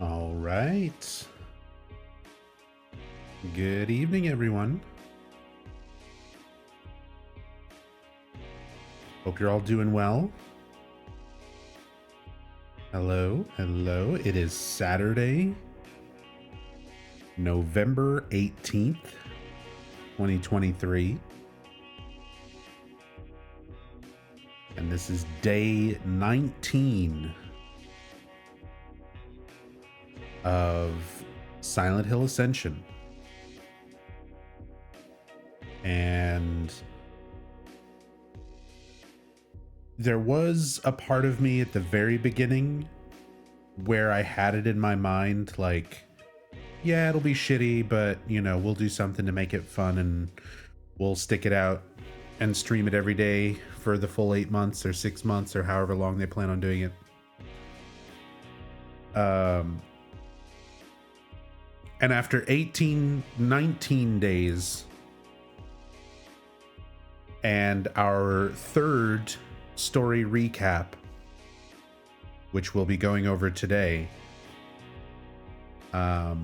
All right. Good evening, everyone. Hope you're all doing well. Hello, hello. It is Saturday, November 18th, 2023. And this is day 19 of Silent Hill Ascension. And there was a part of me at the very beginning where I had it in my mind, like, yeah, it'll be shitty, but, we'll do something to make it fun and we'll stick it out and stream it every day for the full 8 months or 6 months or however long they plan on doing it. And after 19 days and our third story recap, which we'll be going over today, I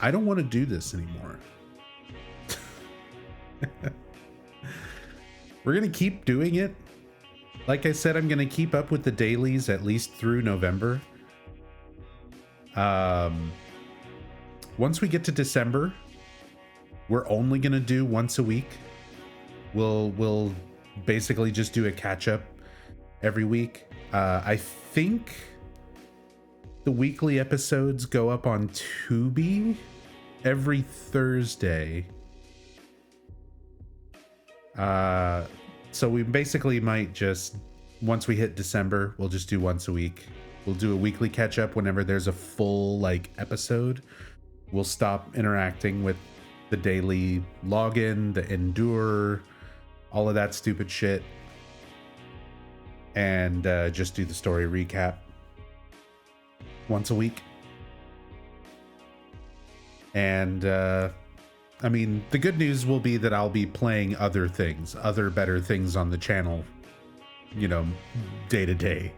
don't want to do this anymore. We're going to keep doing it. Like I said, I'm going to keep up with the dailies at least through November. Once we get to December, we're only going to do once a week. We'll basically just do a catch up every week. I think the weekly episodes go up on Tubi every Thursday. So we basically might just, once we hit December, we'll just do once a week. We'll do a weekly catch up whenever there's a full episode. We'll stop interacting with the daily login, the endure, all of that stupid shit, and just do the story recap once a week. And the good news will be that I'll be playing other things, other better things on the channel, day to day.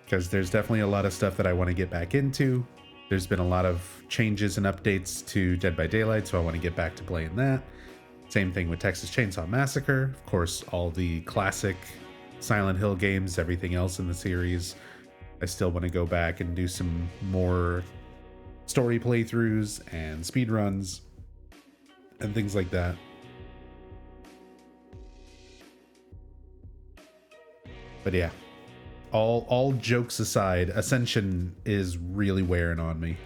Because there's definitely a lot of stuff that I want to get back into. There's been a lot of changes and updates to Dead by Daylight, so I want to get back to playing that. Same thing with Texas Chainsaw Massacre. Of course, all the classic Silent Hill games, everything else in the series. I still want to go back and do some more story playthroughs and speedruns and things like that. But yeah, all jokes aside, Ascension is really wearing on me.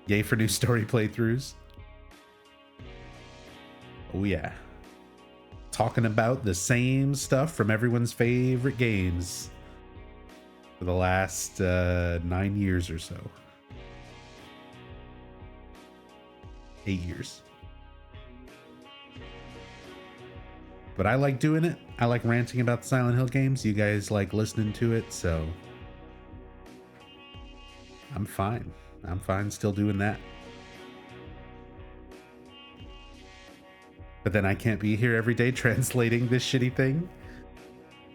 Yay for new story playthroughs. Oh yeah. Talking about the same stuff from everyone's favorite games for the last 9 years or so. 8 years. But I like doing it. I like ranting about the Silent Hill games. You guys like listening to it, so I'm fine. I'm fine still doing that. But then I can't be here every day translating this shitty thing.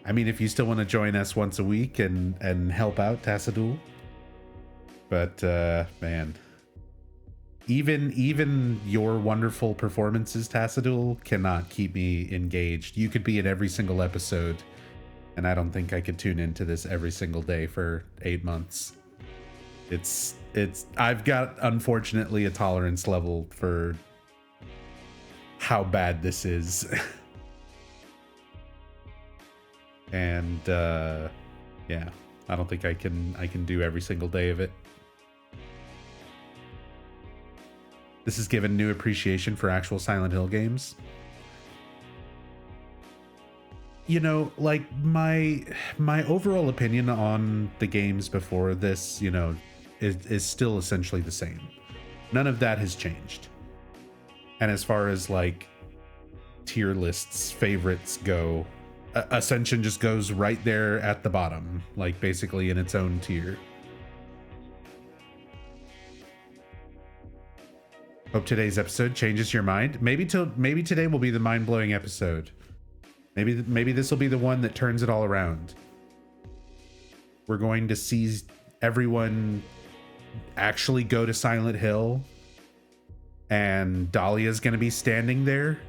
I mean, if you still want to join us once a week and help out Tassadul. But man, even your wonderful performances, Tassadul, cannot keep me engaged. You could be in every single episode, and I don't think I could tune into this every single day for 8 months. I've got, unfortunately, a tolerance level for how bad this is. And yeah, I don't think I can do every single day of it. This has given new appreciation for actual Silent Hill games. My overall opinion on the games before this, is still essentially the same. None of that has changed. And as far as tier lists, favorites go, Ascension just goes right there at the bottom, basically in its own tier. Hope today's episode changes your mind. Maybe today will be the mind-blowing episode. Maybe this will be the one that turns it all around. We're going to see everyone actually go to Silent Hill, and Dahlia's going to be standing there.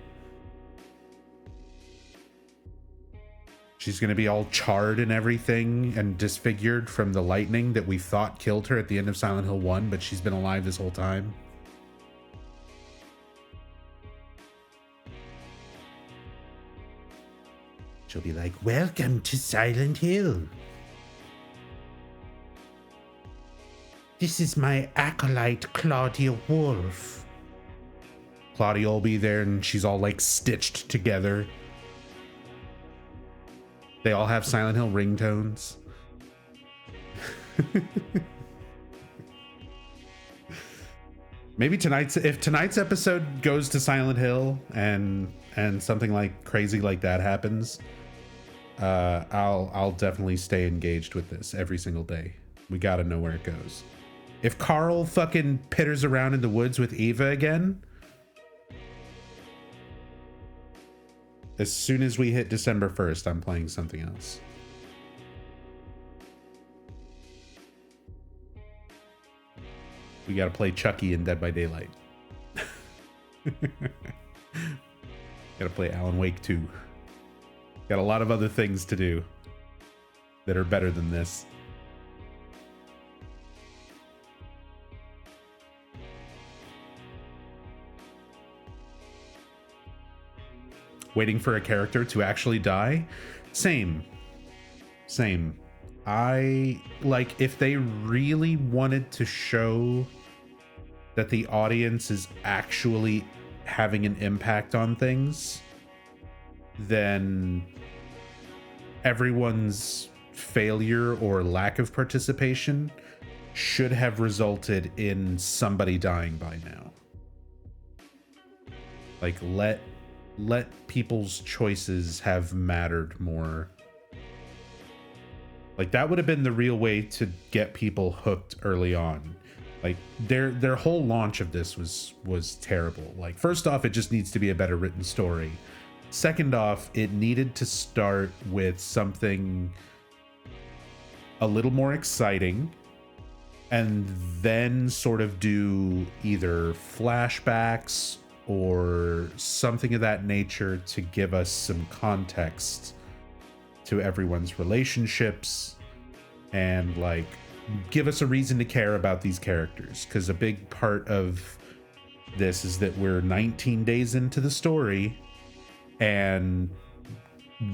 She's going to be all charred and everything and disfigured from the lightning that we thought killed her at the end of Silent Hill 1, but she's been alive this whole time. She'll be like, "Welcome to Silent Hill. This is my acolyte, Claudia Wolf." Claudia will be there and she's all like stitched together. They all have Silent Hill ringtones. Maybe if tonight's episode goes to Silent Hill and something like crazy like that happens, I'll definitely stay engaged with this every single day. We gotta know where it goes. If Carl fucking pitters around in the woods with Eva again, as soon as we hit December 1st, I'm playing something else. We gotta play Chucky in Dead by Daylight. Gotta play Alan Wake 2. Got a lot of other things to do that are better than this. Waiting for a character to actually die? Same. I like, if they really wanted to show that the audience is actually having an impact on things, then everyone's failure or lack of participation should have resulted in somebody dying by now. Like, let people's choices have mattered more. Like, that would have been the real way to get people hooked early on. Like, their whole launch of this was terrible. Like, first off, it just needs to be a better written story. Second off, it needed to start with something a little more exciting, and then sort of do either flashbacks or something of that nature to give us some context to everyone's relationships and like give us a reason to care about these characters. Because a big part of this is that we're 19 days into the story and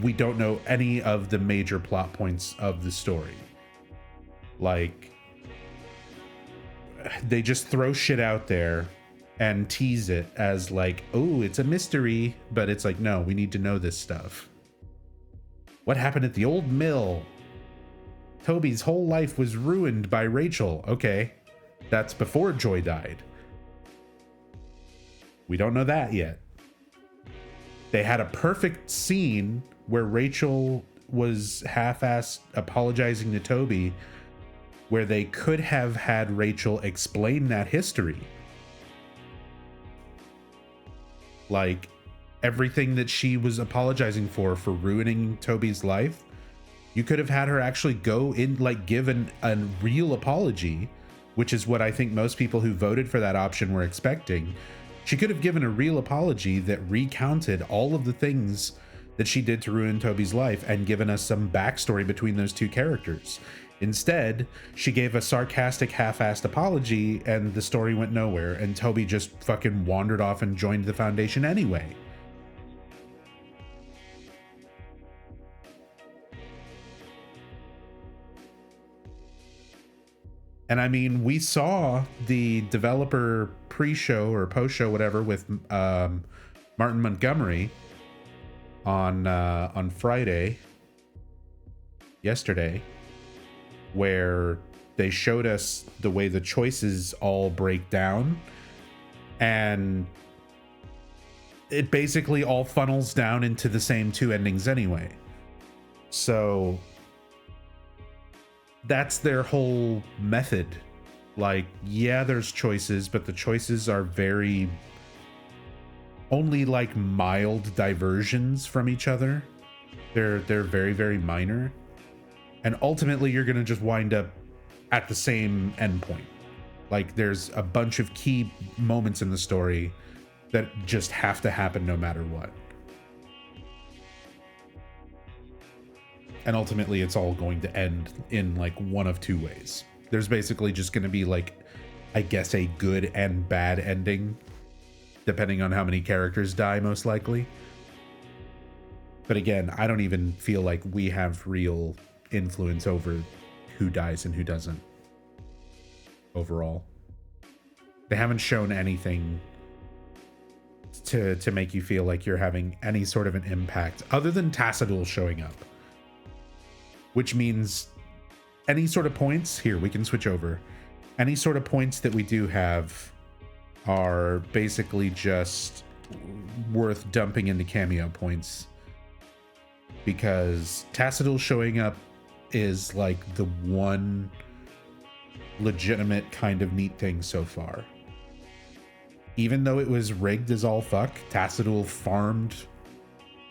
we don't know any of the major plot points of the story. Like, they just throw shit out there and tease it as like, oh, it's a mystery, but it's like, no, we need to know this stuff. What happened at the old mill? Toby's whole life was ruined by Rachel. Okay, that's before Joy died. We don't know that yet. They had a perfect scene where Rachel was half-assed apologizing to Toby, where they could have had Rachel explain that history. Like, everything that she was apologizing for ruining Toby's life, you could have had her actually go in, like, give a real apology, which is what I think most people who voted for that option were expecting. She could have given a real apology that recounted all of the things that she did to ruin Toby's life and given us some backstory between those two characters. Instead, she gave a sarcastic, half-assed apology and the story went nowhere, and Toby just fucking wandered off and joined the Foundation anyway. And I mean, we saw the developer pre-show or post-show, whatever, with Martin Montgomery on Friday, yesterday, where they showed us the way the choices all break down, and it basically all funnels down into the same two endings anyway. So that's their whole method Like, yeah, there's choices, but the choices are very only like mild diversions from each other. They're very, very minor. And ultimately you're gonna just wind up at the same endpoint. Like, there's a bunch of key moments in the story that just have to happen no matter what. And ultimately it's all going to end in like one of two ways. There's basically just going to be like, I guess, a good and bad ending, depending on how many characters die, most likely. But again, I don't even feel like we have real influence over who dies and who doesn't overall. They haven't shown anything to make you feel like you're having any sort of an impact other than Tassadul showing up. Which means any sort of points, here, we can switch over. Any sort of points that we do have are basically just worth dumping into Cameo points. Because Tassadul showing up is like the one legitimate kind of neat thing so far. Even though it was rigged as all fuck, Tassadul farmed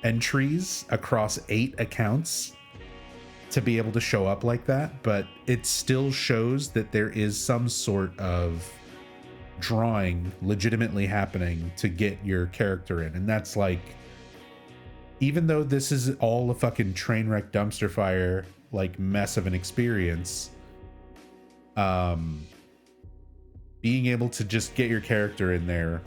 entries across 8 accounts to be able to show up like that, but it still shows that there is some sort of drawing legitimately happening to get your character in. And that's like, even though this is all a fucking train wreck dumpster fire like mess of an experience, being able to just get your character in there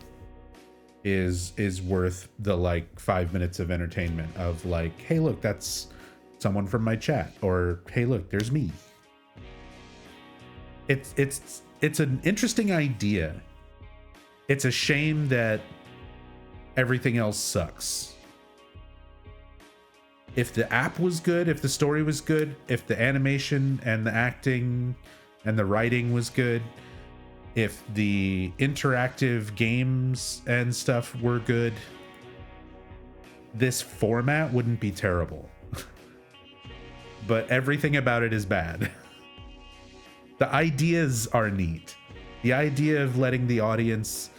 is worth the like 5 minutes of entertainment of like, hey look, that's someone from my chat, or hey look, there's me. It's an interesting idea. It's a shame that everything else sucks. If the app was good, if the story was good, if the animation and the acting and the writing was good, if the interactive games and stuff were good, this format wouldn't be terrible. But everything about it is bad. The ideas are neat. The idea of letting the audience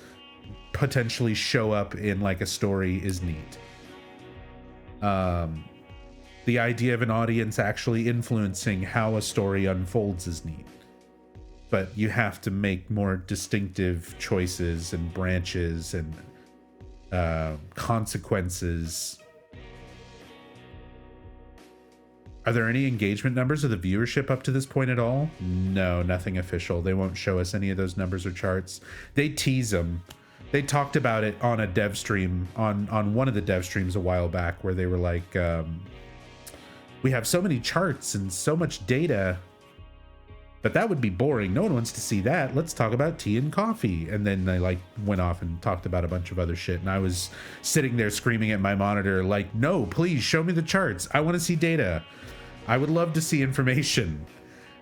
potentially show up in like a story is neat. The idea of an audience actually influencing how a story unfolds is neat. But you have to make more distinctive choices and branches and consequences. Are there any engagement numbers of the viewership up to this point at all? No, nothing official. They won't show us any of those numbers or charts. They tease them. They talked about it on a dev stream, on one of the dev streams a while back, where they were like, we have so many charts and so much data, but that would be boring. No one wants to see that. Let's talk about tea and coffee. And then they like went off and talked about a bunch of other shit. And I was sitting there screaming at my monitor, like, no, please show me the charts. I want to see data. I would love to see information.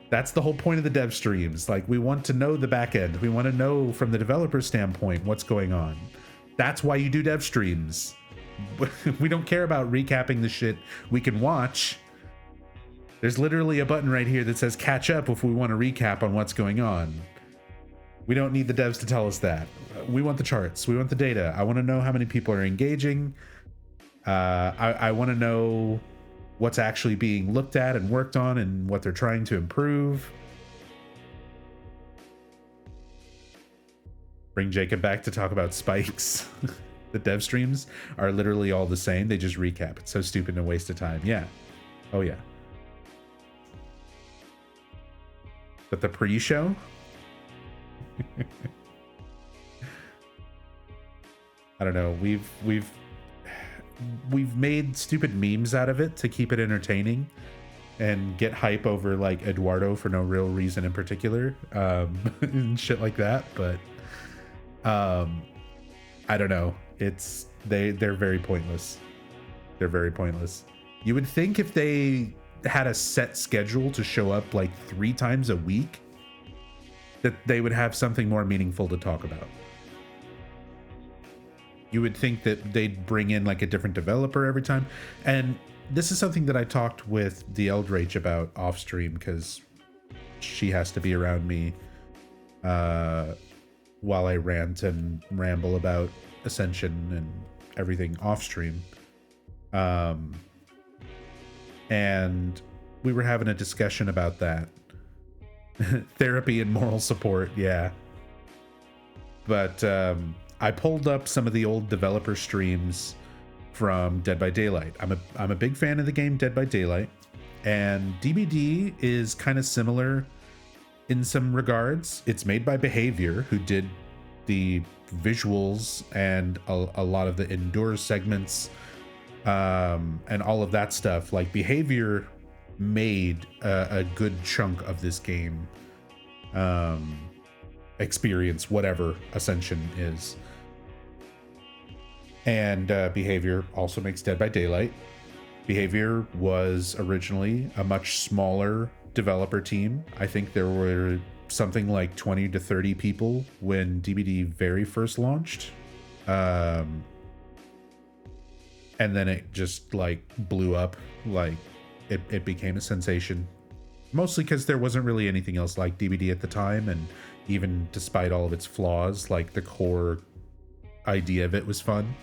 That's the whole point of the dev streams. Like, we want to know the back end. We want to know from the developer standpoint what's going on. That's why you do dev streams. We don't care about recapping the shit we can watch. There's literally a button right here that says catch up if we want to recap on what's going on. We don't need the devs to tell us that. We want the charts. We want the data. I want to know how many people are engaging. I want to know what's actually being looked at and worked on and what they're trying to improve. Bring Jacob back to talk about spikes. The dev streams are literally all the same. They just recap. It's so stupid and a waste of time. Yeah. Oh yeah. But the pre-show? I don't know. We've made stupid memes out of it to keep it entertaining and get hype over like Eduardo for no real reason in particular, and shit like that. But I don't know. They're very pointless. They're very pointless. You would think if they had a set schedule to show up like 3 times a week, that they would have something more meaningful to talk about. You would think that they'd bring in like a different developer every time. And this is something that I talked with the Eldrach about off stream, because she has to be around me while I rant and ramble about Ascension and everything off stream. And we were having a discussion about that. Therapy and moral support, yeah. But I pulled up some of the old developer streams from Dead by Daylight. I'm a big fan of the game Dead by Daylight, and DBD is kind of similar in some regards. It's made by Behavior, who did the visuals and a lot of the indoor segments, and all of that stuff. Like, Behavior made a good chunk of this game experience, whatever Ascension is. And Behavior also makes Dead by Daylight. Behavior was originally a much smaller developer team. I think there were something like 20 to 30 people when DBD very first launched. And then it just like blew up. Like it became a sensation, mostly because there wasn't really anything else like DBD at the time. And even despite all of its flaws, like, the core idea of it was fun.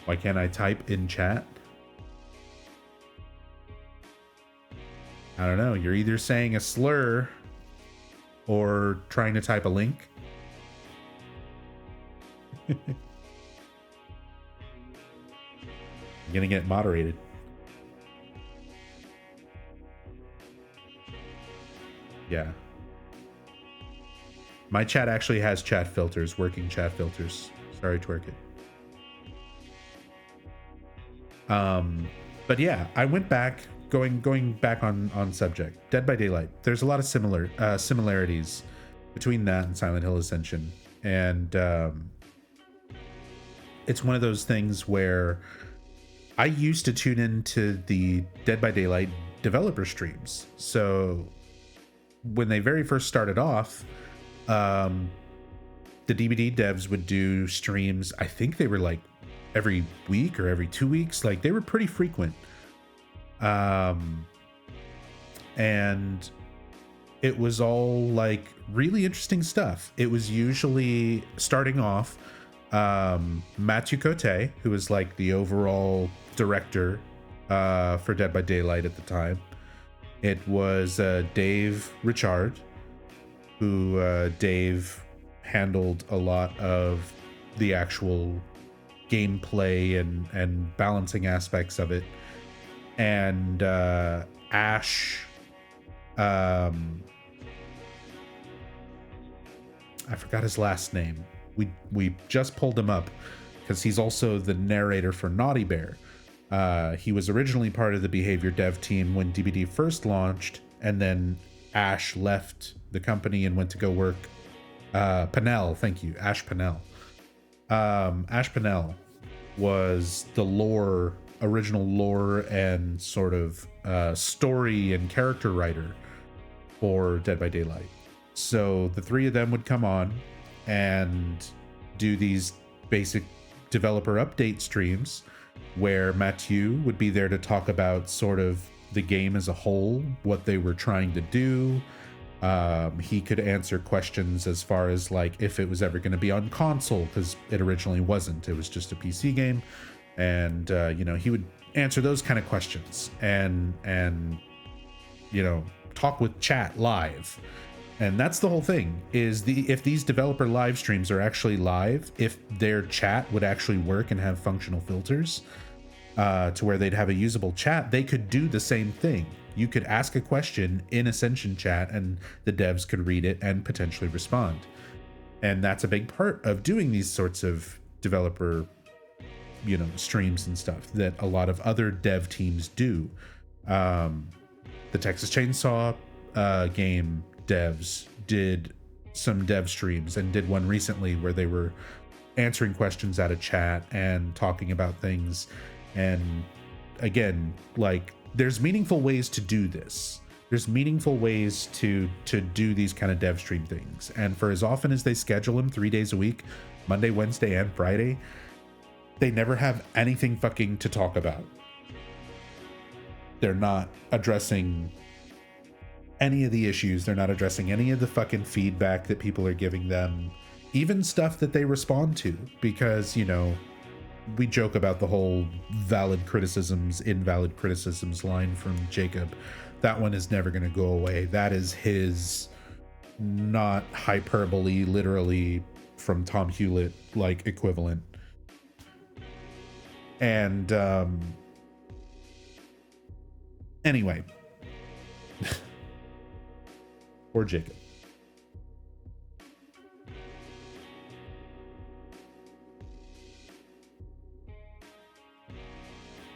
Why can't I type in chat? I don't know. You're either saying a slur or trying to type a link. I'm gonna get moderated. Yeah. My chat actually has chat filters, working chat filters. Sorry, Twerk it. But yeah, I went back, going back on subject. Dead by Daylight. There's a lot of similarities between that and Silent Hill Ascension, and it's one of those things where I used to tune into the Dead by Daylight developer streams. So when they very first started off, the DBD devs would do streams. I think they were like every week or every 2 weeks. Like, they were pretty frequent. And it was all like really interesting stuff. It was usually starting off Mathieu Cote, who was like the overall director for Dead by Daylight at the time. It was Dave Richard, who Dave handled a lot of the actual gameplay and balancing aspects of it. And Ash, I forgot his last name. We just pulled him up because he's also the narrator for Naughty Bear. He was originally part of the Behavior dev team when DBD first launched, and then Ash left the company and went to go work. Pennell, thank you, Ash Pennell. Ash Pennell was the original lore and sort of story and character writer for Dead by Daylight. So the three of them would come on and do these basic developer update streams where Mathieu would be there to talk about sort of the game as a whole, what they were trying to do. He could answer questions as far as like if it was ever going to be on console, because it originally wasn't. It was just a PC game. And he would answer those kind of questions and talk with chat live. And that's the whole thing, is if these developer live streams are actually live, if their chat would actually work and have functional filters to where they'd have a usable chat, they could do the same thing. You could ask a question in Ascension chat and the devs could read it and potentially respond. And that's a big part of doing these sorts of developer streams and stuff that a lot of other dev teams do. The Texas Chainsaw game devs did some dev streams and did one recently where they were answering questions out of chat and talking about things. And again, like, there's meaningful ways to do this. There's meaningful ways to do these kind of dev stream things. And for as often as they schedule them 3 days a week, Monday, Wednesday, and Friday, they never have anything fucking to talk about. They're not addressing any of the issues. They're not addressing any of the fucking feedback that people are giving them, even stuff that they respond to, because, you know, we joke about the whole valid criticisms, invalid criticisms line from Jacob. That one is never going to go away. That is his, not hyperbole, literally from Tom Hewlett, like, equivalent. And anyway, or Jacob.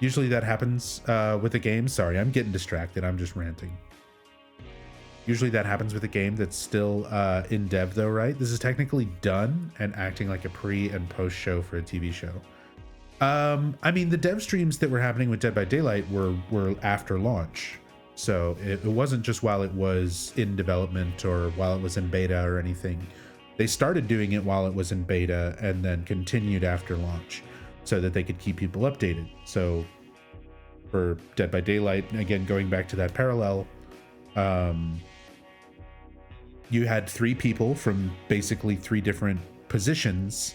Usually that happens with a game. Sorry, I'm getting distracted. I'm just ranting. Usually that happens with a game that's still in dev though, right? This is technically done and acting like a pre and post show for a TV show. I mean, the dev streams that were happening with Dead by Daylight were after launch. So it wasn't just while it was in development or while it was in beta or anything. They started doing it while it was in beta and then continued after launch so that they could keep people updated. So for Dead by Daylight, again, going back to that parallel, you had 3 people from basically 3 different positions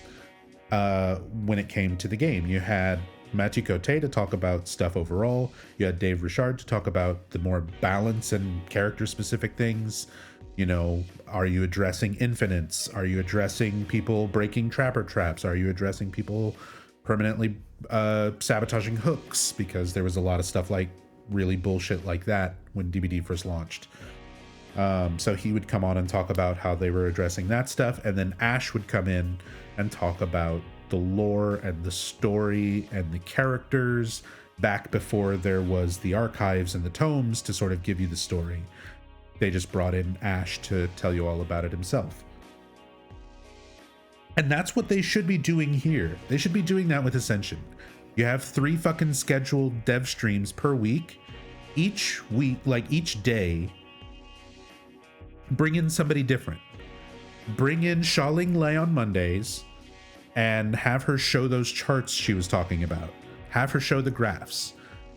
when it came to the game. You had Matthew Cote to talk about stuff overall. You had Dave Richard to talk about the more balance and character specific things. You know, are you addressing infinites? Are you addressing people breaking trapper traps? Are you addressing people permanently sabotaging hooks? Because there was a lot of stuff like really bullshit like that when DBD first launched. So he would come on and talk about how they were addressing that stuff, and then Ash would come in and talk about the lore and the story and the characters back before there was the archives and the tomes to sort of give you the story. They just brought in Ash to tell you all about it himself. And that's what they should be doing here. They should be doing that with Ascension. You have 3 fucking scheduled dev streams per week. Each week, like each day, bring in somebody different. Bring in Xiaoling Lei on Mondays and have her show those charts she was talking about. Have her show the graphs.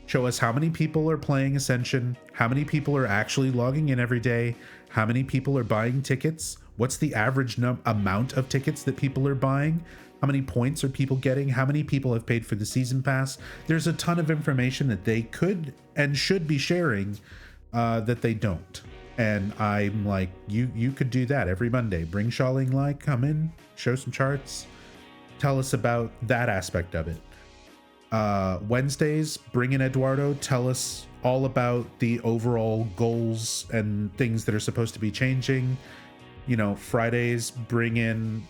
Show us how many people are playing Ascension, how many people are actually logging in every day, how many people are buying tickets, what's the average amount of tickets that people are buying, how many points are people getting, how many people have paid for the season pass. There's a ton of information that they could and should be sharing that they don't. And I'm like, you could do that every Monday. Bring Xiaoling Lai, come in, show some charts, tell us about that aspect of it. Wednesdays, bring in Eduardo, tell us all about the overall goals and things that are supposed to be changing. You know, Fridays, bring in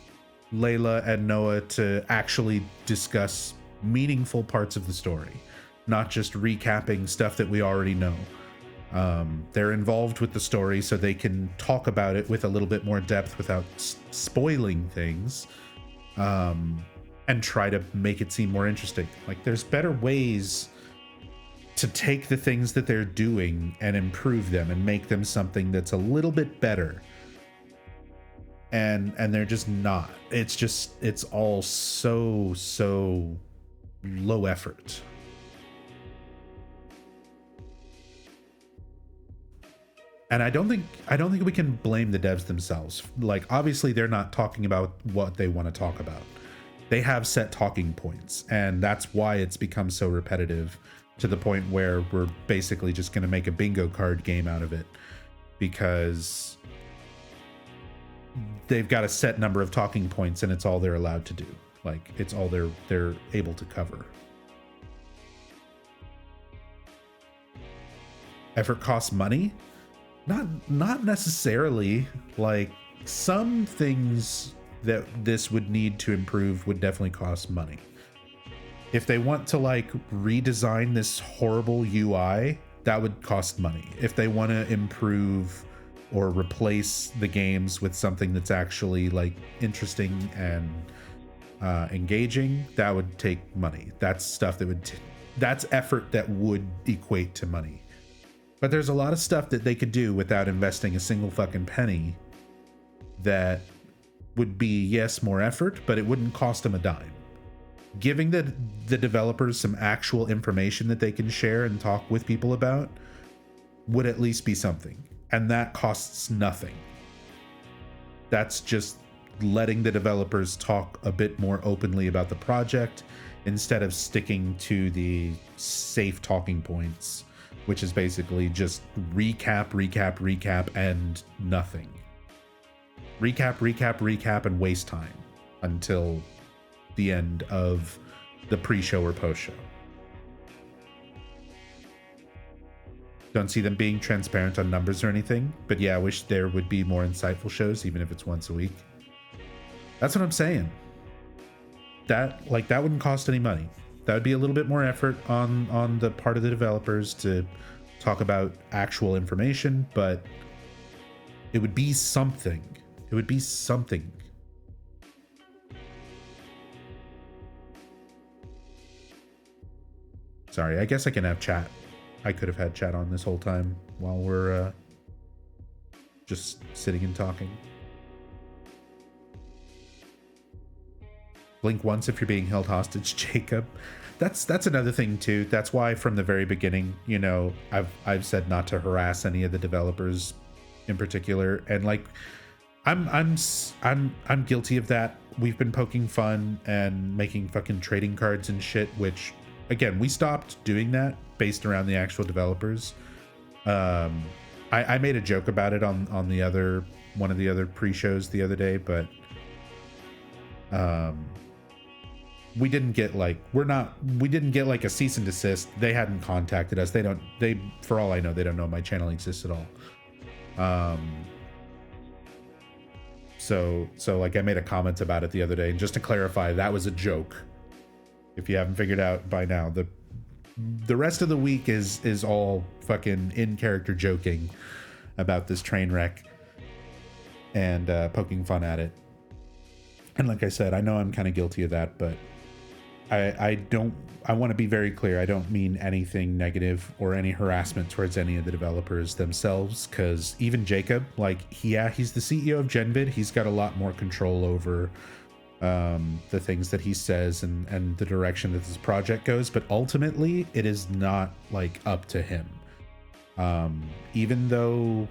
Layla and Noah to actually discuss meaningful parts of the story, not just recapping stuff that we already know. They're involved with the story so they can talk about it with a little bit more depth without spoiling things, and try to make it seem more interesting. Like, there's better ways to take the things that they're doing and improve them and make them something that's a little bit better. And they're just not. It's all so low effort. And I don't think we can blame the devs themselves. Like, obviously they're not talking about what they want to talk about. They have set talking points, and that's why it's become so repetitive to the point where we're basically just going to make a bingo card game out of it, because they've got a set number of talking points and it's all they're allowed to do. Like, it's all they're able to cover. Effort costs money? Not necessarily. Like, some things that this would need to improve would definitely cost money. If they want to like redesign this horrible UI, that would cost money. If they want to improve or replace the games with something that's actually like interesting and engaging, that would take money. That's stuff that would that's effort that would equate to money. But there's a lot of stuff that they could do without investing a single fucking penny that would be, yes, more effort, but it wouldn't cost them a dime. giving the developers some actual information that they can share and talk with people about would at least be something. And that costs nothing. That's just letting the developers talk a bit more openly about the project instead of sticking to the safe talking points, which is basically just recap, and nothing. Recap, and waste time until the end of the pre-show or post-show. Don't see them being transparent on numbers or anything, but yeah, I wish there would be more insightful shows, even if it's once a week. That's what I'm saying. That wouldn't cost any money. That would be a little bit more effort on the part of the developers to talk about actual information, but it would be something. It would be something. Sorry, I guess I can have chat. I could have had chat on this whole time while we're just sitting and talking. Blink once if you're being held hostage, Jacob. That's another thing too. That's why from the very beginning, you know, I've said not to harass any of the developers in particular, and like I'm guilty of that. We've been poking fun and making fucking trading cards and shit, which again, we stopped doing that based around the actual developers. I made a joke about it on the one of the other pre-shows the other day, but we didn't get like a cease and desist. They hadn't contacted us. They for all I know, they don't know my channel exists at all. So like I made a comment about it the other day, and just to clarify, that was a joke. If you haven't figured out by now, the rest of the week is all fucking in character joking about this train wreck and poking fun at it. And like I said, I know I'm kind of guilty of that, but I want to be very clear. I don't mean anything negative or any harassment towards any of the developers themselves, because even Jacob, like, he's the CEO of Genvid. He's got a lot more control over the things that he says and the direction that this project goes, but ultimately it is not like up to him. Even though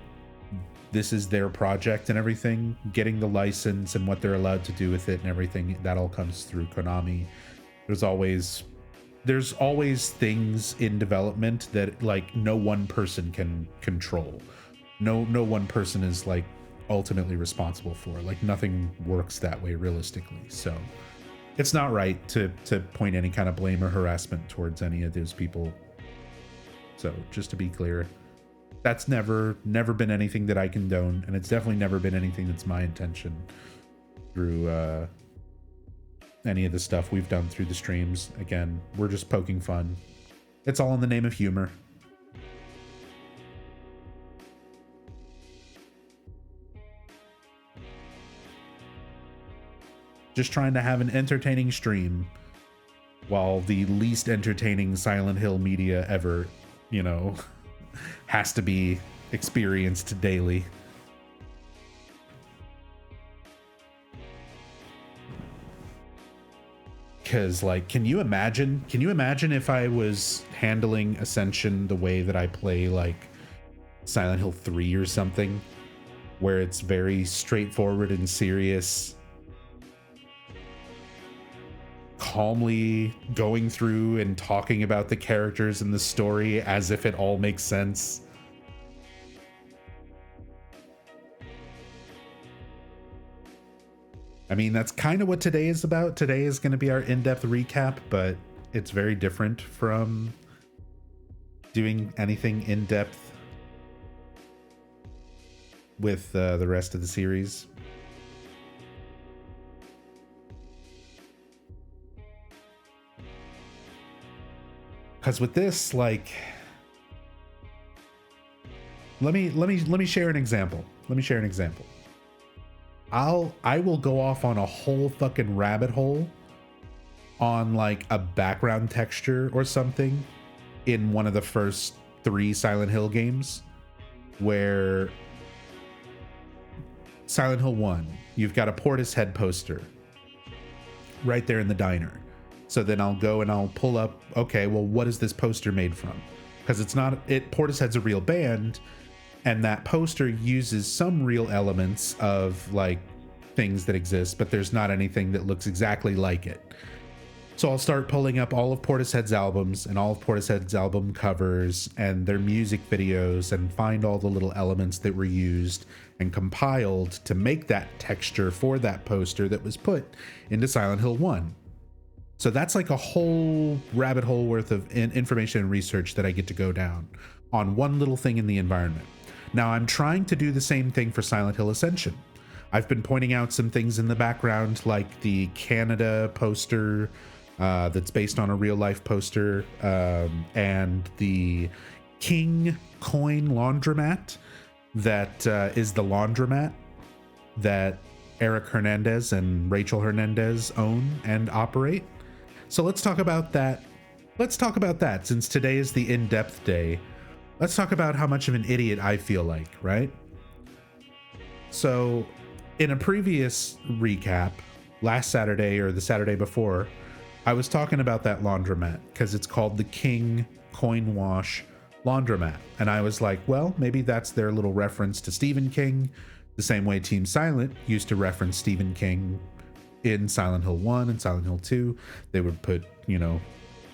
this is their project and everything, getting the license and what they're allowed to do with it and everything, that all comes through Konami. There's always things in development that like no one person can control. No one person is like ultimately responsible for. Like nothing works that way realistically. So it's not right to point any kind of blame or harassment towards any of those people. So just to be clear, that's never been anything that I condone, and it's definitely never been anything that's my intention through any of the stuff we've done through the streams. Again, we're just poking fun. It's all in the name of humor. Just trying to have an entertaining stream while the least entertaining Silent Hill media ever, you know, has to be experienced daily. Because like, can you imagine if I was handling Ascension the way that I play like Silent Hill 3 or something, where it's very straightforward and serious, calmly going through and talking about the characters and the story as if it all makes sense. I mean, that's kind of what today is about. Today is going to be our in-depth recap, but it's very different from doing anything in-depth with the rest of the series. Because with this, like, let me share an example. I will go off on a whole fucking rabbit hole on like a background texture or something in one of the first 3 Silent Hill games, where Silent Hill 1, you've got a Portishead poster right there in the diner. So then I'll go and I'll pull up, okay, well, what is this poster made from? Because it's not, Portishead's a real band, and that poster uses some real elements of like things that exist, but there's not anything that looks exactly like it. So I'll start pulling up all of Portishead's albums and all of Portishead's album covers and their music videos and find all the little elements that were used and compiled to make that texture for that poster that was put into Silent Hill 1. So that's like a whole rabbit hole worth of information and research that I get to go down on one little thing in the environment. Now I'm trying to do the same thing for Silent Hill Ascension. I've been pointing out some things in the background, like the Canada poster that's based on a real life poster, and the King coin laundromat that is the laundromat that Eric Hernandez and Rachel Hernandez own and operate. So let's talk about that. Let's talk about that, since today is the in-depth day. Let's talk about how much of an idiot I feel like, right? So in a previous recap, last Saturday or the Saturday before, I was talking about that laundromat because it's called the King Coin Wash Laundromat. And I was like, well, maybe that's their little reference to Stephen King, the same way Team Silent used to reference Stephen King in Silent Hill 1 and Silent Hill 2. They would put, you know,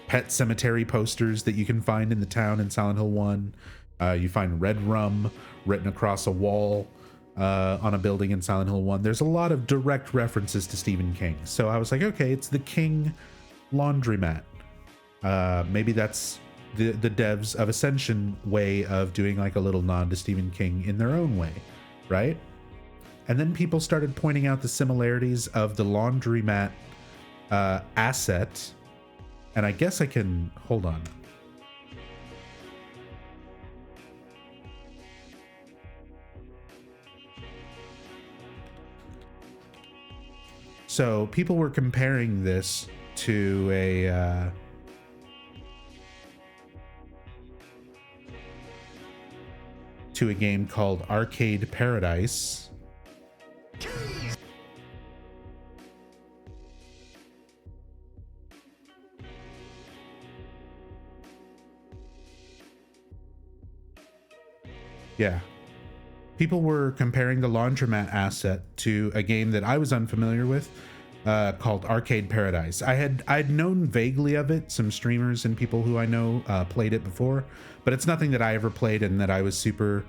pet cemetery posters that you can find in the town in Silent Hill 1. You find red rum written across a wall on a building in Silent Hill 1. There's a lot of direct references to Stephen King. So I was like, okay, it's the King Laundromat. Maybe that's the devs of Ascension way of doing like a little nod to Stephen King in their own way, right? And then people started pointing out the similarities of the laundromat asset. And I guess I can, hold on. So people were comparing this to a game called Arcade Paradise. Yeah. People were comparing the laundromat asset to a game that I was unfamiliar with, called Arcade Paradise. I'd known vaguely of it. Some streamers and people who I know played it before, but it's nothing that I ever played and that I was super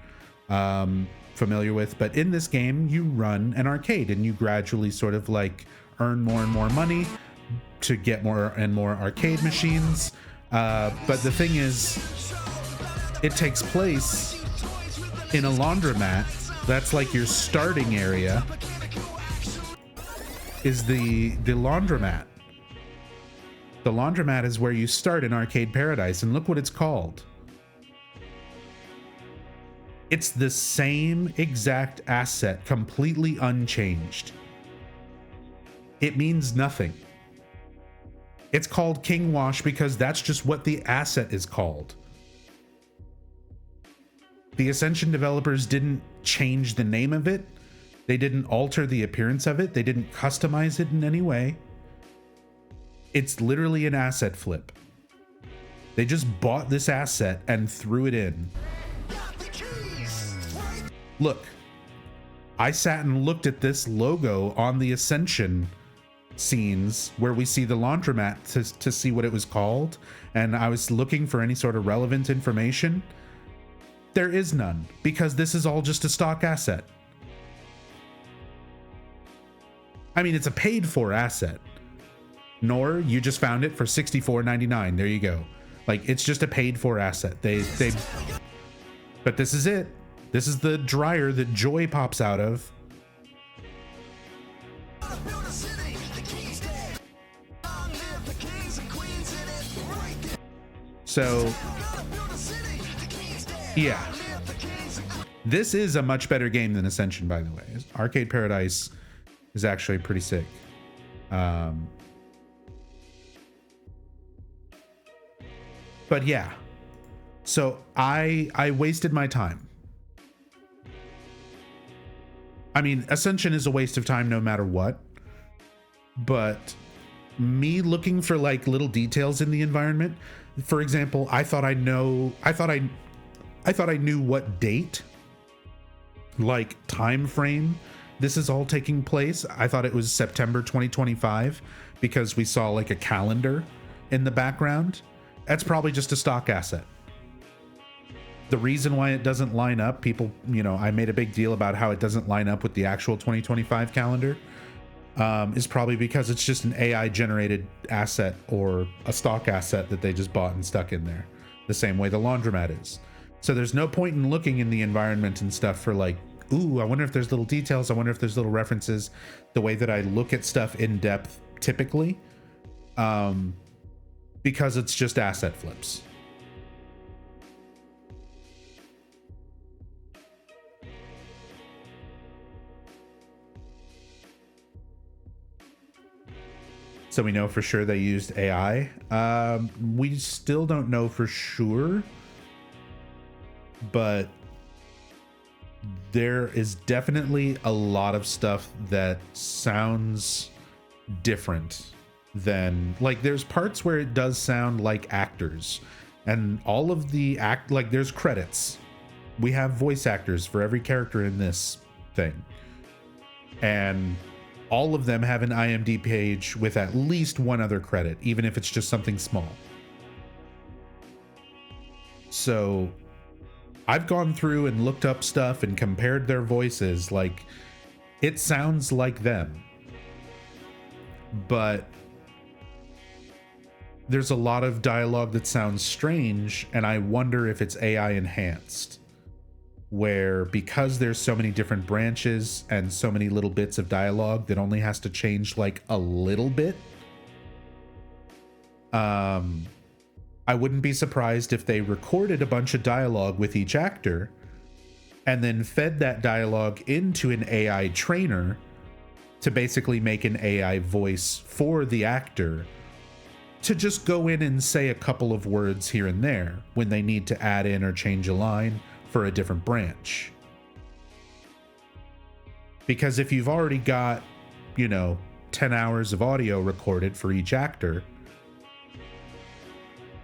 familiar with. But in this game, you run an arcade and you gradually sort of like earn more and more money to get more and more arcade machines. But the thing is, it takes place in a laundromat. That's like your starting area is the laundromat. The laundromat is where you start in Arcade Paradise, and look what it's called. It's the same exact asset, completely unchanged. It means nothing. It's called King Wash because that's just what the asset is called. The Ascension developers didn't change the name of it. They didn't alter the appearance of it. They didn't customize it in any way. It's literally an asset flip. They just bought this asset and threw it in. Look, I sat and looked at this logo on the Ascension scenes where we see the laundromat to see what it was called, and I was looking for any sort of relevant information. There is none, because this is all just a stock asset. I mean, it's a paid for asset. Nor you just found it for $64.99. There you go. Like, it's just a paid for asset. But this is it. This is the dryer that Joy pops out of. So, yeah. This is a much better game than Ascension, by the way. Arcade Paradise is actually pretty sick. But yeah. So I wasted my time. I mean, Ascension is a waste of time no matter what. But me looking for like little details in the environment. For example, I thought I knew what date, like time frame, this is all taking place. I thought it was September 2025 because we saw like a calendar in the background. That's probably just a stock asset. The reason why it doesn't line up, people, I made a big deal about how it doesn't line up with the actual 2025 calendar, is probably because it's just an AI generated asset or a stock asset that they just bought and stuck in there, the same way the laundromat is. So there's no point in looking in the environment and stuff for like, ooh, I wonder if there's little details. I wonder if there's little references. The way that I look at stuff in depth typically, because it's just asset flips. So we know for sure they used AI. We still don't know for sure, but there is definitely a lot of stuff that sounds different than, like, there's parts where it does sound like actors, and all of the like there's credits. We have voice actors for every character in this thing, and all of them have an IMDb page with at least one other credit, even if it's just something small. So I've gone through and looked up stuff and compared their voices. Like, it sounds like them, but there's a lot of dialogue that sounds strange, and I wonder if it's AI enhanced, where because there's so many different branches and so many little bits of dialogue that only has to change like a little bit. I wouldn't be surprised if they recorded a bunch of dialogue with each actor and then fed that dialogue into an AI trainer to basically make an AI voice for the actor to just go in and say a couple of words here and there when they need to add in or change a line for a different branch. Because if you've already got, 10 hours of audio recorded for each actor,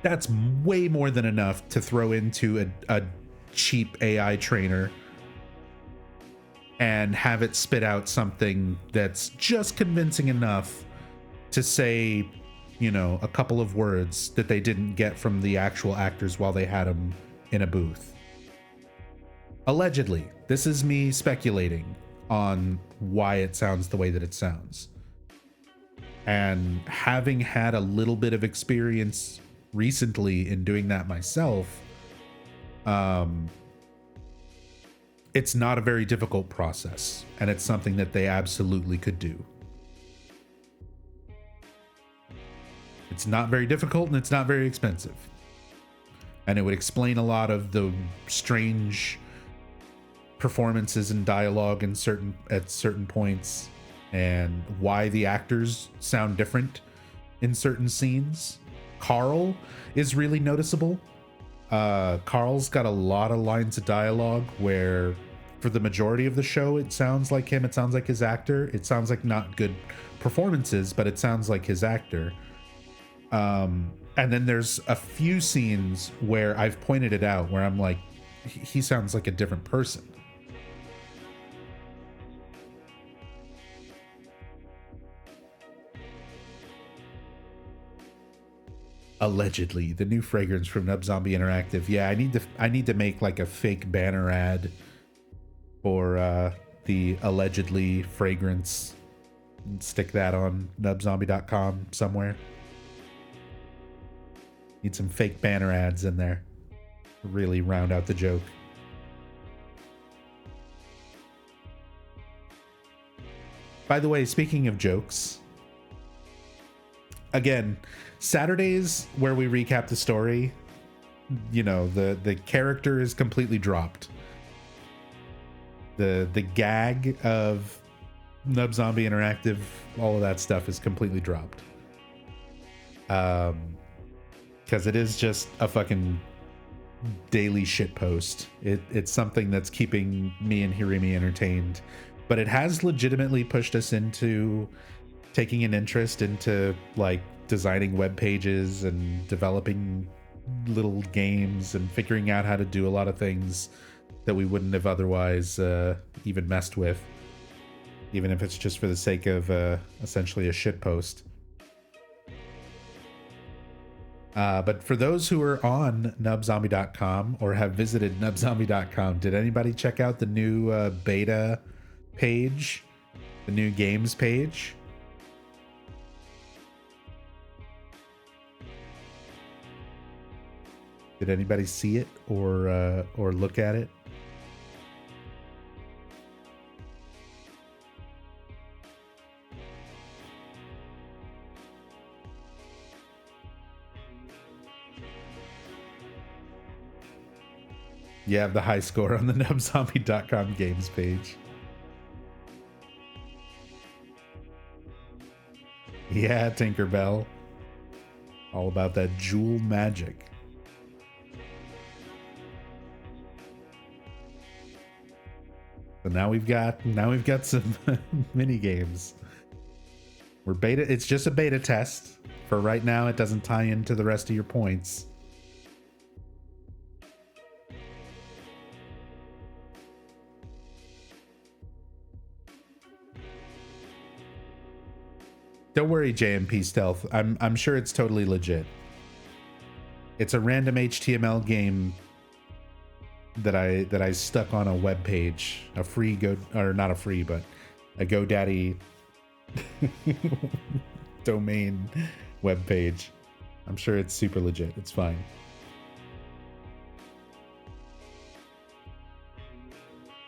that's way more than enough to throw into a cheap AI trainer and have it spit out something that's just convincing enough to say, a couple of words that they didn't get from the actual actors while they had them in a booth. Allegedly. This is me speculating on why it sounds the way that it sounds. And having had a little bit of experience recently in doing that myself, it's not a very difficult process, and it's something that they absolutely could do. It's not very difficult, and it's not very expensive. And it would explain a lot of the strange performances and dialogue at certain points, and why the actors sound different in certain scenes. Carl is really noticeable. Carl's got a lot of lines of dialogue where for the majority of the show it sounds like him, it sounds like his actor. It sounds like not good performances, but it sounds like his actor. And then there's a few scenes where I've pointed it out where I'm like, he sounds like a different person. Allegedly, the new fragrance from Nub Zombie Interactive. Yeah, I need to make like a fake banner ad for the allegedly fragrance and stick that on nubzombie.com somewhere. Need some fake banner ads in there to really round out the joke. By the way, speaking of jokes, again, Saturdays where we recap the story, the character is completely dropped. The gag of Nub Zombie Interactive, all of that stuff is completely dropped. Because it is just a fucking daily shit post. It's something that's keeping me and Hirimi entertained, but it has legitimately pushed us into taking an interest into like designing web pages and developing little games and figuring out how to do a lot of things that we wouldn't have otherwise even messed with, even if it's just for the sake of essentially a shit post. But for those who are on nubzombie.com or have visited nubzombie.com, did anybody check out the new beta page, the new games page? Did anybody see it or look at it? You have the high score on the nubzombie.com games page. Yeah, Tinkerbell. All about that jewel magic. So now we've got some mini games. We're beta. It's just a beta test for right now. It doesn't tie into the rest of your points. Don't worry, JMP Stealth. I'm sure it's totally legit. It's a random HTML game that I stuck on a web page, a free not a free, but a GoDaddy domain web page. I'm sure it's super legit. It's fine.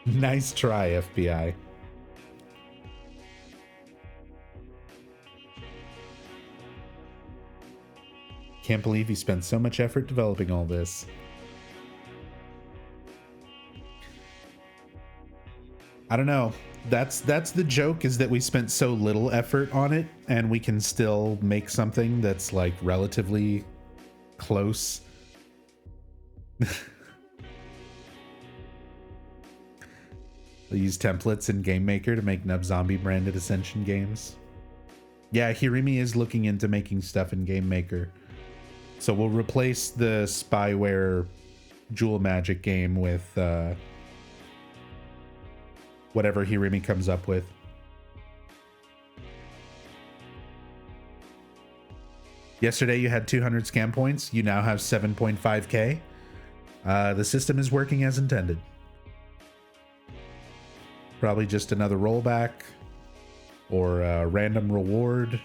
Nice try, FBI. Can't believe he spent so much effort developing all this. I don't know. That's the joke, is that we spent so little effort on it and we can still make something that's like relatively close. We'll use templates in Game Maker to make Nub Zombie branded Ascension games. Yeah, Hirimi is looking into making stuff in Game Maker. So we'll replace the spyware Jewel Magic game with whatever Hirimi comes up with. Yesterday you had 200 scam points. You now have 7.5k. The system is working as intended. Probably just another rollback or a random reward.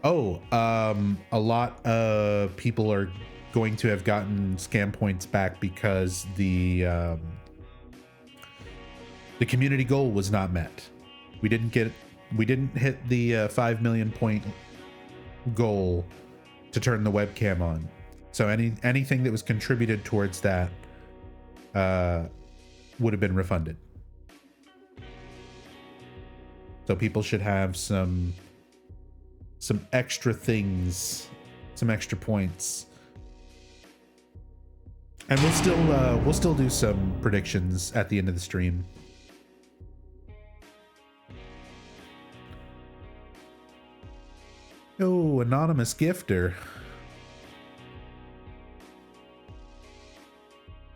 Oh, a lot of people are going to have gotten scam points back because the community goal was not met. We didn't hit the 5 million point goal to turn the webcam on. So anything that was contributed towards that would have been refunded. So people should have some extra things, some extra points. And we'll still do some predictions at the end of the stream. Oh, anonymous gifter.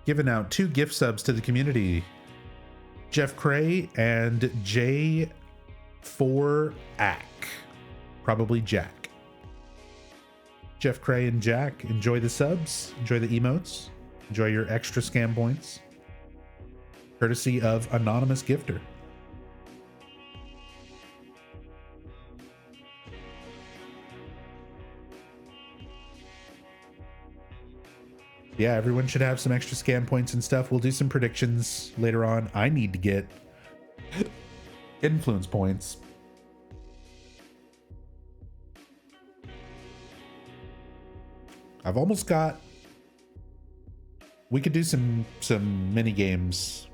Giving out 2 gift subs to the community. Jeff Cray and J4Ack. Probably Jack. Jeff Cray and Jack, enjoy the subs, enjoy the emotes, enjoy your extra scam points. Courtesy of anonymous gifter. Yeah, everyone should have some extra scam points and stuff. We'll do some predictions later on. I need to get influence points. I've almost got... We could do some mini games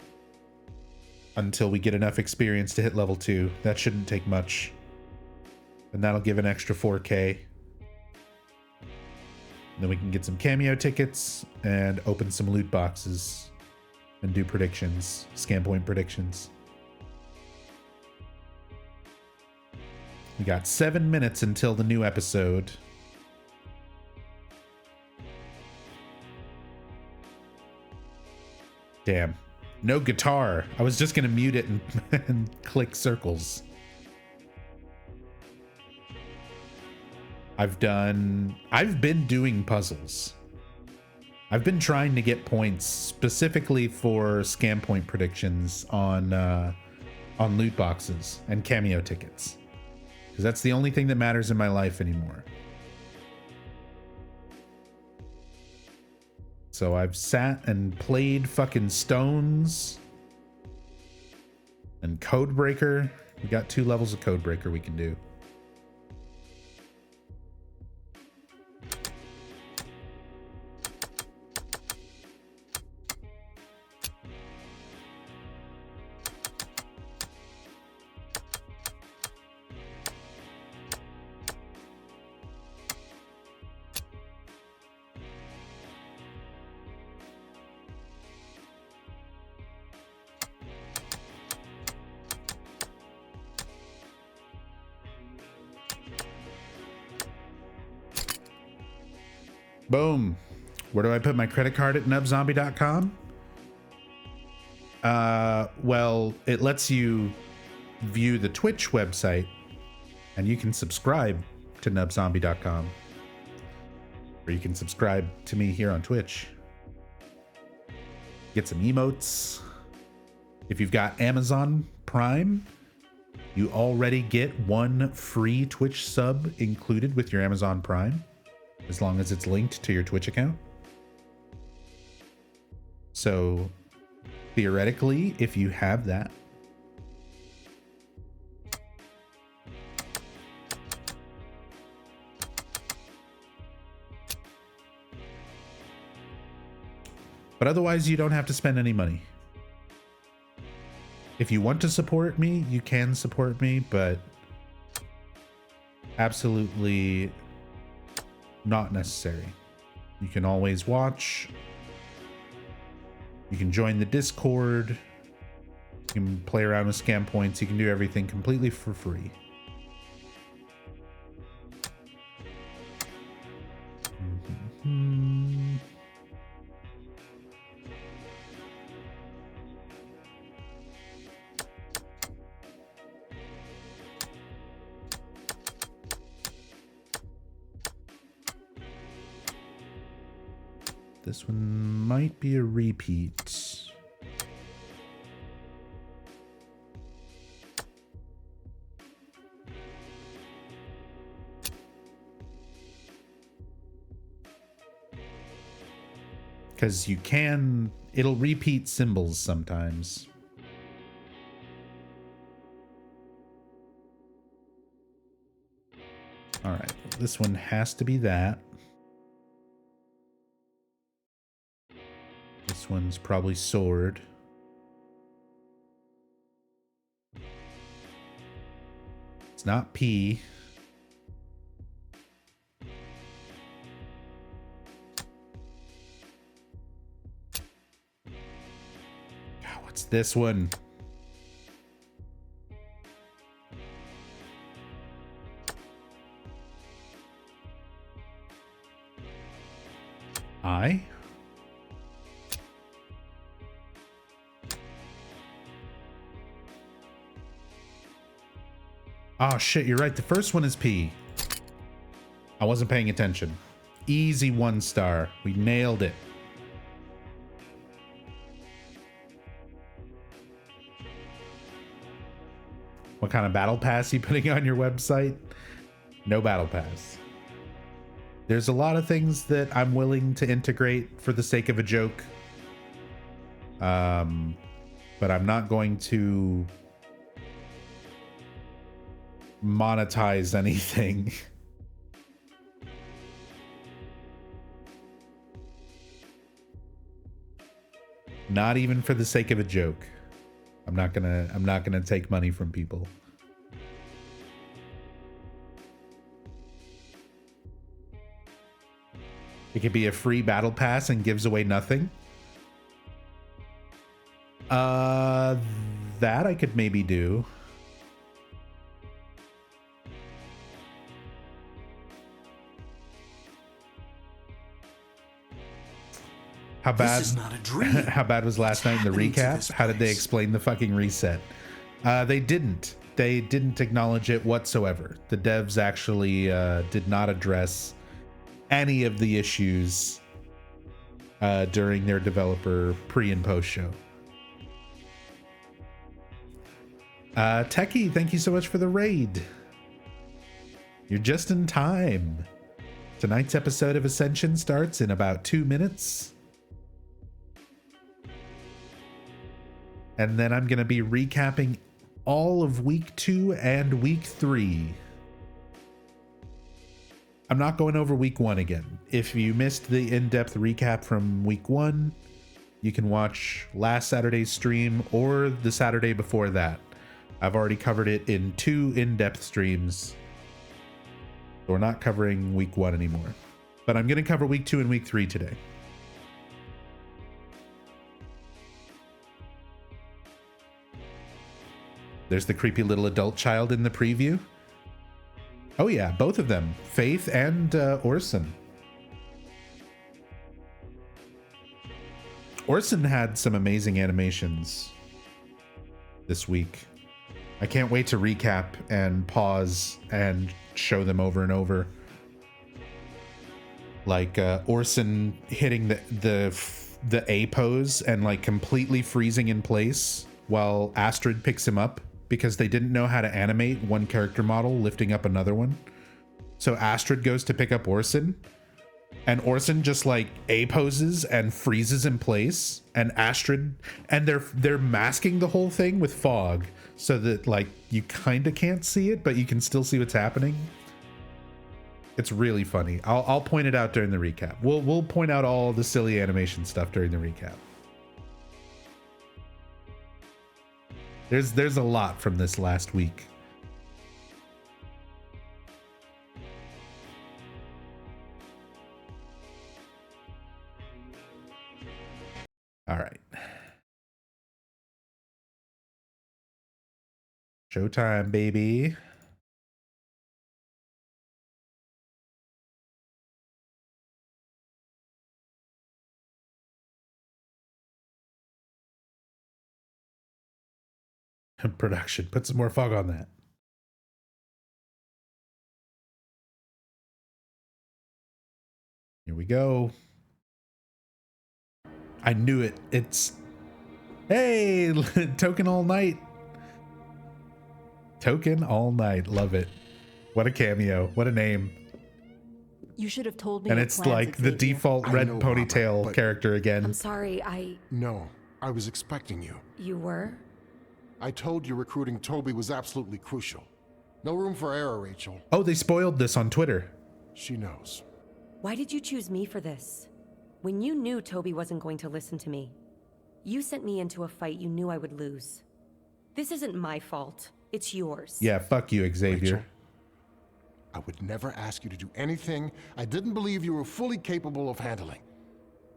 until we get enough experience to hit level 2. That shouldn't take much. And that'll give an extra 4K. Then we can get some Cameo tickets and open some loot boxes and do predictions, scam point predictions. We got 7 minutes until the new episode. Damn. No guitar. I was just going to mute it and, and click circles. I've been doing puzzles. I've been trying to get points specifically for scam point predictions on loot boxes and Cameo tickets. Because that's the only thing that matters in my life anymore. So I've sat and played fucking Stones and Codebreaker. We got 2 levels of Codebreaker we can do. Boom. Where do I put my credit card at nubzombie.com? Well, it lets you view the Twitch website, and you can subscribe to nubzombie.com. Or you can subscribe to me here on Twitch. Get some emotes. If you've got Amazon Prime, you already get 1 free Twitch sub included with your Amazon Prime, as long as it's linked to your Twitch account. So theoretically, if you have that, but otherwise you don't have to spend any money. If you want to support me, you can support me, but absolutely not necessary. You can always watch. You can join the Discord. You can play around with scam points. You can do everything completely for free. This one might be a repeat. Because it'll repeat symbols sometimes. All right, this one has to be that. This one's probably sword. It's not P. God, what's this one? I? Oh shit, you're right. The first one is P. I wasn't paying attention. Easy 1 star. We nailed it. What kind of battle pass you putting on your website? No battle pass. There's a lot of things that I'm willing to integrate for the sake of a joke. But I'm not going to monetize anything. Not even for the sake of a joke. I'm not gonna take money from people. It could be a free battle pass and gives away nothing. That I could maybe do. How bad? This is not a dream. How bad was last night in the happening to recap? this How did they place? explain the fucking reset? They didn't. They didn't acknowledge it whatsoever. The devs actually did not address any of the issues during their developer pre and post show. Techie, thank you so much for the raid. You're just in time. Tonight's episode of Ascension starts in about 2 minutes. And then I'm going to be recapping all of week 2 and week 3. I'm not going over week 1 again. If you missed the in-depth recap from week 1, you can watch last Saturday's stream or the Saturday before that. I've already covered it in 2 in-depth streams. So we're not covering week 1 anymore. But I'm going to cover week 2 and week 3 today. There's the creepy little adult child in the preview. Oh yeah, both of them. Faith and Orson. Orson had some amazing animations this week. I can't wait to recap and pause and show them over and over. Like Orson hitting the A pose and like completely freezing in place while Astrid picks him up because they didn't know how to animate one character model lifting up another one. So Astrid goes to pick up Orson and Orson just like A poses and freezes in place, and Astrid, and they're masking the whole thing with fog so that like you kind of can't see it, but you can still see what's happening. It's really funny. I'll point it out during the recap. We'll point out all the silly animation stuff during the recap. There's a lot from this last week. All right. Showtime, baby. Production. Put some more fog on that. Here we go. I knew it. It's... Hey! Token all night. Token all night. Love it. What a cameo. What a name. You should have told me. And your it's plans, like the Xavier. default red know, ponytail Mama, but- character again. I'm sorry, No, I was expecting you. You were? I told you recruiting Toby was absolutely crucial. No room for error, Rachel. Oh, they spoiled this on Twitter. She knows. Why did you choose me for this? When you knew Toby wasn't going to listen to me. You sent me into a fight you knew I would lose. This isn't my fault. It's yours. Yeah, fuck you, Xavier. Rachel, I would never ask you to do anything I didn't believe you were fully capable of handling.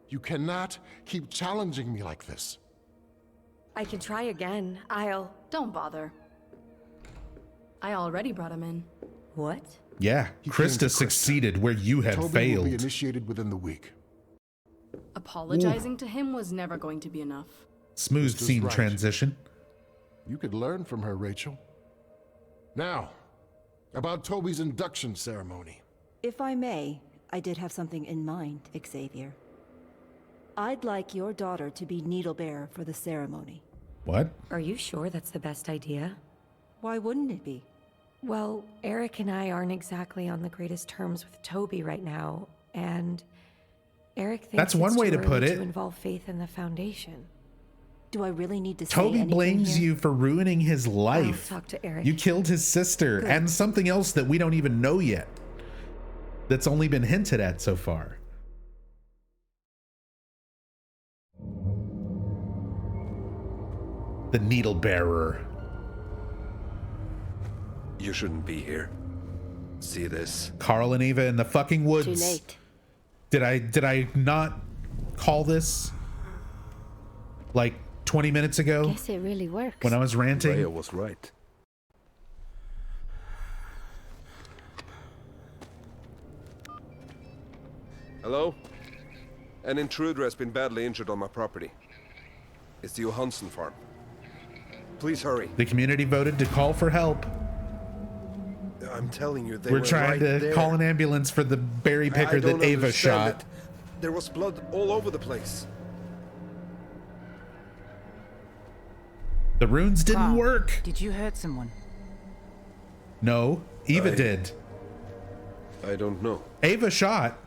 You cannot keep challenging me like this. I can try again. Don't bother. I already brought him in. What? Yeah, He came to Krista Krista. succeeded where you had Toby will failed. be initiated within the week. Apologizing to him was never going to be enough. Smooth Krista's scene right. transition. You could learn from her, Rachel. Now, about Toby's induction ceremony. If I may, I did have something in mind, Xavier. I'd like your daughter to be needle-bearer for the ceremony. What? Are you sure that's the best idea? Why wouldn't it be? Well, Eric and I aren't exactly on the greatest terms with Toby right now, and Eric thinks That's one it's way too to put early it. to involve Faith in the Foundation. Do I really need to say Toby anything blames here? you for ruining his life. I'll talk to Eric. You killed his sister Good. and something else that we don't even know yet. That's only been hinted at so far. The needle bearer. You shouldn't be here. See this? Carl and Eva in the fucking woods. Too late. Did I not call this like 20 minutes ago Guess it really works. when I was ranting? Rhea was right. Hello? An intruder has been badly injured on my property. It's the Johansson farm. Please hurry. The community voted to call for help. I'm telling you, they We're were trying right to there. call an ambulance for the berry I picker don't that Ava understand shot. it. There was blood all over the place. The runes didn't Carl, work. Did you hurt someone? No, Eva did. I don't know. Ava shot.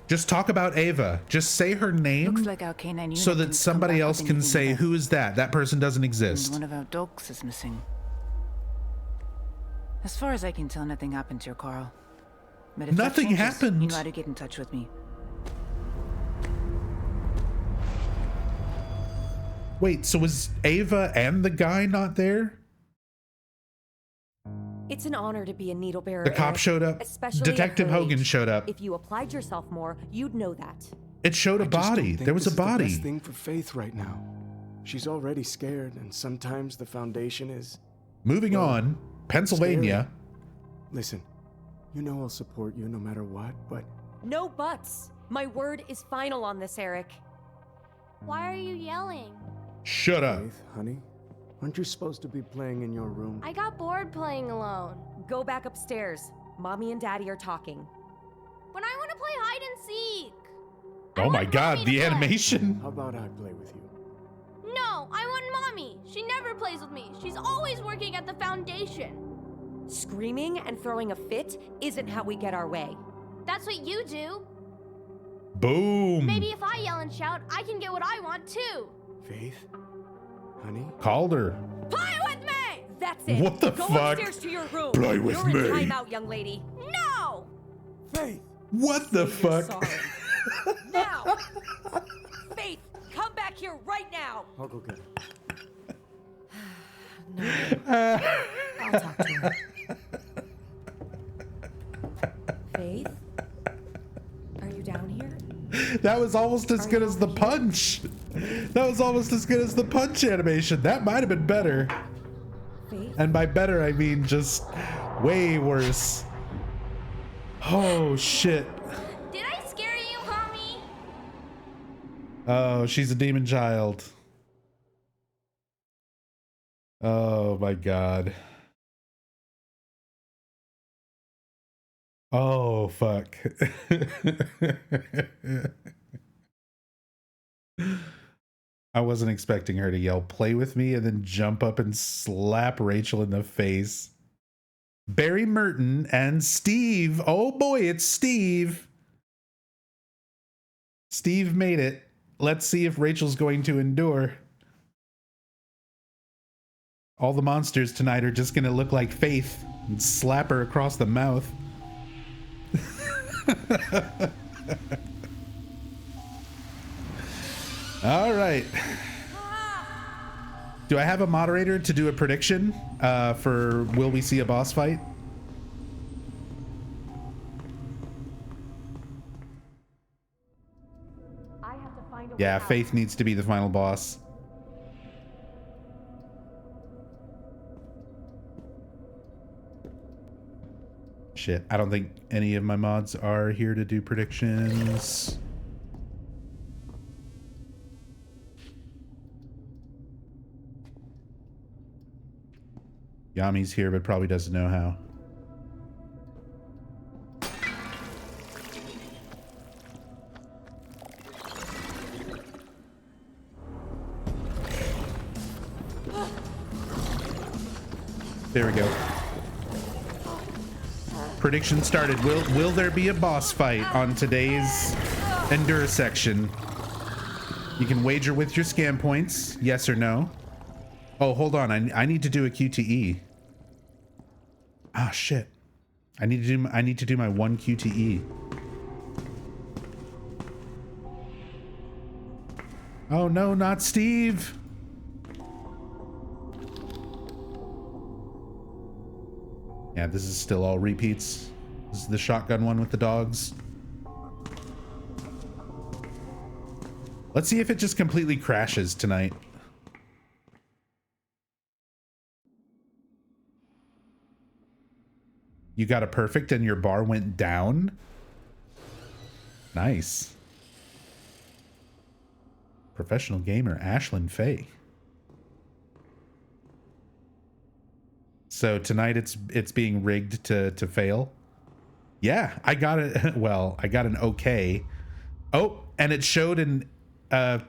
Just talk about Ava. Just say her name Looks like our canine unit so that didn't somebody come back else with can anything say, either. who is that? That person doesn't And exist. one of our dogs is missing. As far as I can tell, nothing happened to her, Carl. But if that Nothing changes, happened. You know how to get in touch with me. Wait, so was Ava and the guy not there? It's an honor to be a needle bearer. The cop Eric, showed up. especially Detective at her Hogan age. showed up. If you applied yourself more, you'd know that. It showed a I just don't body. think There was a this is the body. best thing for Faith right now. She's already scared, and sometimes the Foundation is... Moving well, on, Pennsylvania. Listen, you know I'll support you no matter what, but No buts. My word is final on this, Eric. Why are you yelling? Shut up. Faith, honey, aren't you supposed to be playing in your room? I got bored playing alone. Go back upstairs. Mommy and Daddy are talking. But I want to play hide and seek. Oh my god, Mommy to the play. animation. How about I play with you? No, I want Mommy. She never plays with me. She's always working at the Foundation. Screaming and throwing a fit isn't how we get our way. That's what you do. Boom. Maybe if I yell and shout, I can get what I want too. Faith? Honey? Called her. Play with me! That's it. What the Go fuck? upstairs to your room. Play with You're in me. timeout, young lady. No! Faith! What the Say you're fuck? sorry. Now! Faith, come back here right now! I'll go get her. No. I'll talk to her. Faith? Are you down here? That was almost as good as the punch. That was almost as good as the punch animation. That might have been better. Faith? And by better, I mean just way worse. Oh, shit. Did I scare you, homie? Oh, she's a demon child. Oh, my God. Oh, fuck. I wasn't expecting her to yell, play with me, and then jump up and slap Rachel in the face. Barry Merton and Steve. Oh boy, it's Steve. Steve made it. Let's see if Rachel's going to endure. All the monsters tonight are just going to look like Faith and slap her across the mouth. All right. Do I have a moderator to do a prediction for will we see a boss fight? I have to find a way Yeah, out. Faith needs to be the final boss. Shit, I don't think any of my mods are here to do predictions. Yami's here, but probably doesn't know how. There we go. Prediction started. Will there be a boss fight on today's Endure section? You can wager with your scam points, yes or no. Oh, hold on. I need to do a QTE. Ah, shit. I need to do my one QTE. Oh no, not Steve. Yeah, this is still all repeats. This is the shotgun one with the dogs. Let's see if it just completely crashes tonight. You got a perfect and your bar went down? Nice. Professional gamer Ashlyn Faye. So tonight it's being rigged to fail. Yeah, I got it. Well, I got an okay. Oh, and it showed an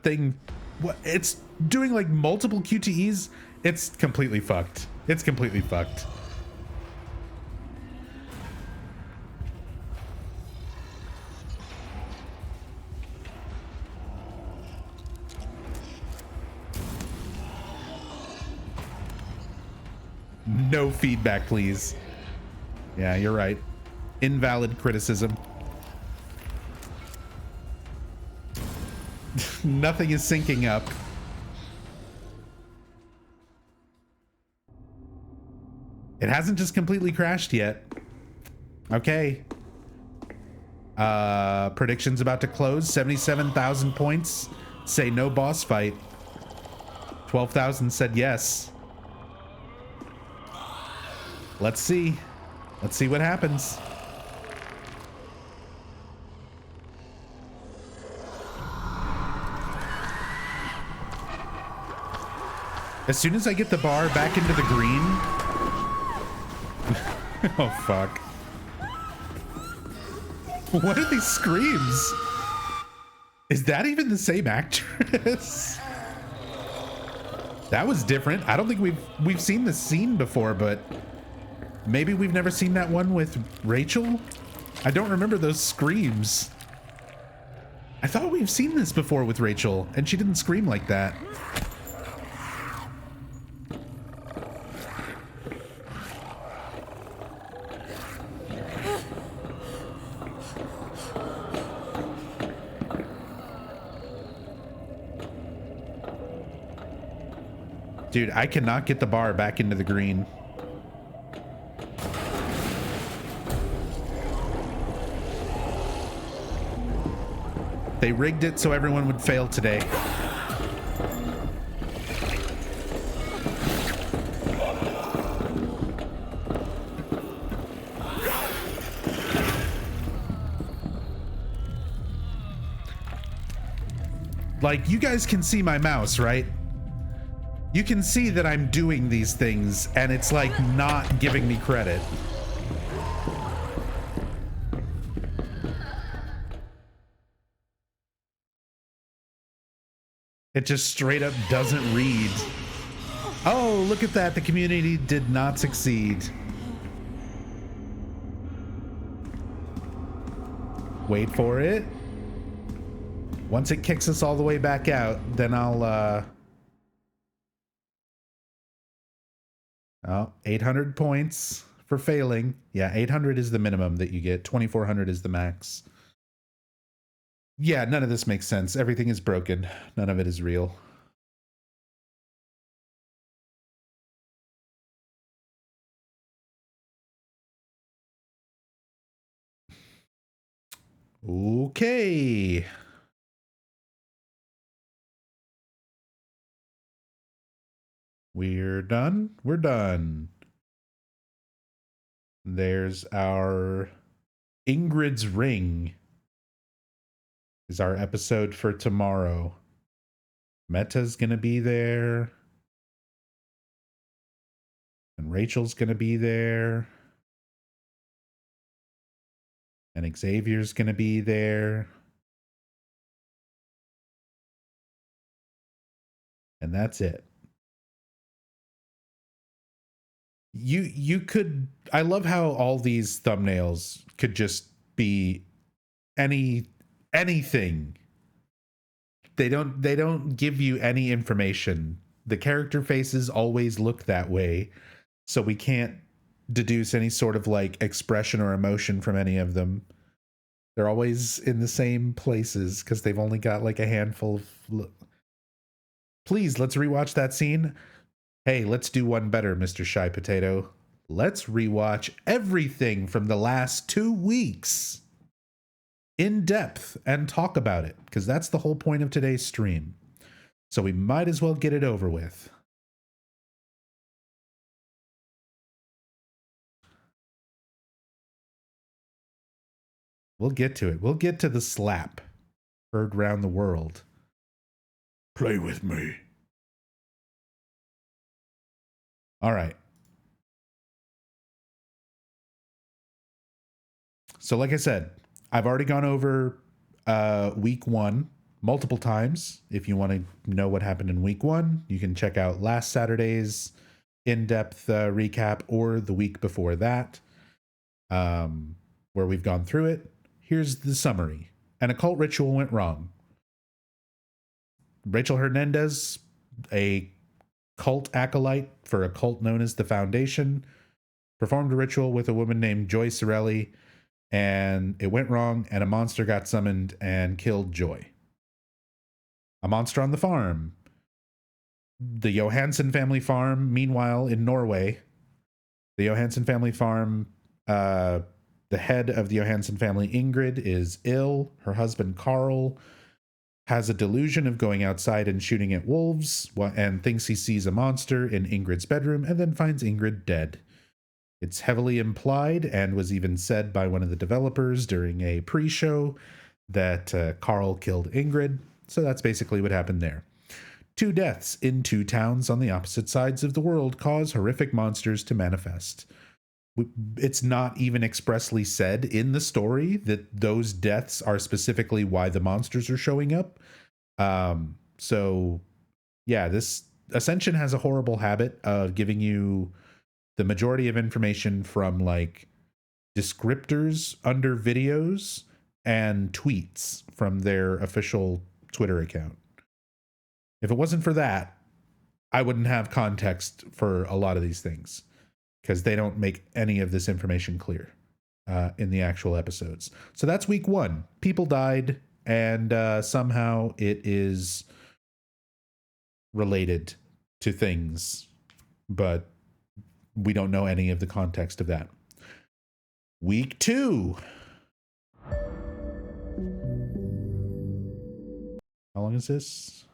thing. What? It's doing like multiple QTEs. It's completely fucked. It's completely fucked. No feedback, please. Yeah, you're right. Invalid criticism. Nothing is syncing up. It hasn't just completely crashed yet. Okay. Predictions about to close. 77,000 points say no boss fight. 12,000 said yes. Let's see. Let's see what happens. As soon as I get the bar back into the green. Oh, fuck. What are these screams? Is that even the same actress? That was different. I don't think we've seen this scene before, but maybe we've never seen that one with Rachel? I don't remember those screams. I thought we've seen this before with Rachel, and she didn't scream like that. Dude, I cannot get the bar back into the green. They rigged it so everyone would fail today. Like, you guys can see my mouse, right? You can see that I'm doing these things, and it's like not giving me credit. It just straight up doesn't read. Oh, look at that. The community did not succeed. Wait for it. Once it kicks us all the way back out, then I'll, oh, 800 points for failing. Yeah, 800 is the minimum that you get. 2,400 is the max. Yeah, none of this makes sense. Everything is broken. None of it is real. Okay. We're done. We're done. There's our Ingrid's Ring. Is our episode for tomorrow. Meta's gonna be there. And Rachel's gonna be there. And Xavier's gonna be there. And that's it. You could, I love how all these thumbnails could just be anything. They don't give you any information. The character faces always look that way, so we can't deduce any sort of like expression or emotion from any of them. They're always in the same places because they've only got like a handful of. Please, let's rewatch that scene. Hey, let's do one better, Mr. Shy Potato. Let's rewatch everything from the last 2 weeks in depth and talk about it, because that's the whole point of today's stream. So we might as well get it over with. We'll get to it. We'll get to the slap heard round the world. Play with me. All right. So like I said, I've already gone over week 1 multiple times. If you want to know what happened in week 1, you can check out last Saturday's in-depth recap or the week before that, where we've gone through it. Here's the summary. An occult ritual went wrong. Rachel Hernandez, a cult acolyte for a cult known as the Foundation, performed a ritual with a woman named Joy Sorelli, and it went wrong, and a monster got summoned and killed Joy. A monster on the farm. The Johansen family farm, meanwhile, in Norway. The Johansen family farm, the head of the Johansen family, Ingrid, is ill. Her husband, Carl, has a delusion of going outside and shooting at wolves and thinks he sees a monster in Ingrid's bedroom and then finds Ingrid dead. It's heavily implied and was even said by one of the developers during a pre-show that Carl killed Ingrid. So that's basically what happened there. 2 deaths in 2 towns on the opposite sides of the world cause horrific monsters to manifest. It's not even expressly said in the story that those deaths are specifically why the monsters are showing up. So yeah, this Ascension has a horrible habit of giving you the majority of information from like descriptors under videos and tweets from their official Twitter account. If it wasn't for that, I wouldn't have context for a lot of these things because they don't make any of this information clear in the actual episodes. So that's week 1. People died, and somehow it is related to things, but we don't know any of the context of that. Week 2. How long is this?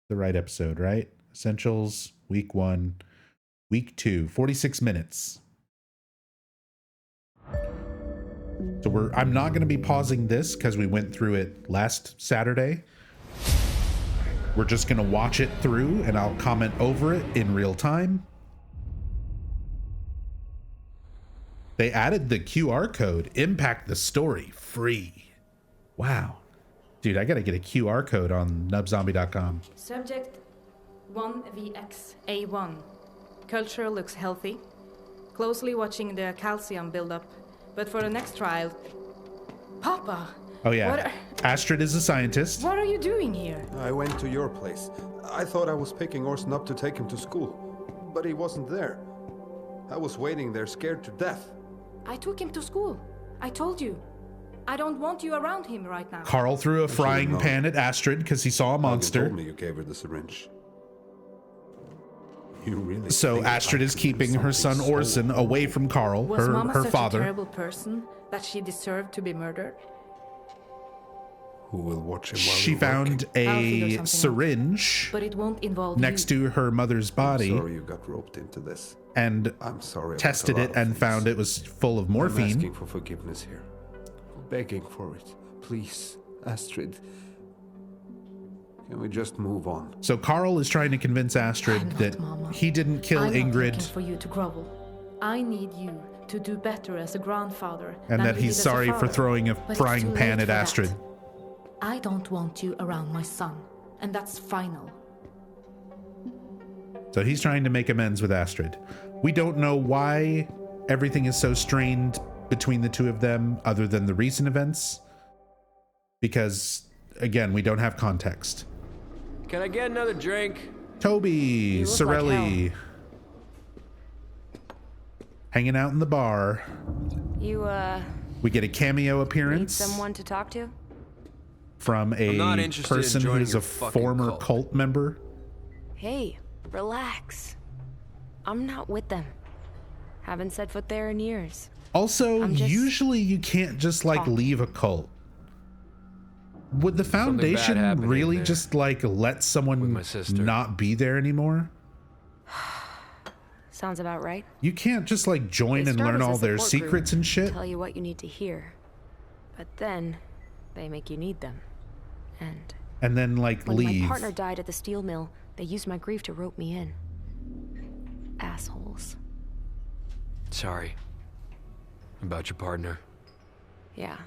The right episode, right? Essentials, week 1, week 2, 46 minutes. So I'm not going to be pausing this because we went through it last Saturday. We're just going to watch it through and I'll comment over it in real time. They added the QR code, impact the story, free. Wow. Dude, I got to get a QR code on nubzombie.com. Subject 1VXA1. Culture looks healthy. Closely watching the calcium buildup. But for the next trial... Papa! Oh yeah, Astrid is a scientist. What are you doing here? I went to your place. I thought I was picking Orson up to take him to school. But he wasn't there. I was waiting there scared to death. I took him to school. I told you. I don't want you around him right now. Carl threw a frying pan at Astrid because he saw a monster. You told me you gave her the syringe. You really so Astrid is keeping her son Orson away from Carl, was Mama her such father. A terrible person that she deserved to be murdered? Who will watch him while she found a syringe but it won't involve next to her mother's body. I'm sorry you got roped into this. And I'm sorry tested it and found it was full of morphine. I'm asking for forgiveness here. Begging for it. Please, Astrid. Can we just move on? So Carl is trying to convince Astrid that he didn't kill Ingrid. I'm not for you to grovel. I need you to do better as a grandfather. And that he's sorry for throwing a frying pan at Astrid. That. I don't want you around my son, and that's final. So he's trying to make amends with Astrid. We don't know why everything is so strained between the two of them other than the recent events. Because, again, we don't have context. Can I get another drink? Toby, Sorelli. Like hanging out in the bar. We get a cameo appearance. Need someone to talk to? From a person who's a former cult member. Hey, relax. I'm not with them. Haven't set foot there in years. Also, usually you can't just like leave a cult. Would the Foundation really just like let someone not be there anymore? Sounds about right. You can't just like join and learn all their secrets and shit. Tell you what you need to hear. But then they make you need them. and then like When leave. my partner died at the steel mill, they used my grief to rope me in. Assholes. Sorry. About your partner. Yeah,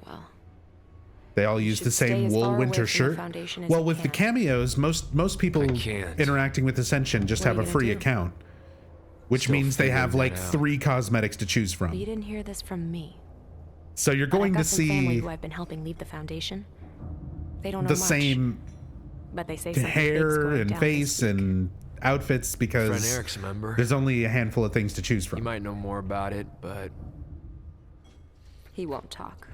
well. They all use the same wool winter shirt. Well, with the cameos, most people interacting with Ascension just have a free account, which means they have like 3 cosmetics to choose from. But you didn't hear this from me. So you're going to see family who I've been helping leave the Foundation. They don't know the much, same but they say something big's hair going and down face and outfits because Friend Eric's a member. there's only a handful of things to choose from. You might know more about it, but He won't talk.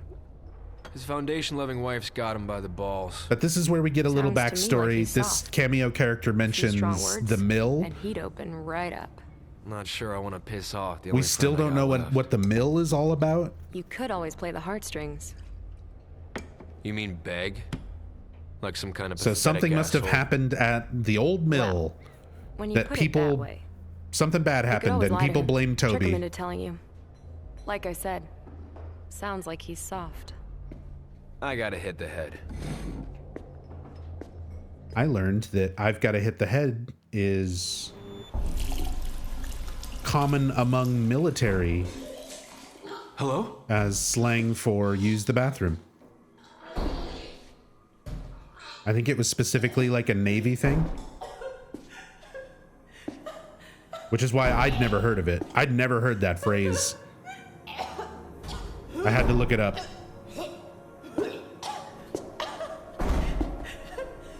his Foundation-loving wife's got him by the balls. But this is where we get a little Sounds to me like backstory. he's This soft. cameo character Few strong mentions words, the mill. and he'd open right up. Not sure I want to piss off the We only still friend I don't know got left. what the mill is all about. You could always play the heartstrings. You mean beg? Like some kind of So something must have happened at the old mill When you that put people it that way, something bad you could happened always and lie to people him, blame trick him Toby. into telling you. Like I said, sounds like he's soft. I gotta hit the head. I learned that I've got to hit the head is common among military. Hello? As slang for use the bathroom. I think it was specifically like a Navy thing. Which is why I'd never heard of it. I'd never heard that phrase. I had to look it up.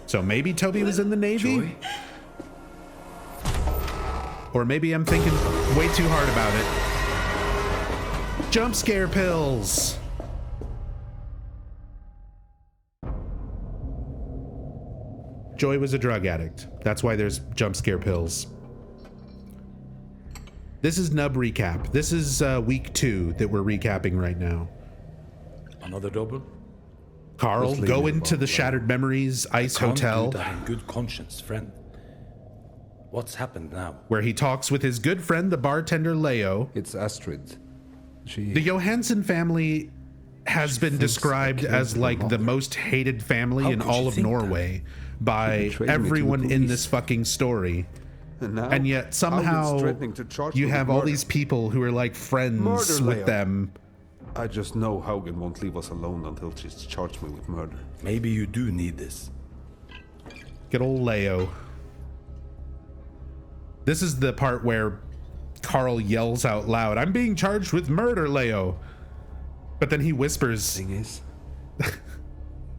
So maybe Toby was in the Navy? Joy? Or maybe I'm thinking way too hard about it. Jump scare pills. Joy was a drug addict. That's why there's jump scare pills. This is Nub recap. This is week 2 that we're recapping right now. Another double? Carl, Just leave go me into alone, the right? Shattered Memories Ice Can't Hotel, do that in good conscience, friend. What's happened now? where he talks with his good friend, the bartender Leo. It's Astrid. The Johansson family has been described as like the most hated family How in could all she of think that? Norway She by betrayed me to the everyone in police. this fucking story. And yet somehow threatening to charge you me have with all murder. these people who are like friends Murder, with Leo. them. I just know Haugen won't leave us alone until she's charged me with murder. Maybe you do need this. Good old Leo. This is the part where Carl yells out loud, "I'm being charged with murder, Leo." But then he whispers. Thing is,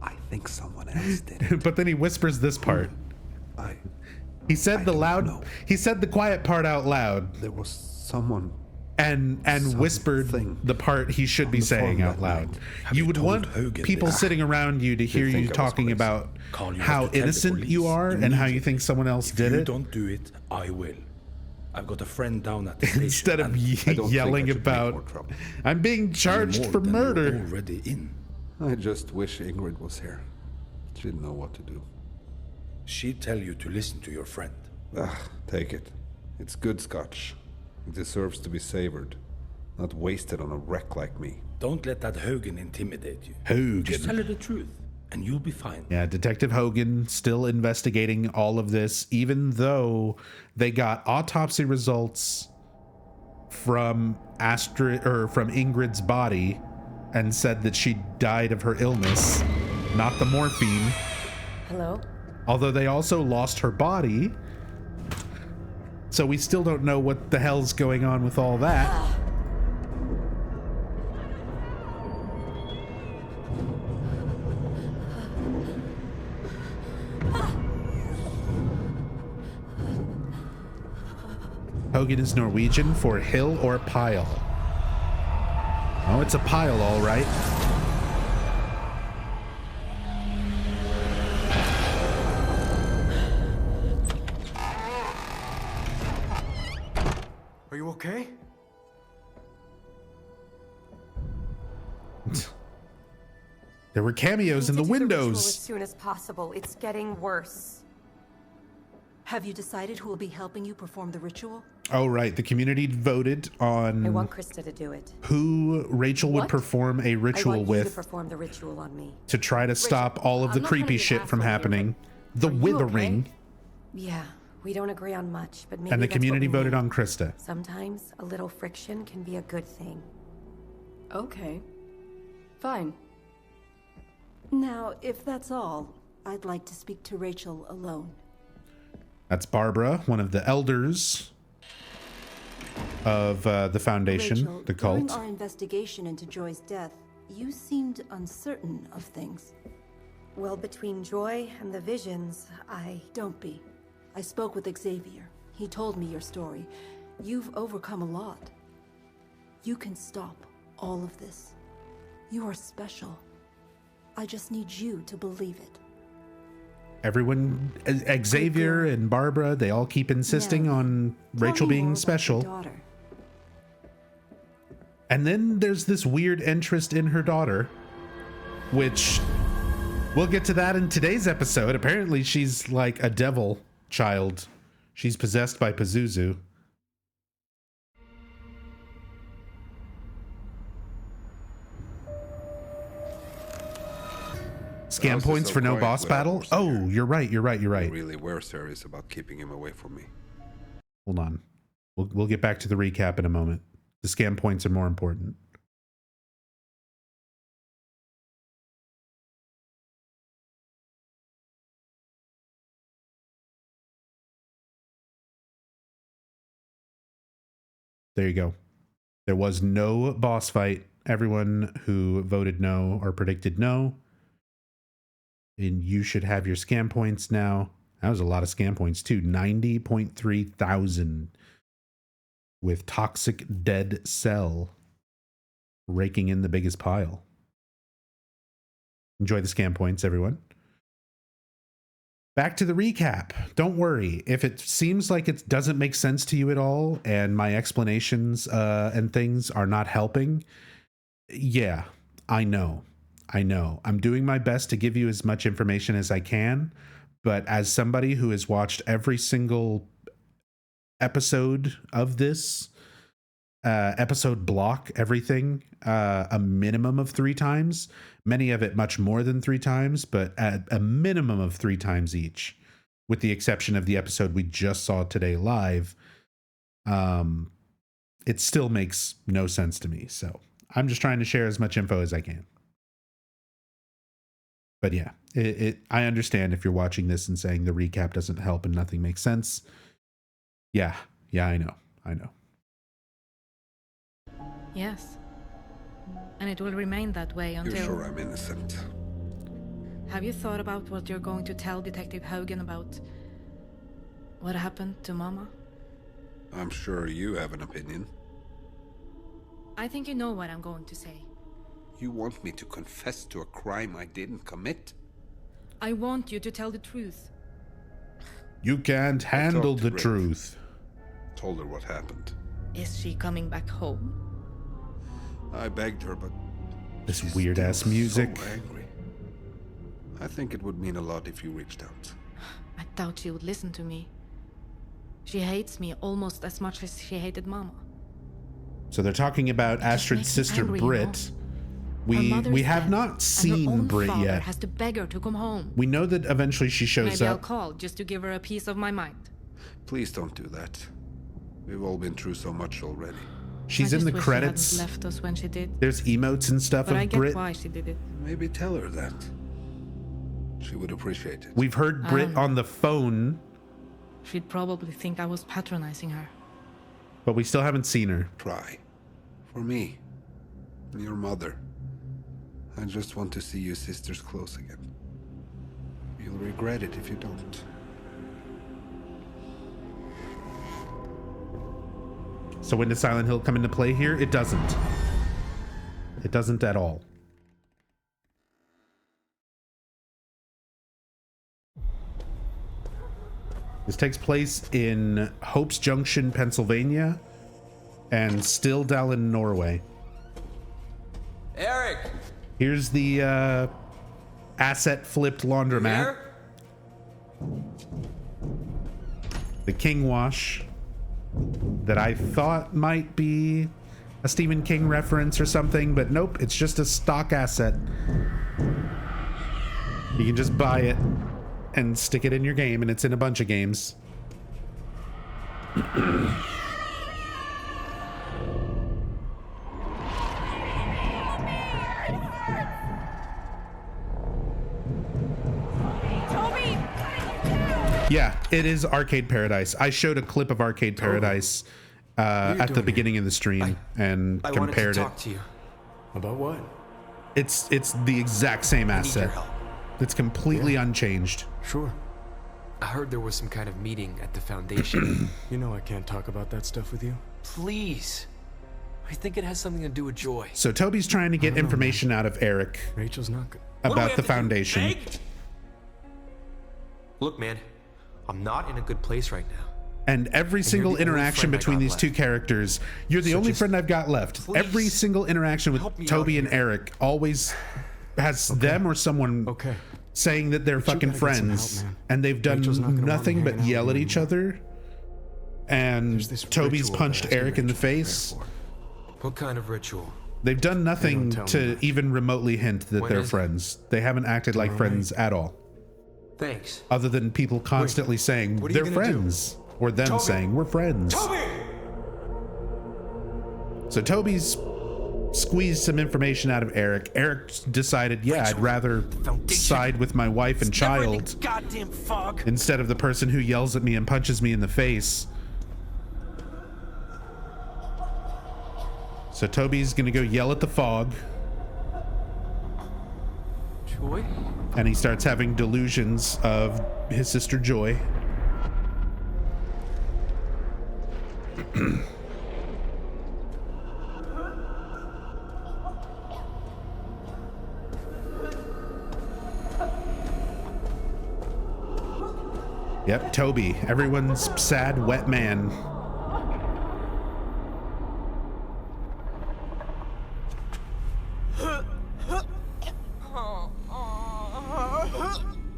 I think someone else did it. But then he whispers this part. He said he said the quiet part out loud. There was someone and whispered the part he should be saying out loud. You would want people sitting around you to hear you talking about how innocent you are and how you think someone else did You it, don't do it, I will. I've got a friend down at the station. instead of and I don't think I yelling should make more about, trouble. "I'm being charged More for than you're murder." already in. I just wish Ingrid was here. She'd know what to do. She'd tell you to listen to your friend. Take it. It's good scotch. It deserves to be savored, not wasted on a wreck like me. Don't let that Haugen intimidate you. Haugen. Just tell her the truth, and you'll be fine. Yeah, Detective Hogan still investigating all of this, even though they got autopsy results from from Ingrid's body and said that she died of her illness, not the morphine. Hello? Although they also lost her body. So we still don't know what the hell's going on with all that. Hogan is Norwegian for hill or pile. Oh, it's a pile, all right. Are you okay? There were cameos in the windows. As soon as possible. It's getting worse. Have you decided who will be helping you perform the ritual? Oh, right. The community voted on I want Krista to do it. who Rachel would What? perform a ritual I want you with to perform the ritual on me. to try to stop all of the I'm not trying to creepy be shit from asshole here, happening. The are you withering. okay? Yeah, we don't agree on much, but maybe And the that's community what we voted need. on Krista. Sometimes a little friction can be a good thing. Okay. Fine. Now, if that's all, I'd like to speak to Rachel alone. That's Barbara, one of the elders of the foundation, Rachel, the cult. during our investigation into Joy's death, you seemed uncertain of things. Well, between Joy and the visions, Don't be. I spoke with Xavier. He told me your story. You've overcome a lot. You can stop all of this. You are special. I just need you to believe it. Everyone, Xavier and Barbara, they all keep insisting Now, on Tell Rachel me more being about your special. daughter. And then there's this weird interest in her daughter, which we'll get to that in today's episode. Apparently she's like a devil child. She's possessed by Pazuzu. Scam How's points this for so no quiet boss without battle? Morse Oh, here? you're right. You really were serious about keeping him away from me. Hold on. We'll get back to the recap in a moment. The scam points are more important. There you go. There was no boss fight. Everyone who voted no or predicted no. And you should have your scam points now. That was a lot of scam points too. 90.3 thousand with Toxic Dead Cell raking in the biggest pile. Enjoy the scam points, everyone. Back to the recap. Don't worry. If it seems like it doesn't make sense to you at all and my explanations and things are not helping, yeah, I know. I'm doing my best to give you as much information as I can, but as somebody who has watched every single episode of this, episode block, everything, a minimum of 3 times, many of it much more than 3 times, but at a minimum of 3 times each, with the exception of the episode we just saw today live, it still makes no sense to me. So I'm just trying to share as much info as I can. But yeah, I understand if you're watching this and saying the recap doesn't help and nothing makes sense. Yeah, I know. Yes. And it will remain that way until... You're sure I'm innocent? Have you thought about what you're going to tell Detective Hogan about what happened to Mama? I'm sure you have an opinion. I think you know what I'm going to say. You want me to confess to a crime I didn't commit? I want you to tell the truth. You can't handle the Red. truth. Told her what happened. Is she coming back home? I begged her, but This weird ass music. so angry. I think it would mean a lot if you reached out. I doubt she would listen to me. She hates me almost as much as she hated Mama. So they're talking about Astrid's makes me sister angry, Britt. Her mother's We have dead, not and her seen own Britt father yet. has to beg her to come home. We know that eventually she shows Maybe I'll up. call just to give her a piece of my mind. Please don't do that. We've all been through so much already. She's I in just the wish credits. She hadn't left us when she did. There's emotes and stuff But I of get Britt. why she did it. Maybe tell her that. She would appreciate it. We've heard I Britt don't know. on the phone, She'd probably think I was patronizing her. but we still haven't seen her. Try. For me. And your mother. I just want to see you sisters close again. You'll regret it if you don't. So when does Silent Hill come into play here? It doesn't. It doesn't at all. This takes place in Hopes Junction, Pennsylvania, and Stildalen, Norway. Eric! Here's the asset flipped laundromat. Here? The King Wash. that I thought might be a Stephen King reference or something, but nope, it's just a stock asset. You can just buy it and stick it in your game, and it's in a bunch of games. Yeah, it is Arcade Paradise. I showed a clip of Arcade Paradise at the beginning of the stream and I compared wanted to it. talk to you. About what? It's the exact same asset. It's completely unchanged. Sure. I heard there was some kind of meeting at the Foundation. You know I can't talk about that stuff with you. Please. I think it has something to do with Joy. So Toby's trying to get information out of Eric Rachel's not good. about the Foundation. Look, man, I'm not in a good place right now. And every single the only interaction friend I between got these left. two characters, you're the So only just friend I've got left. please Every single interaction with help me Toby out and Eric always has them or someone saying that they're But you fucking gotta get some friends, help, man. and they've done Rachel's not gonna want me nothing but hanging out yell with at you each anymore. other. And this Toby's ritual punched that I Eric in the Rachel face. What kind of ritual? They've done nothing tell me to much. even remotely hint that When they're is it? friends. They haven't acted like friends at all, Thanks. other than people constantly saying what are you they're gonna do? friends, or them Toby! saying we're friends. So Toby's squeezed some information out of Eric. Eric decided, yeah, I'd rather side with my wife and child Goddamn fog. instead of the person who yells at me and punches me in the face. So Toby's gonna go yell at the fog, Joy? and he starts having delusions of his sister Joy. Yep, Toby, everyone's sad, wet man.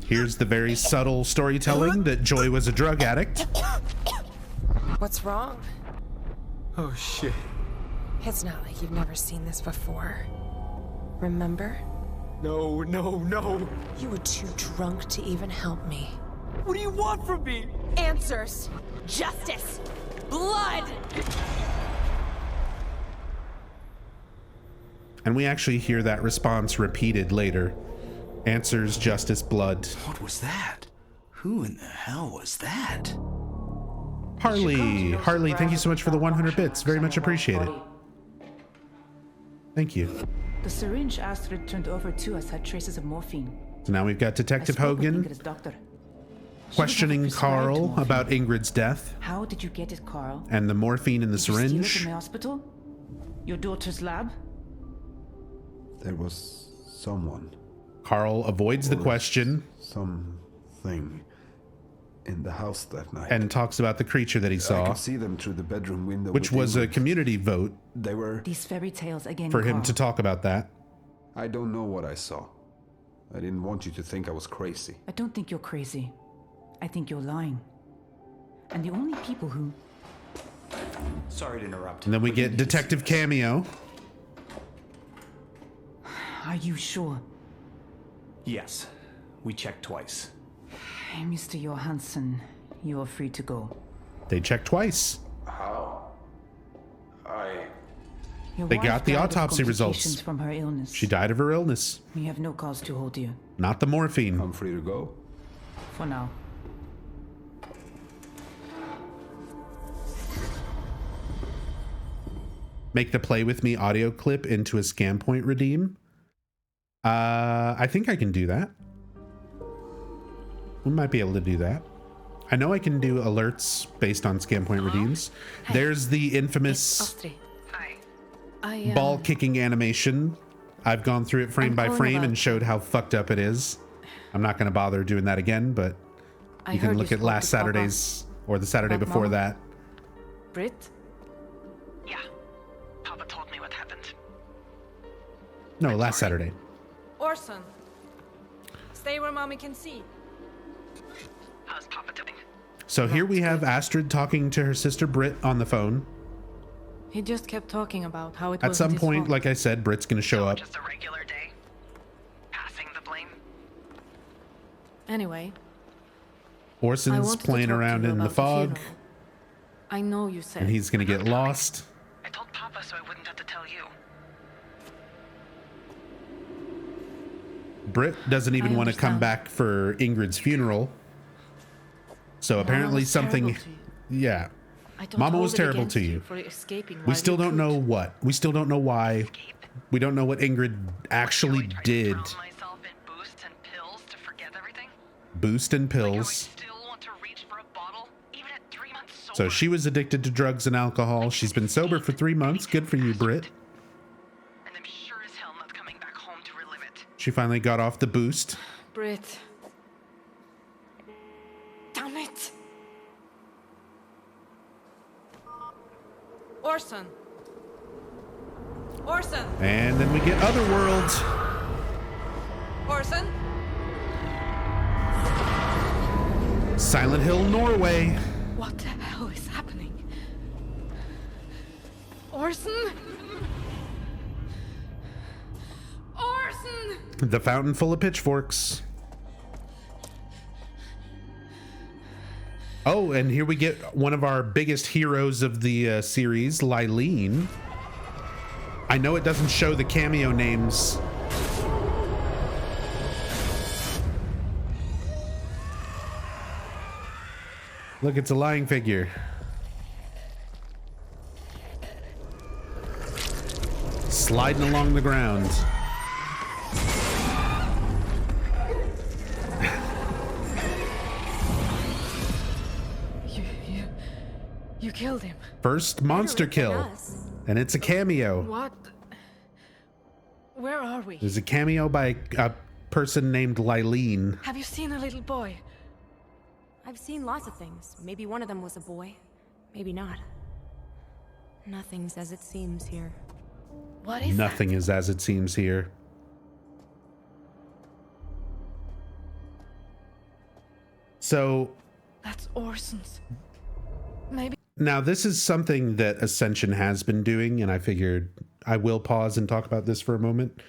Here's the very subtle storytelling that Joy was a drug addict. What's wrong? Oh shit. It's not like you've never seen this before. Remember? No. You were too drunk to even help me. What do you want from me? Answers. Justice. Blood. And we actually hear that response repeated later. Answers, justice, blood. What was that? Who in the hell was that? Harley, thank you so much for the 100 bits. Very much appreciated. Thank you. The syringe Astrid turned over to us had traces of morphine. So now we've got Detective I spoke with Hogan Ingrid's doctor. questioning prescribed Carl morphine. about Ingrid's death How did you get it, Carl? and the morphine in the Did you steal it syringe. from the hospital? Your daughter's lab? There was someone. Carl avoids the question Something in the house that night. and talks about the creature that he I saw, could see them through the bedroom window. which with was a Ingrid. community vote They were. These fairy tales again, for him Carl. to talk about that. I don't know what I saw. I didn't want you to think I was crazy. I don't think you're crazy. I think you're lying. And the only people who... Sorry to interrupt. And then we get Detective Cameo. Are you sure? Yes, we checked twice. Mr. Johansson, you are free to go. They checked twice. How? Your They wife got the died of autopsy results. complications from her illness. She died of her illness, We have no cause to hold you. not the morphine. I'm free to go. For now. Make the play with me audio clip into a scam point redeem. I think I can do that. We might be able to do that. I know I can do alerts based on scam point redeems. There's the infamous ball kicking animation. I've gone through it frame I'm by calling frame about- and showed how fucked up it is. I'm not going to bother doing that again, but I you can heard look you at spoke last to Papa Saturday's or the Saturday about before Mama? that. Britt? Yeah. Papa told me what happened. No, last Saturday. Orson, stay where mommy can see. How's Papa doing? So here we have Astrid talking to her sister Britt on the phone. He just kept talking about how it At was some his point, fault. like I said, Britt's going to show up. Just a regular day. Passing the blame. Anyway, I Orson's wanted to playing talk to around you in the about fog, funeral. I know you said. and he's going to get lost. I told Papa so I wouldn't have to tell you. Britt doesn't even I want to come understand. back for Ingrid's funeral. So apparently was something, terrible to you. yeah. I don't Mama hold was it terrible against to you. for escaping We while still you don't could. know what. We still don't know why. We don't know what Ingrid actually did. Myself in boosts and pills to forget everything. Boost and pills. Still want to reach for a bottle, even at 3 months sober. So she was addicted to drugs and alcohol. She's been sober for 3 months. Good for you, Britt. And I'm sure as hell not coming back home to relive it. She finally got off the boost. Britt. Damn it! Orson! Orson! And then we get Otherworld. Orson! Silent Hill, Norway. What the hell is happening? Orson? Orson! The fountain full of pitchforks. Oh, and here we get one of our biggest heroes of the series, Lylene. I know it doesn't show the cameo names. Look, it's a lying figure. Sliding along the ground. You killed him. First monster kill. And it's a cameo. What? Where are we? There's a cameo by a person named Lylene. Have you seen a little boy? I've seen lots of things. Maybe one of them was a boy. Maybe not. Nothing's as it seems here. What is Nothing is as it seems here. So That's Orson's. Maybe. now this is something that Ascension has been doing, and I figured I will pause and talk about this for a moment.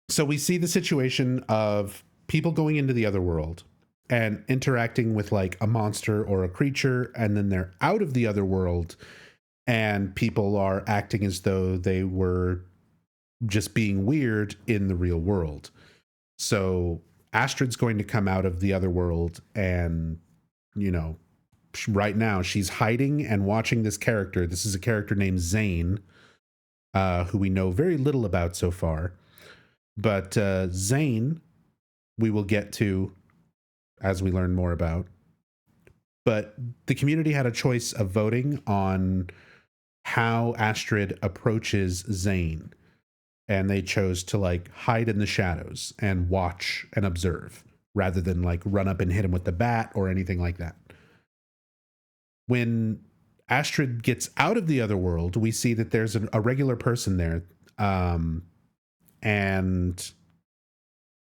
So we see the situation of people going into the other world and interacting with like a monster or a creature, and then they're out of the other world and people are acting as though they were just being weird in the real world. So Astrid's going to come out of the other world, and, you know, right now she's hiding and watching this character. This is a character named Zane, who we know very little about so far. But Zane, we will get to as we learn more about. But the community had a choice of voting on how Astrid approaches Zane. And they chose to like hide in the shadows and watch and observe rather than like run up and hit him with the bat or anything like that. When Astrid gets out of the other world, we see that there's a regular person there. And,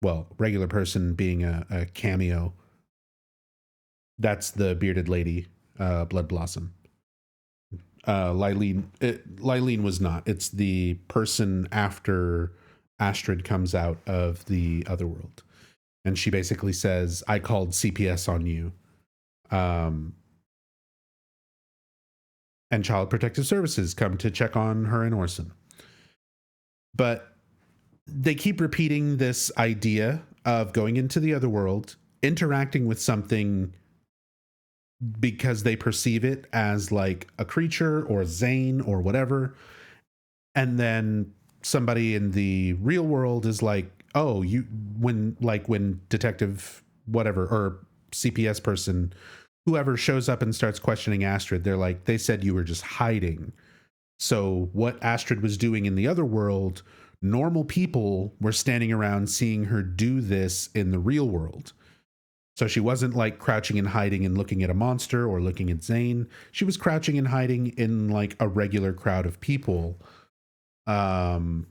well, regular person being a cameo. That's the bearded lady, Blood Blossom. Lylene was not. It's the person after Astrid comes out of the other world. And she basically says, I called CPS on you. And Child Protective Services come to check on her and Orson. But they keep repeating this idea of going into the other world, interacting with something because they perceive it as like a creature or Zane or whatever. And then somebody in the real world is like, oh, when detective whatever or CPS person, whoever shows up and starts questioning Astrid, they're like, they said you were just hiding. So what Astrid was doing in the other world, normal people were standing around seeing her do this in the real world. So she wasn't like crouching and hiding and looking at a monster or looking at Zane. She was crouching and hiding in like a regular crowd of people. And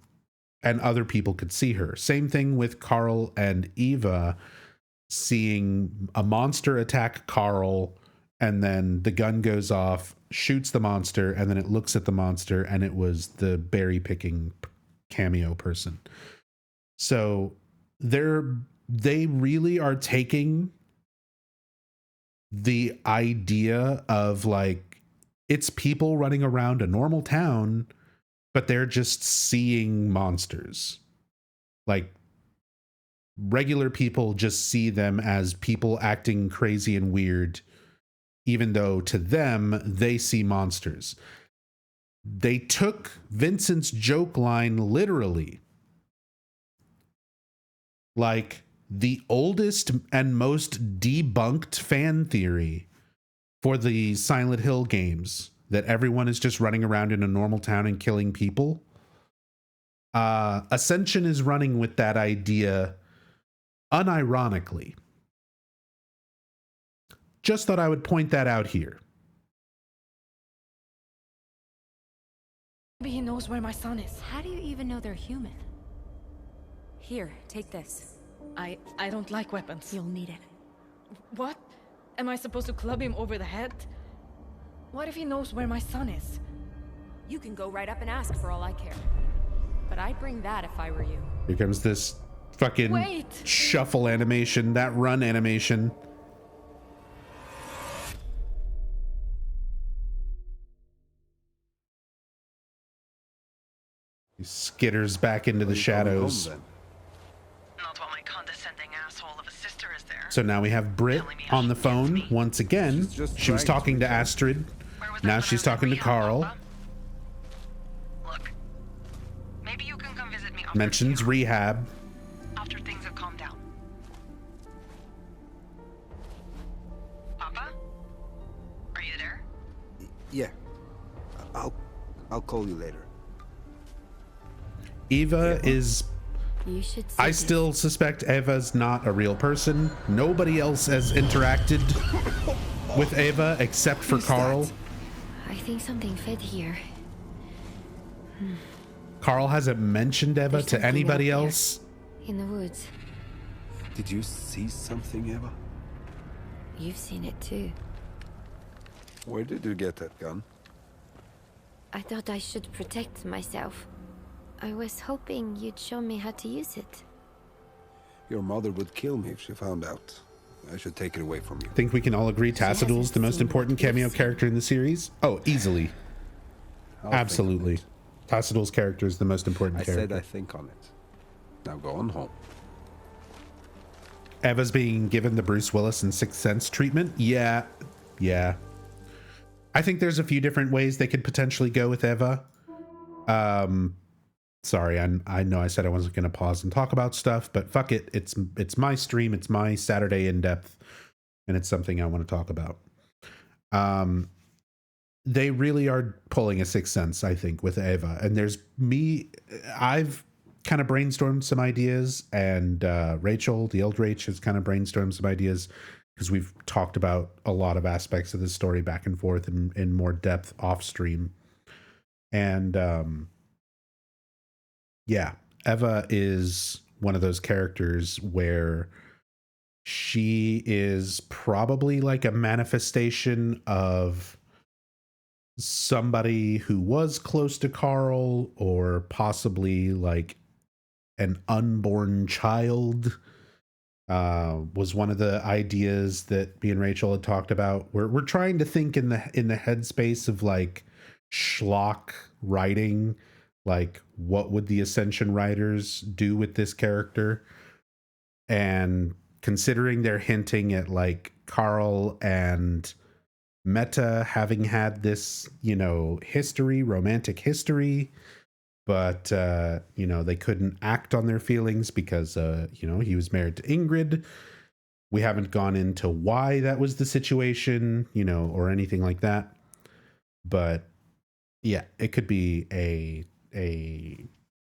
other people could see her. Same thing with Carl and Eva seeing a monster attack Carl, and then the gun goes off, shoots the monster, and then it looks at the monster, and it was the berry picking Cameo person. So they really are taking the idea of like, it's people running around a normal town, but they're just seeing monsters. Like, regular people just see them as people acting crazy and weird, even though to them, they see monsters. They took Vincent's joke line literally. Like, the oldest and most debunked fan theory for the Silent Hill games, that everyone is just running around in a normal town and killing people. Ascension is running with that idea unironically. Just thought I would point that out here. Maybe he knows where my son is. How do you even know they're human? Here, take this. I don't like weapons. You'll need it. What? Am I supposed to club him over the head? What if he knows where my son is? You can go right up and ask for all I care. But I'd bring that if I were you. Here comes this fucking shuffle animation, that run animation. He skitters back into the shadows. Not while my condescending asshole of a sister is there. So now we have Britt on the phone once again. She was talking to Astrid. Now she's talking to Carl. Look, maybe you can come visit me after Mentions rehab. after things have calmed down. Papa? Are you there? Yeah. I'll call you later. Eva is... I still suspect Eva's not a real person. Nobody else has interacted with Eva except for Carl. I think something fed here. Carl hasn't mentioned Eva to anybody else. In the woods. Did you see something, Eva? You've seen it too. Where did you get that gun? I thought I should protect myself. I was hoping you'd show me how to use it. Your mother would kill me if she found out. I should take it away from you. I think we can all agree Tassadul's the most important cameo character in the series. Oh, easily. Absolutely. Tassadul's character is the most important character. I said I think on it. Now go on home. Eva's being given the Bruce Willis and Sixth Sense treatment. Yeah. I think there's a few different ways they could potentially go with Eva. Sorry, I know I said I wasn't going to pause and talk about stuff, but fuck it. It's my stream. It's my Saturday in depth, and it's something I want to talk about. They really are pulling a Sixth Sense, I think, with Eva. And I've kind of brainstormed some ideas, and Rachel, the old Rach, has kind of brainstormed some ideas, because we've talked about a lot of aspects of this story back and forth in more depth off stream. And yeah, Eva is one of those characters where she is probably like a manifestation of somebody who was close to Carl, or possibly like an unborn child. Was one of the ideas that me and Rachel had talked about. We're trying to think in the headspace of like schlock writing. Like, what would the Ascension writers do with this character? And considering they're hinting at like Carl and Meta having had this, romantic history, but, they couldn't act on their feelings because, he was married to Ingrid. We haven't gone into why that was the situation, or anything like that. But yeah, it could be a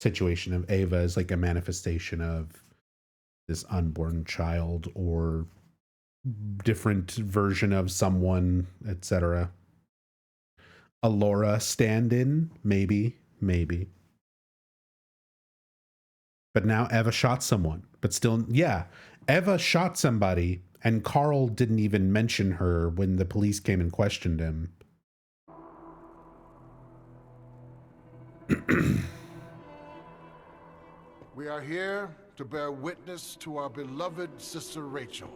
situation of Eva as like a manifestation of this unborn child, or different version of someone, etc. A Laura stand-in, maybe. But now Eva shot someone, but still, yeah. Eva shot somebody, and Carl didn't even mention her when the police came and questioned him. We are here to bear witness to our beloved sister Rachel,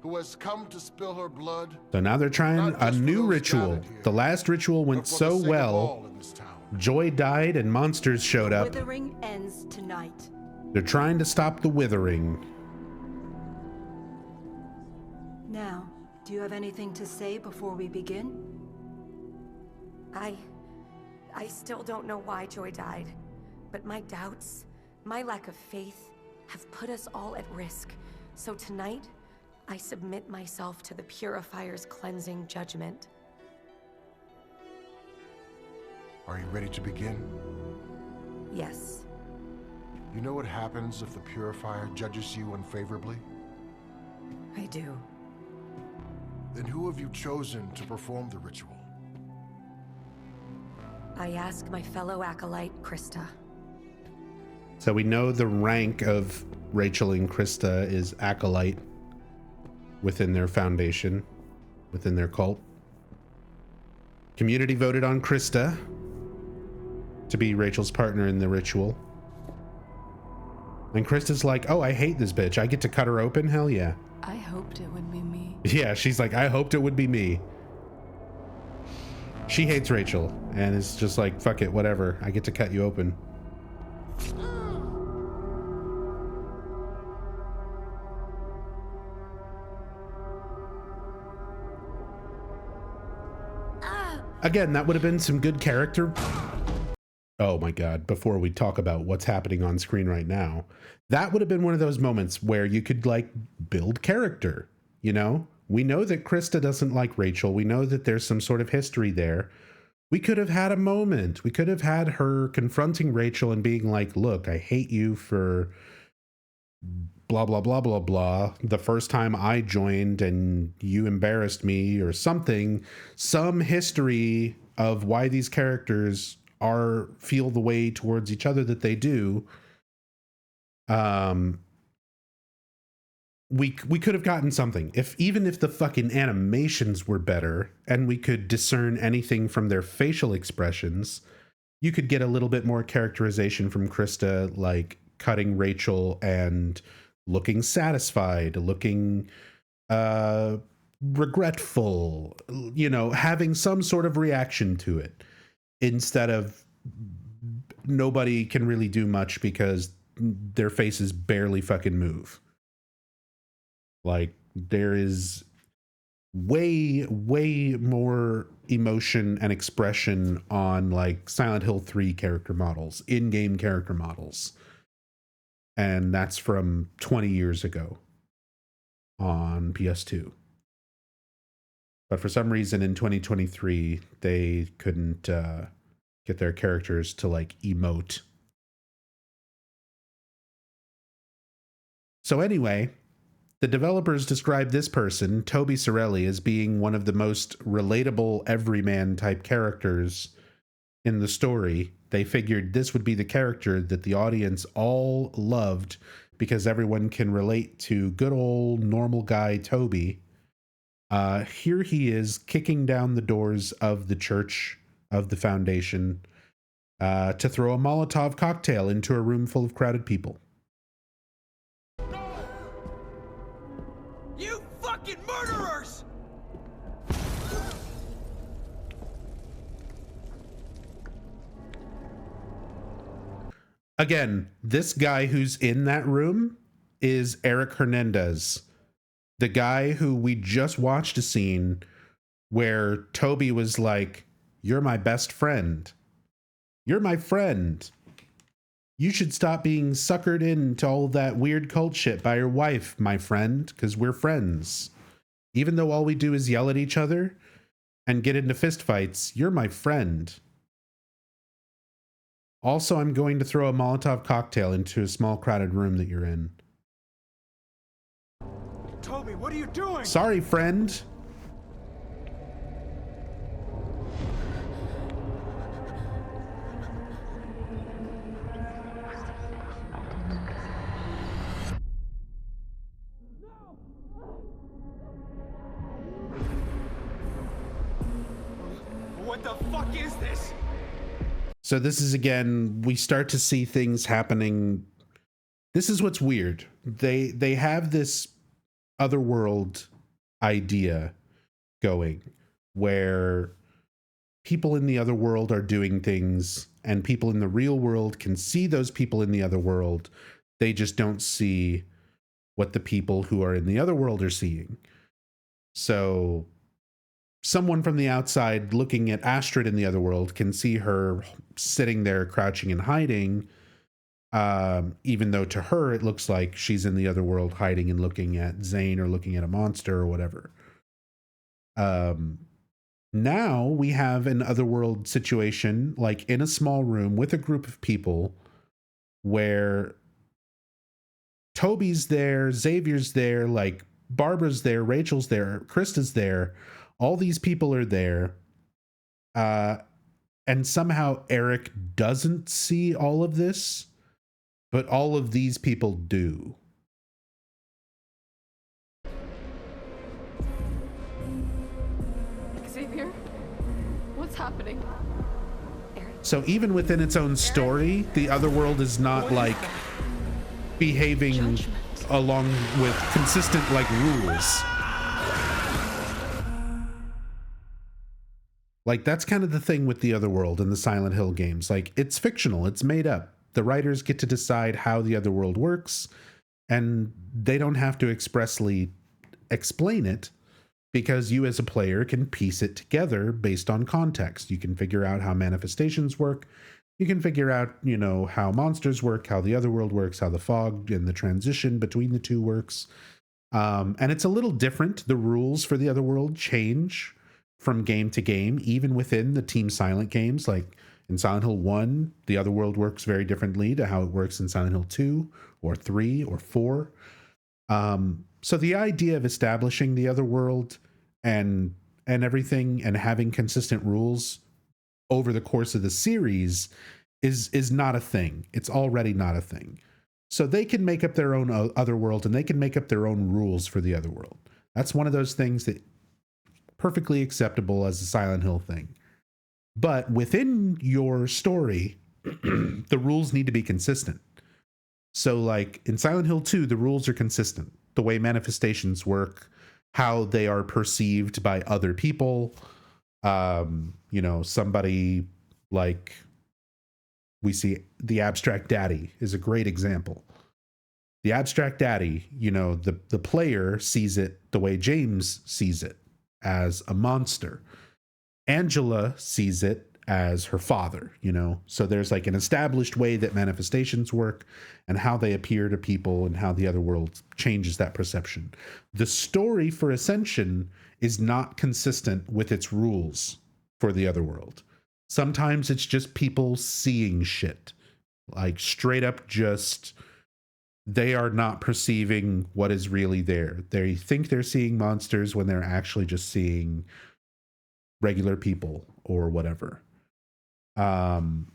who has come to spill her blood. So now they're trying a new ritual. The last ritual went so well. Joy died and monsters showed up. Withering ends tonight. They're trying to stop the withering. Now, do you have anything to say before we begin? I still don't know why Joy died, but my doubts, my lack of faith, have put us all at risk. So tonight, I submit myself to the Purifier's cleansing judgment. Are you ready to begin? Yes. You know what happens if the Purifier judges you unfavorably? I do. Then who have you chosen to perform the ritual? I ask my fellow acolyte, Krista. So we know the rank of Rachel and Krista is acolyte within their foundation, within their cult. Community voted on Krista to be Rachel's partner in the ritual. And Krista's like, oh, I hate this bitch. I get to cut her open? Hell yeah. I hoped it would be me. Yeah, she's like, I hoped it would be me. She hates Rachel and is just like, fuck it, whatever. I get to cut you open. Again, that would have been some good character. Oh my God, before we talk about what's happening on screen right now, that would have been one of those moments where you could like build character, you know? We know that Krista doesn't like Rachel. We know that there's some sort of history there. We could have had a moment. We could have had her confronting Rachel and being like, look, I hate you for blah, blah, blah, blah, blah. The first time I joined and you embarrassed me or something, some history of why these characters feel the way towards each other that they do. We could have gotten something even if the fucking animations were better and we could discern anything from their facial expressions. You could get a little bit more characterization from Krista, like cutting Rachel and looking satisfied, looking regretful, you know, having some sort of reaction to it, instead of nobody can really do much because their faces barely fucking move. Like, there is way more emotion and expression on like Silent Hill 3 character models, in-game character models. And that's from 20 years ago on PS2. But for some reason in 2023, they couldn't get their characters to like emote. So anyway, the developers described this person, Toby Sorelli, as being one of the most relatable everyman type characters in the story. They figured this would be the character that the audience all loved because everyone can relate to good old normal guy Toby. Here he is kicking down the doors of the church of the Foundation to throw a Molotov cocktail into a room full of crowded people. You fucking murderers! Again, this guy who's in that room is Eric Hernandez, the guy who we just watched a scene where Toby was like, "You're my best friend. You're my friend. You should stop being suckered into all that weird cult shit by your wife, my friend, because we're friends. Even though all we do is yell at each other and get into fistfights, you're my friend. Also, I'm going to throw a Molotov cocktail into a small crowded room that you're in." Toby, what are you doing? Sorry, friend. What the fuck is this? So this is, again, we start to see things happening. This is what's weird. They have this otherworld idea going where people in the other world are doing things and people in the real world can see those people in the other world. They just don't see what the people who are in the other world are seeing. So someone from the outside looking at Astrid in the other world can see her sitting there crouching and hiding, even though to her it looks like she's in the other world hiding and looking at Zane or looking at a monster or whatever. Now we have an otherworld situation, like in a small room with a group of people where Toby's there, Xavier's there, like Barbara's there, Rachel's there, Krista's there. All these people are there. And somehow Eric doesn't see all of this, but all of these people do. Xavier, what's happening? So even within its own story, the otherworld is not like behaving along with consistent like rules. Like that's kind of the thing with the otherworld in the Silent Hill games. Like it's fictional, it's made up. The writers get to decide how the otherworld works, and they don't have to expressly explain it because you as a player can piece it together based on context. You can figure out how manifestations work. You can figure out, you know, how monsters work, how the otherworld works, how the fog and the transition between the two works. And it's a little different. The rules for the otherworld change from game to game, even within the Team Silent games. Like in Silent Hill 1, the otherworld works very differently to how it works in Silent Hill 2 or 3 or 4. So the idea of establishing the otherworld and everything and having consistent rules over the course of the series is not a thing. It's already not a thing. So they can make up their own otherworld and they can make up their own rules for the otherworld. That's one of those things that perfectly acceptable as a Silent Hill thing. But within your story, the rules need to be consistent. So like in Silent Hill 2, the rules are consistent. The way manifestations work, how they are perceived by other people. You know, somebody like we see the Abstract Daddy is a great example. The Abstract Daddy, you know, the player sees it the way James sees it, as a monster. Angela sees it as her father, you know? So there's like an established way that manifestations work and how they appear to people and how the other world changes that perception. The story for Ascension is not consistent with its rules for the other world. Sometimes it's just people seeing shit. Like straight up just they are not perceiving what is really there. They think they're seeing monsters when they're actually just seeing regular people or whatever. And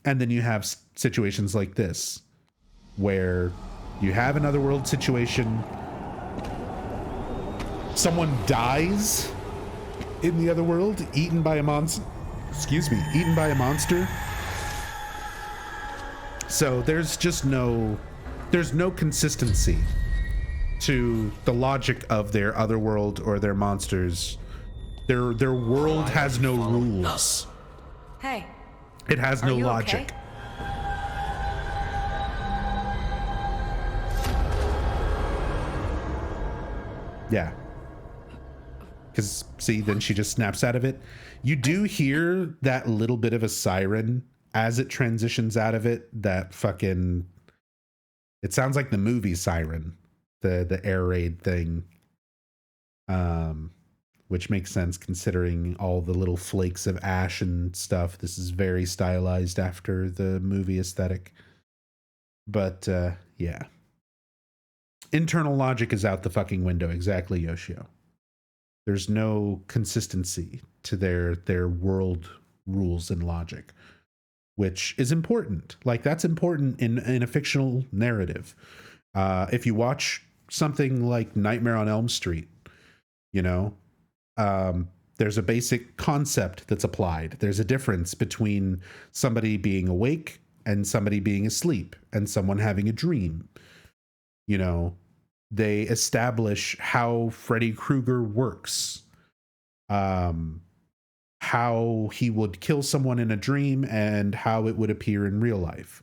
then you have situations like this where you have an otherworld situation. Someone dies in the otherworld, eaten by a monster. Eaten by a monster. So there's no consistency to the logic of their otherworld or their monsters. Their world has no rules. Hey. It has no logic. Okay? Yeah. Because, see, then she just snaps out of it. You do hear that little bit of a siren as it transitions out of it. That fucking... It sounds like the movie Siren. The air raid thing. Which makes sense considering all the little flakes of ash and stuff. This is very stylized after the movie aesthetic. But, yeah. Internal logic is out the fucking window. Exactly, Yoshio. There's no consistency to their world rules and logic, which is important. Like, that's important in a fictional narrative. If you watch something like Nightmare on Elm Street, you know, There's a basic concept that's applied. There's a difference between somebody being awake and somebody being asleep and someone having a dream. You know, they establish how Freddy Krueger works. How he would kill someone in a dream and how it would appear in real life.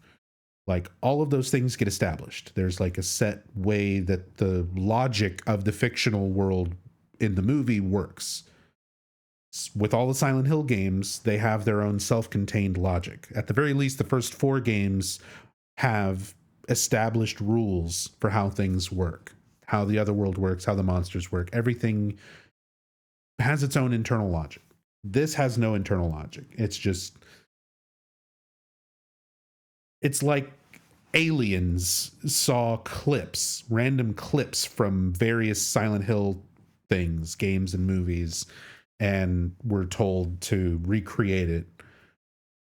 Like, all of those things get established. There's like a set way that the logic of the fictional world in the movie works. With all the Silent Hill games, they have their own self-contained logic. At the very least, the first 4 games have established rules for how things work, how the other world works, how the monsters work. Everything has its own internal logic. This has no internal logic. It's like aliens saw clips, random clips from various Silent Hill things, games and movies, and were told to recreate it.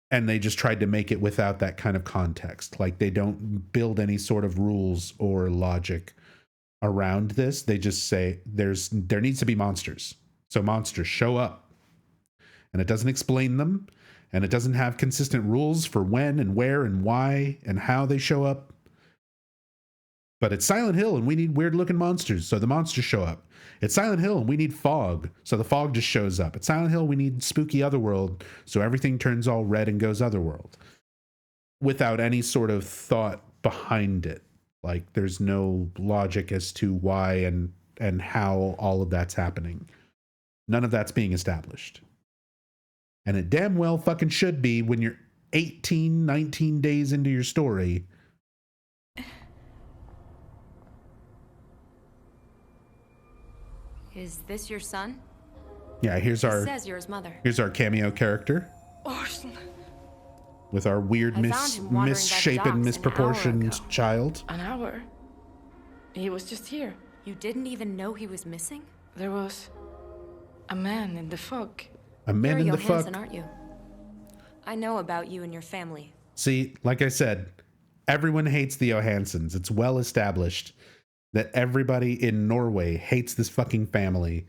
And they just tried to make it without that kind of context. Like, they don't build any sort of rules or logic around this. They just say there needs to be monsters. So monsters show up. And it doesn't explain them, and it doesn't have consistent rules for when and where and why and how they show up. But it's Silent Hill, and we need weird-looking monsters, so the monsters show up. It's Silent Hill, and we need fog, so the fog just shows up. It's Silent Hill, we need spooky otherworld, so everything turns all red and goes otherworld. Without any sort of thought behind it. Like, there's no logic as to why and how all of that's happening. None of that's being established. And it damn well fucking should be when you're 18, 19 days into your story. Is this your son? Yeah, It says you're his mother. Here's our cameo character. Orson. With our weird, I found him wandering by the misshapen, docks misproportioned child. An hour. He was just here. You didn't even know he was missing? There was a man in the fog. A man in the Johansson, fog. aren't you? I know about you and your family. See, like I said, everyone hates the Johanssons. It's well established that everybody in Norway hates this fucking family.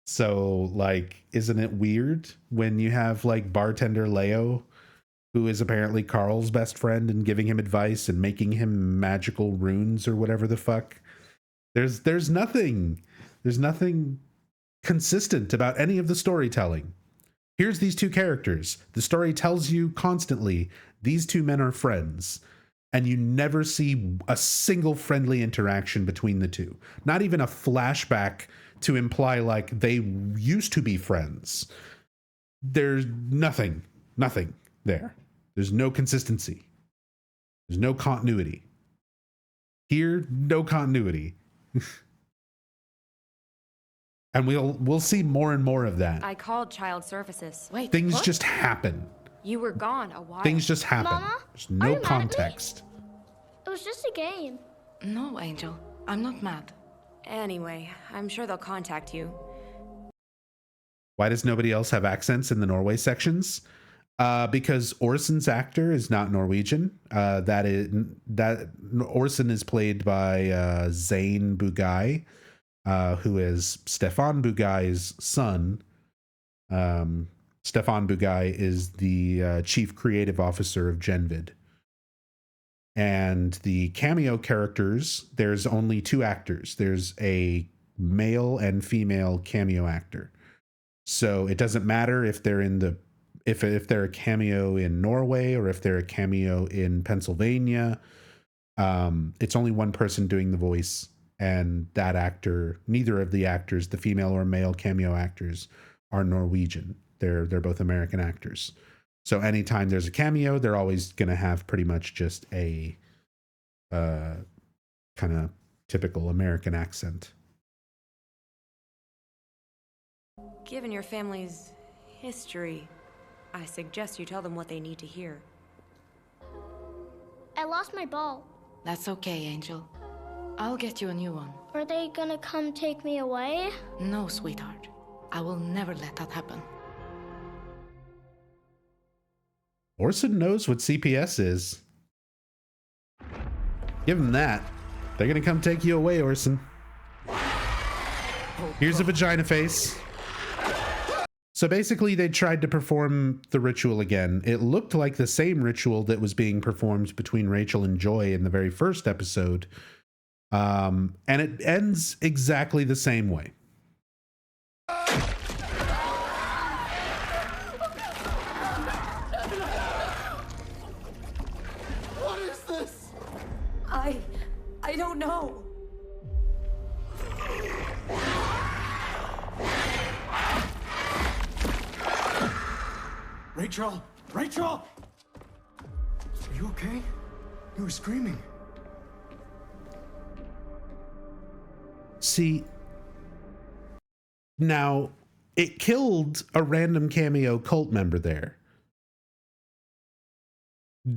So, like, isn't it weird when you have, like, bartender Leo, who is apparently Carl's best friend, and giving him advice and making him magical runes or whatever the fuck? There's nothing consistent about any of the storytelling. Here's these two characters. The story tells you constantly these two men are friends, and you never see a single friendly interaction between the two. Not even a flashback to imply like they used to be friends. There's nothing there. There's no consistency. There's no continuity. Here, no continuity. And we'll see more and more of that. I called child services. Wait, Things just happen. You were gone a while. Things just happen. Mama, There's are no you mad at me? context. It was just a game. No, Angel. I'm not mad. Anyway, I'm sure they'll contact you. Why does nobody else have accents in the Norway sections? Because Orson's actor is not Norwegian. That Orson is played by Zane Bugay, who is Stefan Bugay's son. Stefan Bugay is the chief creative officer of Genvid. And the cameo characters, there's only 2 actors. There's a male and female cameo actor. So it doesn't matter if they're if they're a cameo in Norway or if they're a cameo in Pennsylvania. It's only one person doing the voice, and that actor, neither of the actors, the female or male cameo actors, are Norwegian. They're both American actors. So anytime there's a cameo, they're always going to have pretty much just a kind of typical American accent. Given your family's history, I suggest you tell them what they need to hear. I lost my ball. That's okay, Angel. I'll get you a new one. Are they gonna come take me away? No, sweetheart. I will never let that happen. Orson knows what CPS is. Give him that. They're gonna come take you away, Orson. Here's a vagina face. So basically, they tried to perform the ritual again. It looked like the same ritual that was being performed between Rachel and Joy in the very first episode. And it ends exactly the same way. What is this? I don't know. Rachel! Rachel! Are you okay? You were screaming. See, now it killed a random Cameo cult member there.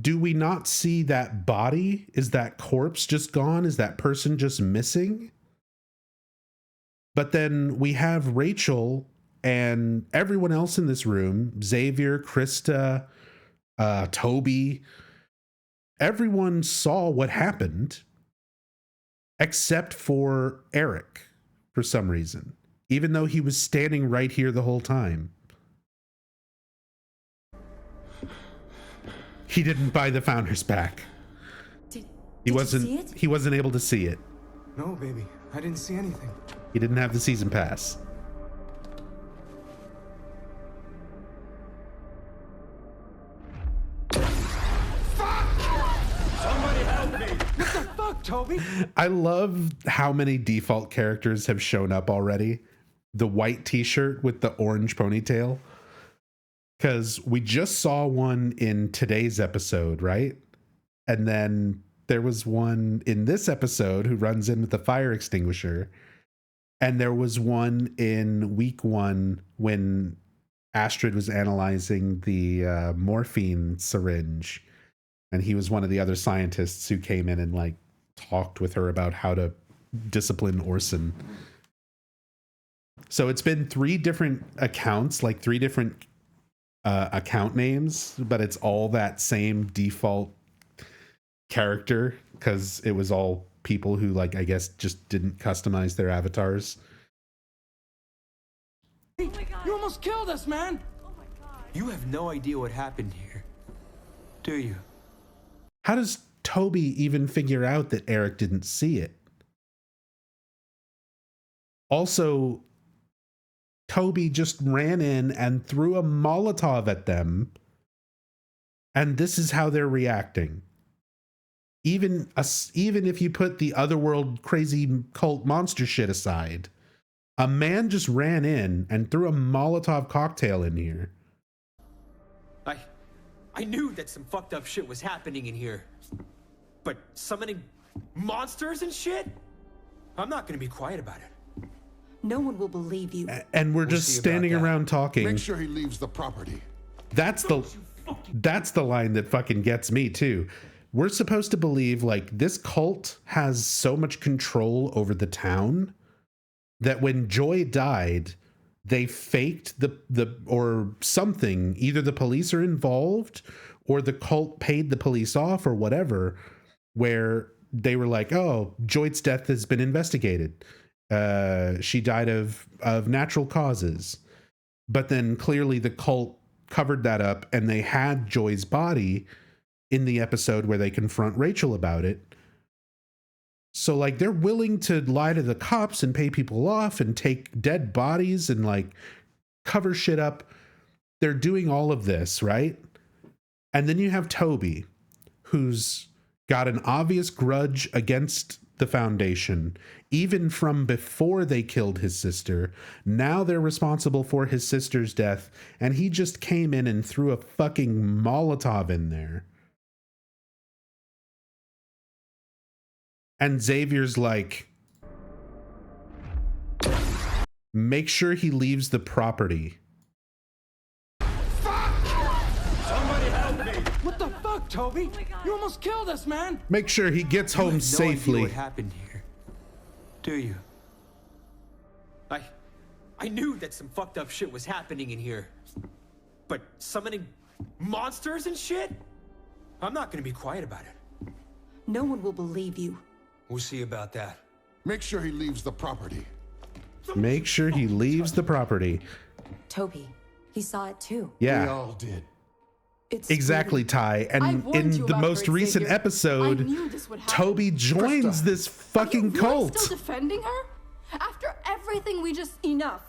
Do we not see that body? Is that corpse just gone? Is that person just missing? But then we have Rachel and everyone else in this room, Xavier, Krista, Toby, everyone saw what happened except for Eric for some reason, even though he was standing right here the whole time. He didn't buy the Founders pack. He wasn't able to see it. No, baby. I didn't see anything. He didn't have the season pass. Somebody help me! What the fuck, Toby? I love how many default characters have shown up already. The white t-shirt with the orange ponytail. Because we just saw one in today's episode, right? And then there was one in this episode who runs in with the fire extinguisher. And there was one in week 1 when Astrid was analyzing the morphine syringe. And he was one of the other scientists who came in and like talked with her about how to discipline Orson. So it's been 3 different accounts, like 3 different account names, but it's all that same default character because it was all people who, like, I guess just didn't customize their avatars. You almost killed us, man! Oh my God. You have no idea what happened here, do you? How does Toby even figure out that Eric didn't see it? Also, Toby just ran in and threw a Molotov at them, and this is how they're reacting. Even if you put the otherworld crazy cult monster shit aside, a man just ran in and threw a Molotov cocktail in here. I knew that some fucked up shit was happening in here. But summoning monsters and shit? I'm not gonna be quiet about it. No one will believe you. And we're just standing around talking. Make sure he leaves the property. That's the line that fucking gets me too. We're supposed to believe like this cult has so much control over the town that when Joy died, they faked the or something. Either the police are involved or the cult paid the police off or whatever, where they were like, oh, Joy's death has been investigated. She died of natural causes. But then clearly the cult covered that up and they had Joy's body in the episode where they confront Rachel about it. So like they're willing to lie to the cops and pay people off and take dead bodies and like cover shit up. They're doing all of this, right? And then you have Toby, who's got an obvious grudge against the Foundation, even from before they killed his sister. Now they're responsible for his sister's death, and he just came in and threw a fucking Molotov in there. And Xavier's like, make sure he leaves the property. Somebody help me! What the fuck, Toby? You almost killed us, man! Make sure he gets home No safely. idea what happened here, do you? I knew that some fucked up shit was happening in here. But summoning monsters and shit? I'm not gonna be quiet about it. No one will believe you. We'll see about that. Make sure he leaves the property. Make sure he leaves the property. Toby, He saw it too. Yeah. We all did. Exactly, Ty. And in the most recent episode, Toby joins this fucking cult. Still defending her? After everything we just... Enough.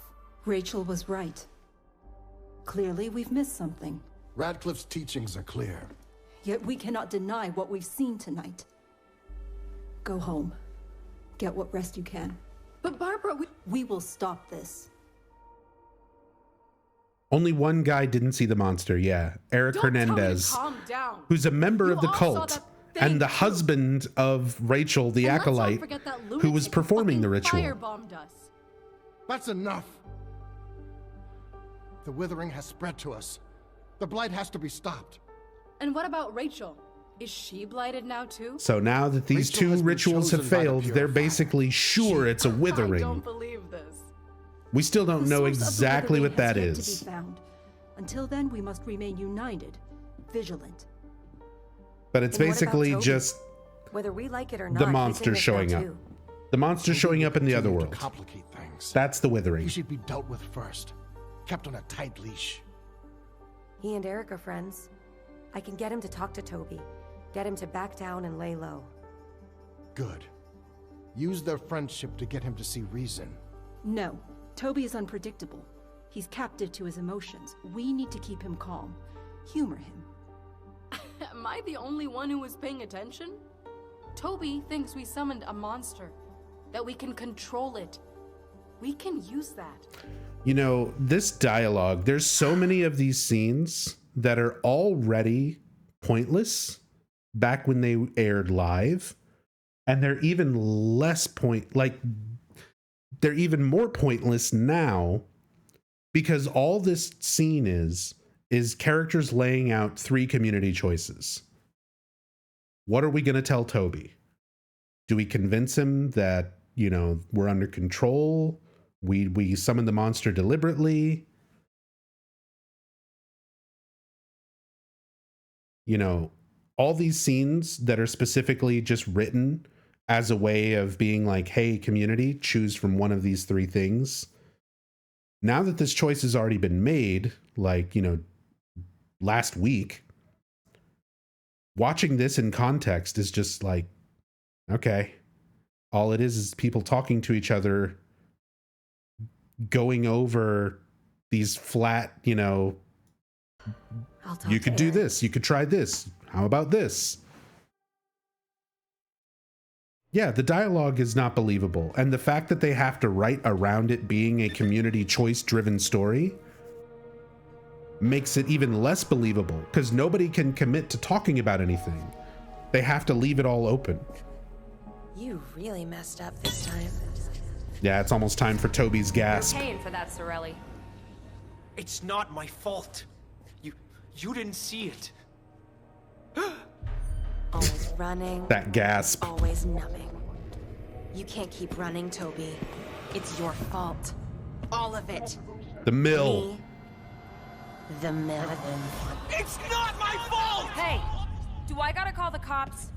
Rachel was right. Clearly, we've missed something. Radcliffe's teachings are clear. Yet we cannot deny what we've seen tonight. Go home. Get what rest you can. But Barbara, we will stop this. Only one guy didn't see the monster, yeah. Eric Hernandez, who's a member of the cult and the husband of Rachel, the acolyte, who was performing the ritual. Firebombed us. That's enough. The withering has spread to us. The blight has to be stopped. And what about Rachel? Is she blighted now too? So now that these two rituals have failed, they're basically sure it's a withering. I don't believe this. We still don't know exactly what that is. Until then, we must remain united, vigilant. But it's basically just whether we like it or not, the monster showing up. The monster showing up in the other world. Complicate things. That's the withering. He should be dealt with first, kept on a tight leash. He and Eric are friends. I can get him to talk to Toby, get him to back down and lay low. Good. Use their friendship to get him to see reason. No. Toby is unpredictable. He's captive to his emotions. We need to keep him calm. Humor him. Am I the only one who was paying attention? Toby thinks we summoned a monster, that we can control it. We can use that. You know, this dialogue, there's so many of these scenes that are already pointless back when they aired live, and they're even less they're even more pointless now, because all this scene is characters laying out 3 community choices. What are we going to tell Toby? Do we convince him that, you know, we're under control? We summon the monster deliberately? You know, all these scenes that are specifically just written as a way of being like, hey, community, choose from one of these 3 things. Now that this choice has already been made, like, you know, last week, watching this in context is just like, okay, all it is people talking to each other, going over these flat, you know, you could do this, you could try this, how about this? Yeah, the dialogue is not believable. And the fact that they have to write around it being a community choice-driven story makes it even less believable, because nobody can commit to talking about anything. They have to leave it all open. You really messed up this time. Yeah, it's almost time for Toby's gasp. You're paying for that, Sorelli. It's not my fault. You didn't see it. Always running. That gasp. Always numbing. You can't keep running, Toby. It's your fault. All of it. The mill. Me. The mill. It's not my fault! Hey, do I gotta call the cops?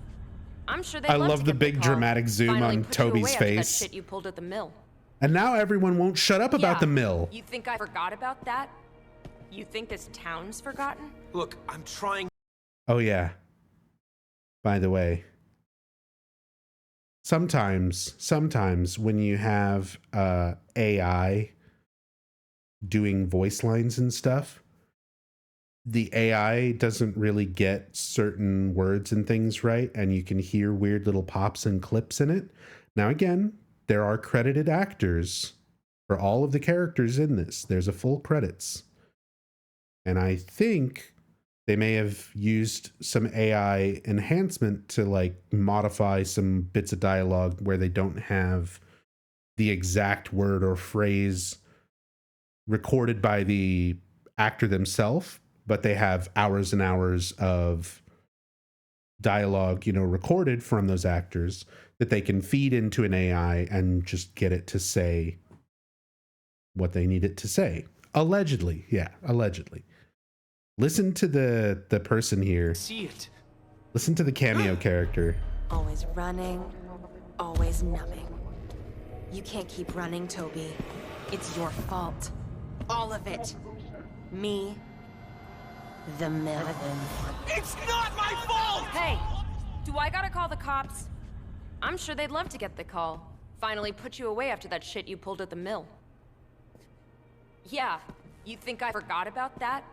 I'm sure they. I love the big dramatic zoom on Toby's face. That shit you pulled at the mill. And now everyone won't shut up about the mill. You think I forgot about that? You think this town's forgotten? Look, I'm trying. Oh yeah. By the way, sometimes when you have AI doing voice lines and stuff, the AI doesn't really get certain words and things right, and you can hear weird little pops and clips in it. Now again, there are credited actors for all of the characters in this. There's a full credits. And I think they may have used some AI enhancement to like modify some bits of dialogue where they don't have the exact word or phrase recorded by the actor themselves, but they have hours and hours of dialogue, you know, recorded from those actors that they can feed into an AI and just get it to say what they need it to say. Allegedly. Yeah, allegedly. Listen to the person here. See it. Listen to the Cameo character. Always running, always numbing. You can't keep running, Toby. It's your fault. All of it. Me. The mill. It's not my fault! Hey! Do I gotta call the cops? I'm sure they'd love to get the call. Finally put you away after that shit you pulled at the mill. Yeah, you think I forgot about that?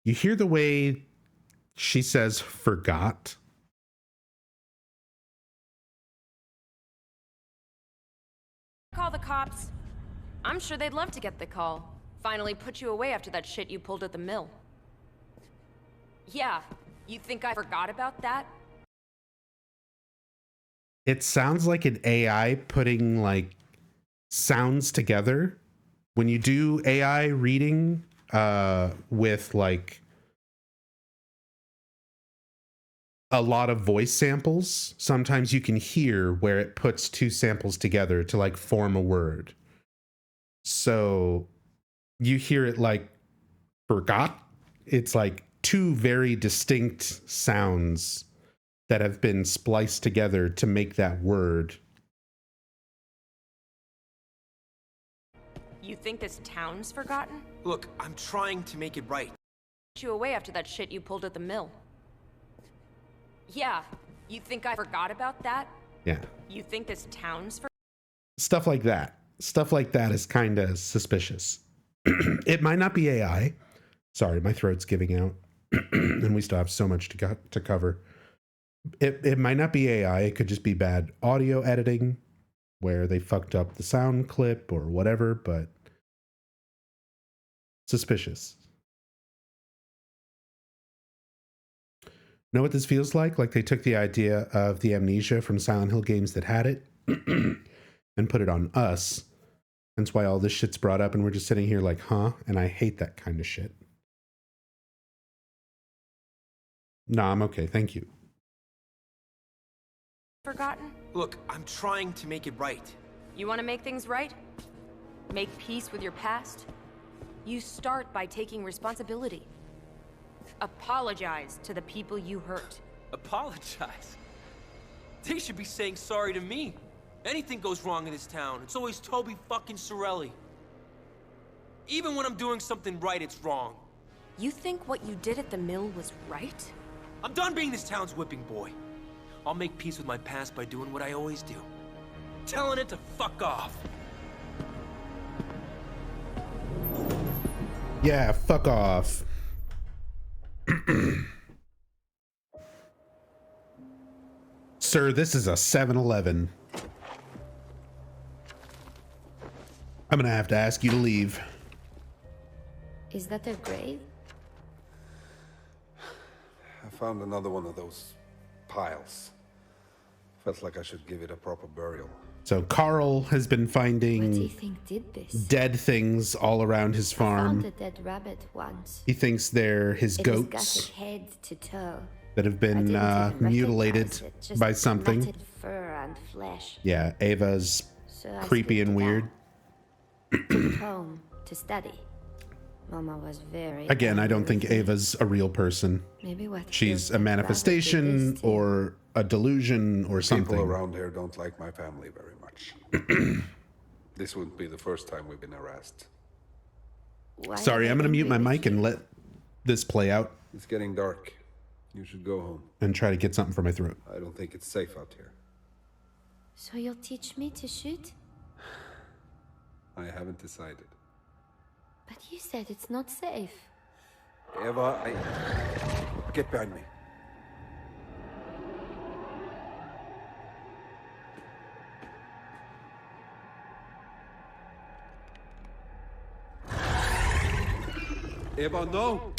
You hear the way she says forgot? Call the cops. I'm sure they'd love to get the call. Finally put you away after that shit you pulled at the mill. Yeah, you think I forgot about that? It sounds like an AI putting like sounds together. When you do AI reading with like a lot of voice samples, sometimes you can hear where it puts two samples together to like form a word. So you hear it like forgot. It's like two very distinct sounds that have been spliced together to make that word. You think this town's forgotten? Look, I'm trying to make it right. Put you away after that shit you pulled at the mill. Yeah, you think I forgot about that? Yeah. You think this town's forgotten? Stuff like that. Stuff like that is kind of suspicious. It might not be AI. Sorry, my throat's giving out. And we still have so much to cover. It might not be AI. It could just be bad audio editing where they fucked up the sound clip or whatever, but suspicious. Know what this feels like? Like they took the idea of the amnesia from Silent Hill games that had it and put it on us. That's why all this shit's brought up and we're just sitting here like, huh? And I hate that kind of shit. Nah, I'm okay. Thank you. Forgotten? Look, I'm trying to make it right. You want to make things right? Make peace with your past? You start by taking responsibility. Apologize to the people you hurt. Apologize? They should be saying sorry to me. Anything goes wrong in this town, it's always Toby fucking Sorelli. Even when I'm doing something right, it's wrong. You think what you did at the mill was right? I'm done being this town's whipping boy. I'll make peace with my past by doing what I always do. Telling it to fuck off. Yeah, fuck off. Sir, this is a 7-Eleven. I'm gonna have to ask you to leave. Is that their grave? I found another one of those piles. Felt like I should give it a proper burial. So Carl has been finding What do you think did this? dead things all around his I farm. found a dead rabbit once. He thinks they're his It has goats got a head to toe. that have I been didn't even mutilated recognize it, just by something. matted fur and flesh. Yeah, Ava's So I creepy stripped and it weird. Took it home to study. Mama was very Again, I don't angry think with me. Ava's a real person. Maybe what She's killed a that manifestation rabbit did this to you. or a delusion or something. People around here don't like my family very much. This wouldn't be the first time we've been harassed. Why Sorry, are I'm they going to mute my angry mic and let this play out It's getting dark. You should go home. and try to get something for my throat. I don't think it's safe out here. So you'll teach me to shoot? I haven't decided. But you said it's not safe. Eva, Get behind me. Eva, no!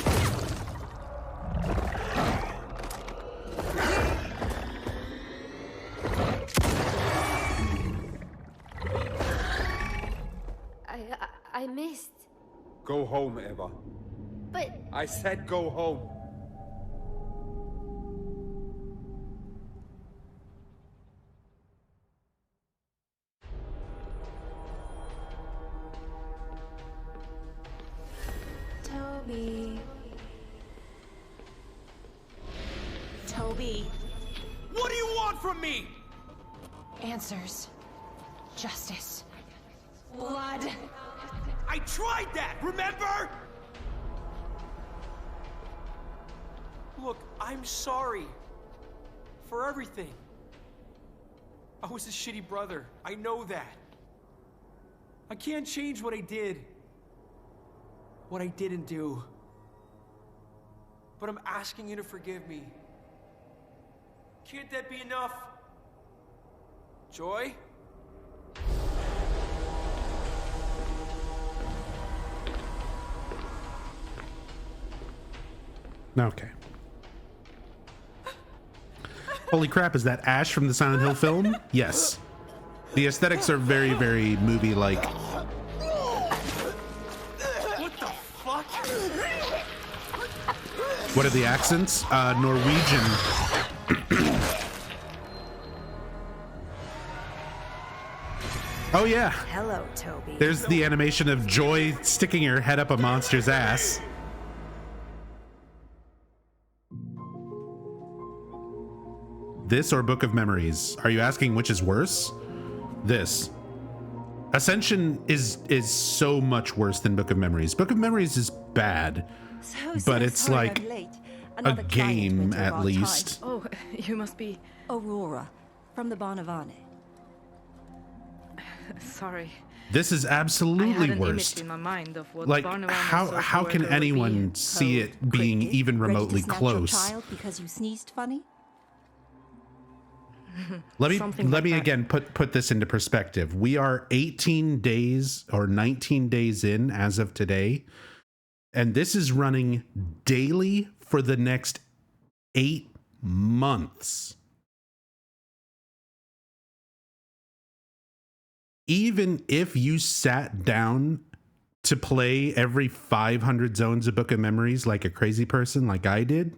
I missed. Go home, Eva. But I said go home. Toby. Toby. What do you want from me? Answers. Justice. Blood. I tried that, remember? Look, I'm sorry. For everything. I was a shitty brother. I know that. I can't change what I did. What I didn't do. But I'm asking you to forgive me. Can't that be enough? Joy? Okay. Holy crap, is that Ash from the Silent Hill film? Yes. The aesthetics are very, very movie-like. What the fuck? What are the accents? Norwegian. Oh yeah. Hello, Toby. There's the animation of Joy sticking her head up a monster's ass. This or Book of Memories? Are you asking which is worse? This. Ascension is so much worse than Book of Memories. Book of Memories is bad, but it's like a game at least. Oh, you must be Aurora from the Barnavane. Sorry. This is absolutely worse. In my mind of what Like, how can anyone see it being even remotely close? Child because you sneezed funny? Let me again put this into perspective. We are 18 days or 19 days in as of today, and this is running daily for the next 8 months. Even if you sat down to play every 500 zones of Book of Memories like a crazy person like I did,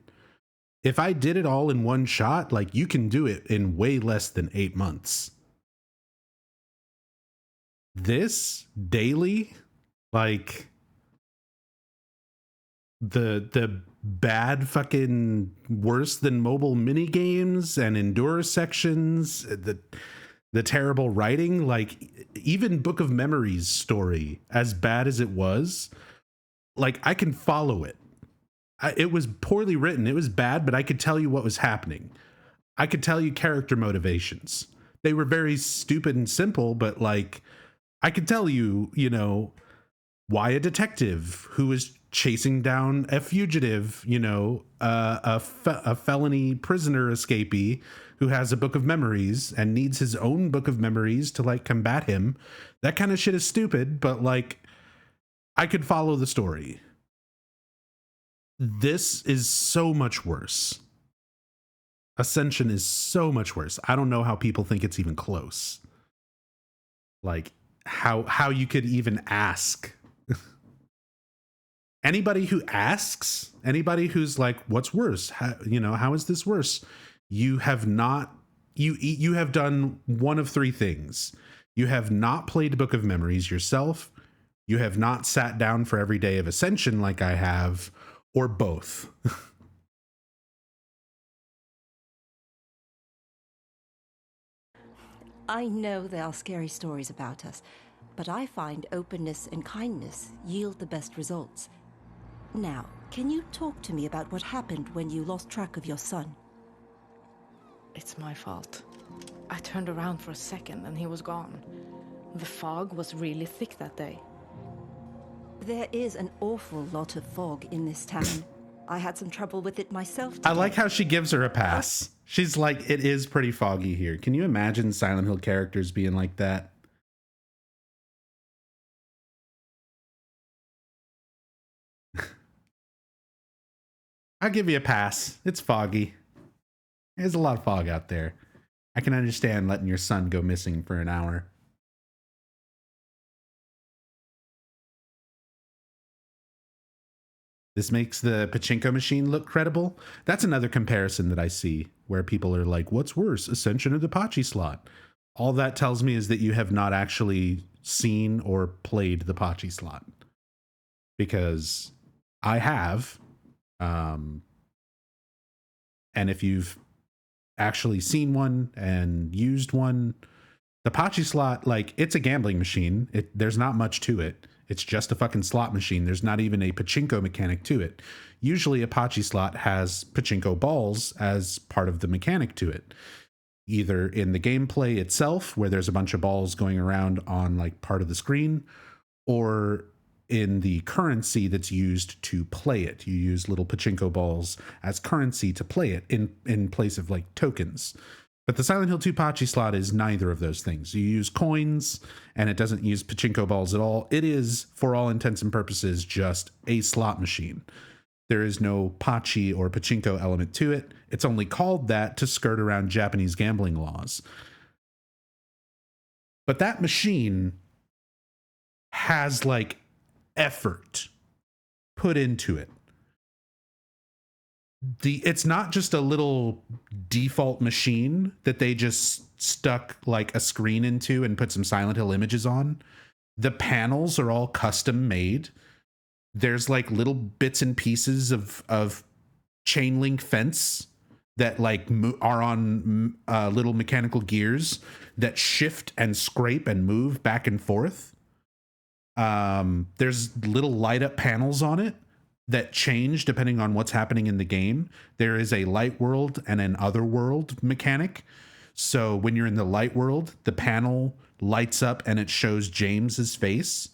if I did it all in one shot, like, you can do it in way less than 8 months. This daily, like, the bad fucking worse than mobile mini games and endure sections, the terrible writing, like, even Book of Memories story, as bad as it was, like, I can follow it. It was poorly written. It was bad, but I could tell you what was happening. I could tell you character motivations. They were very stupid and simple, but, like, I could tell you, you know, why a detective who is chasing down a fugitive, you know, a felony prisoner escapee who has a Book of Memories and needs his own Book of Memories to, like, combat him. That kind of shit is stupid, but, like, I could follow the story. This is so much worse. Ascension is so much worse. I don't know how people think it's even close. Like, how you could even ask. Anybody who asks, anybody who's like, what's worse? How is this worse? You have not, you have done one of three things. You have not played Book of Memories yourself. You have not sat down for every day of Ascension like I have, or both. I know there are scary stories about us, but I find openness and kindness yield the best results. Now, can you talk to me about what happened when you lost track of your son? It's my fault. I turned around for a second and he was gone. The fog was really thick that day. There is an awful lot of fog in this town. I had some trouble with it myself today. I like how she gives her a pass. She's like, it is pretty foggy here. Can you imagine Silent Hill characters being like that? I'll give you a pass. It's foggy. There's a lot of fog out there. I can understand letting your son go missing for an hour. This makes the pachinko machine look credible. That's another comparison that I see where people are like, what's worse, Ascension or the Pachi slot? All that tells me is that you have not actually seen or played the Pachi slot. Because I have. And if you've actually seen one and used one, the Pachi slot, like, it's a gambling machine. There's not much to it. It's just a fucking slot machine. There's not even a pachinko mechanic to it. Usually a pachi slot has pachinko balls as part of the mechanic to it. Either in the gameplay itself, where there's a bunch of balls going around on like part of the screen, or in the currency that's used to play it. You use little pachinko balls as currency to play it in place of like tokens. But the Silent Hill 2 Pachi slot is neither of those things. You use coins, and it doesn't use pachinko balls at all. It is, for all intents and purposes, just a slot machine. There is no Pachi or pachinko element to it. It's only called that to skirt around Japanese gambling laws. But that machine has like effort put into it. It's not just a little default machine that they just stuck like a screen into and put some Silent Hill images on. The panels are all custom made. There's like little bits and pieces of chain link fence that like are on little mechanical gears that shift and scrape and move back and forth. There's little light up panels on it that change depending on what's happening in the game. There is a light world and an other world mechanic. So when you're in the light world, the panel lights up and it shows James's face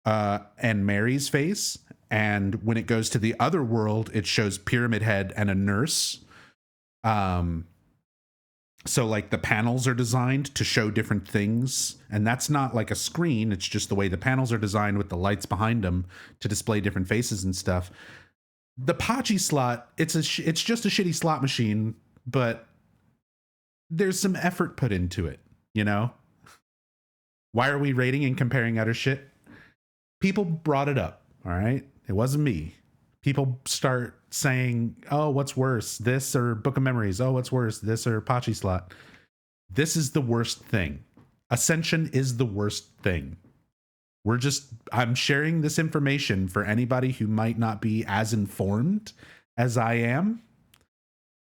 and Mary's face. And when it goes to the other world, it shows Pyramid Head and a nurse. So like the panels are designed to show different things, and that's not like a screen. It's just the way the panels are designed with the lights behind them to display different faces and stuff. The Pachi slot, it's just a shitty slot machine, but there's some effort put into it, you know? Why are we rating and comparing utter shit? People brought it up, all right? It wasn't me. People start saying, oh, what's worse, this or Book of Memories? Oh, what's worse, this or Pachi slot? This is the worst thing. Ascension is the worst thing. I'm sharing this information for anybody who might not be as informed as I am.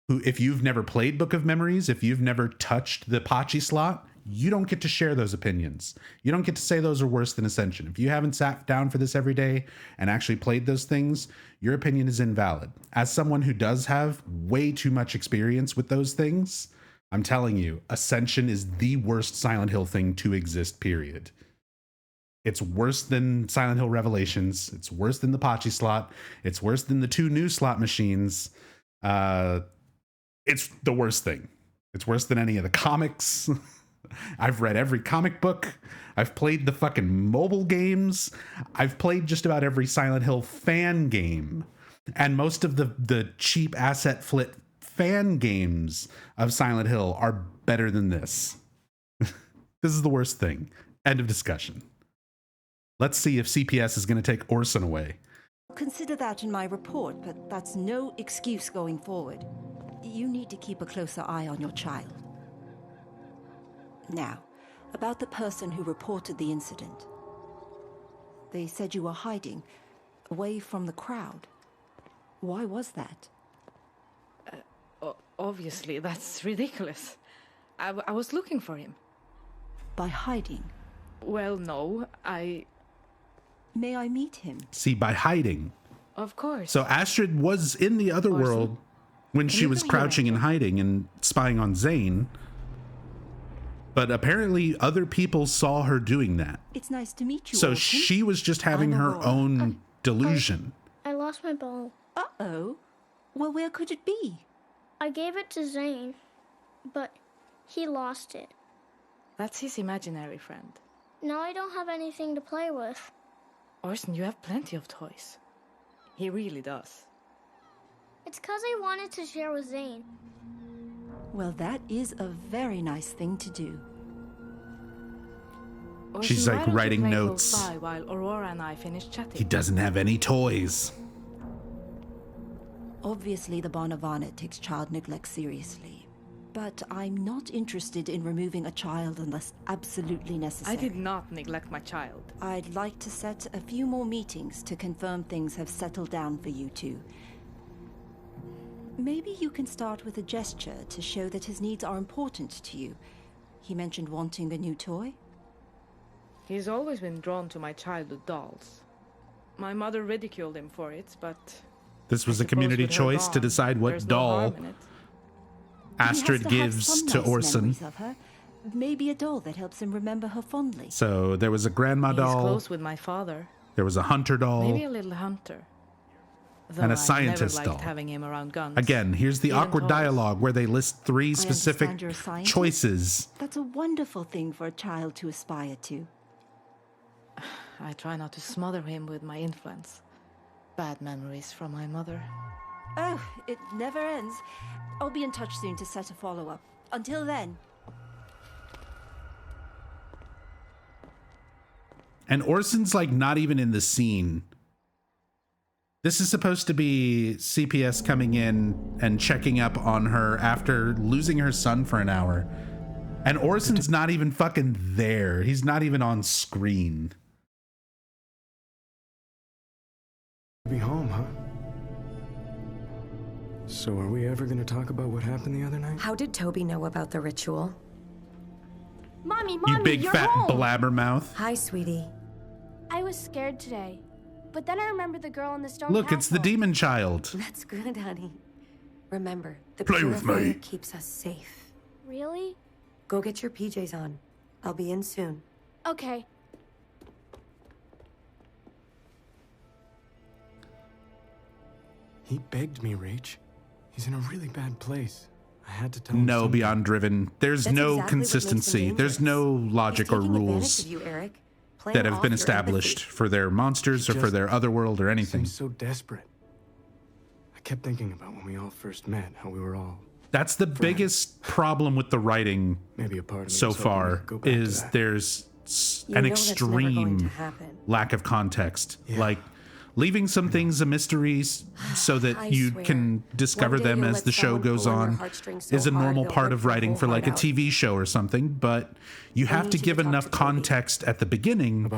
Who, if you've never played Book of Memories, if you've never touched the Pachi slot, you don't get to share those opinions. You don't get to say those are worse than Ascension. If you haven't sat down for this every day and actually played those things, your opinion is invalid. As someone who does have way too much experience with those things, I'm telling you, Ascension is the worst Silent Hill thing to exist, period. It's worse than Silent Hill Revelations. It's worse than the Pachi slot. It's worse than the 2 new slot machines. It's the worst thing. It's worse than any of the comics. I've read every comic book. I've played the fucking mobile games. I've played just about every Silent Hill fan game. And most of the cheap asset flip fan games of Silent Hill are better than this. This is the worst thing. End of discussion. Let's see if CPS is going to take Orson away. Consider that in my report, but that's no excuse going forward. You need to keep a closer eye on your child. Now, about the person who reported the incident. They said you were hiding, away from the crowd. Why was that? Obviously, that's ridiculous. I was looking for him. By hiding? Well, no, May I meet him? See, by hiding. Of course. So Astrid was in the other world when she was crouching and hiding and spying on Zane. But apparently other people saw her doing that. It's nice to meet you. So Orson. she was just having her own delusion. I lost my ball. Uh-oh. Well, where could it be? I gave it to Zane, but he lost it. That's his imaginary friend. Now I don't have anything to play with. Orson, you have plenty of toys. He really does. It's 'cause I wanted to share with Zane. Well, that is a very nice thing to do. Orson, she's like writing notes. While Aurora and I finish chatting. He doesn't have any toys. Obviously, the Bonavana takes child neglect seriously. But I'm not interested in removing a child unless absolutely necessary. I did not neglect my child. I'd like to set a few more meetings to confirm things have settled down for you two. Maybe you can start with a gesture to show that his needs are important to you. He mentioned wanting a new toy. He's always been drawn to my childhood dolls. My mother ridiculed him for it, but... This was I a community suppose with her choice to gone, decide what there's no doll harm in it. Astrid He has to have gives some to nice Orson. memories of her. Maybe a doll that helps him remember her fondly. So there was a grandma He's doll, close with my father. there was a hunter doll, Maybe a little hunter. Though and a I scientist never liked doll. having him around guns. Again, here's the Even awkward toys. dialogue where they list 3 specific understand you're a scientist. choices. That's a wonderful thing for a child to aspire to. I try not to smother him with my influence. Bad memories from my mother. Oh, it never ends. I'll be in touch soon to set a follow-up. Until then. And Orson's like not even in the scene. This is supposed to be CPS coming in and checking up on her after losing her son for an hour. And Orson's not even fucking there. He's not even on screen. Be home, huh? So are we ever gonna talk about what happened the other night? How did Toby know about the ritual? Mommy, You big you're fat home. blabbermouth. Hi, sweetie. I was scared today, but then I remembered the girl in the stone Look, it's the castle. demon child. That's good, honey. Remember, the Play with purifier me. keeps us safe. Really? Go get your PJs on. I'll be in soon. Okay. He begged me, Rach. He's in a really bad place. I had to tell him No, something. Beyond Driven. There's That's no exactly what makes him consistency. There's dangerous. no logic He's or taking advantage rules of you, Eric. Playing that have off been your established empathy. for their monsters or for Just their other world or anything. Seems so desperate. I kept thinking about when we all first met, how we were all That's the biggest problem with the writing maybe a part of me so was hoping we far could go back to is that. there's You an know that's never going to extreme happen. lack of context. Like leaving some things a mystery so that I you swear. can discover One day them you'll as let the show someone goes pull on your on heartstrings so is a hard normal they'll part rip of your writing whole for like a heart out. TV show or something, but you I have need to you give to talk enough to Toby. context at the beginning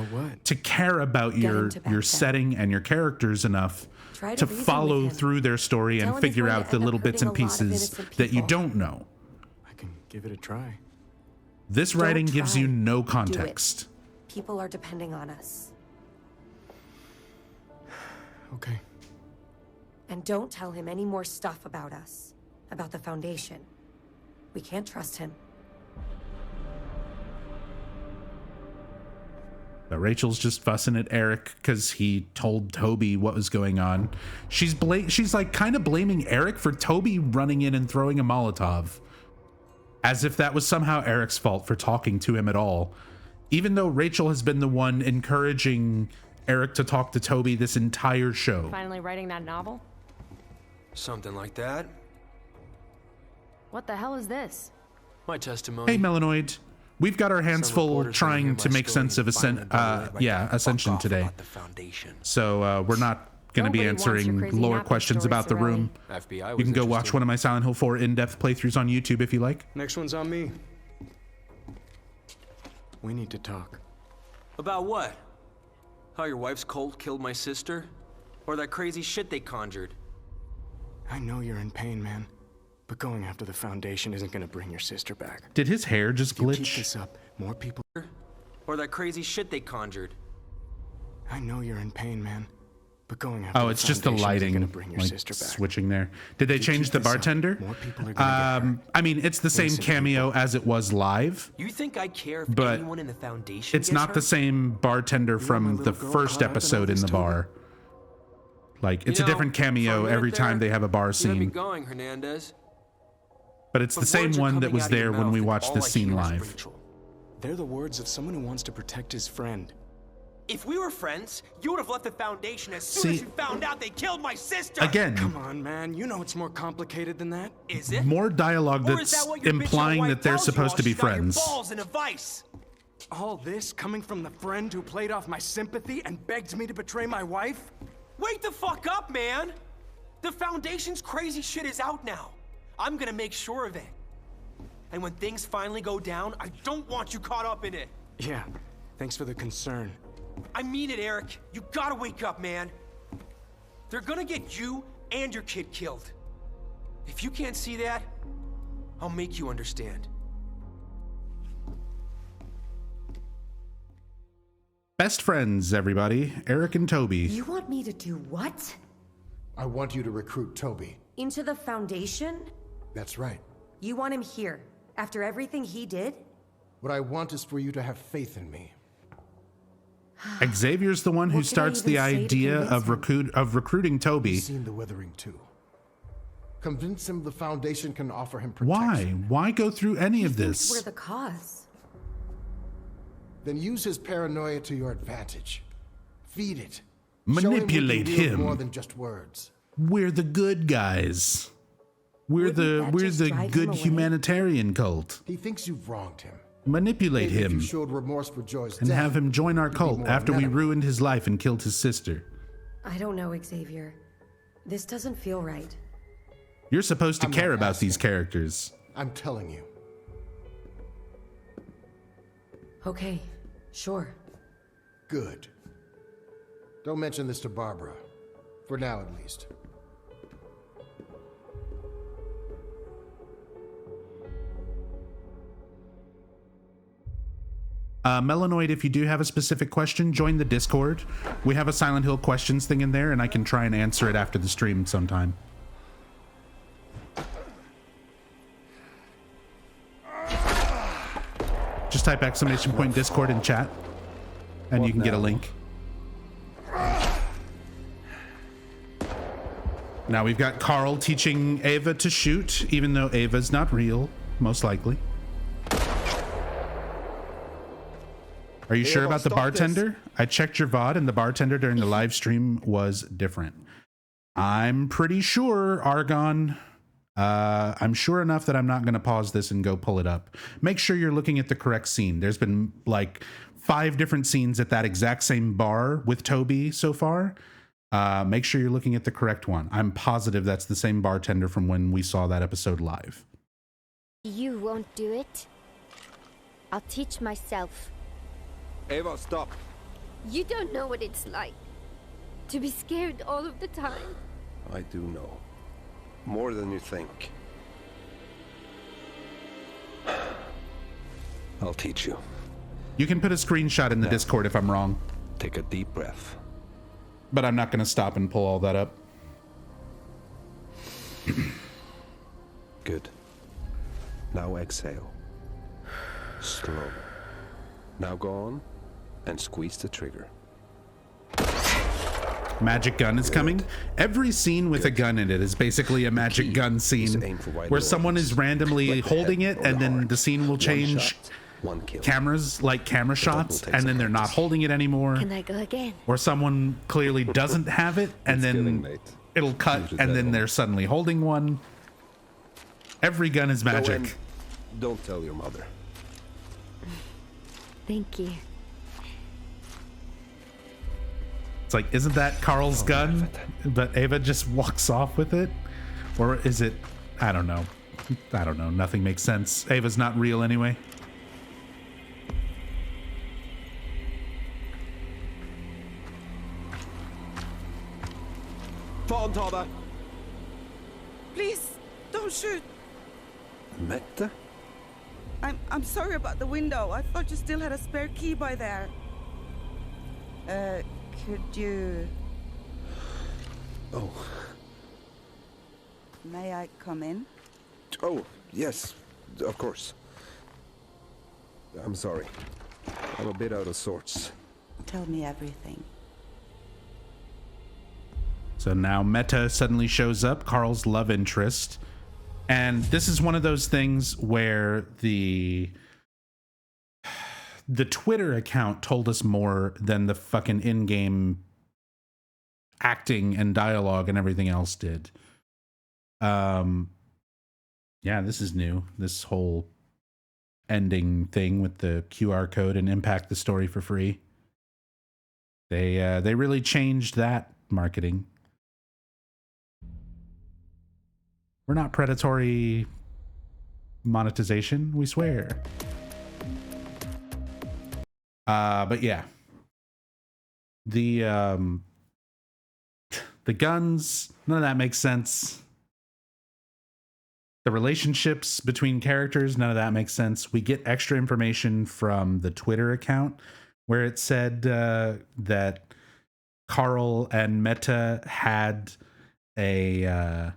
to care about Get your him to back your down. setting and your characters enough Try to to reason follow with him. through their story Tell and him he's figure going to out the end up little bits and hurting a lot of pieces innocent that you people. don't know. I can give it a try. This Don't writing gives try. you no Do it. context. People are depending on us. Okay. And don't tell him any more stuff about us. About the Foundation. We can't trust him. But Rachel's just fussing at Eric because he told Toby what was going on. She's like kind of blaming Eric for Toby running in and throwing a Molotov. As if that was somehow Eric's fault for talking to him at all. Even though Rachel has been the one encouraging Eric to talk to Toby this entire show. Finally writing that novel? Something like that. What the hell is this? My testimony. Hey, Melanoid. We've got our hands Some full reporters are gonna trying hear to my make story sense of and finally believe I can Ascension fuck off today. about the Foundation. So we're not going to be Nobody wants your answering crazy lore napkin questions story, about the room. FBI You was can go watch interested. one of my Silent Hill 4 in-depth playthroughs on YouTube if you like. Next one's on me. We need to talk. About what? How your wife's cult killed my sister? Or that crazy shit they conjured? I know you're in pain, man. But going after the Foundation isn't gonna bring your sister back. Did his hair just If you keep glitch? this up, more people. Or that crazy shit they conjured? I know you're in pain, man. But going after Oh, the it's just the Foundation isn't gonna lighting, bring your like sister back. switching there. Did they If you change keep the this up, bartender? more people are gonna get hurt. I mean, it's the same Listen, cameo as it was live, You think I care if but anyone in the Foundation it's gets not the hurt? same bartender from the little girl first caught up in all episode in this, the Toby? bar. Like, it's You a know, different for a cameo minute every time there, they have a bar You had me scene, going, Hernandez. but it's the But same words are one that coming was out of your there when mouth we and watched all this I scene hear is live. Rachel. They're the words of someone who wants to protect his friend. If we were friends, you would have left the Foundation as soon as See- you found out they killed my sister. Again, Come on, man. You know it's more complicated than that. Is it? more dialogue Or is that's that what your bitchin' implying wife that they're tells you supposed while to be she got your friends. balls in a vice? All this coming from the friend who played off my sympathy and begged me to betray my wife? Wake the fuck up, man! The Foundation's crazy shit is out now. I'm gonna make sure of it. And when things finally go down, I don't want you caught up in it. Yeah. Thanks for the concern. I mean it, Eric. You gotta wake up, man. They're gonna get you and your kid killed. If you can't see that, I'll make you understand. Best friends, everybody. Eric and Toby. You want me to do what? I want you to recruit Toby. Into the Foundation? That's right. You want him here, after everything he did? What I want is for you to have faith in me. Xavier's the one who starts the idea of recruiting Toby. He's seen the Withering too. Convince him the Foundation can offer him protection. Why? Why go through any of this? We're the cause. Then use his paranoia to your advantage. Feed it. Manipulate him. More than just words. We're the good guys. We're the good humanitarian cult. He thinks you've wronged him. Manipulate Maybe him. If you showed remorse for Joy's and death, have him join our cult after we ruined his life and killed his sister. I don't know, Xavier. This doesn't feel right. You're supposed to care about these characters. I'm telling you. Okay, sure. Good. Don't mention this to Barbara. For now, at least. Melanoid, if you do have a specific question, join the Discord. We have a Silent Hill questions thing in there, and I can try and answer it after the stream sometime. Just type ! Discord in chat, and you can get a link. Now we've got Carl teaching Ava to shoot, even though Ava's not real, most likely. Are you sure about the bartender? I checked your VOD and the bartender during the live stream was different. I'm pretty sure, Argon. I'm sure enough that I'm not going to pause this and go pull it up. Make sure you're looking at the correct scene. There's been like 5 different scenes at that exact same bar with Toby so far. Make sure you're looking at the correct one. I'm positive that's the same bartender from when we saw that episode live. You won't do it. I'll teach myself. Ava, stop. You don't know what it's like to be scared all of the time. I do know. More than you think. I'll teach you. You can put a screenshot in the Discord if I'm wrong. Take a deep breath. But I'm not going to stop and pull all that up. Good. Now exhale. Slow. Now go on and squeeze the trigger. Magic gun is coming. Every scene with a gun in it is basically a magic gun scene where someone is randomly holding it and then the scene will change cameras, like camera shots, and then they're not holding it anymore. Can I go again? Or someone clearly doesn't have it and then it'll cut and then they're suddenly holding one. Every gun is magic. Don't tell your mother. Thank you. It's like, isn't that Carl's gun? But Ava just walks off with it? Or is it? I don't know. I don't know. Nothing makes sense. Ava's not real anyway. Please, don't shoot. Mette? I'm sorry about the window. I thought you still had a spare key by there. Could you... Oh. May I come in? Oh, yes, of course. I'm sorry. I'm a bit out of sorts. Tell me everything. So now Meta suddenly shows up, Carl's love interest. And this is one of those things where the Twitter account told us more than the fucking in-game acting and dialogue and everything else did. Yeah, this is new. This whole ending thing with the QR code and impact the story for free. They really changed that marketing. We're not predatory monetization, we swear. But yeah. The guns, none of that makes sense. The relationships between characters, none of that makes sense. We get extra information from the Twitter account where it said that Carl and Meta had a,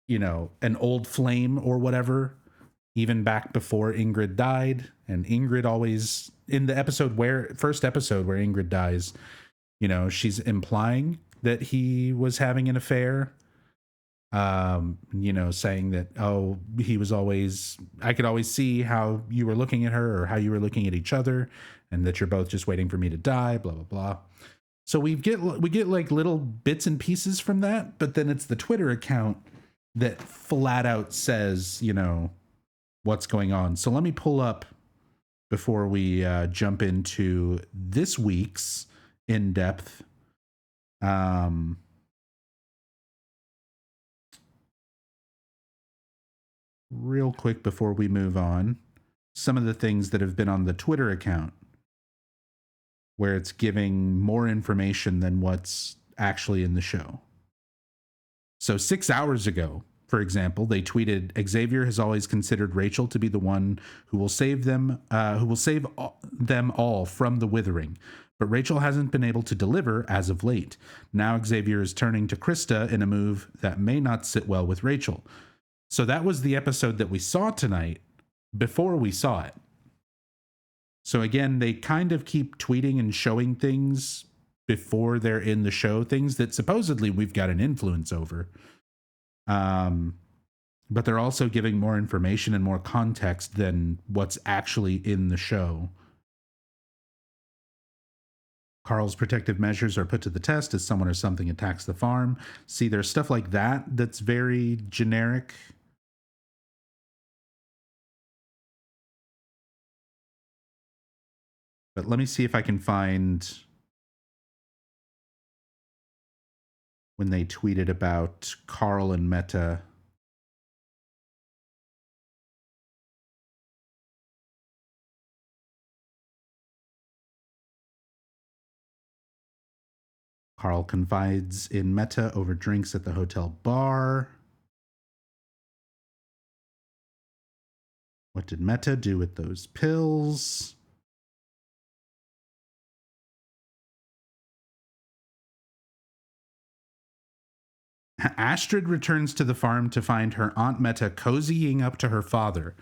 an old flame or whatever, even back before Ingrid died. And Ingrid always, in the first episode where Ingrid dies, she's implying that he was having an affair. Saying that, oh, I could always see how you were looking at her or how you were looking at each other, and that you're both just waiting for me to die, blah, blah, blah. So we get like little bits and pieces from that, but then it's the Twitter account that flat out says, what's going on. So let me pull up before we jump into this week's in-depth. Real quick before we move on, some of the things that have been on the Twitter account where it's giving more information than what's actually in the show. So 6 hours ago, for example, they tweeted, Xavier has always considered Rachel to be the one who will save them all from the withering. But Rachel hasn't been able to deliver as of late. Now Xavier is turning to Krista in a move that may not sit well with Rachel. So that was the episode that we saw tonight before we saw it. So again, they kind of keep tweeting and showing things before they're in the show, things that supposedly we've got an influence over. But they're also giving more information and more context than what's actually in the show. Carl's protective measures are put to the test as someone or something attacks the farm. See, there's stuff like that that's very generic. But let me see if I can find when they tweeted about Carl and Meta. Carl confides in Meta over drinks at the hotel bar. What did Meta do with those pills? Astrid returns to the farm to find her Aunt Meta cozying up to her father.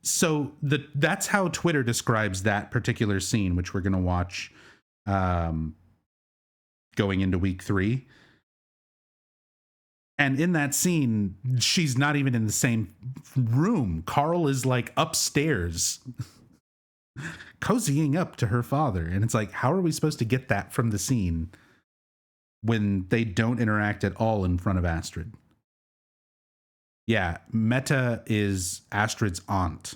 So that's how Twitter describes that particular scene, which we're going to watch going into week 3. And in that scene, she's not even in the same room. Carl is like upstairs cozying up to her father. And it's like, how are we supposed to get that from the scene when they don't interact at all in front of Astrid? Yeah, Meta is Astrid's aunt.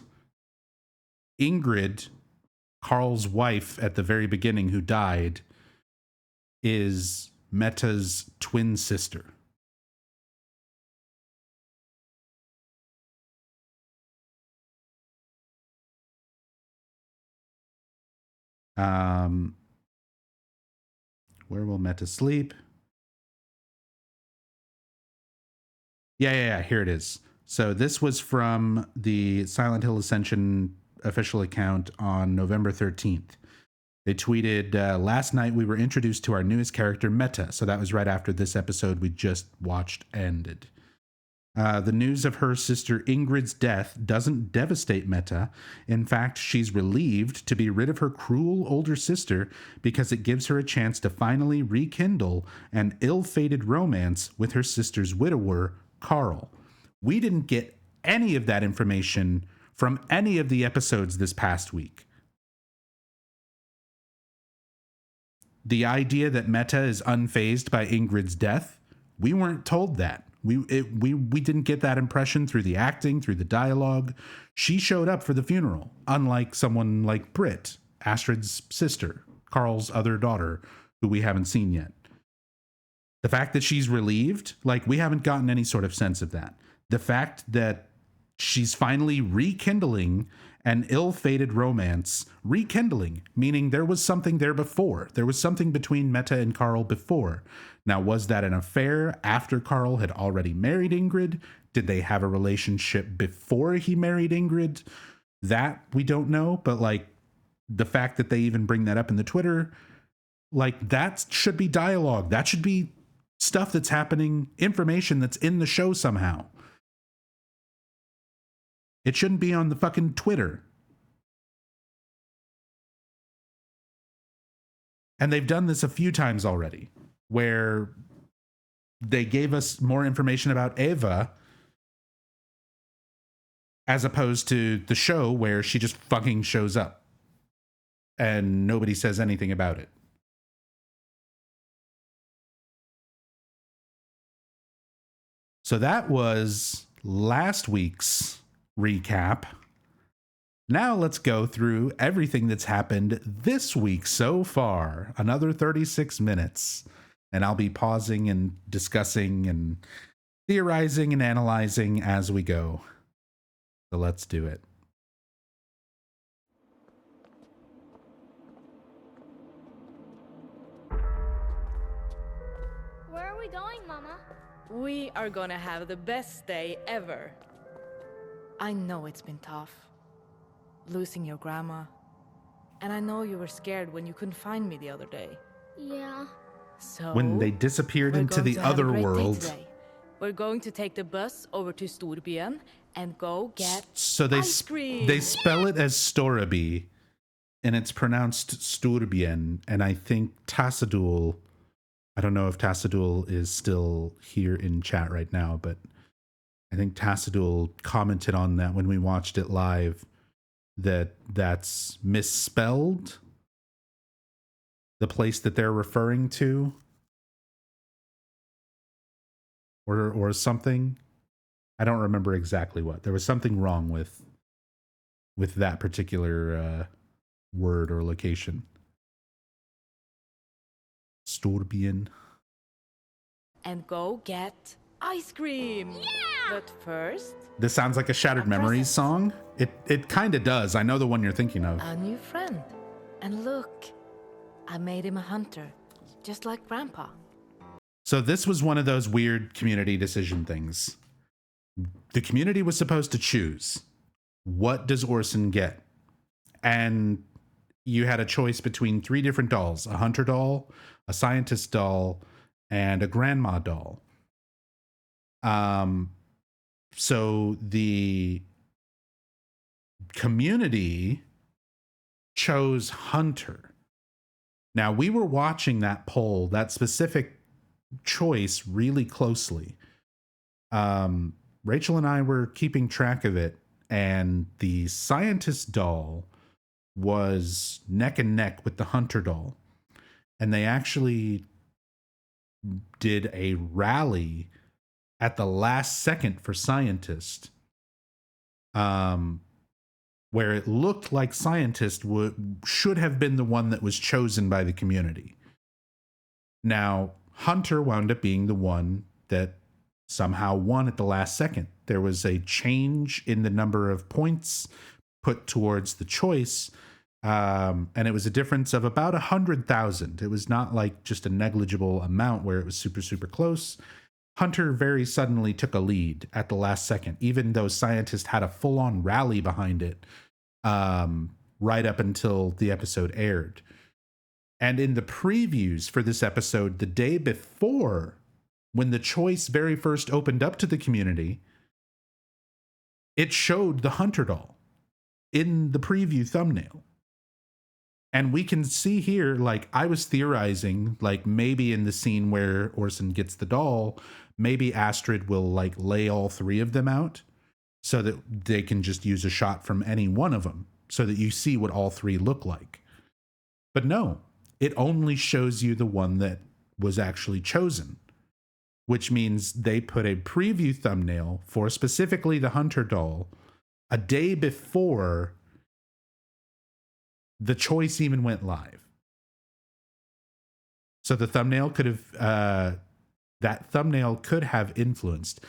Ingrid, Carl's wife at the very beginning who died, is Meta's twin sister. Where will Meta sleep? Yeah, here it is. So this was from the Silent Hill Ascension official account on November 13th. They tweeted, last night we were introduced to our newest character, Meta. So that was right after this episode we just watched ended. The news of her sister Ingrid's death doesn't devastate Meta. In fact, she's relieved to be rid of her cruel older sister because it gives her a chance to finally rekindle an ill-fated romance with her sister's widower, Carl. We didn't get any of that information from any of the episodes this past week. The idea that Meta is unfazed by Ingrid's death, we weren't told that. We didn't get that impression through the acting, through the dialogue. She showed up for the funeral, unlike someone like Britt, Astrid's sister, Carl's other daughter, who we haven't seen yet. The fact that she's relieved, like, we haven't gotten any sort of sense of that. The fact that she's finally rekindling an ill-fated romance, rekindling, meaning there was something there before. There was something between Meta and Carl before. Now, was that an affair after Carl had already married Ingrid? Did they have a relationship before he married Ingrid? That we don't know, but like, the fact that they even bring that up in the Twitter, like, that should be dialogue. That should be stuff that's happening, information that's in the show somehow. It shouldn't be on the fucking Twitter. And they've done this a few times already, where they gave us more information about Eva as opposed to the show where she just fucking shows up and nobody says anything about it. So that was last week's recap. Now let's go through everything that's happened this week so far. Another 36 minutes. And I'll be pausing and discussing and theorizing and analyzing as we go. So let's do it. Where are we going, Mama? We are gonna have the best day ever. I know it's been tough. Losing your grandma. And I know you were scared when you couldn't find me the other day. Yeah. So When they disappeared into the other world. We're going to take the bus over to Storbyen and go get So they ice cream. they spell it as Storaby, and it's pronounced Storbyen. And I think Tassadul, I don't know if Tassadul is still here in chat right now, but I think Tassadul commented on that when we watched it live, that's misspelled, the place that they're referring to, or something. I don't remember exactly what. There was something wrong with that particular word or location. Storbyen. And go get ice cream. Yeah! But first, This sounds like a Shattered Memories song. It kind of does. I know the one you're thinking of. a new friend. And look, I made him a hunter, just like Grandpa. So this was one of those weird community decision things. The community was supposed to choose, what does Orson get? And you had a choice between 3 different dolls: a hunter doll, a scientist doll, and a grandma doll. So the community chose hunter. Now, we were watching that poll, that specific choice, really closely. Rachel and I were keeping track of it, and the scientist doll was neck and neck with the hunter doll. And they actually did a rally at the last second for scientist, where it looked like scientist should have been the one that was chosen by the community. Now, hunter wound up being the one that somehow won at the last second. There was a change in the number of points put towards the choice, and it was a difference of about 100,000. It was not like just a negligible amount where it was super, super close. Hunter very suddenly took a lead at the last second, even though Scientist had a full-on rally behind it right up until the episode aired. And in the previews for this episode, the day before, when the choice very first opened up to the community, it showed the Hunter doll in the preview thumbnail. And we can see here, like, I was theorizing, like, maybe in the scene where Orson gets the doll, maybe Astrid will, like, lay all 3 of them out so that they can just use a shot from any one of them so that you see what all 3 look like. But no, it only shows you the one that was actually chosen, which means they put a preview thumbnail for specifically the Hunter doll a day before the choice even went live. So the thumbnail could have, that thumbnail could have influenced.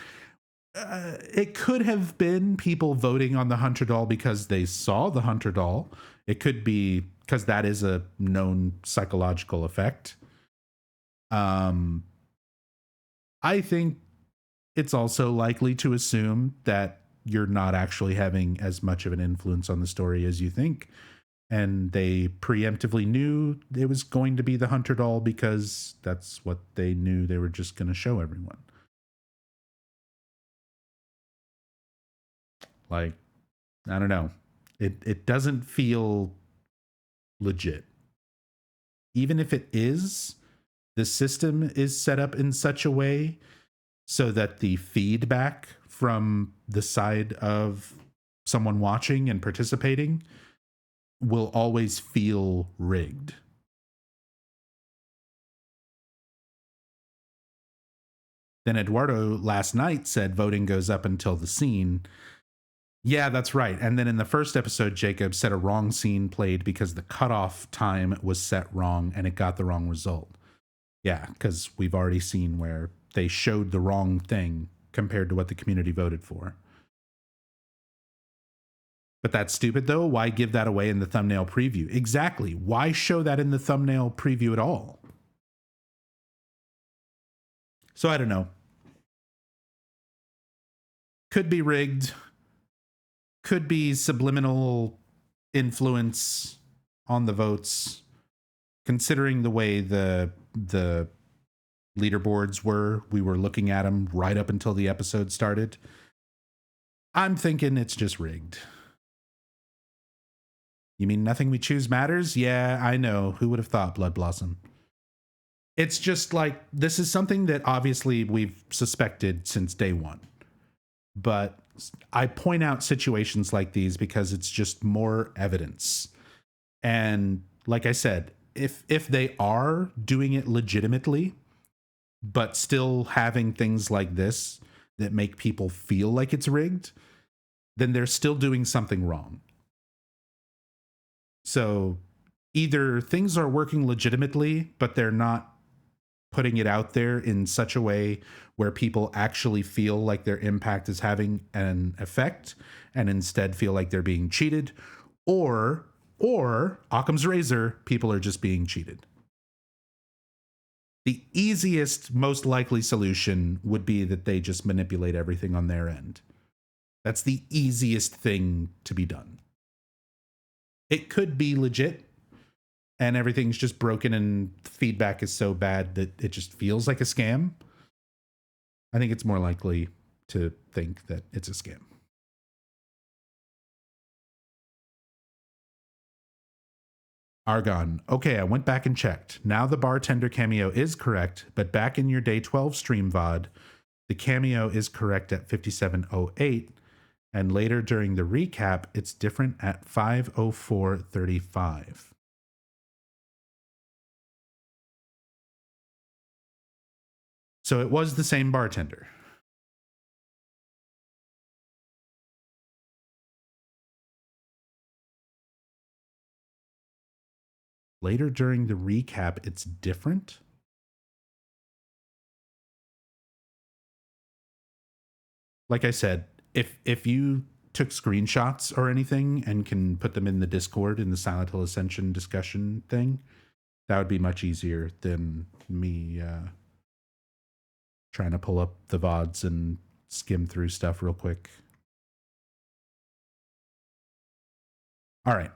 It could have been people voting on the Hunter doll because they saw the Hunter doll. It could be because that is a known psychological effect. I think it's also likely to assume that you're not actually having as much of an influence on the story as you think. and they preemptively knew it was going to be the Hunter doll because that's what they knew they were just going to show everyone. Like, I don't know. It doesn't feel legit. Even if it is, the system is set up in such a way so that the feedback from the side of someone watching and participating will always feel rigged. Then Eduardo last night said voting goes up until the scene. Yeah, that's right. And then in the first episode, Jacob said a wrong scene played because the cutoff time was set wrong and it got the wrong result. Yeah, because we've already seen where they showed the wrong thing compared to what the community voted for. But that's stupid, though. Why give that away in the thumbnail preview? Exactly. Why show that in the thumbnail preview at all? So I don't know. Could be rigged. Could be subliminal influence on the votes. Considering the way the leaderboards were, we were looking at them right up until the episode started. I'm thinking it's just rigged. You mean nothing we choose matters? Yeah, I know. Who would have thought, Blood Blossom? It's just like, this is something that obviously we've suspected since day one. But I point out situations like these because it's just more evidence. And like I said, if they are doing it legitimately, but still having things like this that make people feel like it's rigged, then they're still doing something wrong. So either things are working legitimately, but they're not putting it out there in such a way where people actually feel like their impact is having an effect and instead feel like they're being cheated, or Occam's razor, people are just being cheated. The easiest, most likely solution would be that they just manipulate everything on their end. That's the easiest thing to be done. It could be legit and everything's just broken and feedback is so bad that it just feels like a scam. I think it's more likely to think that it's a scam. Argon. Okay, I went back and checked. Now the bartender cameo is correct, but back in your day 12 stream VOD, the cameo is correct at 57:08, and later during the recap, it's different at 5:04:35. So it was the same bartender. Later during the recap, it's different. Like I said, if you took screenshots or anything and can put them in the Discord in the Silent Hill Ascension discussion thing, that would be much easier than me trying to pull up the VODs and skim through stuff real quick. All right.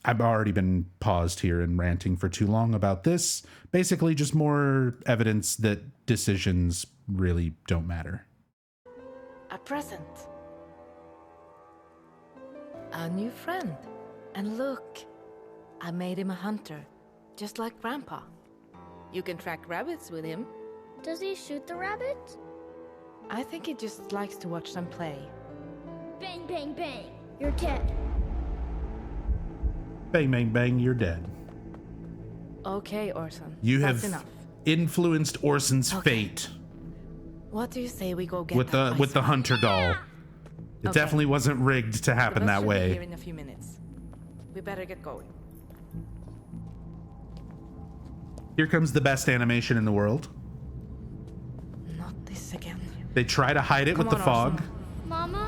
I've already been paused here and ranting for too long about this. Basically, just more evidence that decisions really don't matter. A present. A new friend. And look, I made him a hunter, just like Grandpa. You can track rabbits with him. Does he shoot the rabbits? I think he just likes to watch them play. Bang, bang, bang. You're dead. Bang, bang, bang, you're dead. Okay, Orson. You That's have enough. influenced Orson's fate What do you say we go get with that the ice hunter doll. It Okay. definitely wasn't rigged to happen The bus that should be here way. in a few minutes. We better get going. Here comes the best animation in the world. Not this again. They try to hide it Come with the on, fog. Orson. Mama,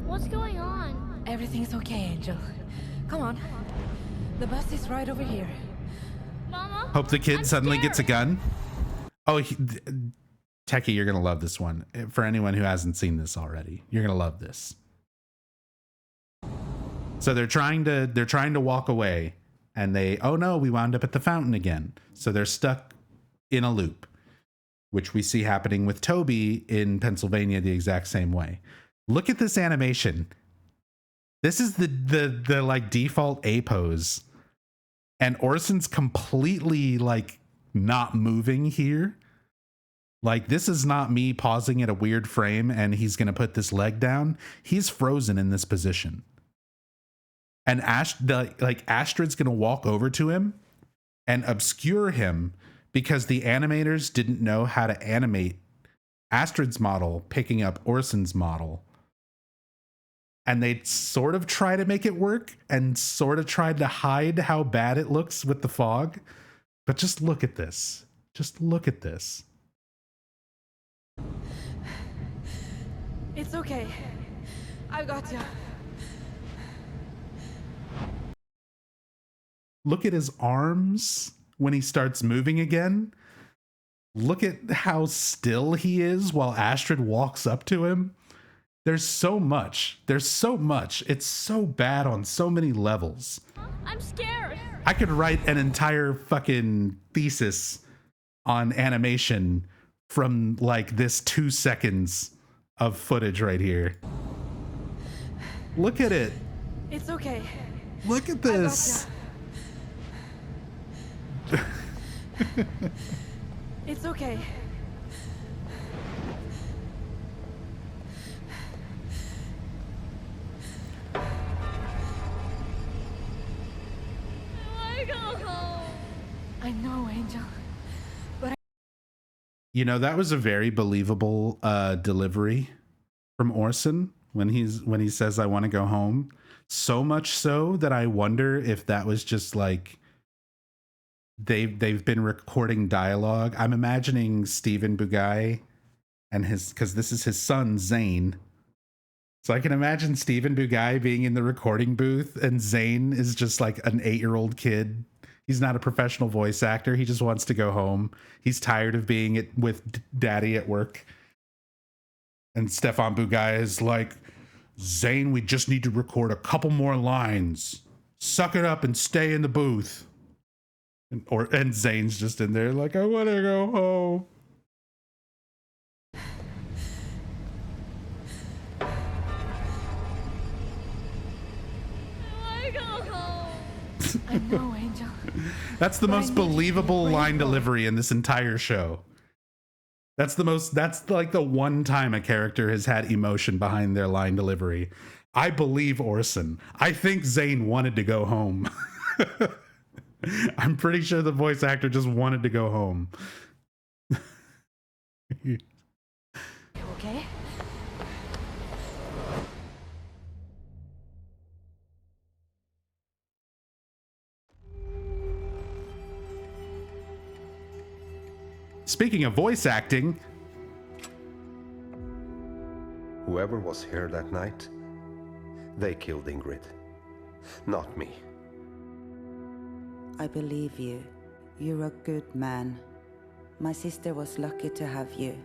what's going on? Everything's okay, Angel. Come on. The bus is right over here. Mama? Hope the kid suddenly gets a gun. Oh, Techie, you're going to love this one. For anyone who hasn't seen this already, you're going to love this. So they're trying to walk away, and oh no, we wound up at the fountain again. So they're stuck in a loop, which we see happening with Toby in Pennsylvania the exact same way. Look at this animation. This is the like default A pose, and Orson's completely like not moving here. Like, this is not me pausing at a weird frame and he's going to put this leg down. He's frozen in this position. And Astrid's going to walk over to him and obscure him because the animators didn't know how to animate Astrid's model picking up Orson's model. And they sort of try to make it work and sort of tried to hide how bad it looks with the fog. But just look at this. Just look at this. It's okay. I got you. Look at his arms when he starts moving again. Look at how still he is while Astrid walks up to him. There's so much. There's so much. It's so bad on so many levels. I'm scared. I could write an entire fucking thesis on animation from like this 2 seconds of footage right here. Look at it. It's okay. Look at this. It's okay. I go home. I know, Angel. But You know, that was a very believable delivery from Orson when he says, I want to go home. So much so that I wonder if that was just like they've been recording dialogue. I'm imagining Stephen Bugai and because this is his son, Zane. So I can imagine Stephen Bugai being in the recording booth and Zane is just like an 8-year-old kid. He's not a professional voice actor. He just wants to go home. He's tired of being with daddy at work. And Stefan Bugai is like, Zane, we just need to record a couple more lines. Suck it up and stay in the booth. And Zane's just in there like, I want to go home. I go home. I know, Angel. That's the most believable line delivery in this entire show. That's like the one time a character has had emotion behind their line delivery. I believe Orson. I think Zane wanted to go home. I'm pretty sure the voice actor just wanted to go home. You okay? Speaking of voice acting, whoever was here that night, they killed Ingrid, not me. I believe you. You're a good man. My sister was lucky to have you.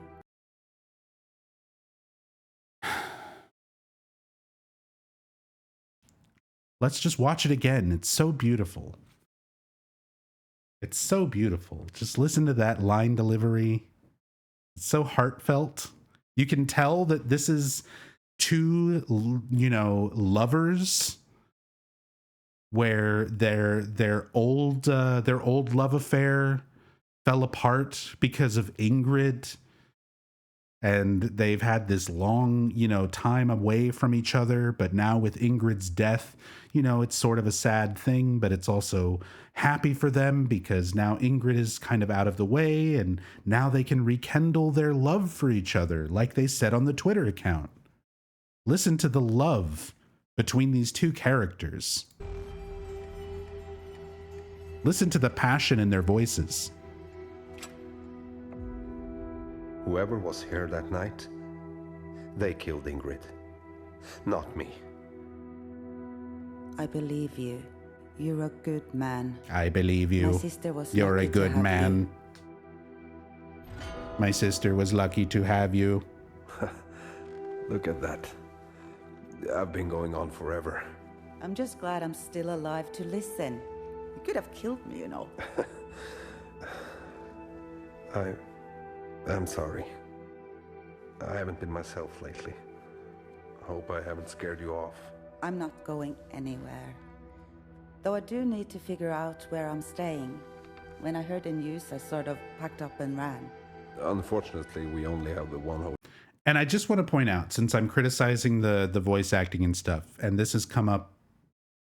let's just watch it again. It's so beautiful. It's so beautiful. Just listen to that line delivery. It's so heartfelt. You can tell that this is two, lovers where their old love affair fell apart because of Ingrid, and they've had this long, time away from each other. But now with Ingrid's death, it's sort of a sad thing, but it's also happy for them because now Ingrid is kind of out of the way, and now they can rekindle their love for each other, like they said on the Twitter account. Listen to the love between these two characters. Listen to the passion in their voices. Whoever was here that night, they killed Ingrid, not me. I believe you. You're a good man. I believe you. My sister was You're a lucky to good have man. you. My sister was lucky to have you. Look at that. I've been going on forever. I'm just glad I'm still alive to listen. You could have killed me, you know. I'm sorry. I haven't been myself lately. I hope I haven't scared you off. I'm not going anywhere. Though I do need to figure out where I'm staying. When I heard the news, I sort of packed up and ran. Unfortunately, we only have the one hotel. And I just want to point out, since I'm criticizing the voice acting and stuff, and this has come up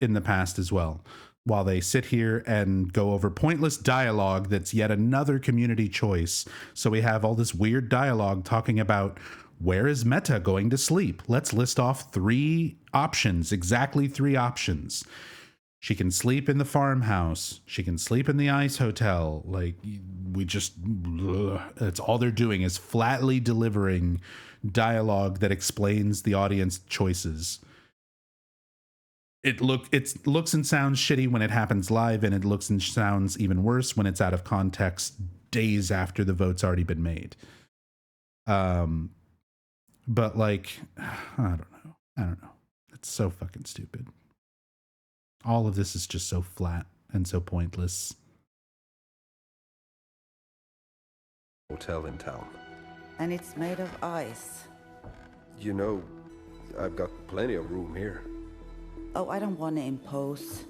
in the past as well, while they sit here and go over pointless dialogue that's yet another community choice. So we have all this weird dialogue talking about, where is Meta going to sleep? Let's list off 3 options, exactly 3 options. She can sleep in the farmhouse. She can sleep in the ice hotel. Like, that's all they're doing is flatly delivering dialogue that explains the audience choices. It looks and sounds shitty when it happens live, and it looks and sounds even worse when it's out of context days after the vote's already been made. But like, I don't know. It's so fucking stupid. All of this is just so flat and so pointless. Hotel in town. And it's made of ice. You know, I've got plenty of room here. Oh, I don't want to impose.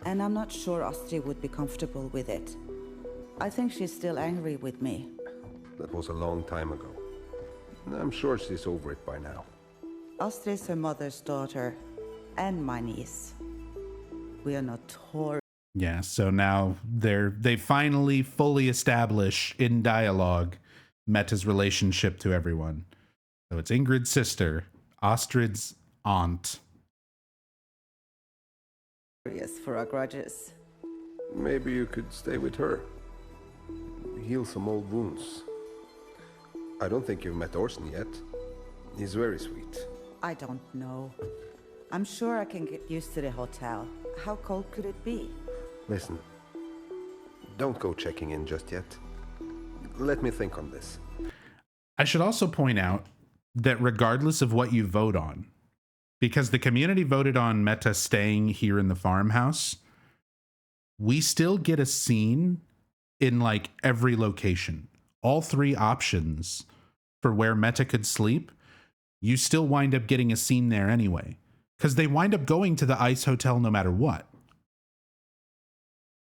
And I'm not sure Astrid would be comfortable with it. I think she's still angry with me. That was a long time ago. I'm sure she's over it by now. Astrid's her mother's daughter, and my niece. We are notorious. Yeah, so now they finally fully establish in dialogue Meta's relationship to everyone. So it's Ingrid's sister, Astrid's aunt. For our grudges. Maybe you could stay with her. Heal some old wounds. I don't think you've met Orson yet. He's very sweet. I don't know. I'm sure I can get used to the hotel. How cold could it be? Listen, don't go checking in just yet. Let me think on this. I should also point out that regardless of what you vote on, because the community voted on Meta staying here in the farmhouse, we still get a scene in like every location. All 3 options for where Meta could sleep, you still wind up getting a scene there anyway. Because they wind up going to the ice hotel no matter what.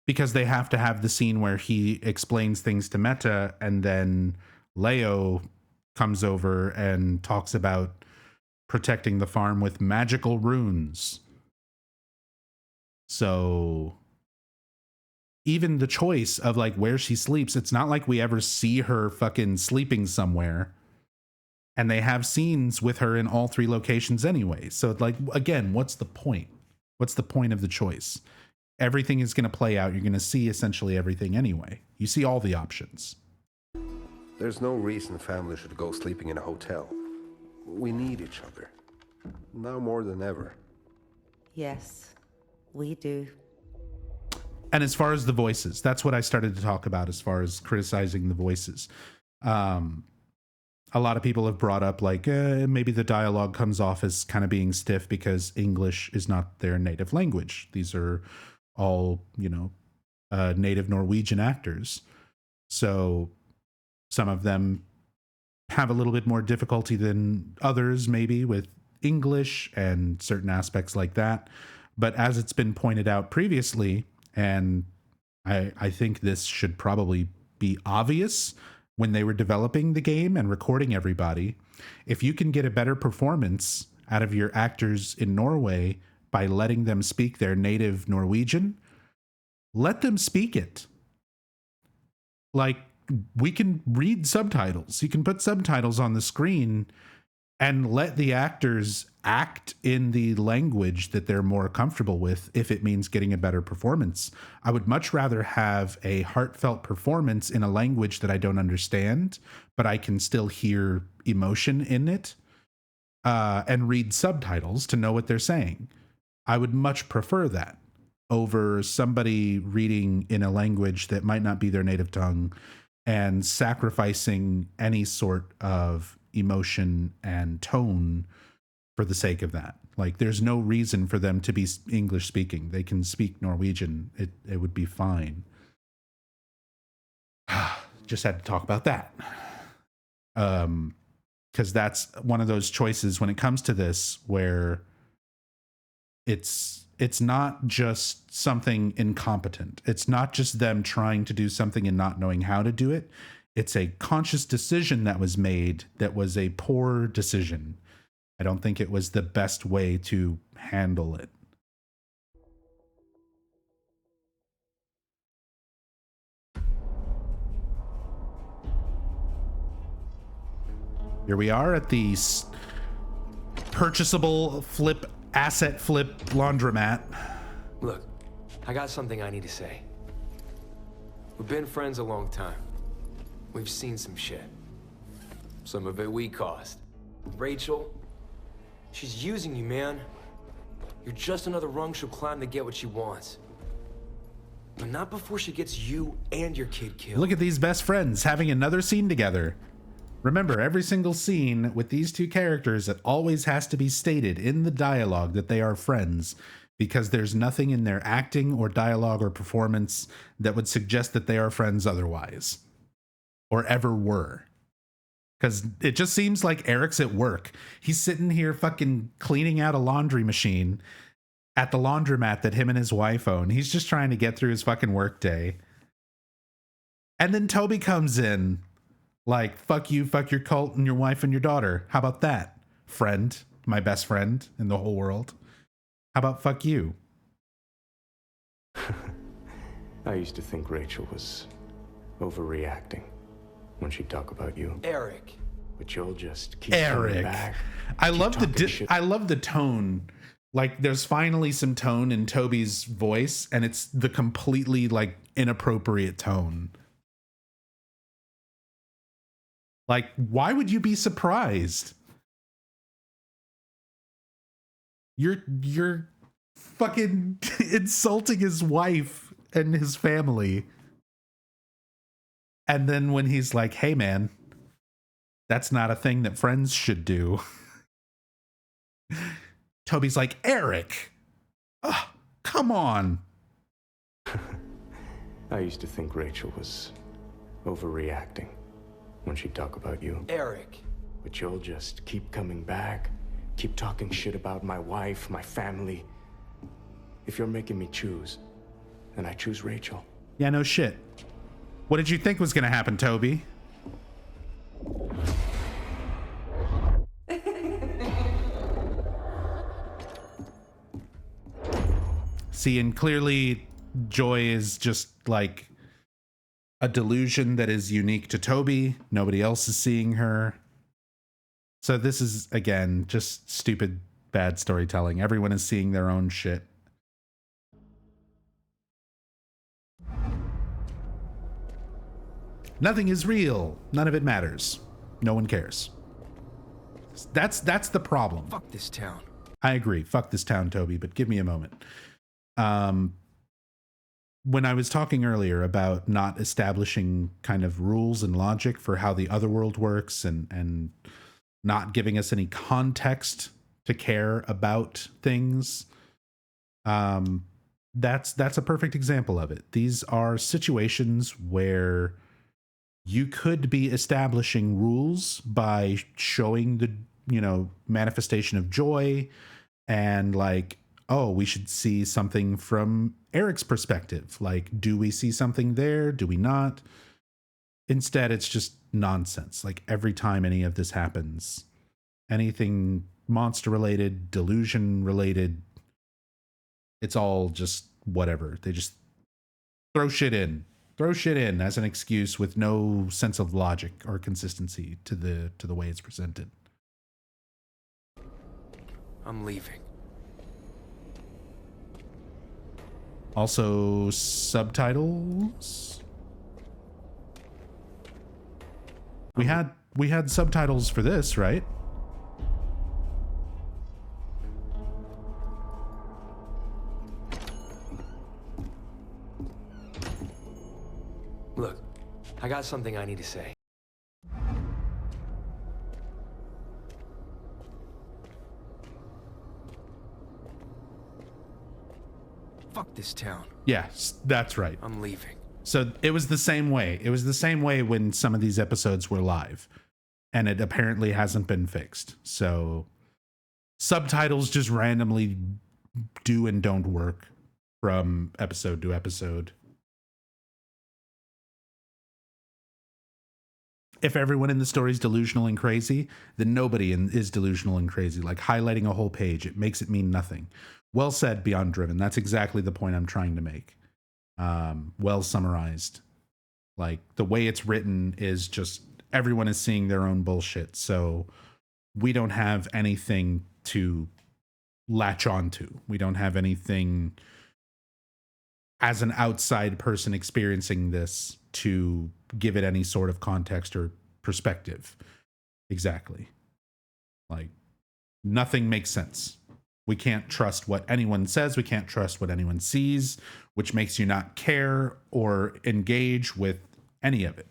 Because they have to have the scene where he explains things to Meta, and then Leo comes over and talks about protecting the farm with magical runes. So even the choice of like where she sleeps, it's not like we ever see her fucking sleeping somewhere. And they have scenes with her in all 3 locations anyway. So like, again, what's the point? What's the point of the choice? Everything is going to play out. You're going to see essentially everything anyway. You see all the options. There's no reason family should go sleeping in a hotel. We need each other. Now more than ever. Yes, we do. And as far as the voices, that's what I started to talk about as far as criticizing the voices. A lot of people have brought up like maybe the dialogue comes off as kind of being stiff because English is not their native language. These are all, native Norwegian actors. So some of them have a little bit more difficulty than others, maybe with English and certain aspects like that. But as it's been pointed out previously, and I think this should probably be obvious when they were developing the game and recording everybody, if you can get a better performance out of your actors in Norway by letting them speak their native Norwegian, let them speak it. Like, we can read subtitles. You can put subtitles on the screen and let the actors act in the language that they're more comfortable with if it means getting a better performance. I would much rather have a heartfelt performance in a language that I don't understand, but I can still hear emotion in it, and read subtitles to know what they're saying. I would much prefer that over somebody reading in a language that might not be their native tongue and sacrificing any sort of emotion and tone for the sake of that. Like, there's no reason for them to be English speaking. They can speak Norwegian. It would be fine. Just had to talk about that. Because that's one of those choices when it comes to this where it's not just something incompetent. It's not just them trying to do something and not knowing how to do it. It's a conscious decision that was made that was a poor decision. I don't think it was the best way to handle it. Here we are at the purchasable asset flip laundromat. Look, I got something I need to say. We've been friends a long time. We've seen some shit. Some of it we caused. Rachel, she's using you, man. You're just another rung she'll climb to get what she wants. But not before she gets you and your kid killed. Look at these best friends having another scene together. Remember, every single scene with these two characters, it always has to be stated in the dialogue that they are friends, because there's nothing in their acting or dialogue or performance that would suggest that they are friends otherwise, or ever were. Because it just seems like Eric's at work. He's sitting here fucking cleaning out a laundry machine at the laundromat that him and his wife own. He's just trying to get through his fucking work day. And then Toby comes in. Like, fuck you, fuck your cult and your wife and your daughter. How about that, friend? My best friend in the whole world. How about fuck you? I used to think Rachel was overreacting when she'd talk about you. Eric. But you'll just keep Eric. coming back. I love the tone. Like, there's finally some tone in Toby's voice, and it's the completely, like, inappropriate tone. Like, why would you be surprised? You're fucking insulting his wife and his family. And then when he's like, hey man, that's not a thing that friends should do. Toby's like, Eric, come on. I used to think Rachel was overreacting when she'd talk about you. Eric. But you'll just keep coming back, keep talking shit about my wife, my family. If you're making me choose, then I choose Rachel. Yeah, no shit. What did you think was gonna happen, Toby? See, and clearly Joy is just like a delusion that is unique to Toby. Nobody else is seeing her. So this is, again, just stupid, bad storytelling. Everyone is seeing their own shit. Nothing is real. None of it matters. No one cares. That's the problem. Fuck this town. I agree. Fuck this town, Toby, but give me a moment. When I was talking earlier about not establishing kind of rules and logic for how the other world works and not giving us any context to care about things, that's a perfect example of it. These are situations where you could be establishing rules by showing the, manifestation of joy and like, oh, we should see something from Eric's perspective. Like, do we see something there? Do we not? Instead, it's just nonsense. Like, every time any of this happens, anything monster related, delusion related, it's all just whatever. They just throw shit in as an excuse with no sense of logic or consistency to the way it's presented. I'm leaving. Also, subtitles. We had subtitles for this, right? Look, I got something I need to say. Fuck this town. Yes, that's right. I'm leaving. So it was the same way. It was the same way when some of these episodes were live, and it apparently hasn't been fixed. So subtitles just randomly do and don't work from episode to episode. If everyone in the story is delusional and crazy, then nobody is delusional and crazy. Like highlighting a whole page, it makes it mean nothing. Well said, Beyond Driven. That's exactly the point I'm trying to make. Well summarized. Like the way it's written is just everyone is seeing their own bullshit. So we don't have anything to latch onto. We don't have anything as an outside person experiencing this to give it any sort of context or perspective. Exactly. Like nothing makes sense. We can't trust what anyone says. We can't trust what anyone sees, which makes you not care or engage with any of it.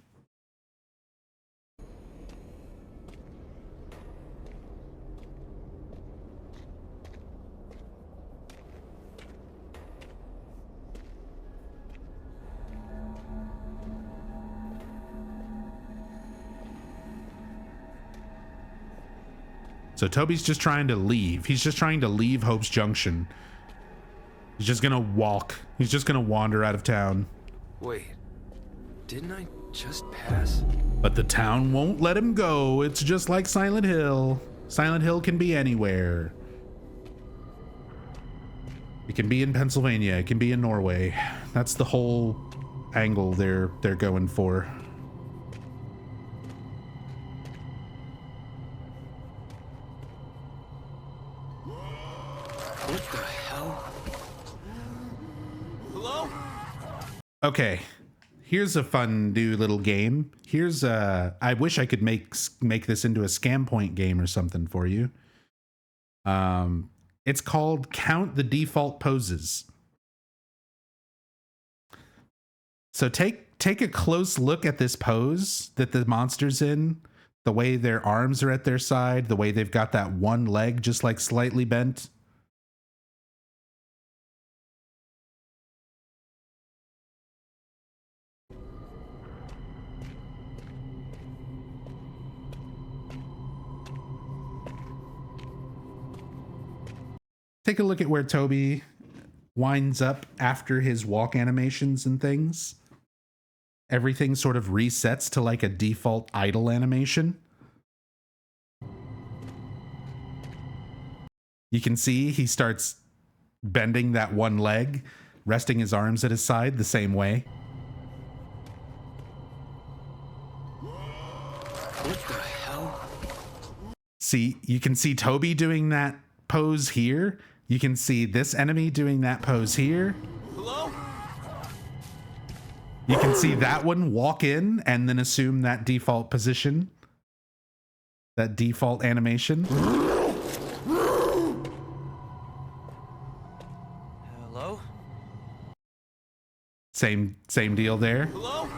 So Toby's just trying to leave. He's just trying to leave Hope's Junction. He's just gonna walk. He's just gonna wander out of town. Wait, didn't I just pass? But the town won't let him go. It's just like Silent Hill. Silent Hill can be anywhere. It can be in Pennsylvania. It can be in Norway. That's the whole angle they're going for. What the hell? Hello? Okay, here's a fun new little game. Here's I wish I could make this into a scam point game or something for you. It's called Count the Default Poses. So take a close look at this pose that the monster's in, the way their arms are at their side, the way they've got that one leg just like slightly bent. Take a look at where Toby winds up after his walk animations and things. Everything sort of resets to like a default idle animation. You can see he starts bending that one leg, resting his arms at his side the same way. What the hell? See, you can see Toby doing that pose here. You can see this enemy doing that pose here. Hello? You can see that one walk in and then assume that default position. That default animation. Hello? Same deal there. Hello?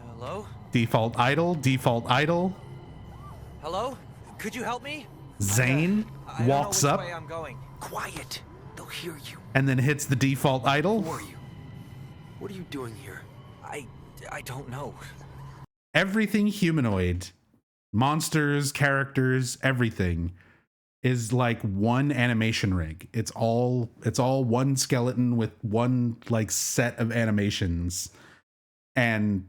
Hello? Default idle, default idle. Hello? Could you help me? Zane walks up I'm going. Quiet. They'll hear you. and then hits the default idle. Who are you? What are you doing here? I don't know. Everything humanoid, monsters, characters, everything is like one animation rig. It's all one skeleton with one like set of animations. And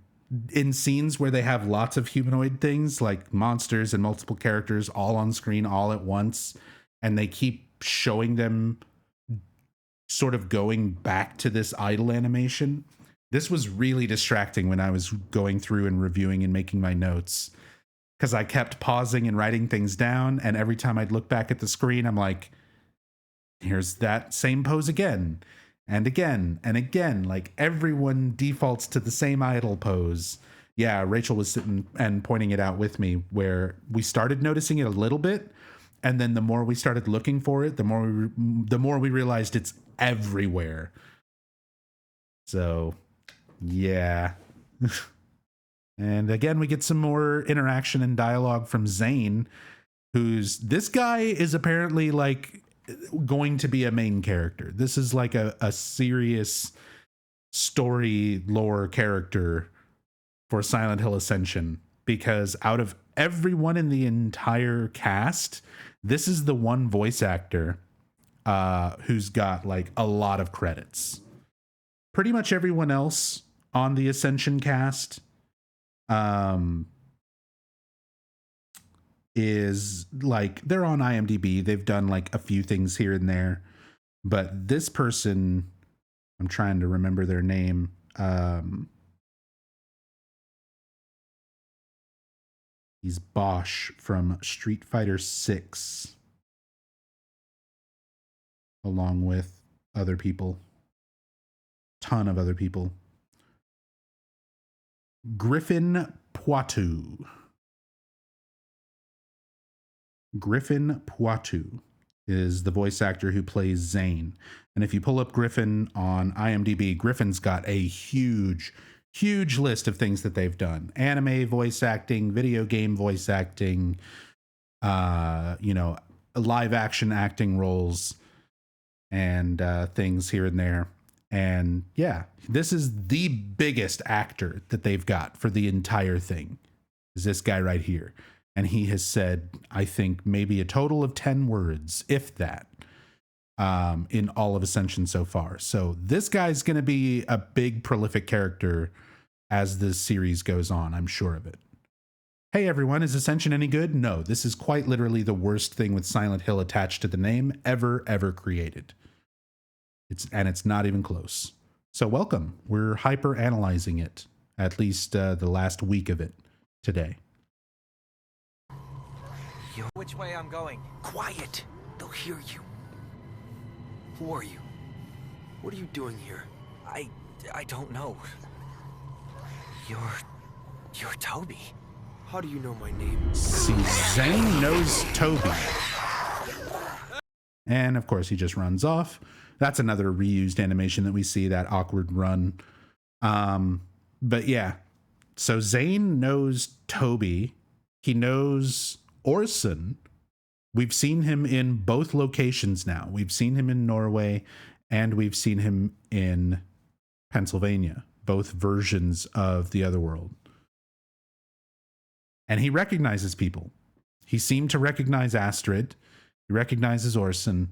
in scenes where they have lots of humanoid things like monsters and multiple characters all on screen all at once, and they keep showing them sort of going back to this idle animation. This was really distracting when I was going through and reviewing and making my notes, because I kept pausing and writing things down, and every time I'd look back at the screen, I'm like, here's that same pose again and again and again. Like everyone defaults to the same idle pose. Yeah, Rachel was sitting and pointing it out with me, where we started noticing it a little bit, and then the more we started looking for it, the more we realized it's everywhere. So yeah. And again, we get some more interaction and dialogue from Zane, this guy is apparently like going to be a main character. This is like a serious story lore character for Silent Hill Ascension, because out of everyone in the entire cast, this is the one voice actor who's got like a lot of credits. Pretty much everyone else on the Ascension cast is like, they're on IMDb. They've done like a few things here and there, but this person, I'm trying to remember their name. He's Bosch from Street Fighter 6, along with other people, ton of other people. Griffin Poitou. Griffin Poitou is the voice actor who plays Zane. And if you pull up Griffin on IMDb, Griffin's got a huge list of things that they've done. Anime voice acting, video game voice acting, live action acting roles and things here and there. And yeah, this is the biggest actor that they've got for the entire thing, is this guy right here. And he has said, I think, maybe a total of 10 words, if that, in all of Ascension so far. So this guy's going to be a big, prolific character as this series goes on. I'm sure of it. Hey, everyone, is Ascension any good? No, this is quite literally the worst thing with Silent Hill attached to the name ever created. It's not even close. So welcome. We're hyper analyzing it, at least the last week of it today. Which way I'm going? Quiet! They'll hear you. Who are you? What are you doing here? I don't know. You're Toby. How do you know my name? See, Zane knows Toby. And of course he just runs off. That's another reused animation that we see, that awkward run. But yeah, so Zane knows Toby. He knows Orson. We've seen him in both locations now. We've seen him in Norway and we've seen him in Pennsylvania, both versions of the Otherworld. And he recognizes people. He seemed to recognize Astrid. He recognizes Orson.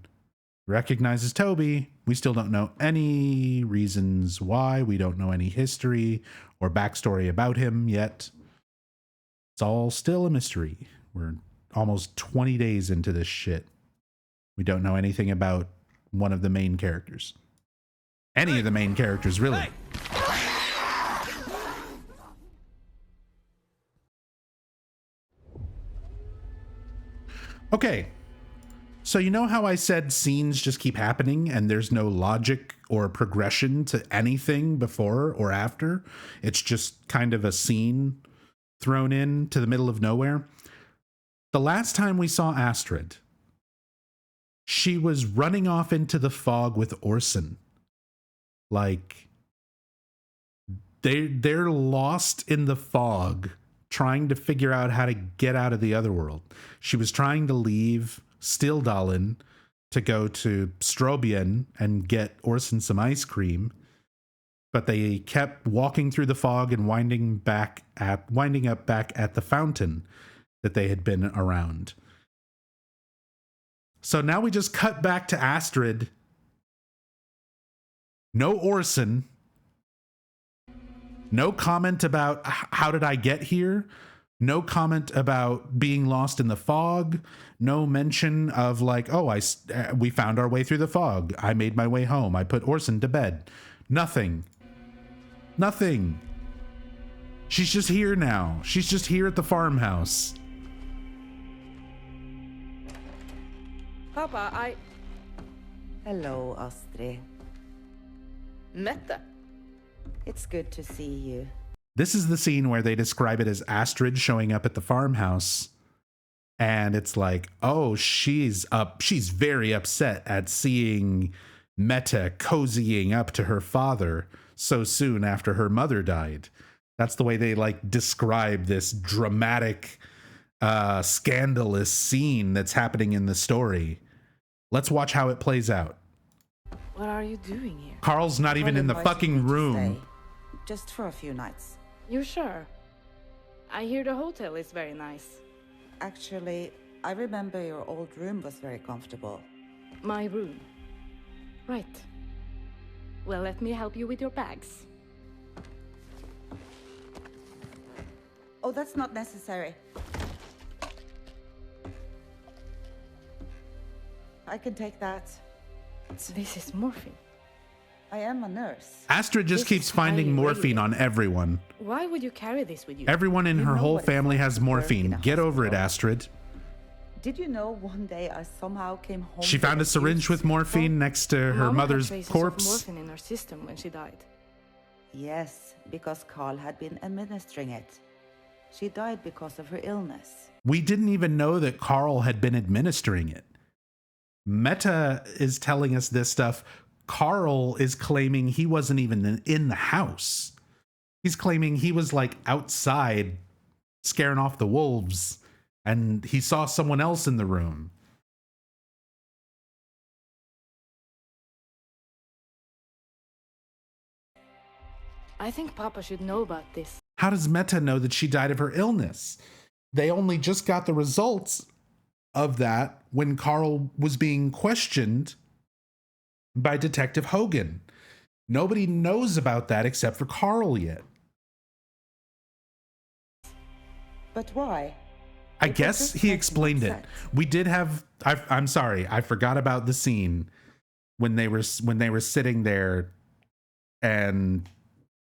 Recognizes Toby. We still don't know any reasons why. We don't know any history or backstory about him yet. It's all still a mystery. We're almost 20 days into this shit. We don't know anything about one of the main characters. Any of the main characters, really. Okay. So you know how I said scenes just keep happening and there's no logic or progression to anything before or after? It's just kind of a scene thrown in to the middle of nowhere. The last time we saw Astrid, she was running off into the fog with Orson. Like, they're lost in the fog, trying to figure out how to get out of the Otherworld. She was trying to leave Stilldalen to go to Strobien and get Orson some ice cream, but they kept walking through the fog and winding up back at the fountain that they had been around. So now we just cut back to Astrid. No Orson. No comment about how did I get here? No comment about being lost in the fog. No mention of like, oh, we found our way through the fog. I made my way home. I put Orson to bed. Nothing. Nothing. She's just here now. She's just here at the farmhouse. Papa, Hello, Astrid. Mette. It's good to see you. This is the scene where they describe it as Astrid showing up at the farmhouse. And it's like, oh, she's very upset at seeing Mette cozying up to her father so soon after her mother died. That's the way they like describe this dramatic, scandalous scene that's happening in the story. Let's watch how it plays out. What are you doing here? Carl's not even in the fucking room. Stay, just for a few nights. You sure? I hear the hotel is very nice. Actually, I remember your old room was very comfortable. My room. Right. Well, let me help you with your bags. Oh, that's not necessary. I can take that. So this is morphine. I am a nurse. Astrid just keeps finding morphine on everyone. Why would you carry this with you? Everyone in her whole family has morphine. Get over it, Astrid. Did you know one day I somehow came home? She found a syringe with morphine next to her Mama mother's had traces corpse. of morphine in her system when she died. Yes, because Carl had been administering it. She died because of her illness. We didn't even know that Carl had been administering it. Meta is telling us this stuff. Carl is claiming he wasn't even in the house. He's claiming he was like outside scaring off the wolves and he saw someone else in the room. I think Papa should know about this. How does Meta know that she died of her illness? They only just got the results of that when Carl was being questioned by Detective Hogan. Nobody knows about that except for Carl yet. But why? I guess he explained it. We did have. I'm sorry, I forgot about the scene when they were sitting there, and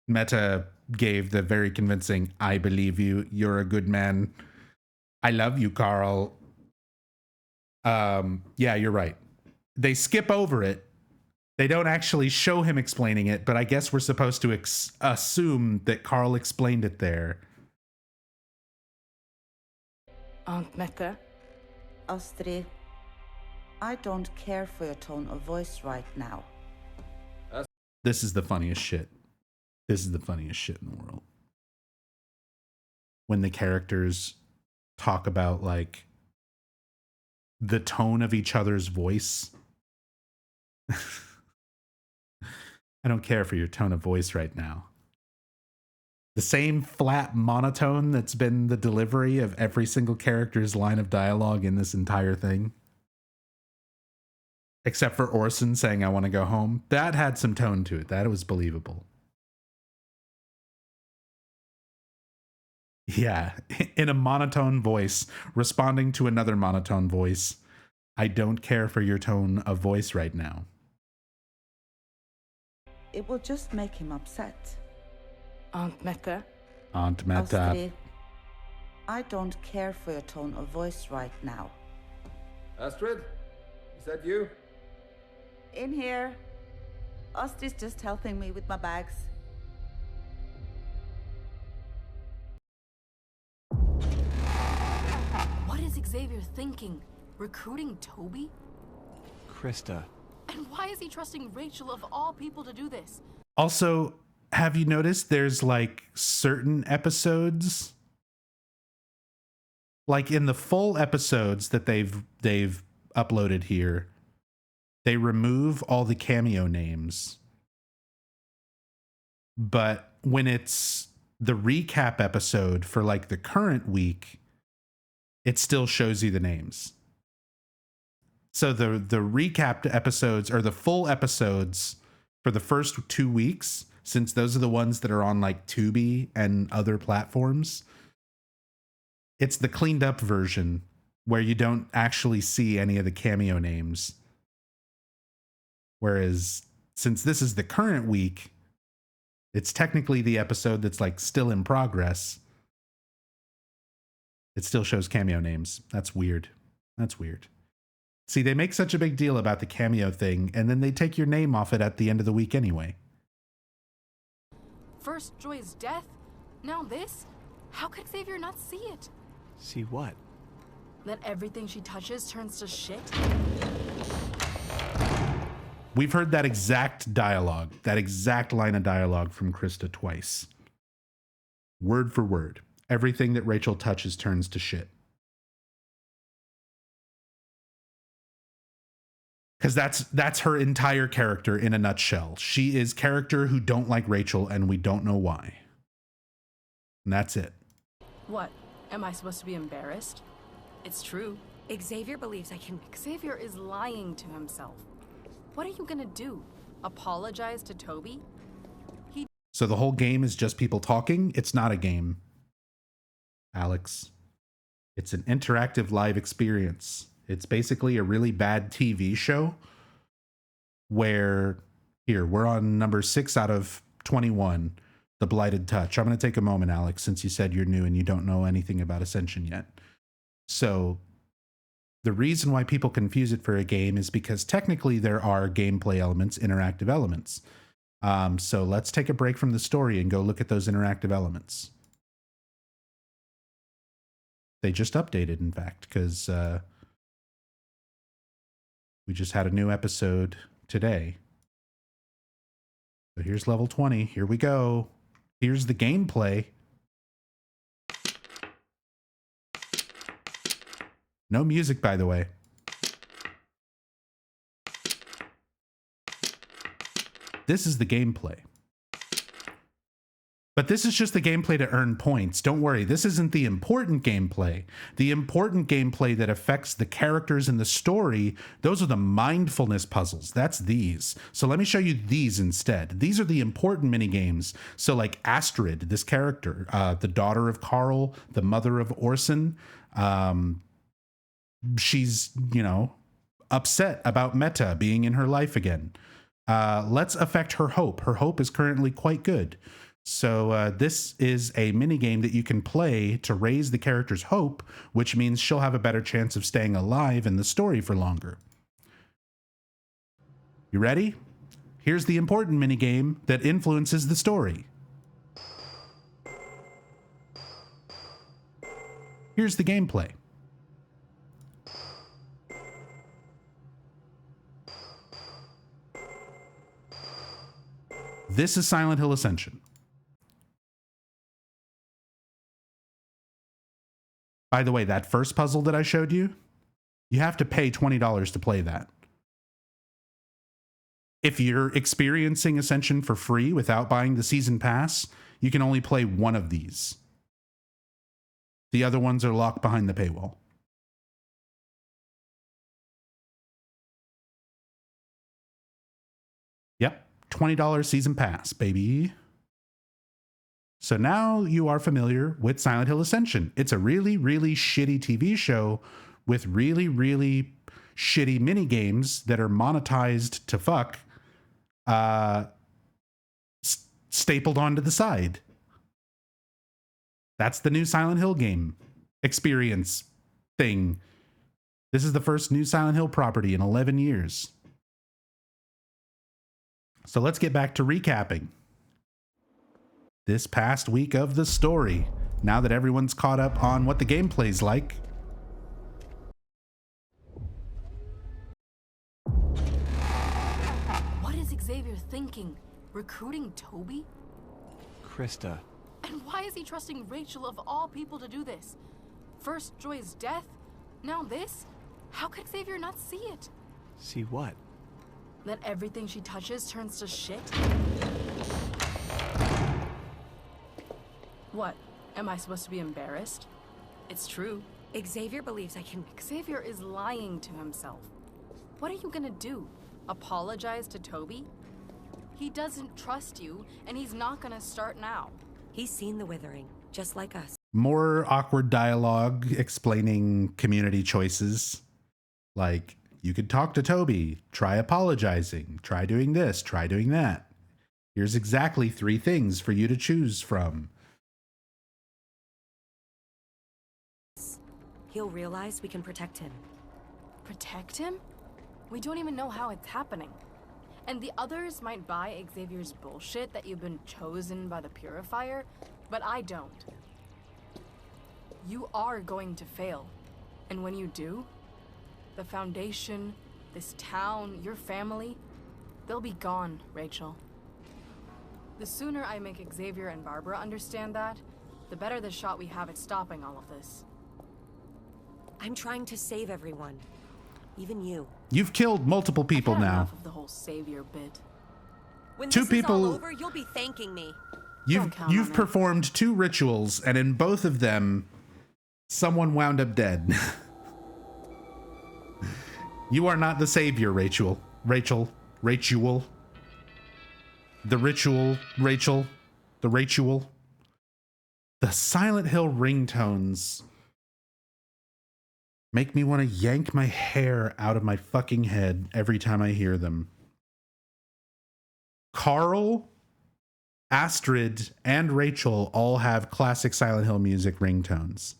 Meta gave the very convincing, "I believe you. You're a good man. I love you, Carl." Yeah, you're right. They skip over it. They don't actually show him explaining it, but I guess we're supposed to assume that Carl explained it there. Aunt Meta? Astrid, I don't care for your tone of voice right now. This is the funniest shit. This is the funniest shit in the world. When the characters talk about like the tone of each other's voice. I don't care for your tone of voice right now. The same flat monotone that's been the delivery of every single character's line of dialogue in this entire thing. Except for Orson saying, "I want to go home." That had some tone to it. That was believable. Yeah, in a monotone voice, responding to another monotone voice. "I don't care for your tone of voice right now." It will just make him upset. Aunt Meta? Aunt Meta. Astrid, I don't care for your tone of voice right now. Astrid? Is that you? In here. Astrid's just helping me with my bags. What is Xavier thinking? Recruiting Toby? Krista. And why is he trusting Rachel of all people to do this? Also, have you noticed there's like certain episodes, like in the full episodes that they've uploaded here, they remove all the cameo names. But when it's the recap episode for like the current week, it still shows you the names. So the recapped episodes or the full episodes for the first 2 weeks, since those are the ones that are on like Tubi and other platforms, it's the cleaned up version where you don't actually see any of the cameo names. Whereas since this is the current week, it's technically the episode that's like still in progress. It still shows cameo names. That's weird. That's weird. See, they make such a big deal about the cameo thing, and then they take your name off it at the end of the week anyway. First Joy's death, now this? How could Xavier not see it? See what? That everything she touches turns to shit? We've heard that exact dialogue, that exact line of dialogue from Krista twice. Word for word. Everything that Rachel touches turns to shit. Because that's her entire character in a nutshell. She is character who don't like Rachel, and we don't know why. And that's it. What? Am I supposed to be embarrassed? It's true. Xavier believes I can... Xavier is lying to himself. What are you gonna do? Apologize to Toby? So the whole game is just people talking? It's not a game, Alex. It's an interactive live experience. It's basically a really bad TV show where, here, we're on number 6 out of 21, The Blighted Touch. I'm going to take a moment, Alex, since you said you're new and you don't know anything about Ascension yet. So the reason why people confuse it for a game is because technically there are gameplay elements, interactive elements. So let's take a break from the story and go look at those interactive elements. They just updated, in fact, because we just had a new episode today. So here's level 20. Here we go. Here's the gameplay. No music, by the way. This is the gameplay. But this is just the gameplay to earn points. Don't worry, this isn't the important gameplay. The important gameplay that affects the characters in the story, those are the mindfulness puzzles. That's these. So let me show you these instead. These are the important mini games. So like Astrid, this character, the daughter of Carl, the mother of Orson, she's, you know, upset about Meta being in her life again. Let's affect her hope. Her hope is currently quite good. So this is a mini game that you can play to raise the character's hope, which means she'll have a better chance of staying alive in the story for longer. You ready? Here's the important mini game that influences the story. Here's the gameplay. This is Silent Hill Ascension. By the way, that first puzzle that I showed you, you have to pay $20 to play that. If you're experiencing Ascension for free without buying the season pass, you can only play one of these. The other ones are locked behind the paywall. Yep, $20 season pass, baby. So now you are familiar with Silent Hill Ascension. It's a really, really shitty TV show with really, really shitty mini games that are monetized to fuck, stapled onto the side. That's the new Silent Hill game experience thing. This is the first new Silent Hill property in 11 years. So let's get back to recapping this past week of the story, now that everyone's caught up on what the gameplay's like. What is Xavier thinking? Recruiting Toby? Krista. And why is he trusting Rachel of all people to do this? First Joy's death, now this? How could Xavier not see it? See what? That everything she touches turns to shit? What? Am I supposed to be embarrassed? It's true. Xavier believes I can... Xavier is lying to himself. What are you gonna do? Apologize to Toby? He doesn't trust you, and he's not gonna start now. He's seen the withering, just like us. More awkward dialogue explaining community choices. Like, you could talk to Toby, try apologizing, try doing this, try doing that. Here's exactly 3 things for you to choose from. He'll realize we can protect him. Protect him? We don't even know how it's happening. And the others might buy Xavier's bullshit that you've been chosen by the Purifier, but I don't. You are going to fail. And when you do, the Foundation, this town, your family, they'll be gone, Rachel. The sooner I make Xavier and Barbara understand that, the better the shot we have at stopping all of this. I'm trying to save everyone. Even you. You've killed multiple people I've had now. enough of the whole savior bit. When Two this people- is all over, you'll be thanking me. You've performed 2 rituals, and in both of them, someone wound up dead. You are not the savior, Rachel. The ritual. The Silent Hill ringtones make me want to yank my hair out of my fucking head every time I hear them. Carl, Astrid, and Rachel all have classic Silent Hill music ringtones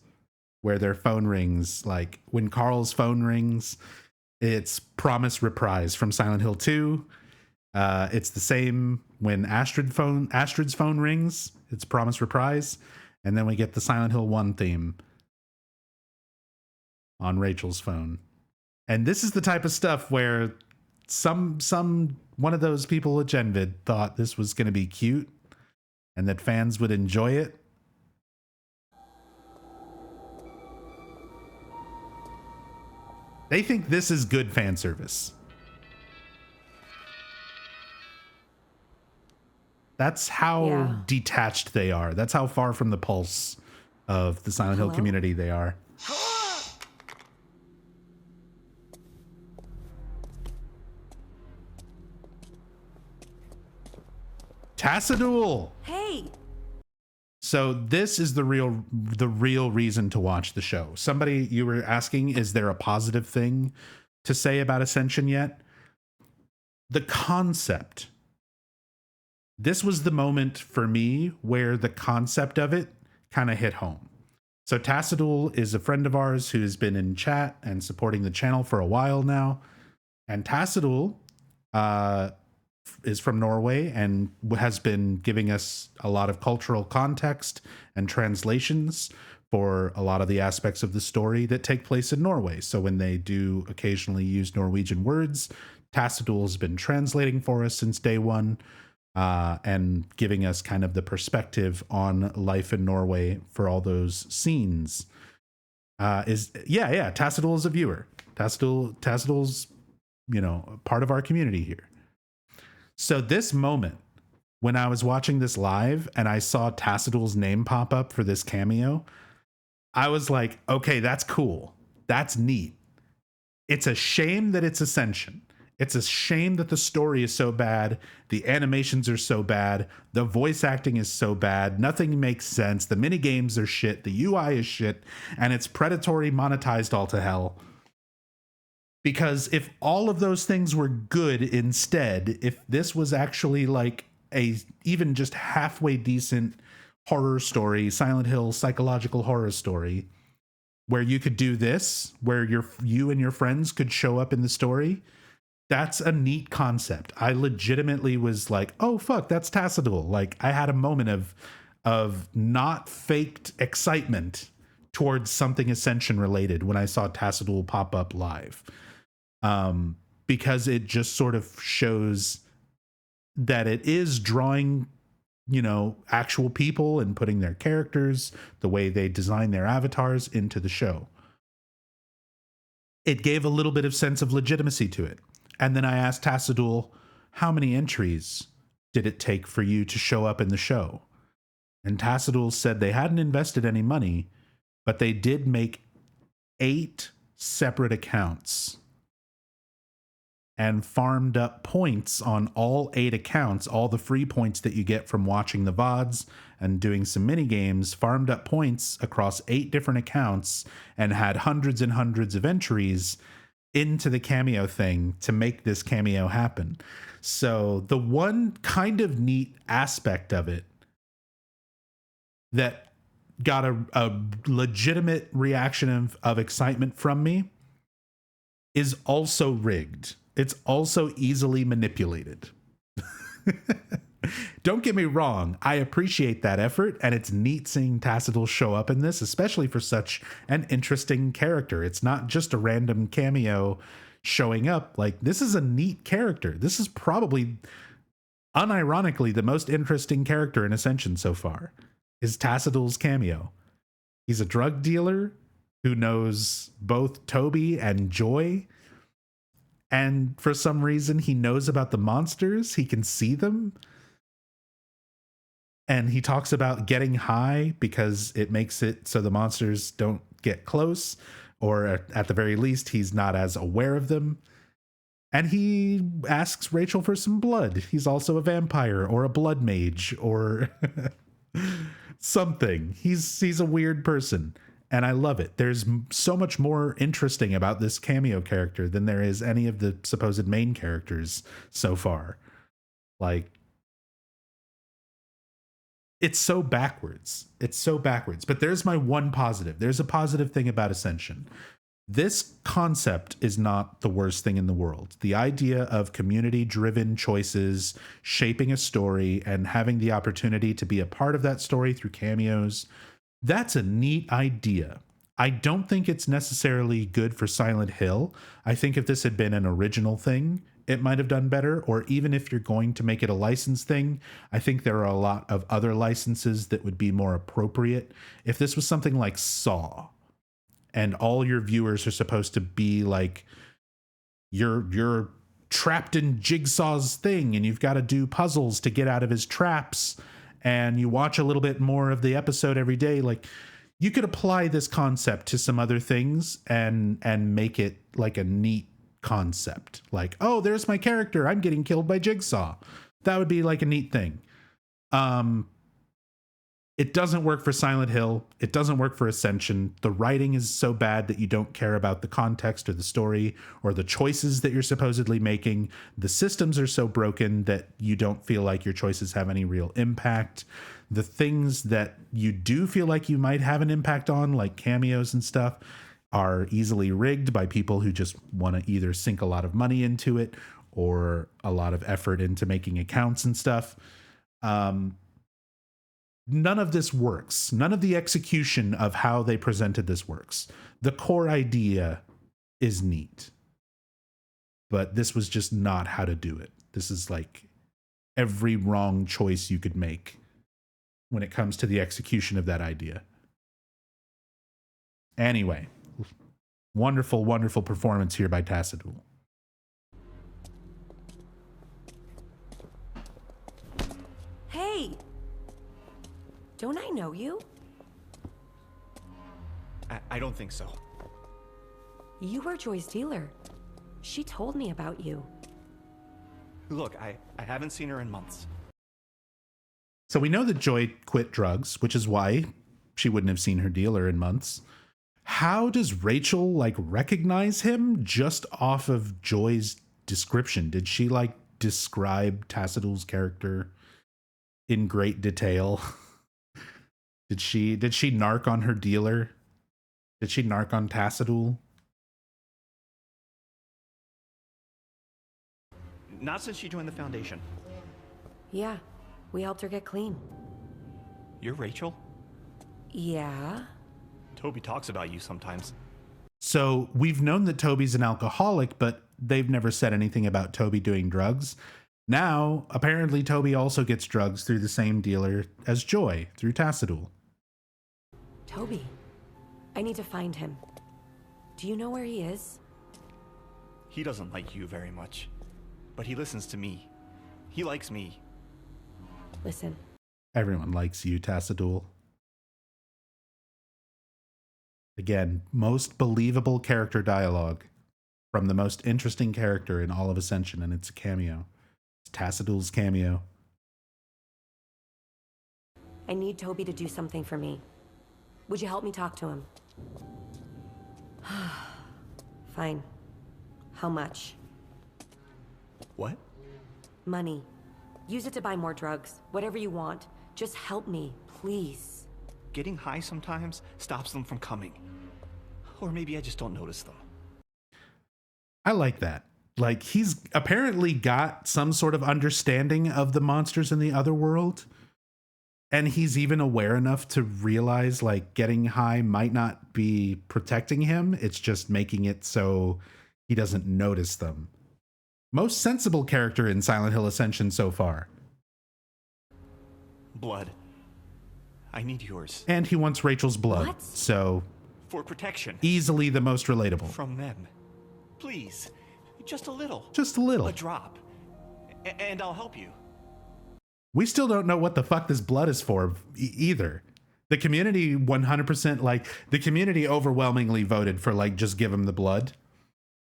where their phone rings. Like when Carl's phone rings, it's Promise Reprise from Silent Hill 2. It's the same when Astrid's phone rings, it's Promise Reprise. And then we get the Silent Hill 1 theme on Rachel's phone. And this is the type of stuff where one of those people at Genvid thought this was going to be cute and that fans would enjoy it. They think this is good fan service. That's how detached they are. That's how far from the pulse of the Silent Hill community they are. Tassadul! Hey! So this is the real reason to watch the show. Somebody, you were asking, is there a positive thing to say about Ascension yet? The concept. This was the moment for me where the concept of it kind of hit home. So Tassadul is a friend of ours who's been in chat and supporting the channel for a while now. And Tassadul is from Norway and has been giving us a lot of cultural context and translations for a lot of the aspects of the story that take place in Norway. So when they do occasionally use Norwegian words, Tassadul has been translating for us since day one. And giving us kind of the perspective on life in Norway for all those scenes. Tassadul is a viewer. Tassadul's, part of our community here. So this moment, when I was watching this live and I saw Tassadul's name pop up for this cameo, I was like, okay, that's cool. That's neat. It's a shame that it's Ascension. It's a shame that the story is so bad. The animations are so bad. The voice acting is so bad. Nothing makes sense. The minigames are shit. The UI is shit. And it's predatory monetized all to hell. Because if all of those things were good instead, if this was actually like a even just halfway decent horror story, Silent Hill psychological horror story, where you could do this, where you and your friends could show up in the story, that's a neat concept. I legitimately was like, oh, fuck, that's Tassadul. Like, I had a moment of not faked excitement towards something Ascension related when I saw Tassadul pop up live. Because it just sort of shows that it is drawing, actual people and putting their characters, the way they design their avatars into the show. It gave a little bit of sense of legitimacy to it. And then I asked Tassadul, how many entries did it take for you to show up in the show? And Tassadul said they hadn't invested any money, but they did make 8 separate accounts and farmed up points on all 8 accounts, all the free points that you get from watching the VODs and doing some mini games, farmed up points across 8 different accounts and had hundreds and hundreds of entries into the Cameo thing to make this cameo happen. So the one kind of neat aspect of it that got a legitimate reaction of excitement from me is also rigged. It's also easily manipulated. Don't get me wrong. I appreciate that effort, and it's neat seeing Tassadul show up in this, especially for such an interesting character. It's not just a random cameo showing up. Like, this is a neat character. This is probably, unironically, the most interesting character in Ascension so far. is Tassadul's cameo. He's a drug dealer who knows both Toby and Joy. And for some reason, he knows about the monsters. He can see them. And he talks about getting high because it makes it so the monsters don't get close, or at the very least, he's not as aware of them. And he asks Rachel for some blood. He's also a vampire or a blood mage or something. He's a weird person. And I love it. There's so much more interesting about this cameo character than there is any of the supposed main characters so far. Like, it's so backwards. It's so backwards. But there's my one positive. There's a positive thing about Ascension. This concept is not the worst thing in the world. The idea of community-driven choices, shaping a story, and having the opportunity to be a part of that story through cameos, that's a neat idea. I don't think it's necessarily good for Silent Hill. I think if this had been an original thing, it might have done better. Or even if you're going to make it a license thing, I think there are a lot of other licenses that would be more appropriate. If this was something like Saw, and all your viewers are supposed to be like, you're trapped in Jigsaw's thing and you've got to do puzzles to get out of his traps, and you watch a little bit more of the episode every day, like, you could apply this concept to some other things and make it like a neat concept. Like, oh, there's my character, I'm getting killed by Jigsaw. That would be like a neat thing. It doesn't work for Silent Hill. It doesn't work for Ascension. The writing is so bad that you don't care about the context or the story or the choices that you're supposedly making. The systems are so broken that you don't feel like your choices have any real impact. The things that you do feel like you might have an impact on, like cameos and stuff, are easily rigged by people who just want to either sink a lot of money into it or a lot of effort into making accounts and stuff. None of this works. None of the execution of how they presented this works. The core idea is neat, but this was just not how to do it. This is like every wrong choice you could make when it comes to the execution of that idea. Anyway, wonderful, wonderful performance here by Tassadul. Hey! Don't I know you? I don't think so. You were Joy's dealer. She told me about you. Look, I haven't seen her in months. So we know that Joy quit drugs, which is why she wouldn't have seen her dealer in months. How does Rachel like recognize him just off of Joy's description? Did she like describe Tassadul's character in great detail? Did she narc on her dealer? Did she narc on Tassadul? Not since she joined the Foundation. Yeah, we helped her get clean. You're Rachel? Yeah. Toby talks about you sometimes. So we've known that Toby's an alcoholic, but they've never said anything about Toby doing drugs. Now, apparently Toby also gets drugs through the same dealer as Joy, through Tassadul. Toby. I need to find him. Do you know where he is? He doesn't like you very much, but he listens to me. He likes me. Listen. Everyone likes you, Tassadul. Again, most believable character dialogue from the most interesting character in all of Ascension, and it's a cameo. It's Tassadul's cameo. I need Toby to do something for me. Would you help me talk to him? Fine. How much? What? Money. Use it to buy more drugs. Whatever you want. Just help me, please. Getting high sometimes stops them from coming. Or maybe I just don't notice them. I like that. Like, he's apparently got some sort of understanding of the monsters in the other world. And he's even aware enough to realize, like, getting high might not be protecting him. It's just making it so he doesn't notice them. Most sensible character in Silent Hill Ascension so far. Blood. I need yours. And he wants Rachel's blood. What? So For protection. easily the most relatable. From them. Please. Just a little. Just a little. A drop. And I'll help you. We still don't know what the fuck this blood is for either. The community 100%, like, the community overwhelmingly voted for, like, just give him the blood.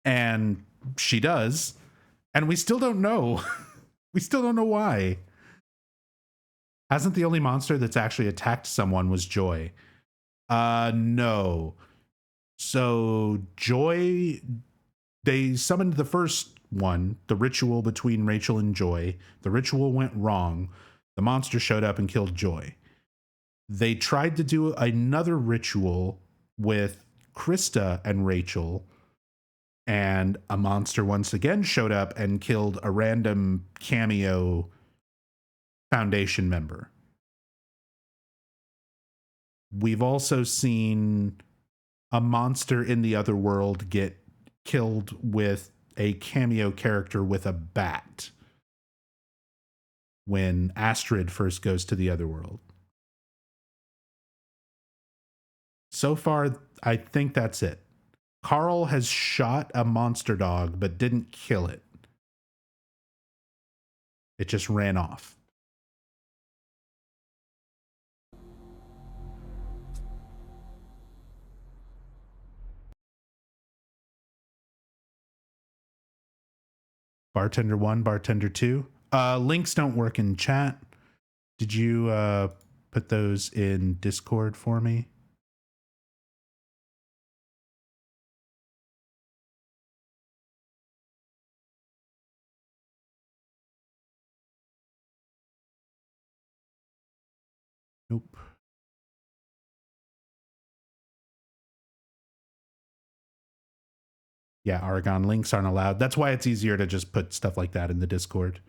And she does. And we still don't know. We still don't know why. Hasn't the only monster that's actually attacked someone was Joy? No. So Joy, they summoned the first one, the ritual between Rachel and Joy. The ritual went wrong. The monster showed up and killed Joy. They tried to do another ritual with Krista and Rachel, and a monster once again showed up and killed a random Cameo Foundation member. We've also seen a monster in the other world get killed with a Cameo character with a bat when Astrid first goes to the other world. So far, I think that's it. Carl has shot a monster dog, but didn't kill it. It just ran off. Bartender 1, Bartender 2. Links don't work in chat. Did you put those in Discord for me? Nope. Yeah, Aragon links aren't allowed. That's why it's easier to just put stuff like that in the Discord.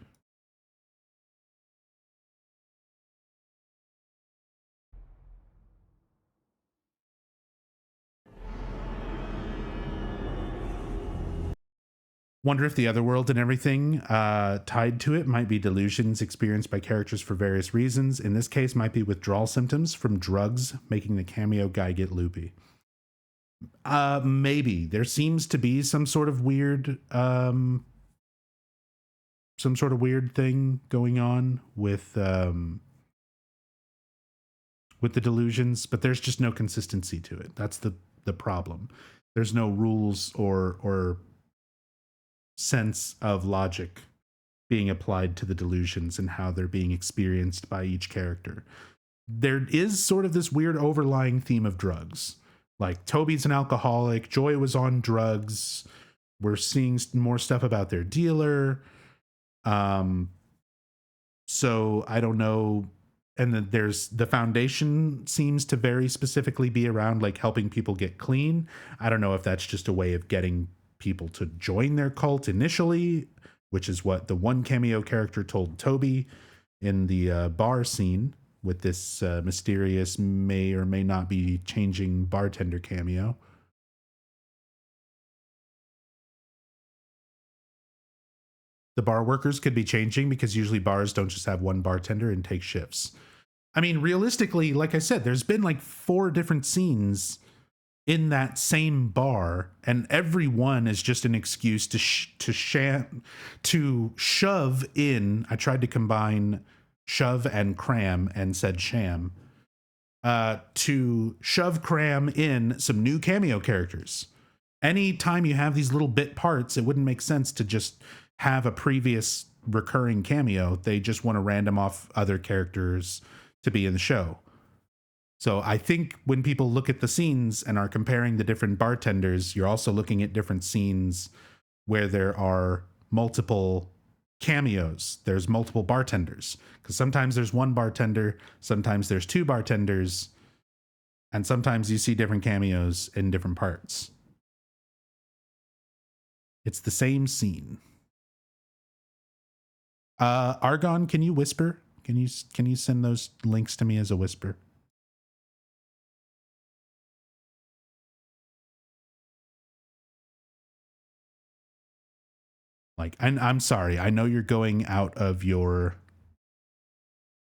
Wonder if the other world and everything tied to it might be delusions experienced by characters for various reasons. In this case, might be withdrawal symptoms from drugs, making the Cameo guy get loopy. Maybe. There seems to be some sort of weird thing going on with the delusions, but there's just no consistency to it. That's the problem. There's no rules or sense of logic being applied to the delusions and how they're being experienced by each character. There is sort of this weird overlying theme of drugs. Like, Toby's an alcoholic, Joy was on drugs, we're seeing more stuff about their dealer. So I don't know. And then there's the foundation seems to very specifically be around, like, helping people get clean. I don't know if that's just a way of getting people to join their cult initially, which is what the one Cameo character told Toby in the bar scene with this mysterious may or may not be changing bartender cameo. The bar workers could be changing because usually bars don't just have one bartender and take shifts. I mean, realistically, like I said, there's been like 4 different scenes in that same bar, and every one is just an excuse to shove in. I tried to combine shove and cram and said sham. To shove cram in some new Cameo characters. Anytime you have these little bit parts, it wouldn't make sense to just have a previous recurring cameo. They just want to random off other characters to be in the show. So I think when people look at the scenes and are comparing the different bartenders, you're also looking at different scenes where there are multiple cameos. There's multiple bartenders, because sometimes there's one bartender, sometimes there's 2 bartenders, and sometimes you see different cameos in different parts. It's the same scene. Argon, can you whisper? Can you send those links to me as a whisper? Like, I'm sorry. I know you're going out of your...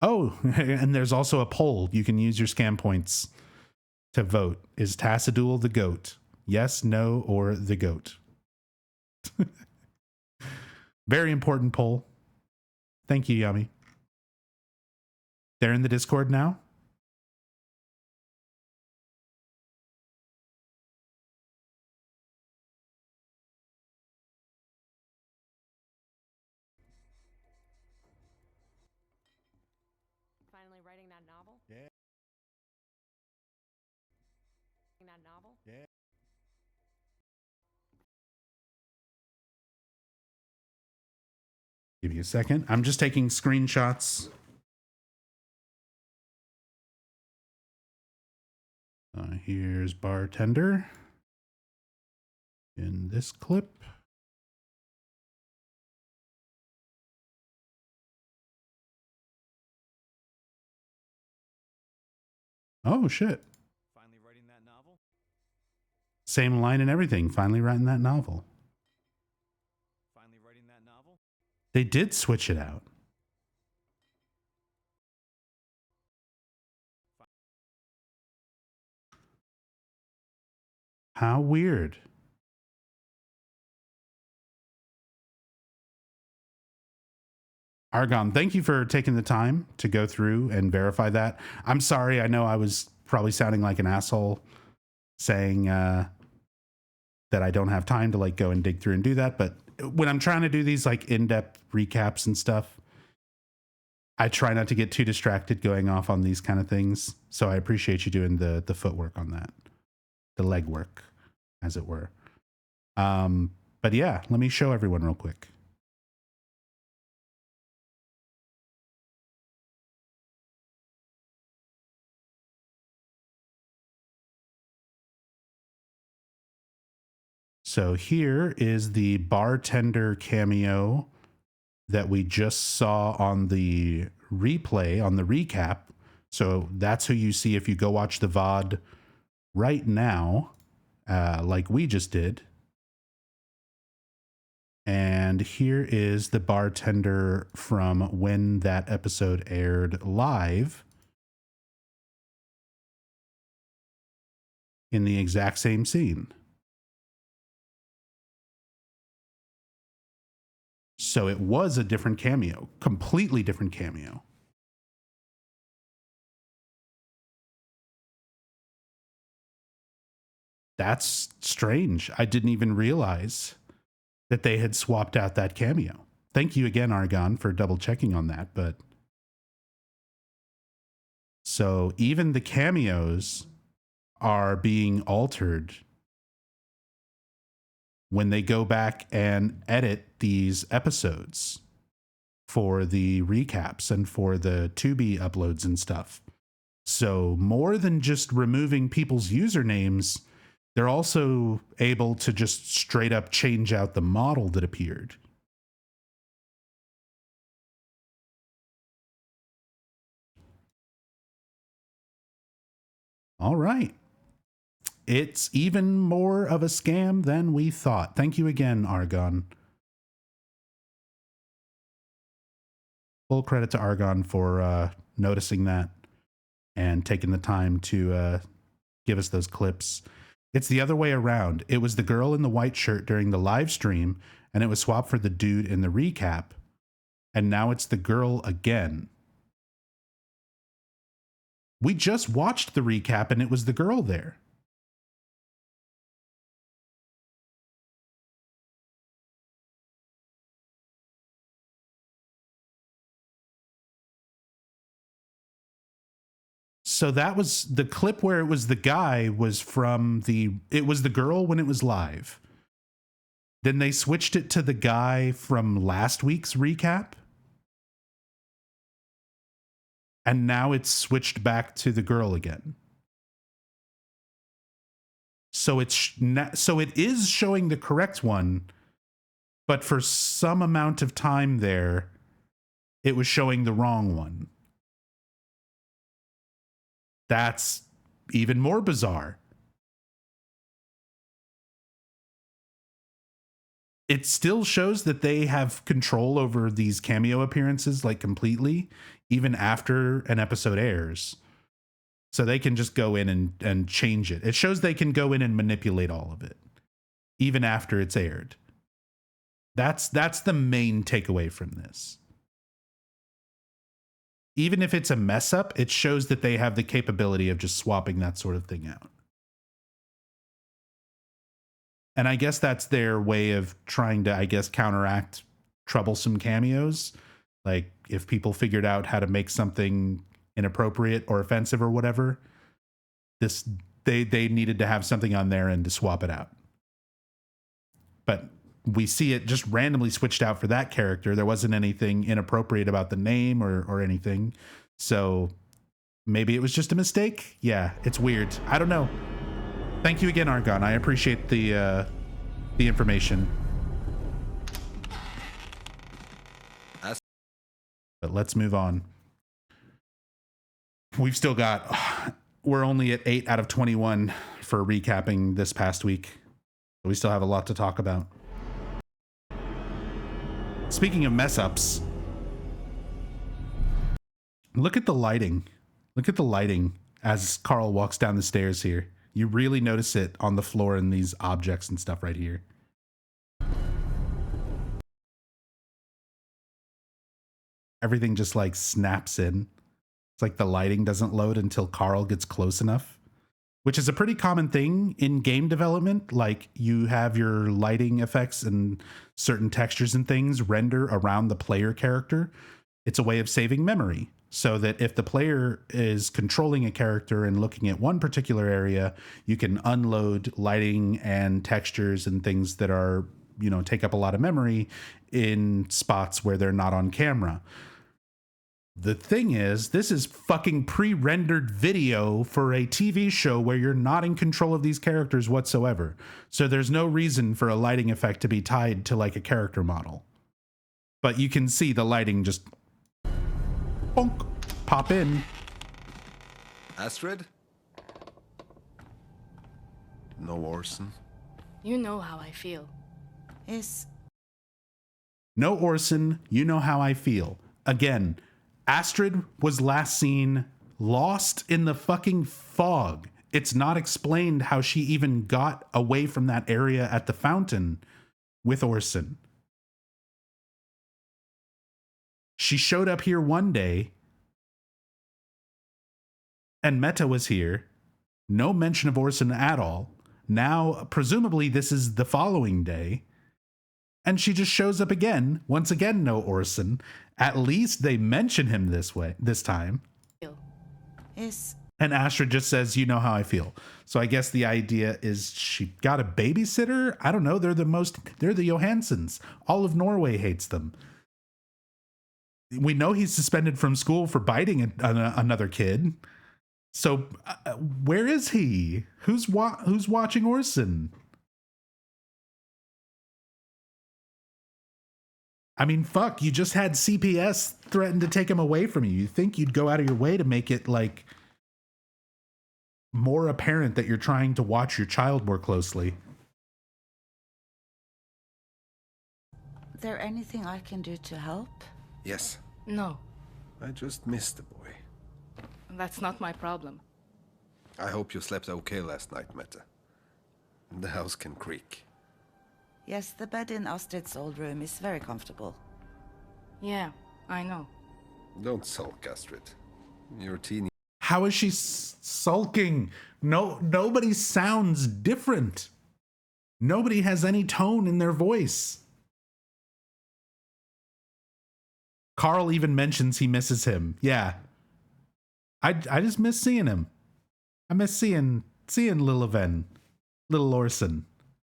Oh, and there's also a poll. You can use your scam points to vote. Is Tassadul the goat? Yes, no, or the goat? Very important poll. Thank you, Yummy. They're in the Discord now. Finally writing that novel? Yeah. That novel? Yeah. Give you a second. I'm just taking screenshots. Here's bartender in this clip. Oh, shit. Finally writing that novel? Same line and everything. Finally writing that novel. Finally writing that novel? They did switch it out. How weird. Argon, thank you for taking the time to go through and verify that. I'm sorry. I know I was probably sounding like an asshole saying that I don't have time to like go and dig through and do that. But when I'm trying to do these like in-depth recaps and stuff, I try not to get too distracted going off on these kind of things. So I appreciate you doing the footwork on that, the legwork, as it were. But yeah, let me show everyone real quick. So here is the bartender cameo that we just saw on the replay, on the recap. So that's who you see if you go watch the VOD right now, like we just did. And here is the bartender from when that episode aired live in the exact same scene. So it was a different cameo, completely different cameo. That's strange. I didn't even realize that they had swapped out that cameo. Thank you again, Argon, for double checking on that. But so even the cameos are being altered when they go back and edit these episodes for the recaps and for the Tubi uploads and stuff. So more than just removing people's usernames, they're also able to just straight up change out the model that appeared. All right. It's even more of a scam than we thought. Thank you again, Argon. Full credit to Argon for noticing that and taking the time to give us those clips. It's the other way around. It was the girl in the white shirt during the live stream, and it was swapped for the dude in the recap. And now it's the girl again. We just watched the recap, and it was the girl there. So that was the clip where it was the guy was from it was the girl when it was live. Then they switched it to the guy from last week's recap. And now it's switched back to the girl again. So it is showing the correct one, but for some amount of time there, it was showing the wrong one. That's even more bizarre. it still shows that they have control over these cameo appearances, like, completely, even after an episode airs. So they can just go in and change it. It shows they can go in and manipulate all of it, even after it's aired. That's the main takeaway from this. Even if it's a mess up, it shows that they have the capability of just swapping that sort of thing out. And I guess that's their way of trying to, I guess, counteract troublesome cameos. Like, if people figured out how to make something inappropriate or offensive or whatever, they needed to have something on there and to swap it out. But we see it just randomly switched out for that character. There wasn't anything inappropriate about the name or anything. So maybe it was just a mistake. Yeah, it's weird. I don't know. Thank you again, Argon. I appreciate the information. But let's move on. We've still got... We're only at 8 out of 21 for recapping this past week. We still have a lot to talk about. Speaking of mess ups, look at the lighting. Look at the lighting as Carl walks down the stairs here. You really notice it on the floor and these objects and stuff right here. Everything just like snaps in. It's like the lighting doesn't load until Carl gets close enough, which is a pretty common thing in game development. Like, you have your lighting effects and certain textures and things render around the player character. It's a way of saving memory, so that if the player is controlling a character and looking at one particular area, you can unload lighting and textures and things that are, you know, take up a lot of memory in spots where they're not on camera. The thing is, this is fucking pre-rendered video for a TV show where you're not in control of these characters whatsoever. So there's no reason for a lighting effect to be tied to like a character model. But you can see the lighting just bonk, pop in. Astrid? No Orson. You know how I feel. No Orson, you know how I feel. Again, Astrid was last seen lost in the fucking fog. It's not explained how she even got away from that area at the fountain with Orson. She showed up here one day, and Meta was here. No mention of Orson at all. Now, presumably, this is the following day. And she just shows up again. Once again, no Orson. At least they mention him this time. And Astrid just says, you know how I feel. So I guess the idea is she got a babysitter? I don't know. They're the Johansons. All of Norway hates them. We know he's suspended from school for biting another kid. So where is he? Who's watching Orson? I mean, fuck, you just had CPS threaten to take him away from you. You think you'd go out of your way to make it, like, more apparent that you're trying to watch your child more closely. Is there anything I can do to help? Yes. No, I just missed the boy. that's not my problem. I hope you slept okay last night, Meta. The house can creak. Yes, the bed in Astrid's old room is very comfortable. Yeah, I know. Don't sulk, Astrid. You're a teeny. How is she sulking? Nobody sounds different. Nobody has any tone in their voice. Carl even mentions he misses him. Yeah. I just miss seeing him. I miss seeing little Orson,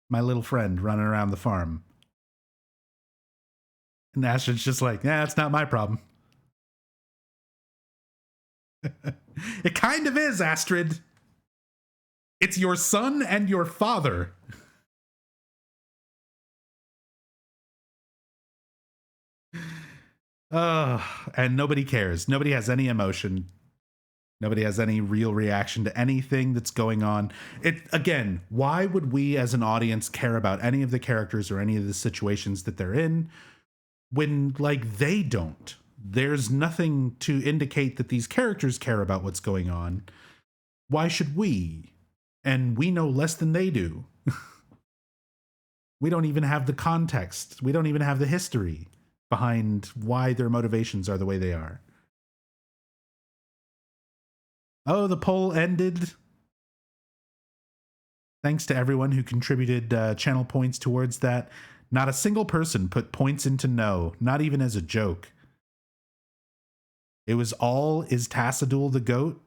my little friend running around the farm. And Astrid's just like, yeah, it's not my problem. It kind of is, Astrid. It's your son and your father. And nobody cares. Nobody has any emotion. Nobody has any real reaction to anything that's going on. Again, why would we as an audience care about any of the characters or any of the situations that they're in when, like, they don't? There's nothing to indicate that these characters care about what's going on. Why should we? And we know less than they do. We don't even have the context. We don't even have the history behind why their motivations are the way they are. Oh, the poll ended. Thanks to everyone who contributed channel points towards that. Not a single person put points into no, not even as a joke. It was all, is Tassadul the goat?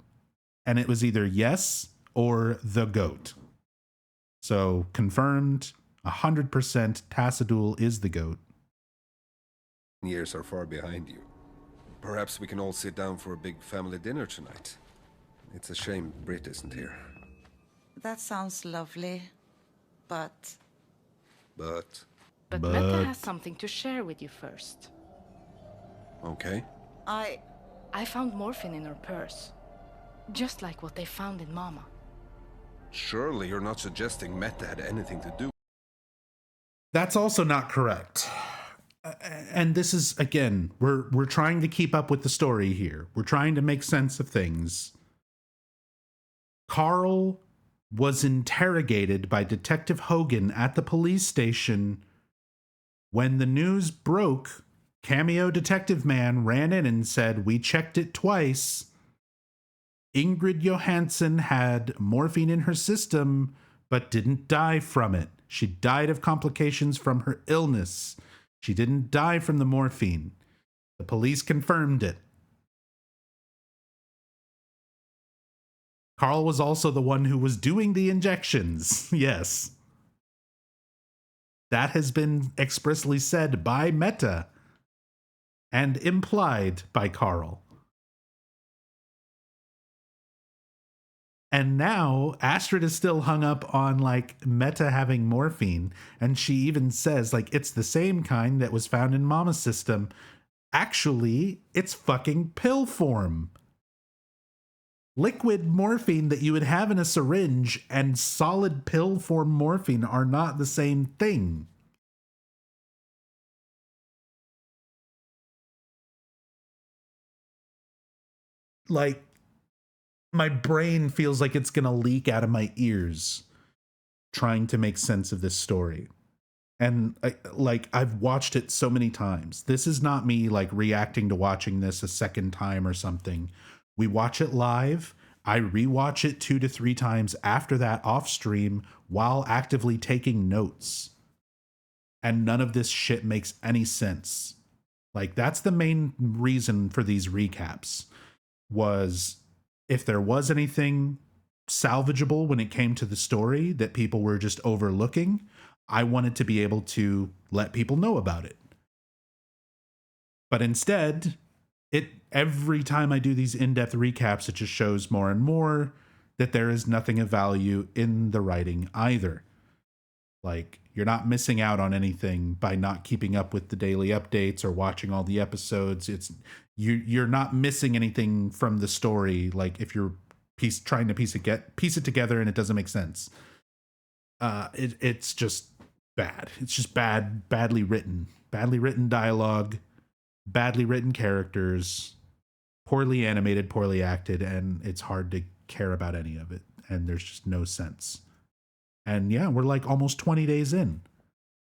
And it was either yes or the goat. So confirmed, 100% Tassadul is the goat. Years are far behind you. Perhaps we can all sit down for a big family dinner tonight. It's a shame Britt isn't here. That sounds lovely, but... But Meta has something to share with you first. Okay. I found morphine in her purse. Just like what they found in Mama. Surely you're not suggesting Meta had anything to do. That's also not correct. And this is, again, we're trying to keep up with the story here. We're trying to make sense of things. Carl was interrogated by Detective Hogan at the police station. When the news broke, Cameo Detective Man ran in and said, "We checked it twice. Ingrid Johansson had morphine in her system, but didn't die from it. She died of complications from her illness. She didn't die from the morphine." The police confirmed it. Carl was also the one who was doing the injections. Yes. That has been expressly said by Meta and implied by Carl. And now Astrid is still hung up on, like, Meta having morphine. And she even says, like, it's the same kind that was found in Mama's system. Actually, it's fucking pill form. Liquid morphine that you would have in a syringe and solid pill form morphine are not the same thing. Like, my brain feels like it's going to leak out of my ears trying to make sense of this story. And I've watched it so many times. This is not me like reacting to watching this a second time or something. We watch it live. I rewatch it 2 to 3 times after that off stream while actively taking notes. And none of this shit makes any sense. Like, that's the main reason for these recaps, was if there was anything salvageable when it came to the story that people were just overlooking, I wanted to be able to let people know about it. But instead, every time I do these in-depth recaps, it just shows more and more that there is nothing of value in the writing either. Like, you're not missing out on anything by not keeping up with the daily updates or watching all the episodes. You're not missing anything from the story. Like, if you're trying to piece it together and it doesn't make sense, it's just bad. It's just badly written dialogue, badly written characters, poorly animated, poorly acted, and it's hard to care about any of it. And there's just no sense. And yeah, we're like almost 20 days in.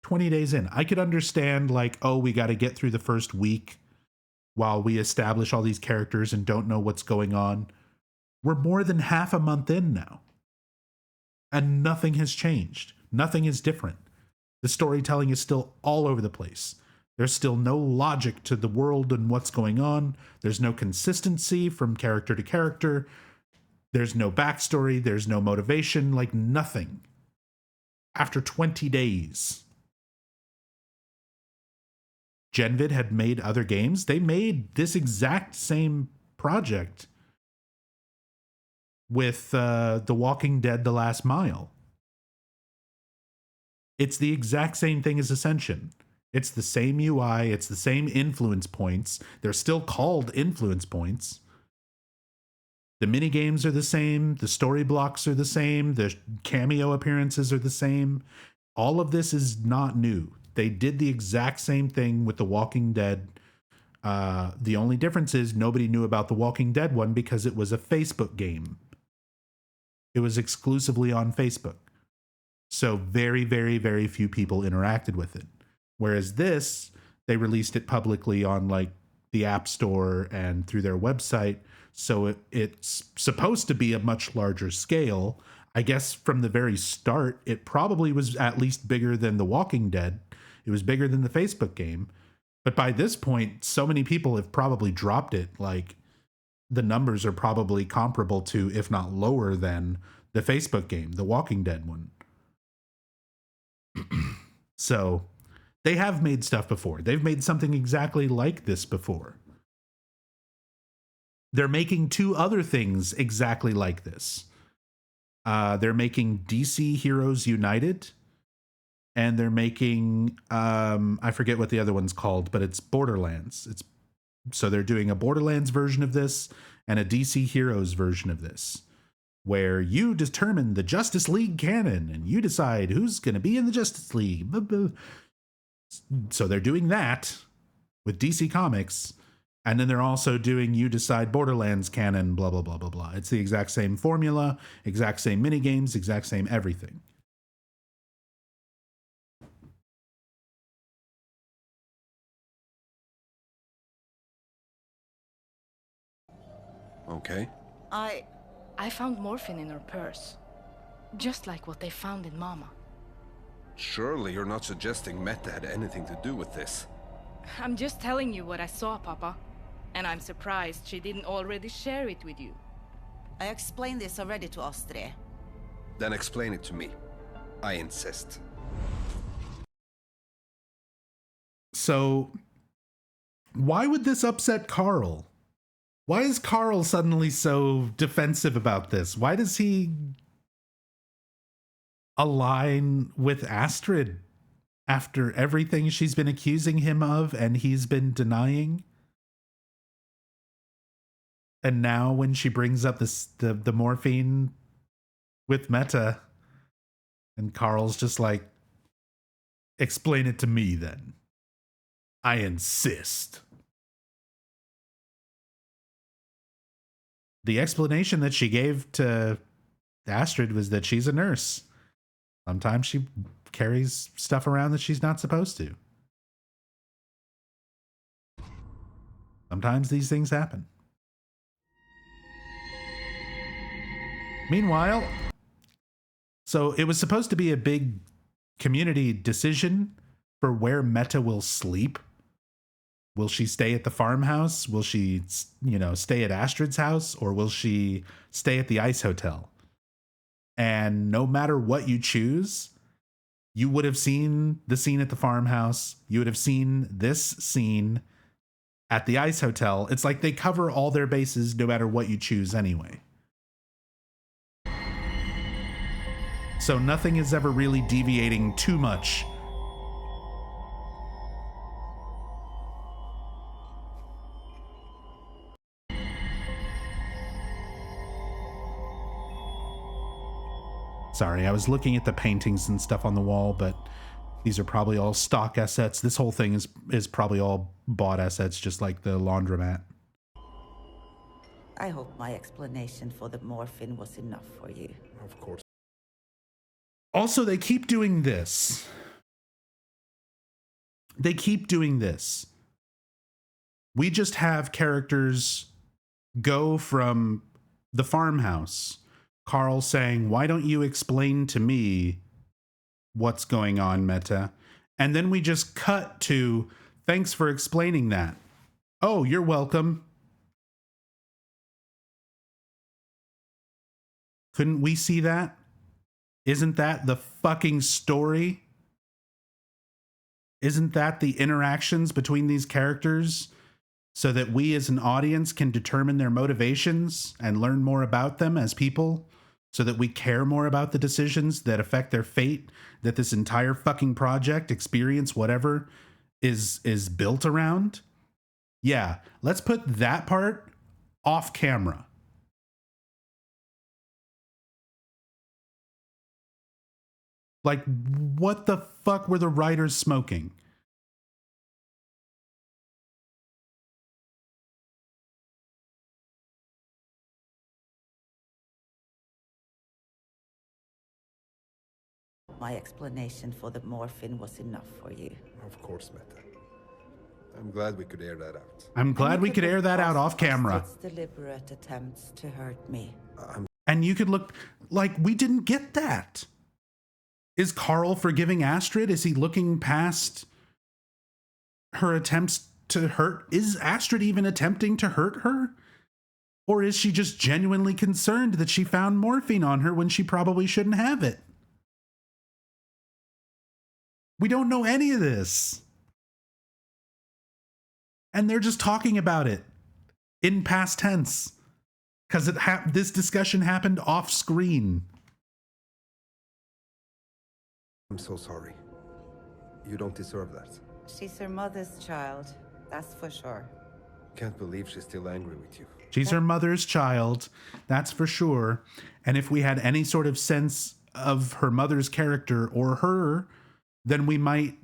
20 days in. I could understand, like, oh, we got to get through the first week while we establish all these characters and don't know what's going on. We're more than half a month in now. And nothing has changed. Nothing is different. The storytelling is still all over the place. There's still no logic to the world and what's going on. There's no consistency from character to character. There's no backstory. There's no motivation, like nothing. After 20 days. Genvid had made other games. They made this exact same project with The Walking Dead: The Last Mile. It's the exact same thing as Ascension. It's the same UI. It's the same influence points. They're still called influence points. The mini games are the same. The story blocks are the same. The cameo appearances are the same. All of this is not new. They did the exact same thing with The Walking Dead. The only difference is nobody knew about The Walking Dead one because it was a Facebook game. It was exclusively on Facebook. So very, very, very few people interacted with it. Whereas this, they released it publicly on like the App Store and through their website. So it's supposed to be a much larger scale. I guess from the very start, it probably was at least bigger than The Walking Dead. It was bigger than the Facebook game. But by this point, so many people have probably dropped it. Like the numbers are probably comparable to, if not lower than, the Facebook game, The Walking Dead one. So they have made stuff before. They've made something exactly like this before. They're making two other things exactly like this. They're making DC Heroes United, and they're making, I forget what the other one's called, but it's Borderlands. So they're doing a Borderlands version of this and a DC Heroes version of this, where you determine the Justice League canon and you decide who's going to be in the Justice League. So they're doing that with DC Comics. And then they're also doing You Decide Borderlands canon, blah, blah, blah, blah, blah. It's the exact same formula, exact same minigames, exact same everything. Okay. I found morphine in her purse. Just like what they found in Mama. Surely you're not suggesting Meta had anything to do with this. I'm just telling you what I saw, Papa. And I'm surprised she didn't already share it with you. I explained this already to Astrid. Then explain it to me. I insist. So, why would this upset Carl? Why is Carl suddenly so defensive about this? Why does he align with Astrid after everything she's been accusing him of and he's been denying? And now when she brings up the morphine with Meta, and Carl's just like, explain it to me then. I insist. The explanation that she gave to Astrid was that she's a nurse. Sometimes she carries stuff around that she's not supposed to. Sometimes these things happen. Meanwhile, so it was supposed to be a big community decision for where Meta will sleep. Will she stay at the farmhouse? Will she, stay at Astrid's house? Or will she stay at the ice hotel? And no matter what you choose, you would have seen the scene at the farmhouse. You would have seen this scene at the ice hotel. It's like they cover all their bases no matter what you choose anyway. So nothing is ever really deviating too much. Sorry, I was looking at the paintings and stuff on the wall, but these are probably all stock assets. This whole thing is probably all bought assets, just like the laundromat. I hope my explanation for the morphine was enough for you. Of course. Also, they keep doing this. They keep doing this. We just have characters go from the farmhouse, Carl saying, why don't you explain to me what's going on, Meta? And then we just cut to, thanks for explaining that. Oh, you're welcome. Couldn't we see that? Isn't that the fucking story? Isn't that the interactions between these characters so that we as an audience can determine their motivations and learn more about them as people, so that we care more about the decisions that affect their fate, that this entire fucking project, experience, whatever, is built around? Yeah, let's put that part off camera. Like, what the fuck were the writers smoking? My explanation for the morphine was enough for you. Of course, Meta. I'm glad we could air that out. I'm glad we could air that out off camera. It's deliberate attempts to hurt me. And you could look like we didn't get that. Is Carl forgiving Astrid? Is he looking past her attempts to hurt? Is Astrid even attempting to hurt her? Or is she just genuinely concerned that she found morphine on her when she probably shouldn't have it? We don't know any of this. And they're just talking about it in past tense because this discussion happened off screen. I'm so sorry. You don't deserve that. She's her mother's child, that's for sure. Can't believe she's still angry with you. She's her mother's child, that's for sure. And if we had any sort of sense of her mother's character or her, then we might,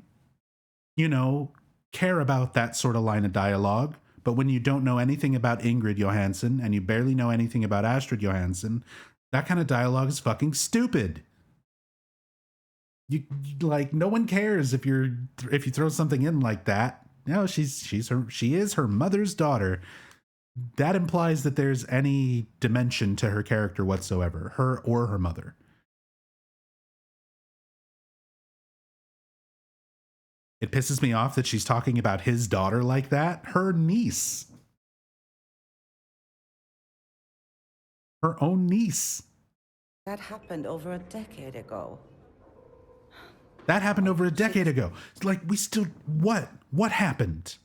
you know, care about that sort of line of dialogue. But when you don't know anything about Ingrid Johansson and you barely know anything about Astrid Johansson, that kind of dialogue is fucking stupid. You like, no one cares if you throw something in like that. No, she is her mother's daughter. That implies that there's any dimension to her character whatsoever, her or her mother. It pisses me off that she's talking about his daughter like that. Her niece. Her own niece. That happened over a decade ago. That happened over a decade ago. It's like, we still... What? What happened?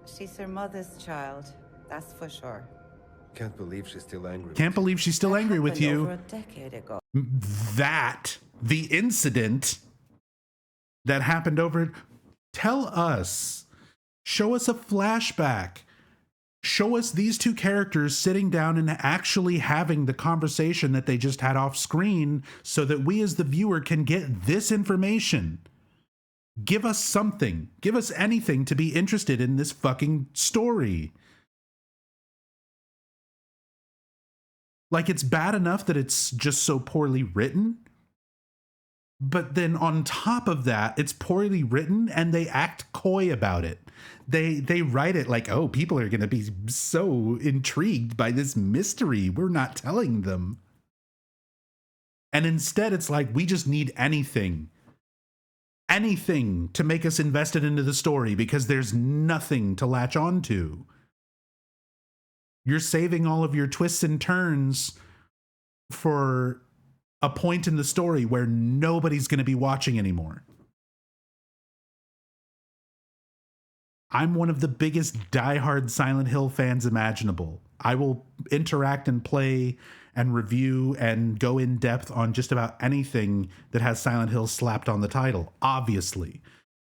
She's her mother's child, that's for sure. Can't believe she's still angry. Can't believe she's still angry with you. Over a decade ago. The incident that happened over... Tell us. Show us a flashback. Show us these two characters sitting down and actually having the conversation that they just had off screen so that we as the viewer can get this information. Give us something. Give us anything to be interested in this fucking story. Like, it's bad enough that it's just so poorly written. But then on top of that, it's poorly written and they act coy about it. They write it like, oh, people are going to be so intrigued by this mystery. We're not telling them. And instead, it's like, we just need anything to make us invested into the story because there's nothing to latch on to. You're saving all of your twists and turns for a point in the story where nobody's going to be watching anymore. I'm one of the biggest diehard Silent Hill fans imaginable. I will interact and play and review and go in depth on just about anything that has Silent Hill slapped on the title, obviously.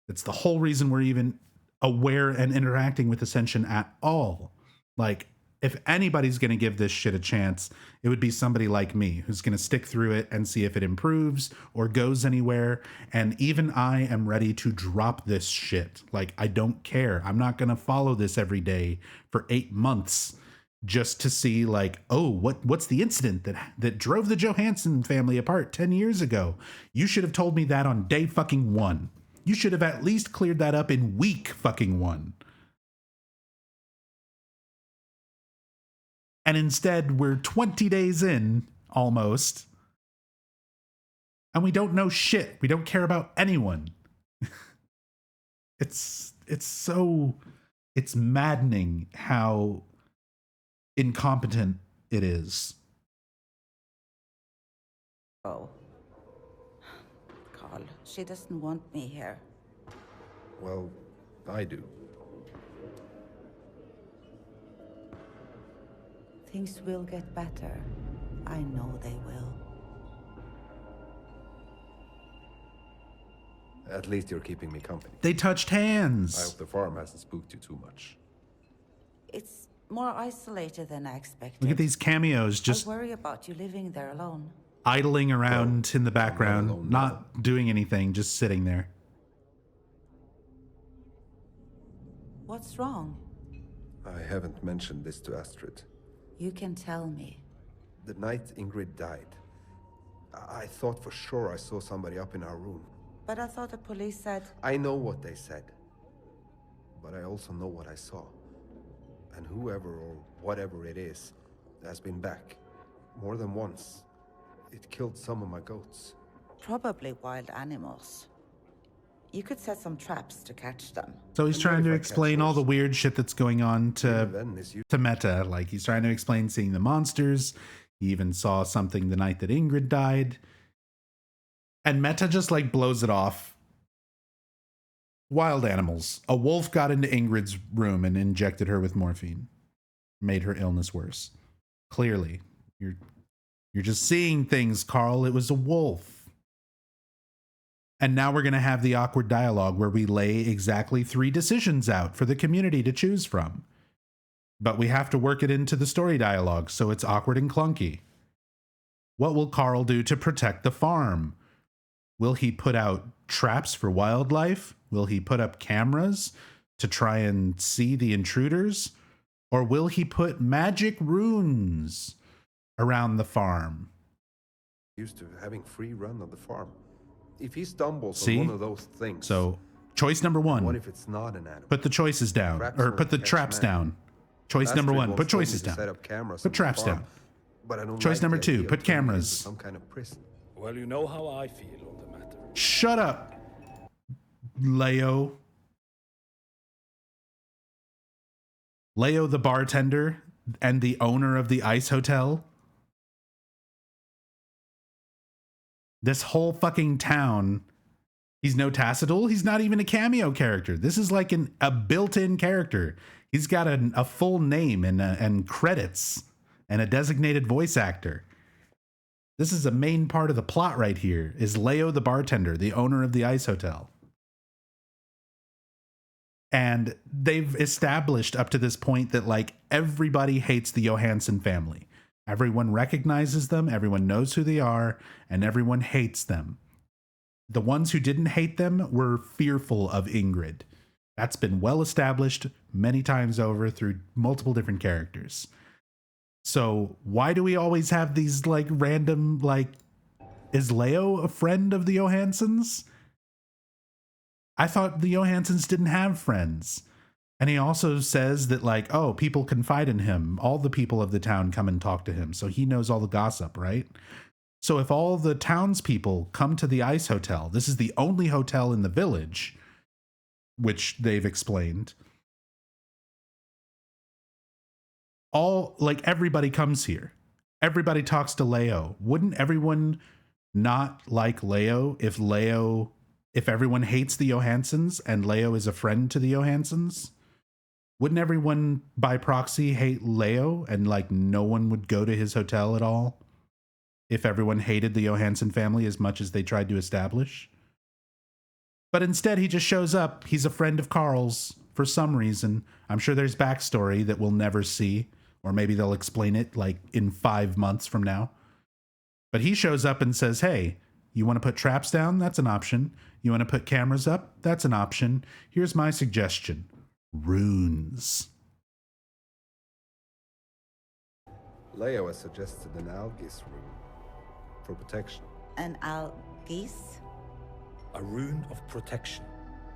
It's the whole reason we're even aware and interacting with Ascension at all. Like, if anybody's going to give this shit a chance, it would be somebody like me who's going to stick through it and see if it improves or goes anywhere. And even I am ready to drop this shit. Like, I don't care. I'm not going to follow this every day for 8 months just to see, like, oh, what's the incident that drove the Johansson family apart 10 years ago? You should have told me that on day fucking 1. You should have at least cleared that up in week fucking 1. And instead, we're 20 days in, almost. And we don't know shit. We don't care about anyone. It's maddening how incompetent it is. Oh. Carl, she doesn't want me here. Well, I do. Things will get better. I know they will. At least you're keeping me company. They touched hands. I hope the farm hasn't spooked you too much. It's more isolated than I expected. Look at these cameos. Just I worry about you living there alone. idling around in the background, not doing anything, just sitting there. What's wrong? I haven't mentioned this to Astrid. You can tell me. The night Ingrid died, I thought for sure I saw somebody up in our room. But I thought the police said... I know what they said. But I also know what I saw. And whoever or whatever it is has been back. More than once. It killed some of my goats. Probably wild animals. You could set some traps to catch them. So he's trying to explain all the weird shit that's going on to Meta. Like, he's trying to explain seeing the monsters. He even saw something the night that Ingrid died. And Meta just like blows it off. Wild animals. A wolf got into Ingrid's room and injected her with morphine. Made her illness worse. Clearly. You're just seeing things, Carl. It was a wolf. And now we're going to have the awkward dialogue where we lay exactly 3 decisions out for the community to choose from. But we have to work it into the story dialogue, so it's awkward and clunky. What will Carl do to protect the farm? Will he put out traps for wildlife? Will he put up cameras to try and see the intruders? Or will he put magic runes around the farm? Used to having free run of the farm. If he stumbles on one of those things... So, choice number 1. What if it's not an animal? Put the choices down. Or put the traps down. Choice number 1, put choices down. Put traps down. But I don't Choice like number the 2, idea put of turning it into cameras. Some kind of prison. Well, you know how I feel on the matter. Shut up, Leo. Leo the bartender and the owner of the ice hotel. This whole fucking town. He's no Tacitol. He's not even a cameo character. This is like a built-in character. He's got a full name and credits and a designated voice actor. This is a main part of the plot right here, is Leo the bartender, the owner of the ice hotel. And they've established up to this point that like everybody hates the Johansson family. Everyone recognizes them, everyone knows who they are, and everyone hates them. The ones who didn't hate them were fearful of Ingrid. That's been well established many times over through multiple different characters. So why do we always have these like random, like, is Leo a friend of the Johanssons? I thought the Johanssons didn't have friends. And he also says that like, oh, people confide in him. All the people of the town come and talk to him. So he knows all the gossip, right? So if all the townspeople come to the ice hotel, this is the only hotel in the village, which they've explained. Everybody comes here. Everybody talks to Leo. Wouldn't everyone not like Leo if everyone hates the Johanssons and Leo is a friend to the Johanssons? Wouldn't everyone by proxy hate Leo and like no one would go to his hotel at all if everyone hated the Johansson family as much as they tried to establish? But instead he just shows up. He's a friend of Carl's for some reason. I'm sure there's backstory that we'll never see, or maybe they'll explain it like in 5 months from now. But he shows up and says, hey, you want to put traps down? That's an option. You want to put cameras up? That's an option. Here's my suggestion. Runes. Leo has suggested an Algis rune for protection. An Algis? A rune of protection.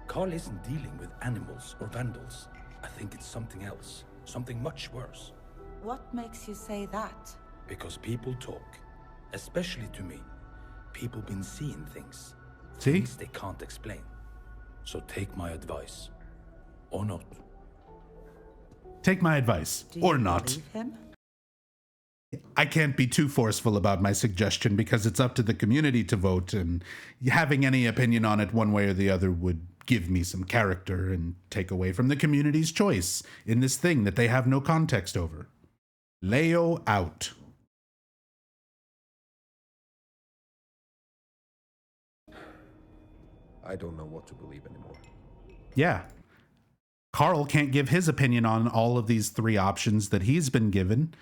Carl isn't dealing with animals or vandals. I think it's something else. Something much worse. What makes you say that? Because people talk. Especially to me. People been seeing things. See? Things they can't explain. So take my advice. Or not. Take my advice. Or not. Believe him? I can't be too forceful about my suggestion because it's up to the community to vote, and having any opinion on it one way or the other would give me some character and take away from the community's choice in this thing that they have no context over. Leo out. I don't know what to believe anymore. Yeah. Carl can't give his opinion on all of these 3 options that he's been given.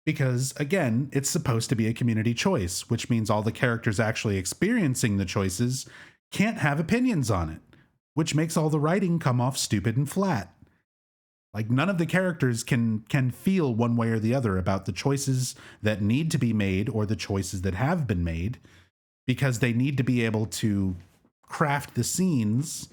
Because, again, it's supposed to be a community choice, which means all the characters actually experiencing the choices can't have opinions on it, which makes all the writing come off stupid and flat. Like, none of the characters can feel one way or the other about the choices that need to be made or the choices that have been made, because they need to be able to craft the scenes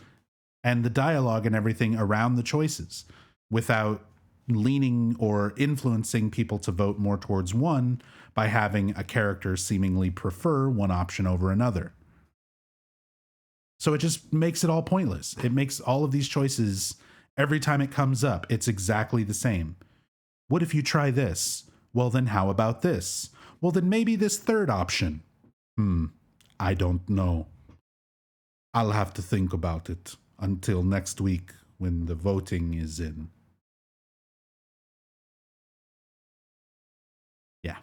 and the dialogue and everything around the choices without leaning or influencing people to vote more towards one by having a character seemingly prefer one option over another. So it just makes it all pointless. It makes all of these choices, every time it comes up, it's exactly the same. What if you try this? Well, then how about this? Well, then maybe this third option. I don't know. I'll have to think about it until next week when the voting is in. Yeah.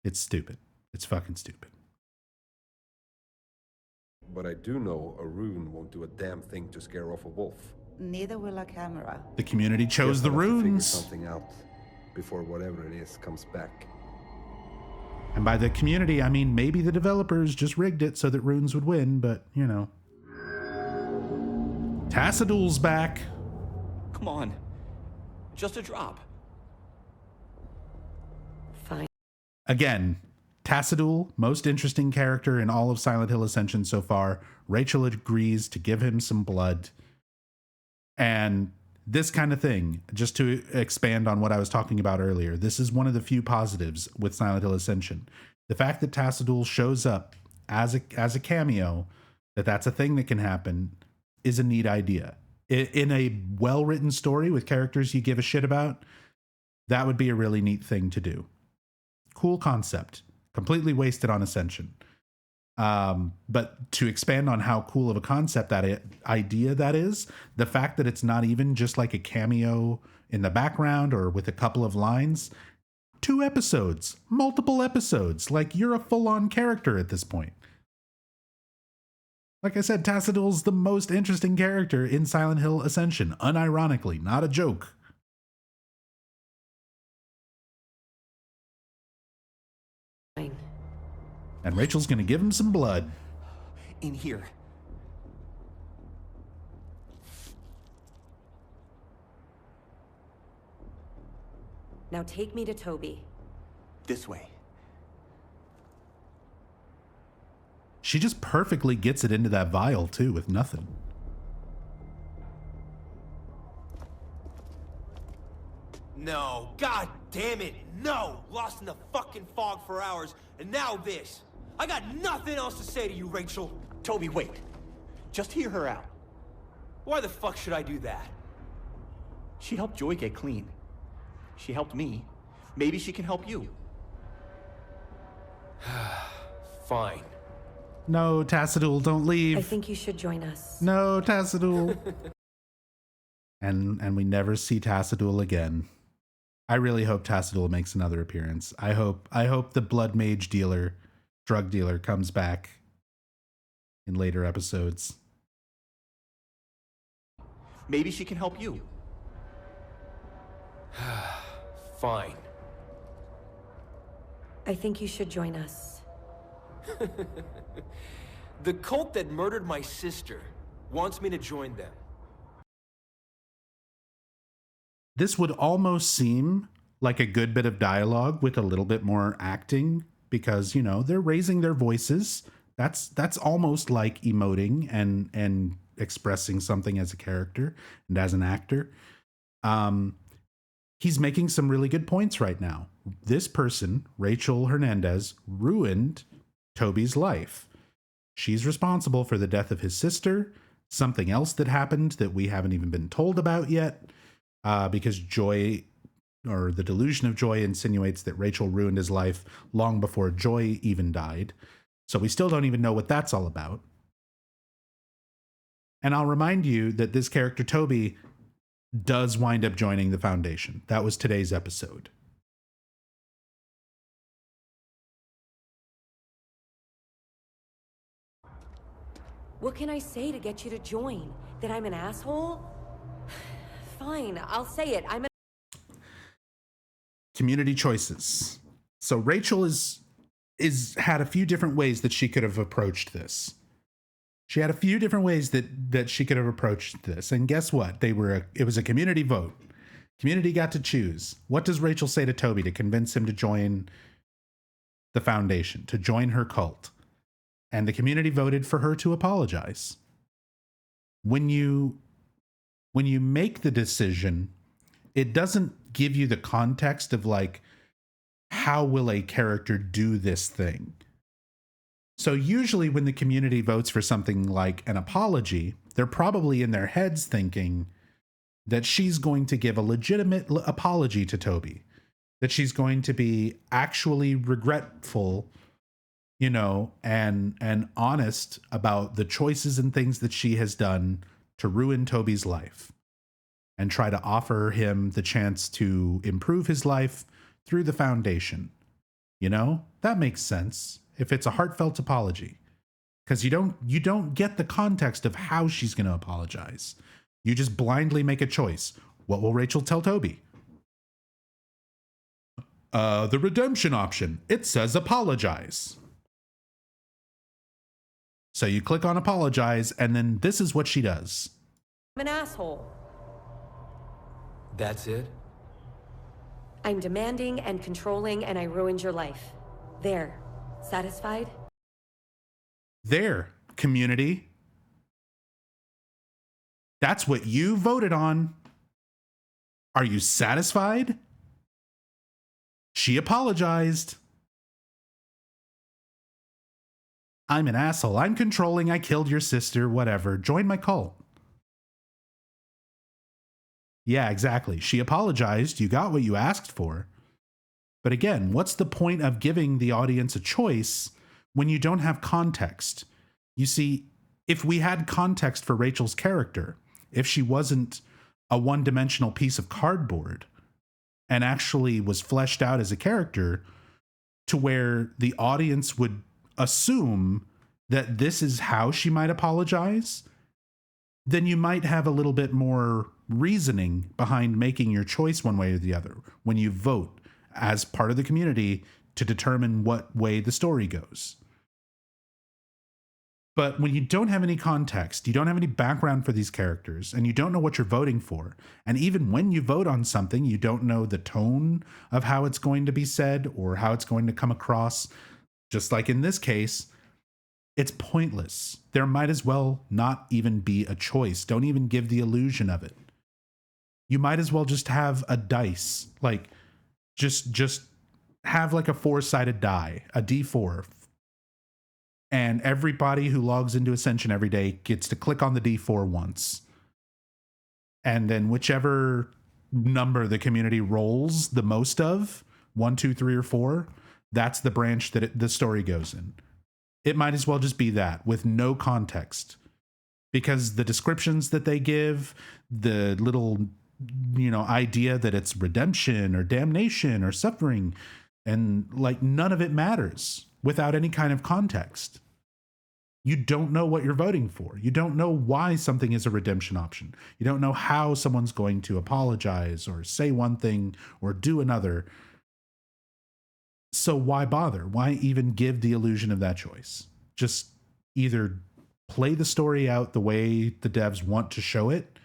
It's stupid. It's fucking stupid. But I do know a rune won't do a damn thing to scare off a wolf. Neither will a camera. The community chose the Guess I'll have to figure runes. something out before whatever it is comes back. And by the community, I mean maybe the developers just rigged it so that runes would win, but, you know. Tassadul's back. Come on. Just a drop. Fine. Again, Tassadul, most interesting character in all of Silent Hill Ascension so far. Rachel agrees to give him some blood. And this kind of thing, just to expand on what I was talking about earlier, this is one of the few positives with Silent Hill Ascension. The fact that Tassadul shows up as a cameo, that's a thing that can happen, is a neat idea. In a well-written story with characters you give a shit about, that would be a really neat thing to do. Cool concept. Completely wasted on Ascension. But to expand on how cool of a concept idea that is, the fact that it's not even just like a cameo in the background or with a couple of lines, 2 episodes, multiple episodes, like you're a full-on character at this point. Like I said, Tassadul's the most interesting character in Silent Hill Ascension, unironically, not a joke. Fine. And Rachel's gonna give him some blood. In here. Now take me to Toby. This way. She just perfectly gets it into that vial, too, with nothing. No, god damn it, no! Lost in the fucking fog for hours, and now this. I got nothing else to say to you, Rachel. Toby, wait. Just hear her out. Why the fuck should I do that? She helped Joy get clean. She helped me. Maybe she can help you. Fine. No, Tassadul, don't leave. I think you should join us. No, Tassadul. and we never see Tassadul again. I really hope Tassadul makes another appearance. I hope the blood mage dealer, drug dealer, comes back in later episodes. Maybe she can help you. Fine. I think you should join us. The cult that murdered my sister wants me to join them. This would almost seem like a good bit of dialogue with a little bit more acting because, you know, they're raising their voices. That's almost like emoting and expressing something as a character and as an actor. He's making some really good points right now. This person, Rachel Hernandez, ruined Toby's life. She's responsible for the death of his sister, something else that happened that we haven't even been told about yet, because Joy, or the delusion of Joy, insinuates that Rachel ruined his life long before Joy even died. So we still don't even know what that's all about. And I'll remind you that this character, Toby, does wind up joining the Foundation. That was today's episode. What can I say to get you to join? That I'm an asshole? Fine, I'll say it. community choices. So Rachel is had a few different ways that she could have approached this. She had a few different ways that she could have approached this. And guess what? It was a community vote. Community got to choose. What does Rachel say to Toby to convince him to join the Foundation, to join her cult? And the community voted for her to apologize. When you make the decision, it doesn't give you the context of like, how will a character do this thing? So usually when the community votes for something like an apology, they're probably in their heads thinking that she's going to give a legitimate apology to Toby, that she's going to be actually regretful, you know, and honest about the choices and things that she has done to ruin Toby's life, and try to offer him the chance to improve his life through the Foundation. You know, that makes sense if it's a heartfelt apology, because you don't get the context of how she's going to apologize. You just blindly make a choice. What will Rachel tell Toby? The redemption option. It says apologize. So you click on apologize, and then this is what she does. I'm an asshole. That's it? I'm demanding and controlling, and I ruined your life. There. Satisfied? There, community. That's what you voted on. Are you satisfied? She apologized. I'm an asshole. I'm controlling. I killed your sister. Whatever. Join my cult. Yeah, exactly. She apologized. You got what you asked for. But again, what's the point of giving the audience a choice when you don't have context? You see, if we had context for Rachel's character, if she wasn't a one-dimensional piece of cardboard and actually was fleshed out as a character to where the audience would assume that this is how she might apologize, then you might have a little bit more reasoning behind making your choice one way or the other when you vote as part of the community to determine what way the story goes. But when you don't have any context, you don't have any background for these characters, and you don't know what you're voting for, and even when you vote on something, you don't know the tone of how it's going to be said or how it's going to come across, just like in this case, it's pointless. There might as well not even be a choice. Don't even give the illusion of it. You might as well just have a dice, like just have like a 4-sided die, a D4. And everybody who logs into Ascension every day gets to click on the D4 once. And then whichever number the community rolls the most of, 1, 2, 3, or 4, that's the branch that the story goes in. It might as well just be that with no context, because the descriptions that they give, the little, idea that it's redemption or damnation or suffering, and like none of it matters without any kind of context. You don't know what you're voting for. You don't know why something is a redemption option. You don't know how someone's going to apologize or say one thing or do another. So why bother? Why even give the illusion of that choice? Just either play the story out the way the devs want to show it,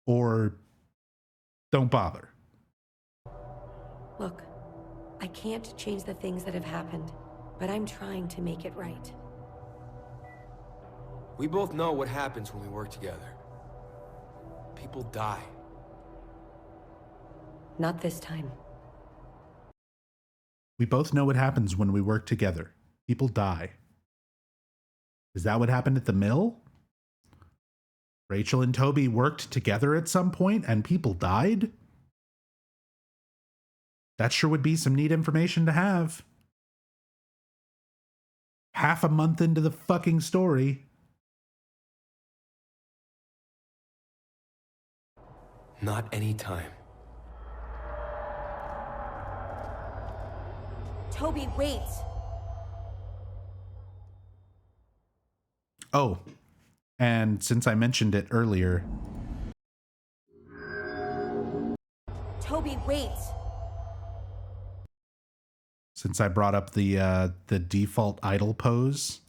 or don't bother. Look, I can't change the things that have happened, but I'm trying to make it right. We both know what happens when we work together. People die. Not this time. We both know what happens when we work together. People die. Is that what happened at the mill? Rachel and Toby worked together at some point and people died? That sure would be some neat information to have. Half a month into the fucking story. Not any time. Toby, wait! Oh, and since I mentioned it earlier... Toby, wait! since I brought up the default idle pose.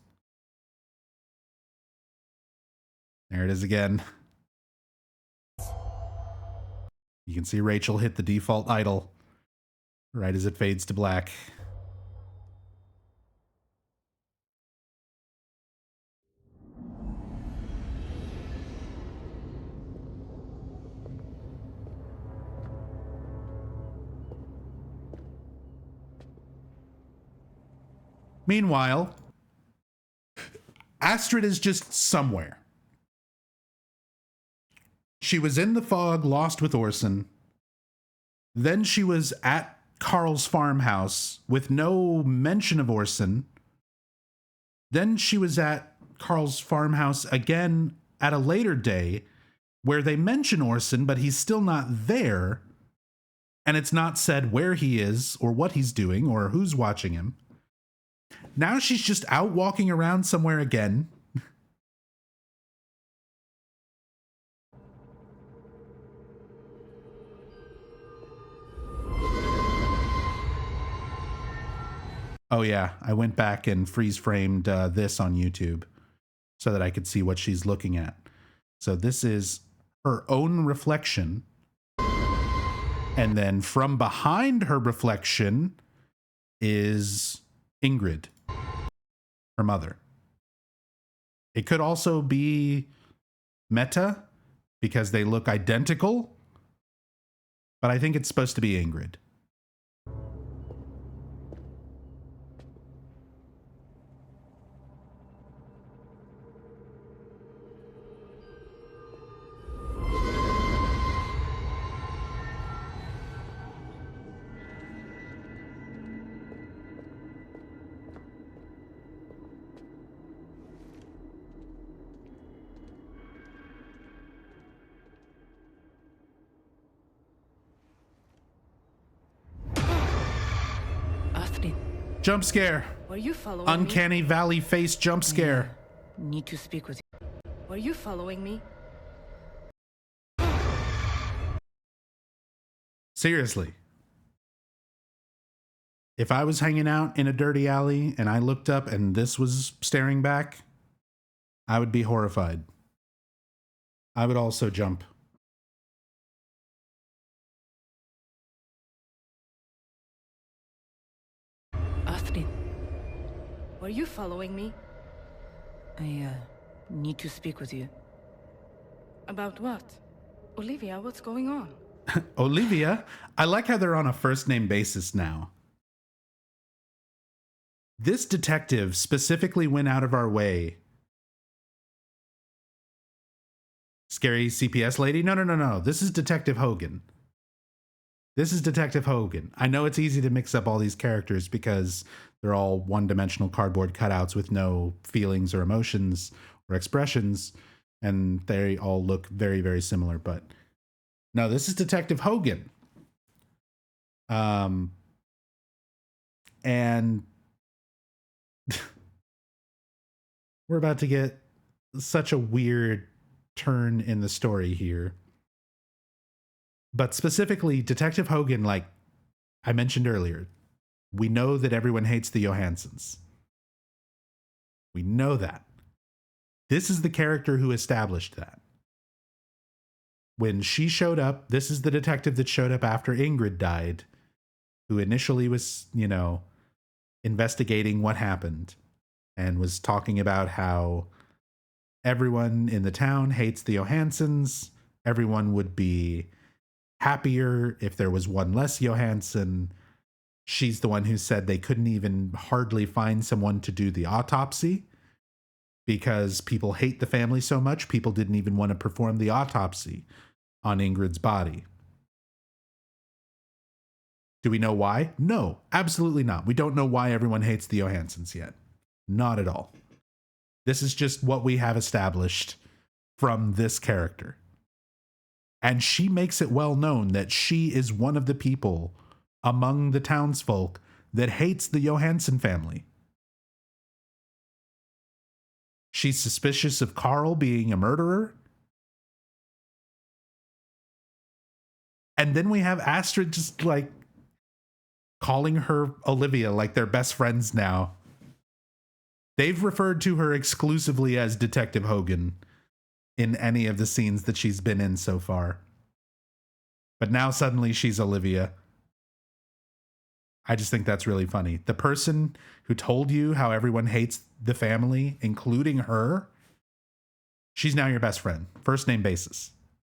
There it is again. You can see Rachel hit the default idle right as it fades to black. Meanwhile, Astrid is just somewhere. She was in the fog, lost with Orson. Then she was at Carl's farmhouse with no mention of Orson. Then she was at Carl's farmhouse again at a later day where they mention Orson, but he's still not there. And it's not said where he is or what he's doing or who's watching him. Now she's just out walking around somewhere again. Oh yeah, I went back and freeze framed this on YouTube so that I could see what she's looking at. So this is her own reflection. And then from behind her reflection is Ingrid, her mother. It could also be Meta because they look identical, but I think it's supposed to be Ingrid. Jump scare. Were you following Uncanny me? Valley face jump scare. Need to speak with you. Were you following me? Seriously. If I was hanging out in a dirty alley and I looked up and this was staring back, I would be horrified. I would also jump. Astrid, were you following me? I need to speak with you. About what? Olivia, what's going on? Olivia? I like how they're on a first name basis now. This detective specifically went out of our way. Scary CPS lady? No. This is Detective Hogan. This is Detective Hogan. I know it's easy to mix up all these characters because they're all one-dimensional cardboard cutouts with no feelings or emotions or expressions, and they all look very, very similar. But no, this is Detective Hogan. And we're about to get such a weird turn in the story here. But specifically, Detective Hogan, like I mentioned earlier, we know that everyone hates the Johansons. We know that. This is the character who established that. When she showed up, this is the detective that showed up after Ingrid died, who initially was, investigating what happened and was talking about how everyone in the town hates the Johansons. Everyone would be happier if there was one less Johansson. She's the one who said they couldn't even hardly find someone to do the autopsy because people hate the family so much, people didn't even want to perform the autopsy on Ingrid's body. Do we know why? No, absolutely not. We don't know why everyone hates the Johansons yet. Not at all. This is just what we have established from this character. And she makes it well known that she is one of the people among the townsfolk that hates the Johansson family. She's suspicious of Carl being a murderer. And then we have Astrid just calling her Olivia like they're best friends now. They've referred to her exclusively as Detective Hogan in any of the scenes that she's been in so far. But now suddenly she's Olivia. I just think that's really funny. The person who told you how everyone hates the family, including her, she's now your best friend. First name basis.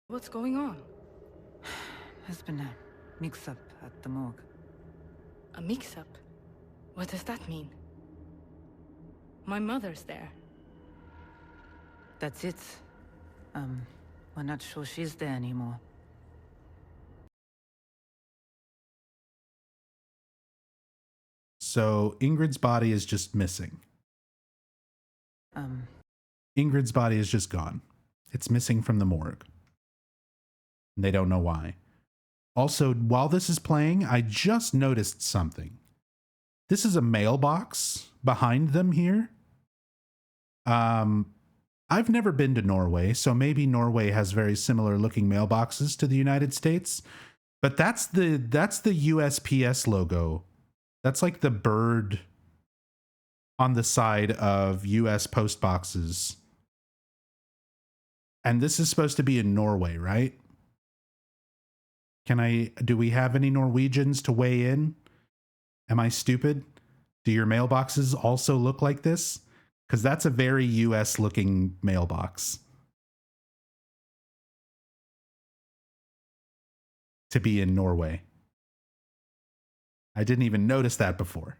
What's going on? There's been a mix-up at the morgue. A mix-up? What does that mean? My mother's there. That's it. We're not sure she's there anymore. So Ingrid's body is just missing. Ingrid's body is just gone. It's missing from the morgue. And they don't know why. Also, while this is playing, I just noticed something. This is a mailbox behind them here. I've never been to Norway, so maybe Norway has very similar looking mailboxes to the United States. But that's the USPS logo. That's like the bird on the side of US post boxes. And this is supposed to be in Norway, right? Do we have any Norwegians to weigh in? Am I stupid? Do your mailboxes also look like this? Because that's a very US looking mailbox. To be in Norway. I didn't even notice that before.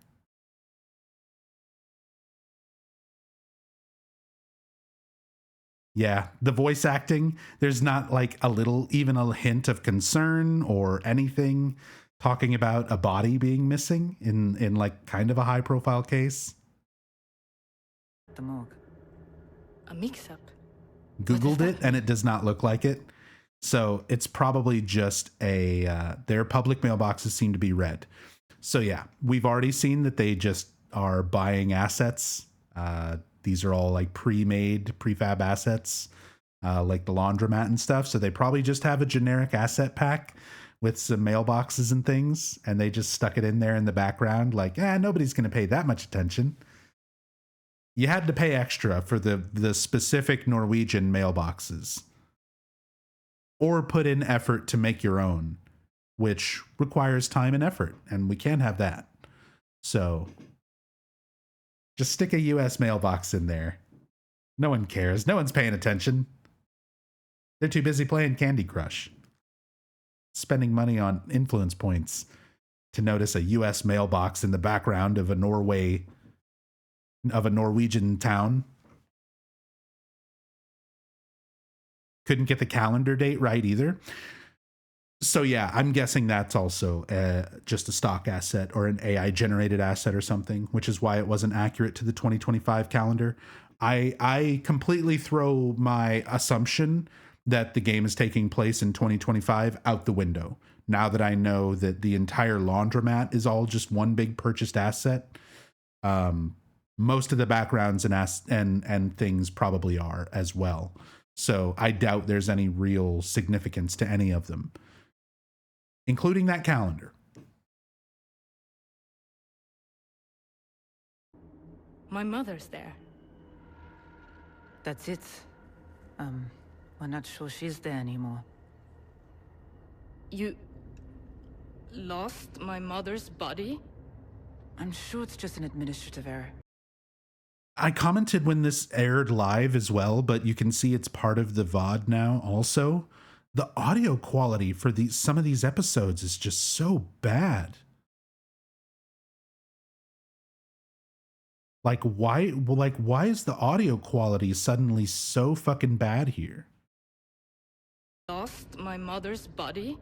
Yeah, the voice acting, there's not like even a hint of concern or anything talking about a body being missing in like kind of a high profile case. The morgue. A mix-up? Googled it and it does not look like it. So it's probably just their public mailboxes seem to be red. So yeah, we've already seen that they just are buying assets. These are all like pre-made, prefab assets, like the laundromat and stuff. So they probably just have a generic asset pack with some mailboxes and things. And they just stuck it in there in the background like, nobody's going to pay that much attention. You had to pay extra for the specific Norwegian mailboxes. Or put in effort to make your own, which requires time and effort, and we can't have that. So just stick a US mailbox in there. No one cares. No one's paying attention. They're too busy playing Candy Crush. Spending money on influence points to notice a US mailbox in the background of a Norwegian town. Couldn't get the calendar date right either. So yeah, I'm guessing that's also just a stock asset or an AI generated asset or something, which is why it wasn't accurate to the 2025 calendar. I completely throw my assumption that the game is taking place in 2025 out the window. Now that I know that the entire laundromat is all just one big purchased asset, most of the backgrounds and things probably are as well. So I doubt there's any real significance to any of them, including that calendar. My mother's there. That's it. We're not sure she's there anymore. You lost my mother's body? I'm sure it's just an administrative error. I commented when this aired live as well, but you can see it's part of the VOD now also. The audio quality for some of these episodes is just so bad. Why is the audio quality suddenly so fucking bad here? Lost my mother's body?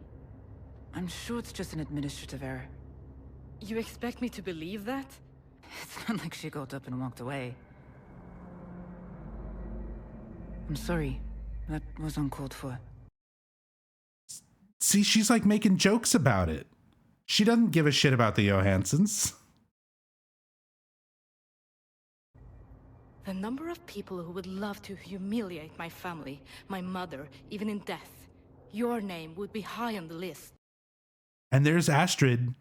I'm sure it's just an administrative error. You expect me to believe that? It's not like she got up and walked away. I'm sorry. That was uncalled for. See, she's like making jokes about it. She doesn't give a shit about the Johansons. The number of people who would love to humiliate my family, my mother, even in death. Your name would be high on the list. And there's Astrid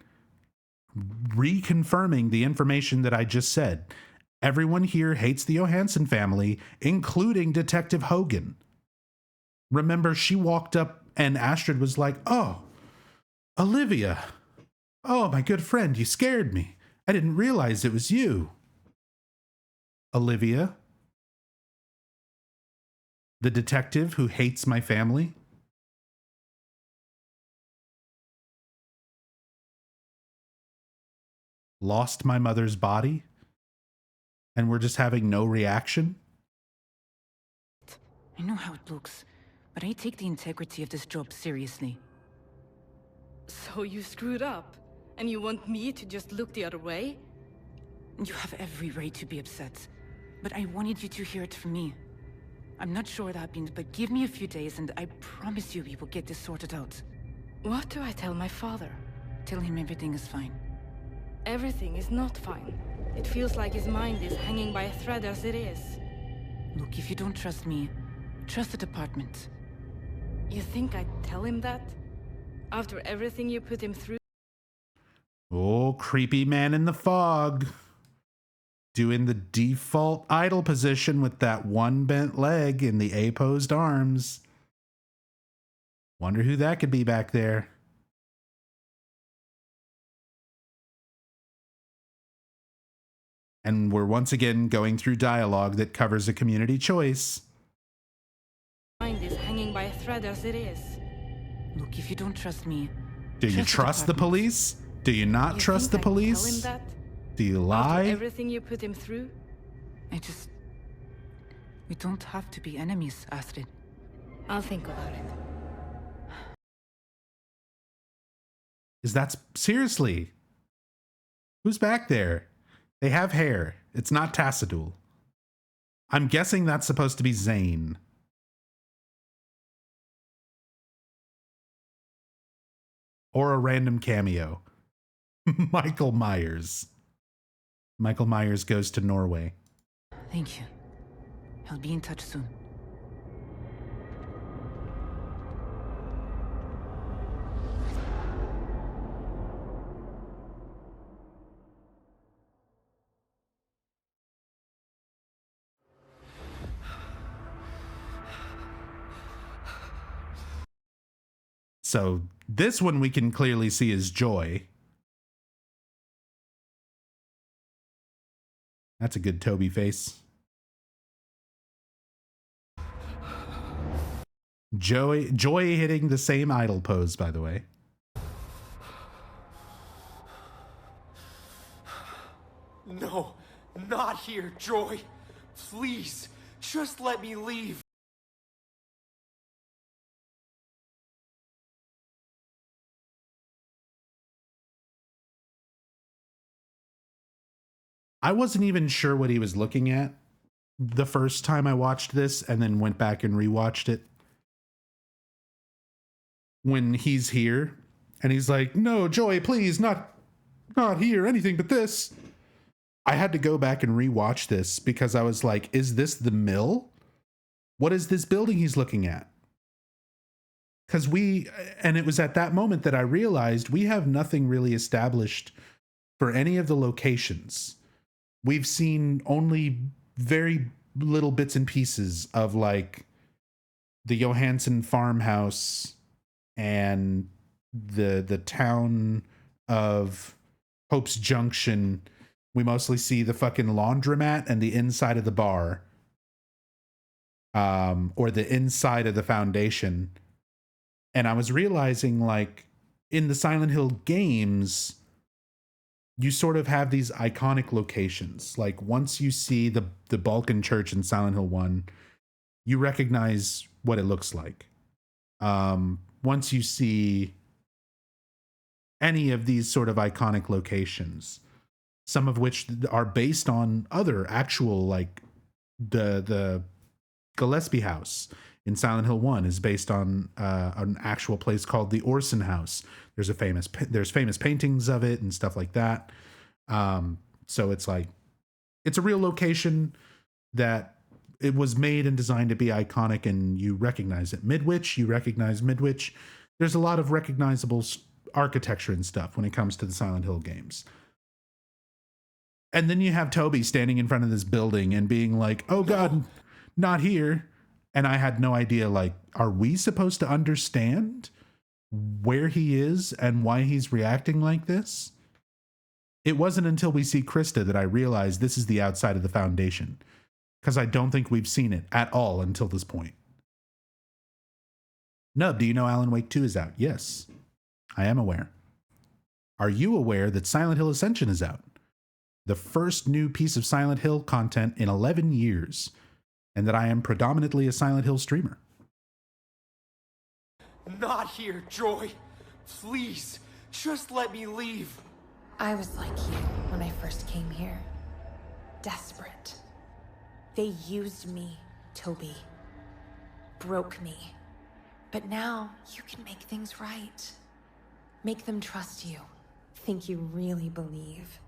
reconfirming the information that I just said. Everyone here hates the Johansson family, including Detective Hogan. Remember, she walked up and Astrid was like, "Oh, Olivia. Oh, my good friend, you scared me. I didn't realize it was you." Olivia, the detective who hates my family. Lost my mother's body, and we're just having no reaction. I know how it looks, but I take the integrity of this job seriously. So you screwed up, and you want me to just look the other way? You have every right to be upset, but I wanted you to hear it from me. I'm not sure what happened, but give me a few days and I promise you we will get this sorted out. What do I tell my father? Tell him everything is fine. Everything is not fine. It feels like his mind is hanging by a thread as it is. Look, if you don't trust me, trust the department. You think I'd tell him that? After everything you put him through? Oh, creepy man in the fog. Doing the default idle position with that one bent leg and the A-posed arms. Wonder who that could be back there. And we're once again going through dialogue that covers a community choice. Mind is hanging by a thread as it is. Look, if you don't trust me, do you trust the police? Do you not trust the police? Tell him that? Do you lie? After everything you put him through? We don't have to be enemies, Astrid. I'll think about it. Is that seriously? Who's back there? They have hair. It's not Tassadul. I'm guessing that's supposed to be Zane. Or a random cameo. Michael Myers. Michael Myers goes to Norway. Thank you. I'll be in touch soon. So this one we can clearly see is Joy. That's a good Toby face. Joy hitting the same idle pose, by the way. No, not here, Joy. Please, just let me leave. I wasn't even sure what he was looking at the first time I watched this and then went back and rewatched it. When he's here and he's like, "No, Joy, please, not here, anything but this." I had to go back and rewatch this because I was like, is this the mill? What is this building he's looking at? Because and it was at that moment that I realized we have nothing really established for any of the locations. We've seen only very little bits and pieces of like the Johansson farmhouse and the town of Hope's Junction. We mostly see the fucking laundromat and the inside of the bar. Or the inside of the foundation. And I was realizing, like, in the Silent Hill games, you sort of have these iconic locations. Like, once you see the Balkan Church in Silent Hill 1, you recognize what it looks like. Once you see any of these sort of iconic locations, some of which are based on other actual, like, the Gillespie House in Silent Hill 1 is based on an actual place called the Orson House. There's famous paintings of it and stuff like that. So it's like, it's a real location that it was made and designed to be iconic, and you recognize it. Midwich, you recognize Midwich. There's a lot of recognizable architecture and stuff when it comes to the Silent Hill games. And then you have Toby standing in front of this building and being like, oh God, not here. And I had no idea, like, are we supposed to understand where he is and why he's reacting like this? It wasn't until we see Krista that I realized this is the outside of the Foundation, because I don't think we've seen it at all until this point. Nub, do you know Alan Wake 2 is out? Yes, I am aware. Are you aware that Silent Hill Ascension is out? The first new piece of Silent Hill content in 11 years, and that I am predominantly a Silent Hill streamer. Not here, Joy. Please, just let me leave. I was like you when I first came here. Desperate. They used me, Toby. Broke me. But now you can make things right. Make them trust you. Think you really believe.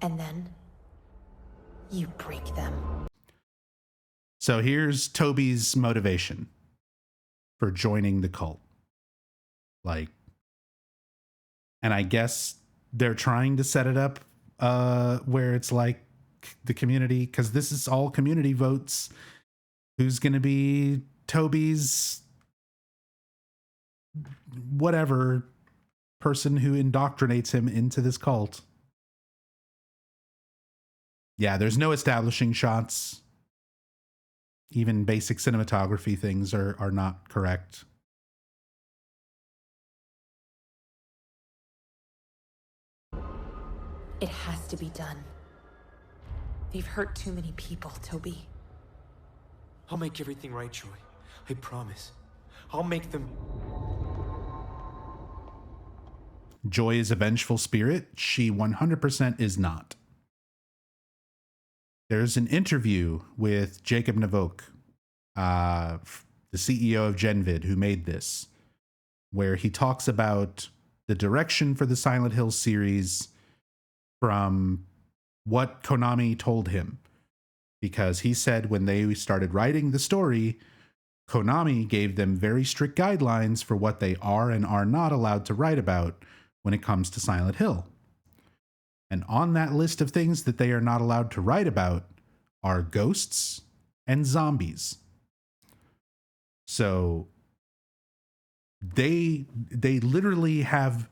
And then you break them. So here's Toby's motivation for joining the cult. Like, and I guess they're trying to set it up where it's like the community, because this is all community votes. Who's going to be Toby's whatever person who indoctrinates him into this cult? Yeah, there's no establishing shots. Even basic cinematography things are not correct. It has to be done. They've hurt too many people, Toby. I'll make everything right, Joy. I promise. I'll make them... Joy is a vengeful spirit. She 100% is not. There's an interview with Jacob Navok, the CEO of Genvid, who made this, where he talks about the direction for the Silent Hill series from what Konami told him. Because he said when they started writing the story, Konami gave them very strict guidelines for what they are and are not allowed to write about when it comes to Silent Hill. And on that list of things that they are not allowed to write about are ghosts and zombies. So they literally have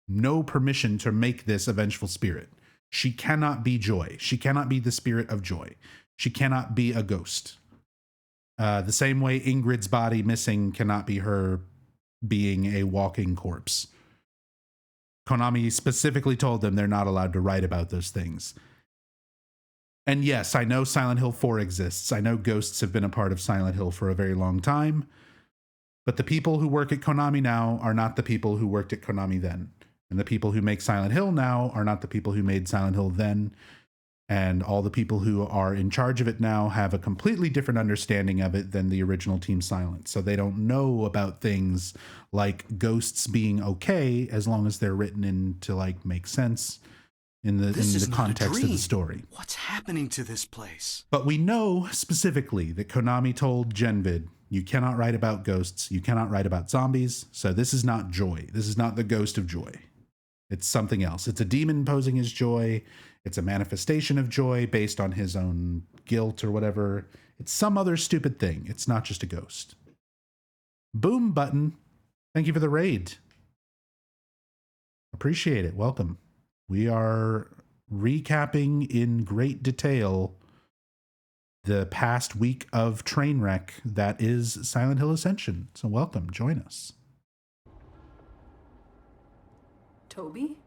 no permission to make this a vengeful spirit. She cannot be Joy. She cannot be the spirit of Joy. She cannot be a ghost. The same way Ingrid's body missing cannot be her being a walking corpse. Konami specifically told them they're not allowed to write about those things. And yes, I know Silent Hill 4 exists. I know ghosts have been a part of Silent Hill for a very long time. But the people who work at Konami now are not the people who worked at Konami then. And the people who make Silent Hill now are not the people who made Silent Hill then. And all the people who are in charge of it now have a completely different understanding of it than the original Team Silent. So they don't know about things like ghosts being okay as long as they're written in to like make sense in the context of the story. What's happening to this place? But we know specifically that Konami told Genvid, you cannot write about ghosts, you cannot write about zombies. So this is not Joy. This is not the ghost of Joy. It's something else. It's a demon posing as Joy. It's a manifestation of Joy based on his own guilt or whatever. It's some other stupid thing. It's not just a ghost. Boom Button. Thank you for the raid. Appreciate it. Welcome. We are recapping in great detail the past week of train wreck that is Silent Hill Ascension. So welcome. Join us. Toby?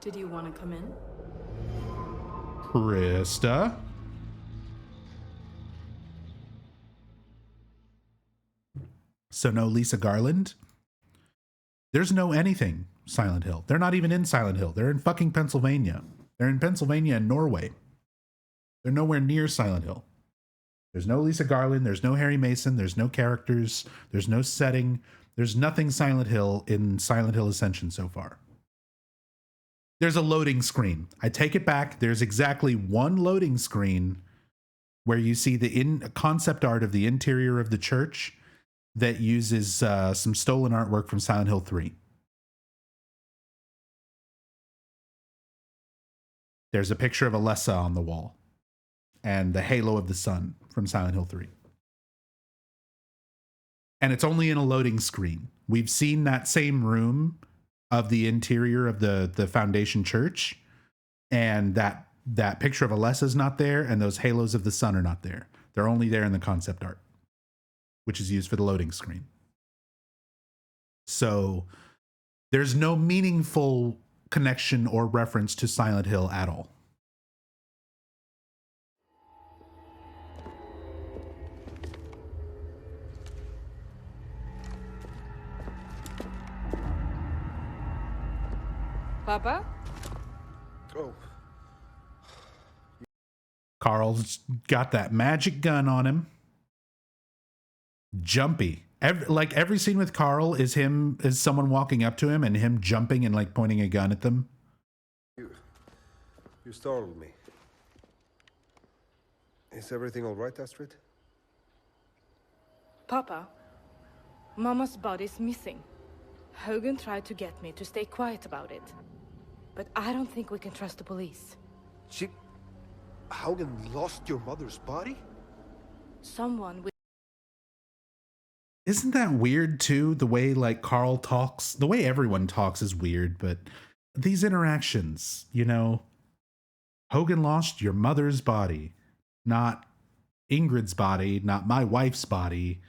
Did you want to come in? Krista? So no Lisa Garland? There's no anything Silent Hill. They're not even in Silent Hill. They're in fucking Pennsylvania. They're in Pennsylvania and Norway. They're nowhere near Silent Hill. There's no Lisa Garland. There's no Harry Mason. There's no characters. There's no setting. There's nothing Silent Hill in Silent Hill Ascension so far. There's a loading screen. I take it back. There's exactly one loading screen where you see the concept art of the interior of the church that uses some stolen artwork from Silent Hill 3. there's a picture of Alessa on the wall and the halo of the sun from Silent Hill 3. And it's only in a loading screen. We've seen that same room of the interior of the Foundation Church, and that picture of Alessa's not there, and those halos of the sun are not there. They're only there in the concept art, which is used for the loading screen. So there's no meaningful connection or reference to Silent Hill at all. Papa? Oh. Carl's got that magic gun on him. Jumpy. Every scene with Carl is someone walking up to him and him jumping and like pointing a gun at them. You startled me. Is everything all right, Astrid? Papa, Mama's body's missing. Hogan tried to get me to stay quiet about it. But I don't think we can trust the police. Hogan lost your mother's body? Someone with... Isn't that weird too? The way like Carl talks, the way everyone talks is weird, but these interactions, you know, Hogan lost your mother's body, not Ingrid's body, not my wife's body.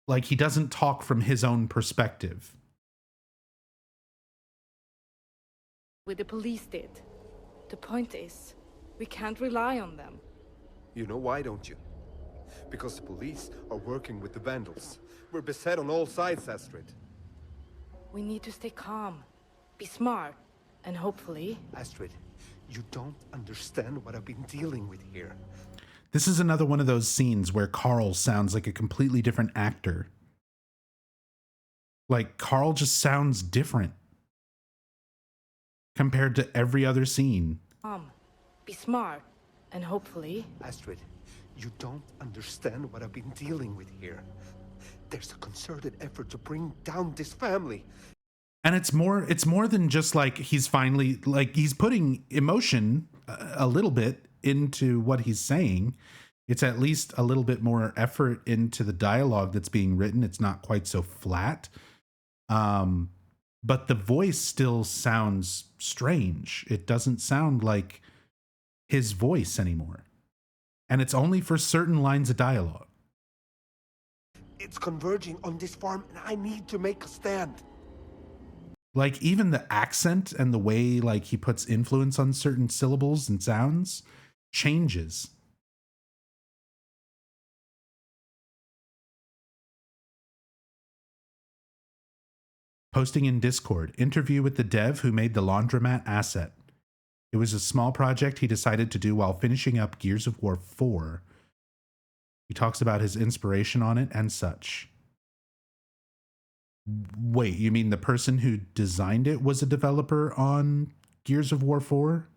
Like he doesn't talk from his own perspective. With the police did. The point is, we can't rely on them. You know why, don't you? Because the police are working with the vandals. We're beset on all sides, Astrid. We need to stay calm, be smart, and hopefully... Astrid, you don't understand what I've been dealing with here. This is another one of those scenes where Carl sounds like a completely different actor. Like, Carl just sounds different compared to every other scene. Be smart, and hopefully... Astrid, you don't understand what I've been dealing with here. There's a concerted effort to bring down this family. And it's more than just like he's finally, like he's putting emotion a little bit into what he's saying. It's at least a little bit more effort into the dialogue that's being written. It's not quite so flat. But the voice still sounds strange. It doesn't sound like his voice anymore. And it's only for certain lines of dialogue. It's converging on this farm, and I need to make a stand. Like, even the accent and the way, like, he puts influence on certain syllables and sounds changes. Posting in Discord, interview with the dev who made the laundromat asset. It was a small project he decided to do while finishing up Gears of War 4. He talks about his inspiration on it and such. Wait, you mean the person who designed it was a developer on Gears of War 4?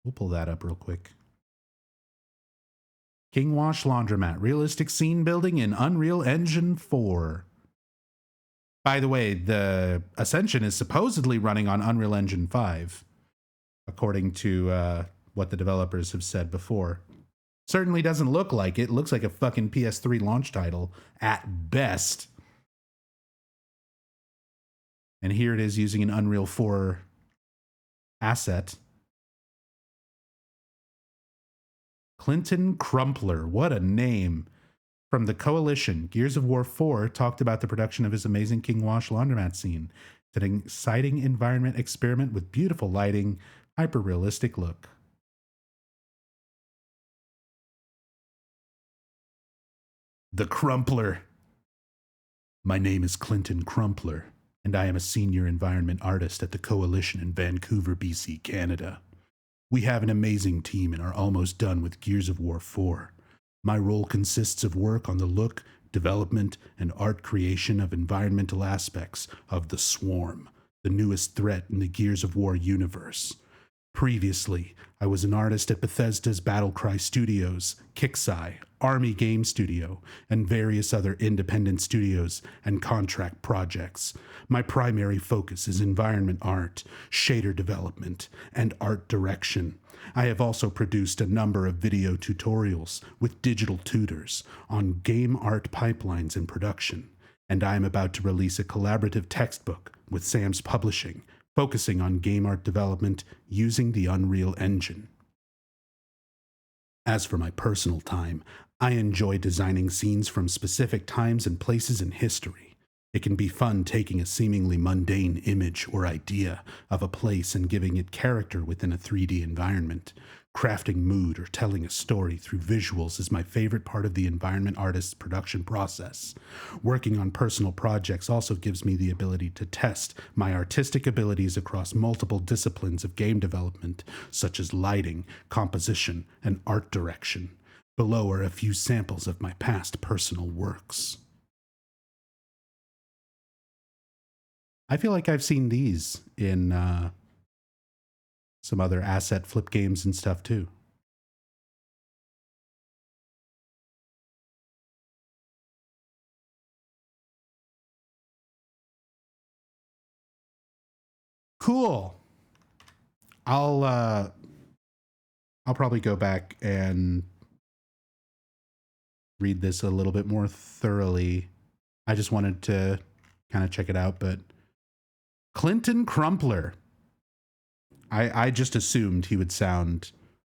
We'll pull that up real quick. King Wash Laundromat, realistic scene building in Unreal Engine 4. By the way, the Ascension is supposedly running on Unreal Engine 5, according to what the developers have said before. Certainly doesn't look like it. It looks like a fucking PS3 launch title at best. And here it is using an Unreal 4 asset. Clinton Crumpler, what a name. From the Coalition, Gears of War 4 talked about the production of his amazing King Wash laundromat scene. It's an exciting environment experiment with beautiful lighting, hyper-realistic look. The Crumpler. My name is Clinton Crumpler, and I am a senior environment artist at the Coalition in Vancouver, BC, Canada. We have an amazing team and are almost done with Gears of War 4. My role consists of work on the look, development, and art creation of environmental aspects of the Swarm, the newest threat in the Gears of War universe. Previously, I was an artist at Bethesda's Battlecry Studios, Kixeye, Army Game Studio, and various other independent studios and contract projects. My primary focus is environment art, shader development, and art direction. I have also produced a number of video tutorials with digital tutors on game art pipelines and production, and I am about to release a collaborative textbook with Sam's Publishing, focusing on game art development using the Unreal Engine. As for my personal time, I enjoy designing scenes from specific times and places in history. It can be fun taking a seemingly mundane image or idea of a place and giving it character within a 3D environment. Crafting mood or telling a story through visuals is my favorite part of the environment artist's production process. Working on personal projects also gives me the ability to test my artistic abilities across multiple disciplines of game development, such as lighting, composition, and art direction. Below are a few samples of my past personal works. I feel like I've seen these in some other asset flip games and stuff too. Cool. I'll probably go back and read this a little bit more thoroughly. I just wanted to kind of check it out, but Clinton Crumpler. I just assumed he would sound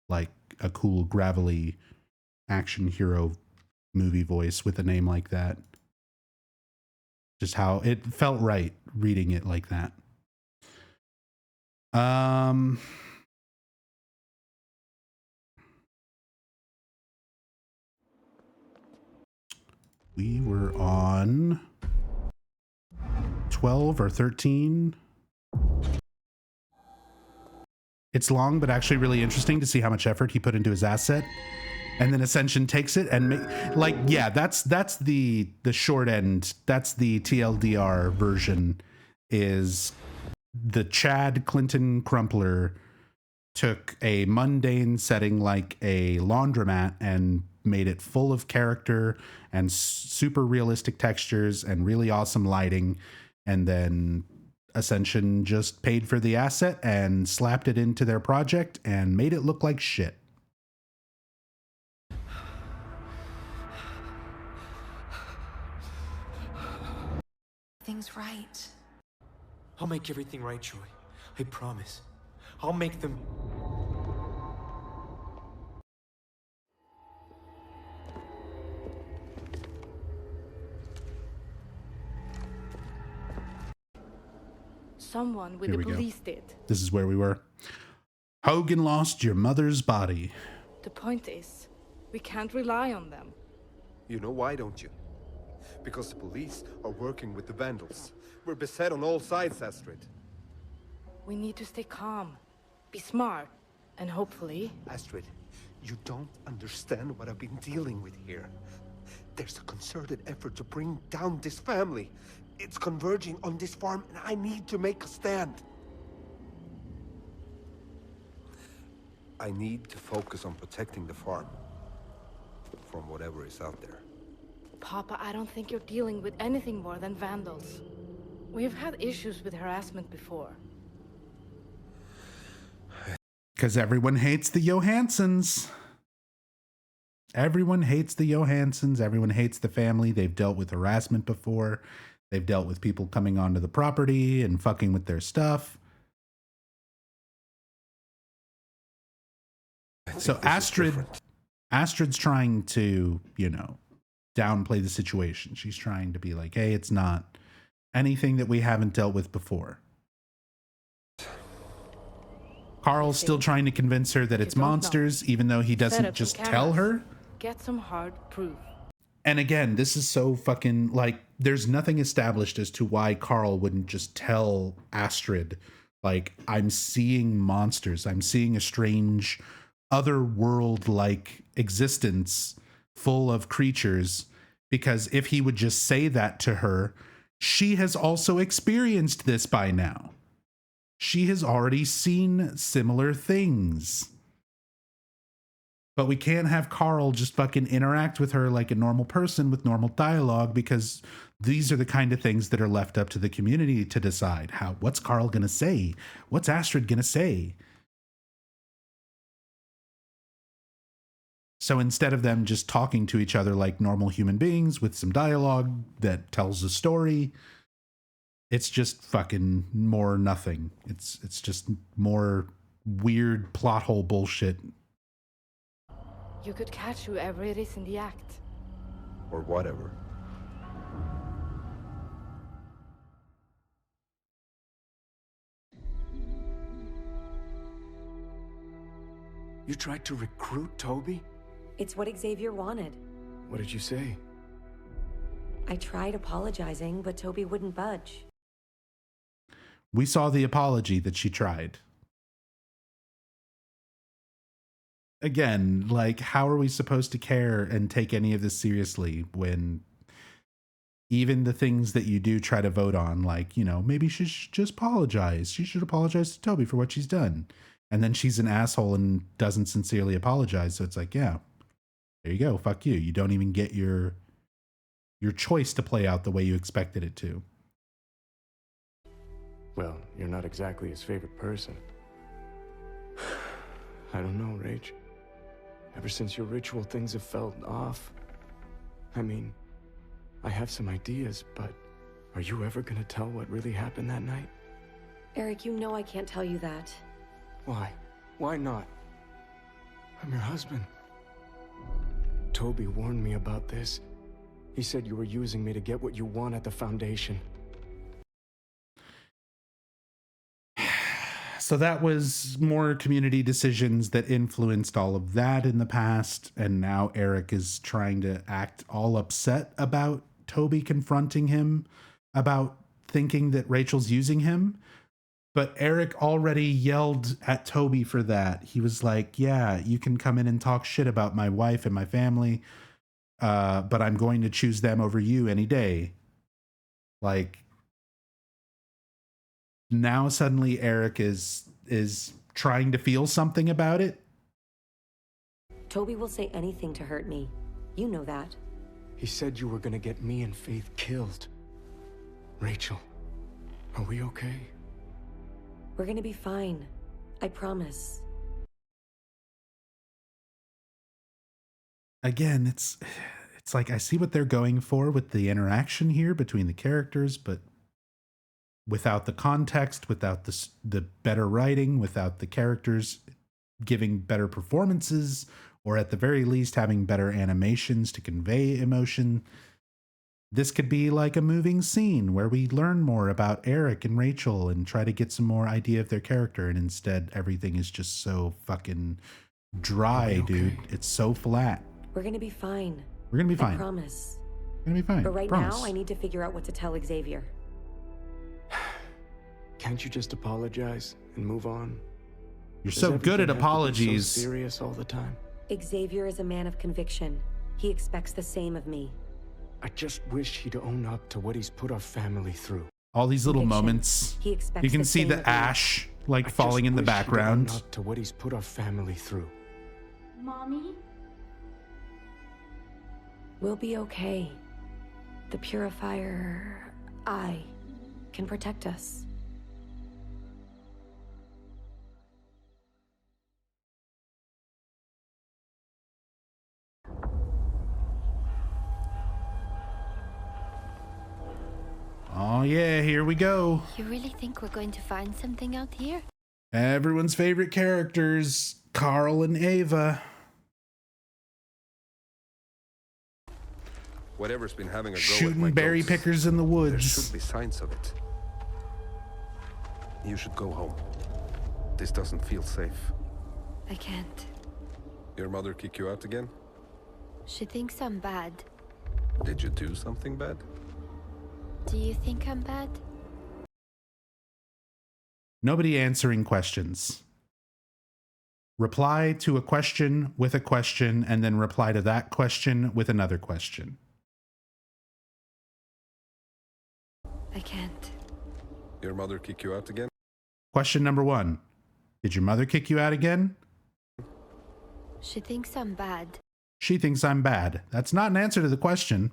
like a cool, gravelly action hero movie voice with a name like that. Just how it felt right reading it like that. We were on 12 or 13. It's long, but actually really interesting to see how much effort he put into his asset. And then Ascension takes it and that's the short end. That's the TLDR version. Is the Chad Clinton Crumpler took a mundane setting like a laundromat and made it full of character and super realistic textures and really awesome lighting, and then Ascension just paid for the asset and slapped it into their project and made it look like shit. Things right. I'll make everything right, Joy. I promise. I'll make them... Someone with the police did. This is where we were. Hogan lost your mother's body. The point is, we can't rely on them. You know why, don't you? Because the police are working with the vandals. We're beset on all sides, Astrid. We need to stay calm, be smart, and hopefully... Astrid, you don't understand what I've been dealing with here. There's a concerted effort to bring down this family. It's converging on this farm, and I need to make a stand. I need to focus on protecting the farm from whatever is out there. Papa, I don't think you're dealing with anything more than vandals. We've had issues with harassment before. Because everyone hates the Johanssons. Everyone hates the Johanssons. Everyone hates the family. They've dealt with harassment before. They've dealt with people coming onto the property and fucking with their stuff. So Astrid's trying to, downplay the situation. She's trying to be like, hey, it's not anything that we haven't dealt with before. Carl's still trying to convince her that it's monsters, even though he doesn't just tell her. Get some hard proof. And again, this is so fucking, like, there's nothing established as to why Carl wouldn't just tell Astrid, like, I'm seeing monsters. I'm seeing a strange, other-world-like existence full of creatures. Because if he would just say that to her, she has also experienced this by now. She has already seen similar things. But we can't have Carl just fucking interact with her like a normal person with normal dialogue, because these are the kind of things that are left up to the community to decide. What's Carl going to say? What's Astrid going to say? So instead of them just talking to each other like normal human beings with some dialogue that tells a story, it's just fucking more nothing. It's just more weird plot hole bullshit. You could catch whoever it is in the act. Or whatever. You tried to recruit Toby? It's what Xavier wanted. What did you say? I tried apologizing, but Toby wouldn't budge. We saw the apology that she tried. Again, like, how are we supposed to care and take any of this seriously when even the things that you do try to vote on, like, you know, maybe she should just apologize. She should apologize to Toby for what she's done. And then she's an asshole and doesn't sincerely apologize. So it's like, yeah, there you go. Fuck you. You don't even get your choice to play out the way you expected it to. Well, you're not exactly his favorite person. I don't know, Rach. Ever since your ritual, things have felt off. I mean, I have some ideas, but are you ever gonna tell what really happened that night? Eric, you know I can't tell you that. Why? Why not? I'm your husband. Toby warned me about this. He said you were using me to get what you want at the Foundation. So that was more community decisions that influenced all of that in the past. And now Eric is trying to act all upset about Toby confronting him about thinking that Rachel's using him. But Eric already yelled at Toby for that. He was like, yeah, you can come in and talk shit about my wife and my family, but I'm going to choose them over you any day. Like, now suddenly Eric is trying to feel something about it. Toby will say anything to hurt me. You know that. He said you were gonna get me and Faith killed. Rachel, are we okay? We're gonna be fine. I promise. Again, it's like I see what they're going for with the interaction here between the characters, but without the context, without the better writing, without the characters giving better performances, or at the very least having better animations to convey emotion. This could be like a moving scene where we learn more about Eric and Rachel and try to get some more idea of their character, and instead everything is just so fucking dry, dude. It's so flat. We're gonna be fine. We're gonna be fine. I promise. We're gonna be fine. But right Promise. now, I need to figure out what to tell Xavier. Can't you just apologize and move on? You're so good at apologies. So serious all the time. Xavier is a man of conviction. He expects the same of me. I just wish he'd own up to what he's put our family through. All these little moments. He expects You can the see same the of me. ash like falling in the background. Own up to what he's put our family through. Mommy? We'll be okay. The Purifier, I, can protect us. Oh yeah, here we go. You really think we're going to find something out here? Everyone's favorite characters, Carl and Ava. Whatever's been having a go Shooting at my berry goats, pickers in the woods. There should be signs of it. You should go home. This doesn't feel safe. I can't. Your mother kick you out again? She thinks I'm bad. Did you do something bad? Do you think I'm bad? Nobody answering questions. Reply to a question with a question, and then reply to that question with another question. I can't. Your mother kick you out again? Question number 1. Did your mother kick you out again? She thinks I'm bad. She thinks I'm bad. That's not an answer to the question.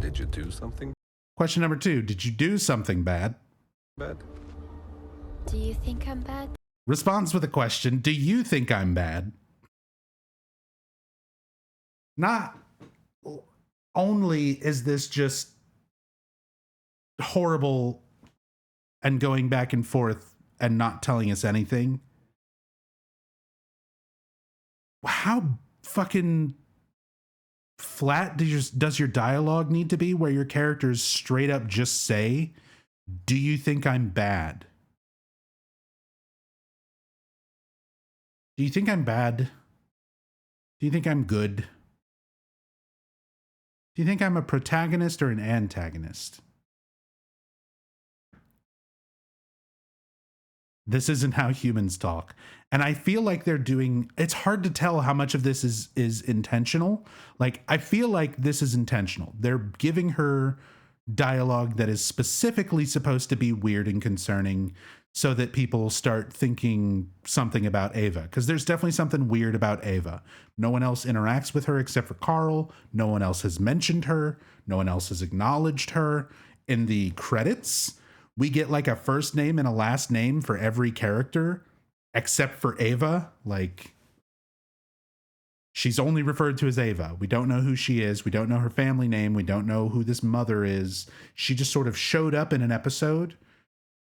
Did you do something Question number 2. Did you do something bad? bad? Do you think I'm bad? Responds with a question. Do you think I'm bad? Not only is this just horrible and going back and forth and not telling us anything. How fucking flat does your dialogue need to be where your characters straight up just say, do you think I'm bad? Do you think I'm bad? Do you think I'm good? Do you think I'm a protagonist or an antagonist? This isn't how humans talk. And I feel like they're doing, it's hard to tell how much of this is intentional. Like, I feel like this is intentional. They're giving her dialogue that is specifically supposed to be weird and concerning so that people start thinking something about Ava. Because there's definitely something weird about Ava. No one else interacts with her except for Carl. No one else has mentioned her. No one else has acknowledged her. In the credits, we get like a first name and a last name for every character except for Ava. Like, she's only referred to as Ava. We don't know who she is. We don't know her family name. We don't know who this mother is. She just sort of showed up in an episode.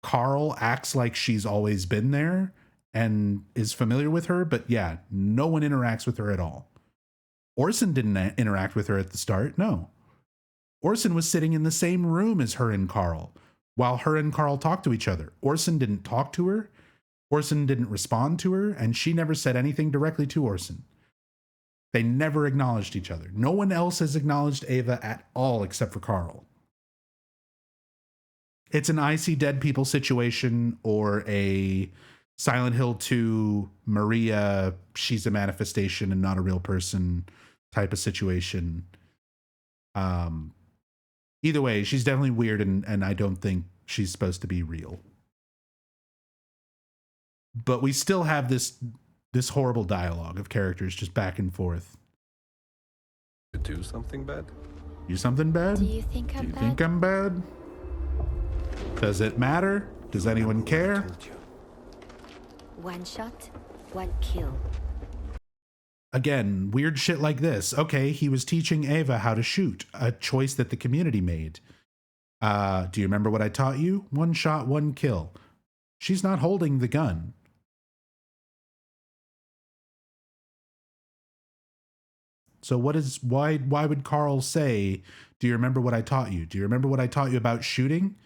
Carl acts like she's always been there and is familiar with her, but yeah, no one interacts with her at all. Orson didn't interact with her at the start. No. Orson was sitting in the same room as her and Carl while her and Carl talked to each other. Orson didn't talk to her. Orson didn't respond to her, and she never said anything directly to Orson. They never acknowledged each other. No one else has acknowledged Ava at all except for Carl. It's an I See Dead People situation or a Silent Hill 2 Maria, she's a manifestation and not a real person type of situation. Either way, she's definitely weird, and I don't think she's supposed to be real. But we still have this horrible dialogue of characters just back and forth. Do something bad? Do something bad? Do you think I'm Do you bad? think I'm bad? Does it matter? Does anyone care? One shot, one kill. Again, weird shit like this. Okay, he was teaching Ava how to shoot, a choice that the community made. Do you remember what I taught you? One shot, one kill. She's not holding the gun. So why would Carl say, do you remember what I taught you? Do you remember what I taught you about shooting?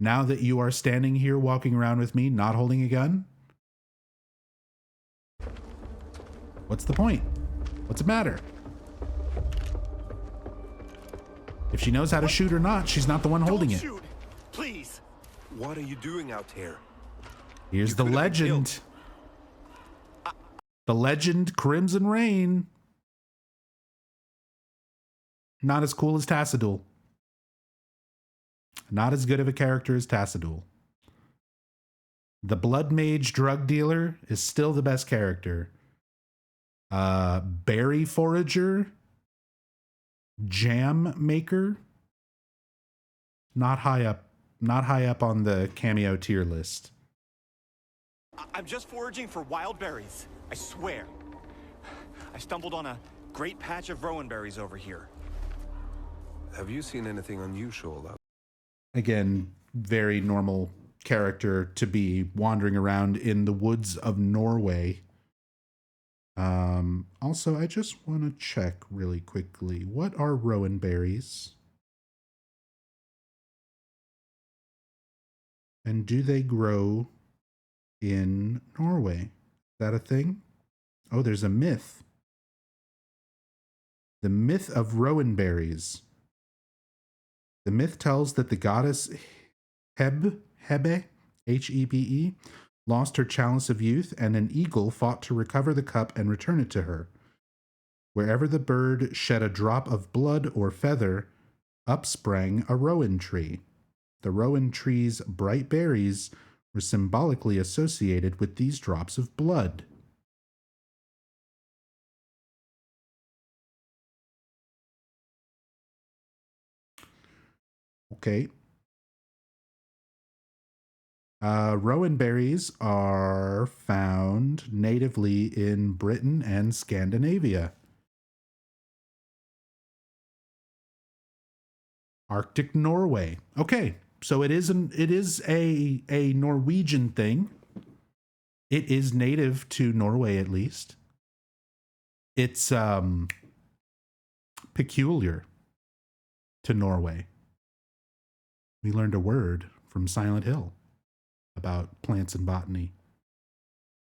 Now that you are standing here walking around with me, not holding a gun? What's the point? What's it matter? If she knows how to shoot or not, she's not the one holding it. Shoot, please. What are you doing out here? Here's the legend. The legend, Crimson Rain. Not as cool as Tassadul. Not as good of a character as Tassadul. The Blood Mage drug dealer is still the best character. Berry Forager, Jam Maker, not high up on the Cameo tier list. I'm just foraging for wild berries, I swear. I stumbled on a great patch of rowan berries over here. Have you seen anything unusual out? Again, very normal character to be wandering around in the woods of Norway. Also, I just want to check really quickly. What are rowan berries? And do they grow in Norway? Is that a thing? Oh, there's a myth. The myth of rowan berries. The myth tells that the goddess Hebe, Hebe, lost her chalice of youth, and an eagle fought to recover the cup and return it to her. Wherever the bird shed a drop of blood or feather, up sprang a rowan tree. The rowan tree's bright berries were symbolically associated with these drops of blood. Okay. Rowan berries are found natively in Britain and Scandinavia. Arctic Norway. Okay, so it is a Norwegian thing. It is native to Norway, at least. It's peculiar to Norway. We learned a word from Silent Hill about plants and botany.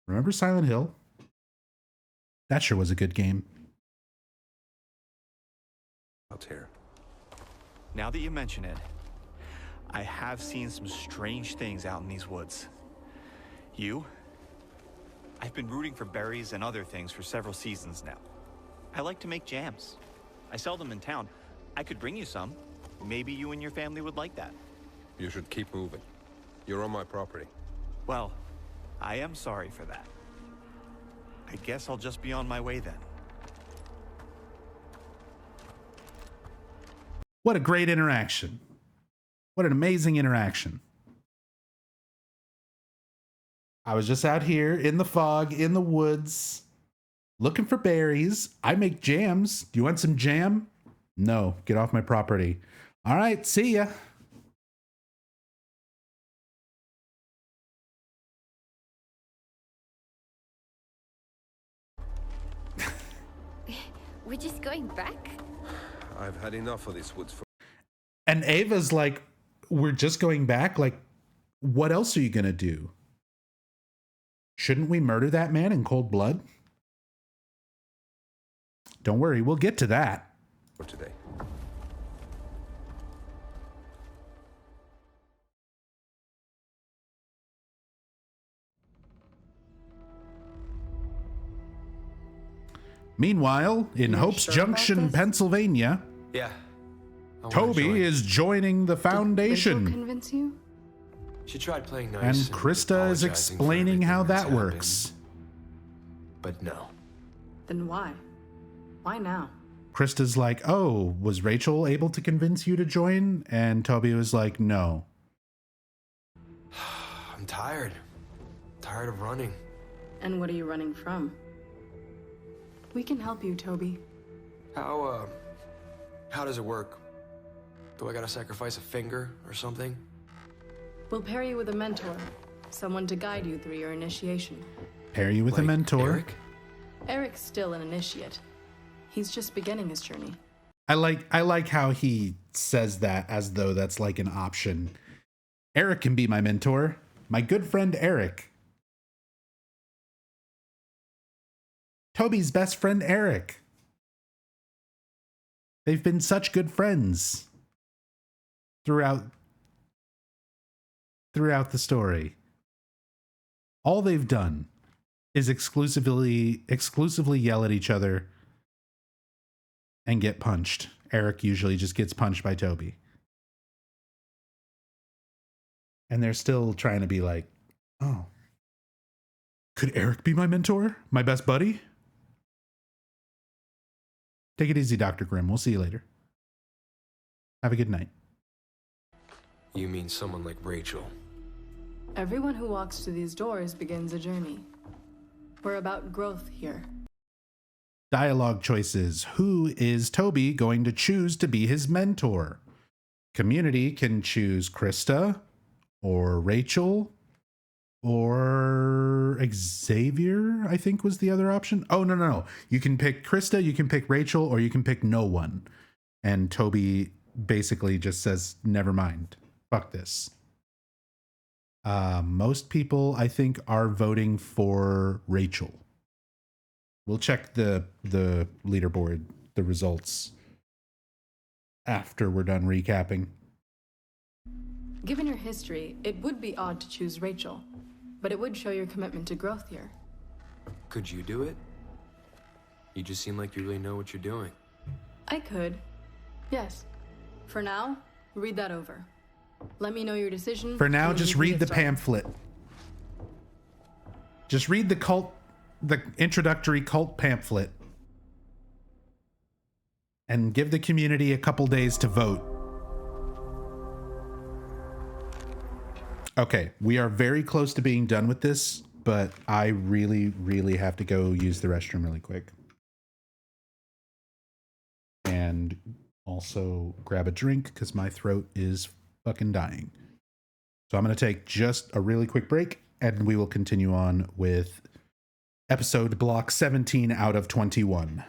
Remember Silent Hill? That sure was a good game. Out here. Now that you mention it, I have seen some strange things out in these woods. I've been rooting for berries and other things for several seasons now. I like to make jams. I sell them in town. I could bring you some. Maybe you and your family would like that. You should keep moving. You're on my property. Well, I am sorry for that. I guess I'll just be on my way then. What a great interaction. What an amazing interaction. I was just out here in the fog, in the woods, looking for berries. I make jams. Do you want some jam? No, get off my property. All right, see ya. We're just going back? I've had enough of this woods for... And Ava's like, we're just going back? Like, what else are you going to do? Shouldn't we murder that man in cold blood? Don't worry, we'll get to that. For today. Meanwhile, in Hope's Junction, Pennsylvania, Yeah. Toby is joining the Foundation. Rachel convince you? She tried playing nice. And Krista is explaining how that works. But no. Then why? Why now? Krista's like, oh, was Rachel able to convince you to join? And Toby was like, no. I'm tired. Tired of running. And what are you running from? We can help you, Toby. How does it work? Do I gotta sacrifice a finger or something? We'll pair you with a mentor, someone to guide you through your initiation. Pair you with a mentor. Eric? Eric's still an initiate. He's just beginning his journey. I like how he says that as though that's like an option. Eric can be my mentor. My good friend Eric. Toby's best friend Eric. They've been such good friends throughout the story. All they've done is exclusively yell at each other and get punched. Eric usually just gets punched by Toby. And they're still trying to be like, oh, could Eric be my mentor? My best buddy? Take it easy, Dr. Grimm. We'll see you later. Have a good night. You mean someone like Rachel? Everyone who walks through these doors begins a journey. We're about growth here. Dialogue choices. Who is Toby going to choose to be his mentor? Community can choose Krista or Rachel or Xavier, I think was the other option. Oh, no. You can pick Krista, you can pick Rachel, or you can pick no one. And Toby basically just says, never mind. Fuck this. Most people, I think, are voting for Rachel. We'll check the leaderboard, the results, after we're done recapping. Given your history, it would be odd to choose Rachel, but it would show your commitment to growth here. Could you do it? You just seem like you really know what you're doing. I could. Yes. For now, read that over. Let me know your decision. For now, and just we can read get the started. pamphlet. Just read the introductory cult pamphlet. And give the community a couple days to vote. Okay, we are very close to being done with this, but I really, really have to go use the restroom really quick. And also grab a drink because my throat is fucking dying. So I'm going to take just a really quick break and we will continue on with episode block 17 out of 21.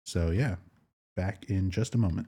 So yeah, back in just a moment.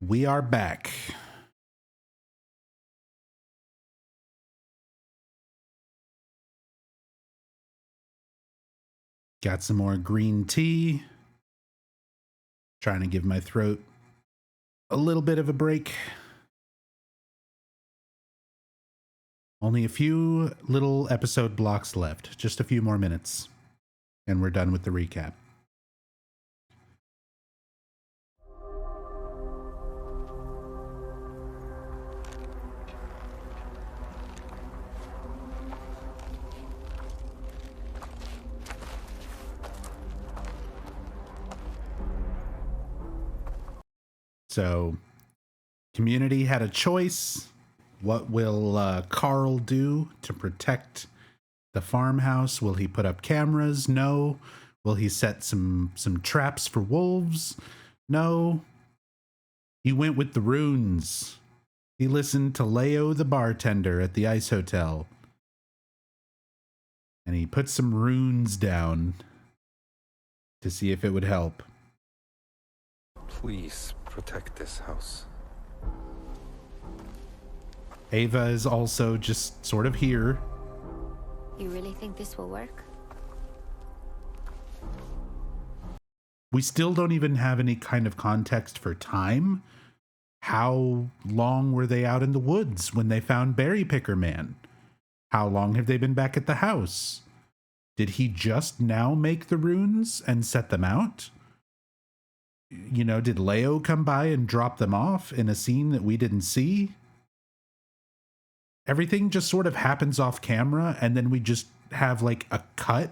We are back. Got some more green tea. Trying to give my throat a little bit of a break. Only a few little episode blocks left. Just a few more minutes. And we're done with the recap. So, community had a choice. What will Carl do to protect the farmhouse? Will he put up cameras? No. Will he set some traps for wolves? No. He went with the runes. He listened to Leo the bartender at the ice hotel. And he put some runes down to see if it would help. Please protect this house. Ava is also just sort of here. You really think this will work? We still don't even have any kind of context for time. How long were they out in the woods when they found Berry Picker Man? How long have they been back at the house? Did he just now make the runes and set them out? You know, did Leo come by and drop them off in a scene that we didn't see? Everything just sort of happens off camera, and then we just have like a cut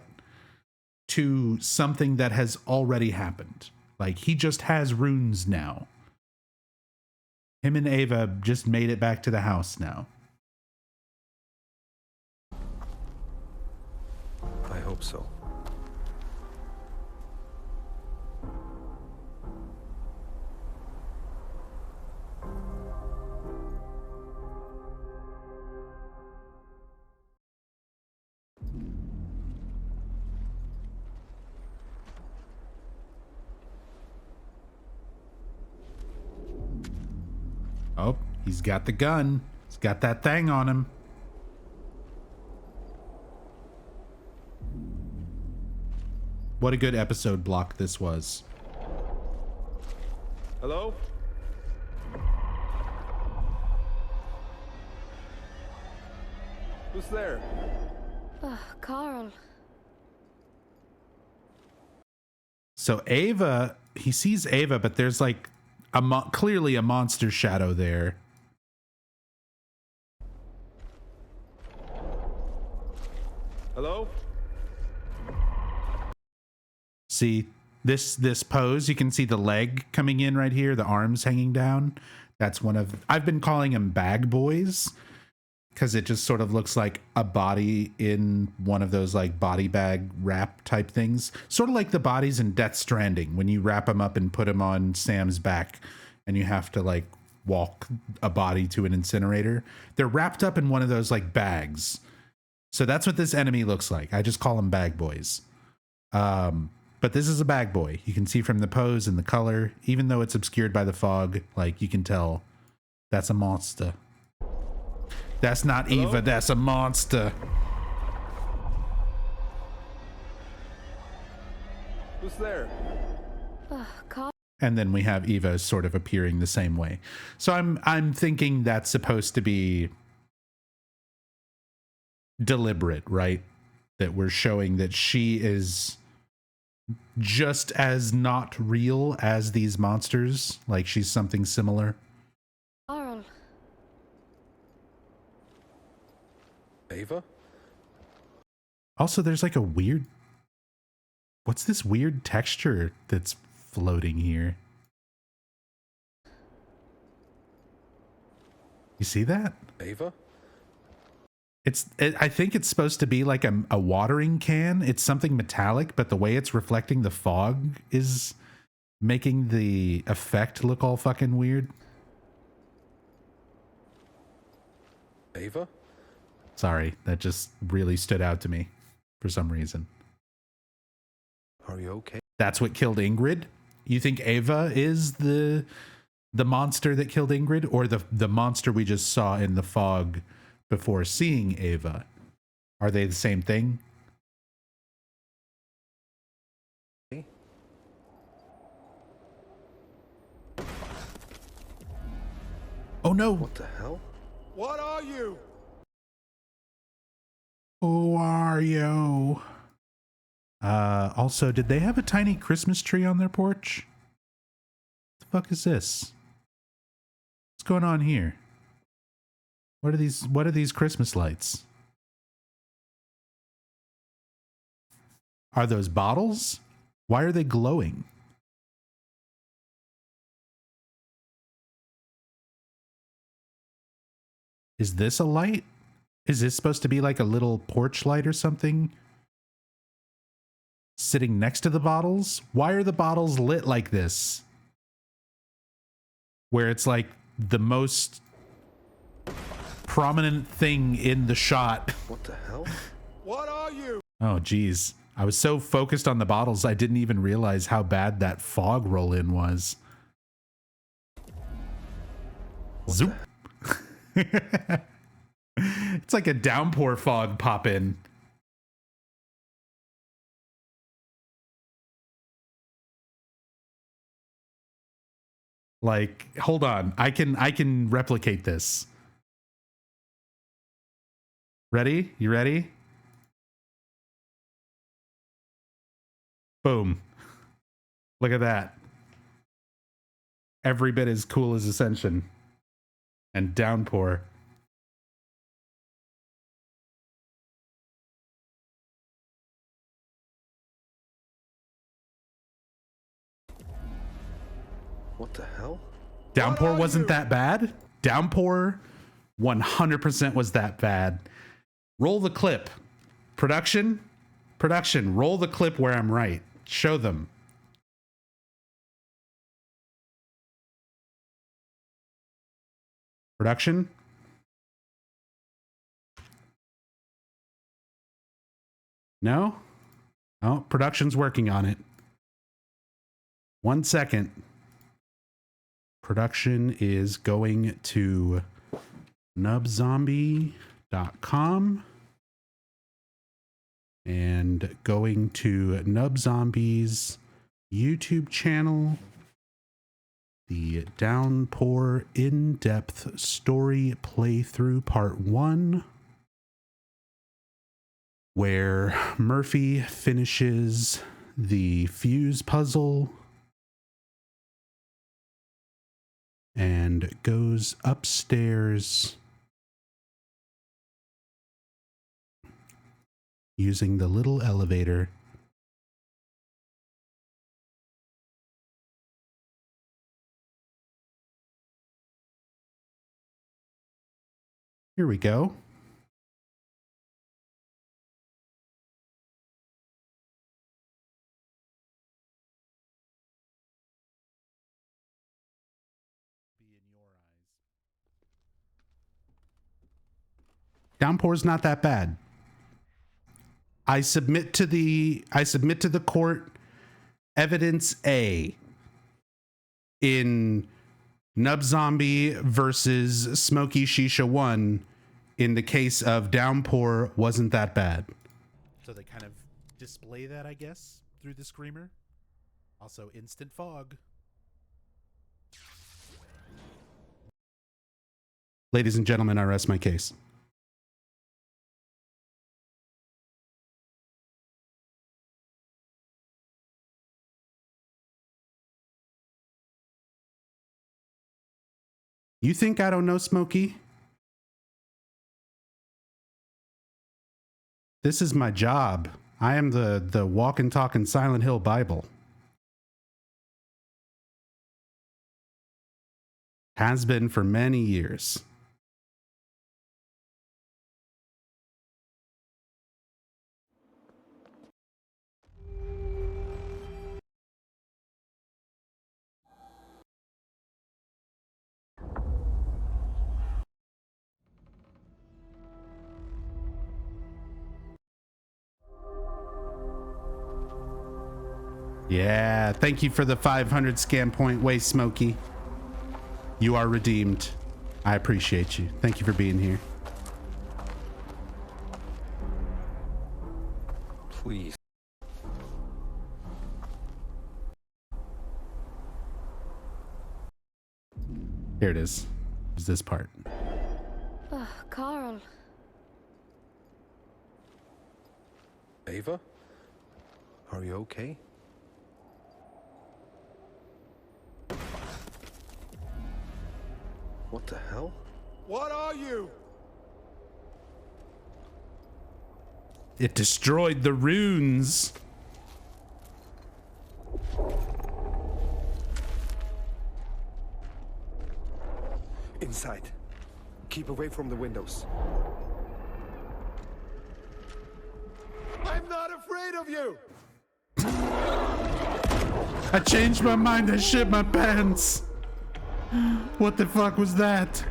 to something that has already happened. Like, he just has runes now. Him and Ava just made it back to the house now. I hope so. Oh, he's got the gun. He's got that thing on him. What a good episode block this was. Hello? Who's there? Oh, Carl. So Ava, he sees Ava, but there's like clearly a monster shadow there. Hello? See this pose, you can see the leg coming in right here, the arms hanging down. That's one of, I've been calling them bag boys because it just sort of looks like a body in one of those like body bag wrap type things. Sort of like the bodies in Death Stranding when you wrap them up and put them on Sam's back and you have to like walk a body to an incinerator. They're wrapped up in one of those like bags. So that's what this enemy looks like. I just call them bag boys. But this is a bag boy. You can see from the pose and the color, even though it's obscured by the fog, like you can tell that's a monster. That's not Hello? Eva, that's a monster. Who's there? Oh, Carl. And then we have Eva sort of appearing the same way. So I'm thinking that's supposed to be deliberate, right? That we're showing that she is just as not real as these monsters, like she's something similar. Carl. Ava? Also, there's like a weird, what's this weird texture that's floating here? You see that? Ava? I think it's supposed to be like a watering can. It's something metallic, but the way it's reflecting the fog is making the effect look all fucking weird. Ava? Sorry, that just really stood out to me for some reason. Are you okay? That's what killed Ingrid? You think Ava is the The monster that killed Ingrid, or the monster we just saw in the fog before seeing Ava? Are they the same thing? Oh no! What the hell? What are you? Who are you? Also, did they have a tiny Christmas tree on their porch? What the fuck is this? What's going on here? What are these Christmas lights? Are those bottles? Why are they glowing? Is this a light? Is this supposed to be like a little porch light or something? Sitting next to the bottles? Why are the bottles lit like this? Where it's like the most prominent thing in the shot. What the hell? What are you? Oh, geez. I was so focused on the bottles, I didn't even realize how bad that fog roll-in was. Zoop. It's like a downpour fog pop-in. Like, hold on. I can replicate this. Ready? You ready? Boom. Look at that. Every bit as cool as Ascension. And downpour. What the hell? Downpour wasn't that bad. Downpour 100% was that bad. Roll the clip. Production, roll the clip where I'm right. Show them. Production. No? Oh, production's working on it. 1 second. Production is going to nubzombie.com and going to Nubzombie's YouTube channel, the Downpour in-depth story playthrough part 1, where Murphy finishes the fuse puzzle and goes upstairs using the little elevator. Here we go. Downpour's not that bad. I submit to the court evidence A in Nubzombie versus Smoky Shisha 1 in the case of Downpour wasn't that bad. So they kind of display that, I guess, through the screamer. Also instant fog. Ladies and gentlemen, I rest my case. You think I don't know Smokey? This is my job. I am the walking, talking Silent Hill Bible. Has been for many years. Yeah, thank you for the 500 scam point way, Smokey. You are redeemed. I appreciate you. Thank you for being here. Please. Here it is. Is this part. Oh, Carl. Ava? Are you okay? What the hell? What are you? It destroyed the runes. Inside. Keep away from the windows. I'm not afraid of you! I changed my mind. I shit my pants. What the fuck was that?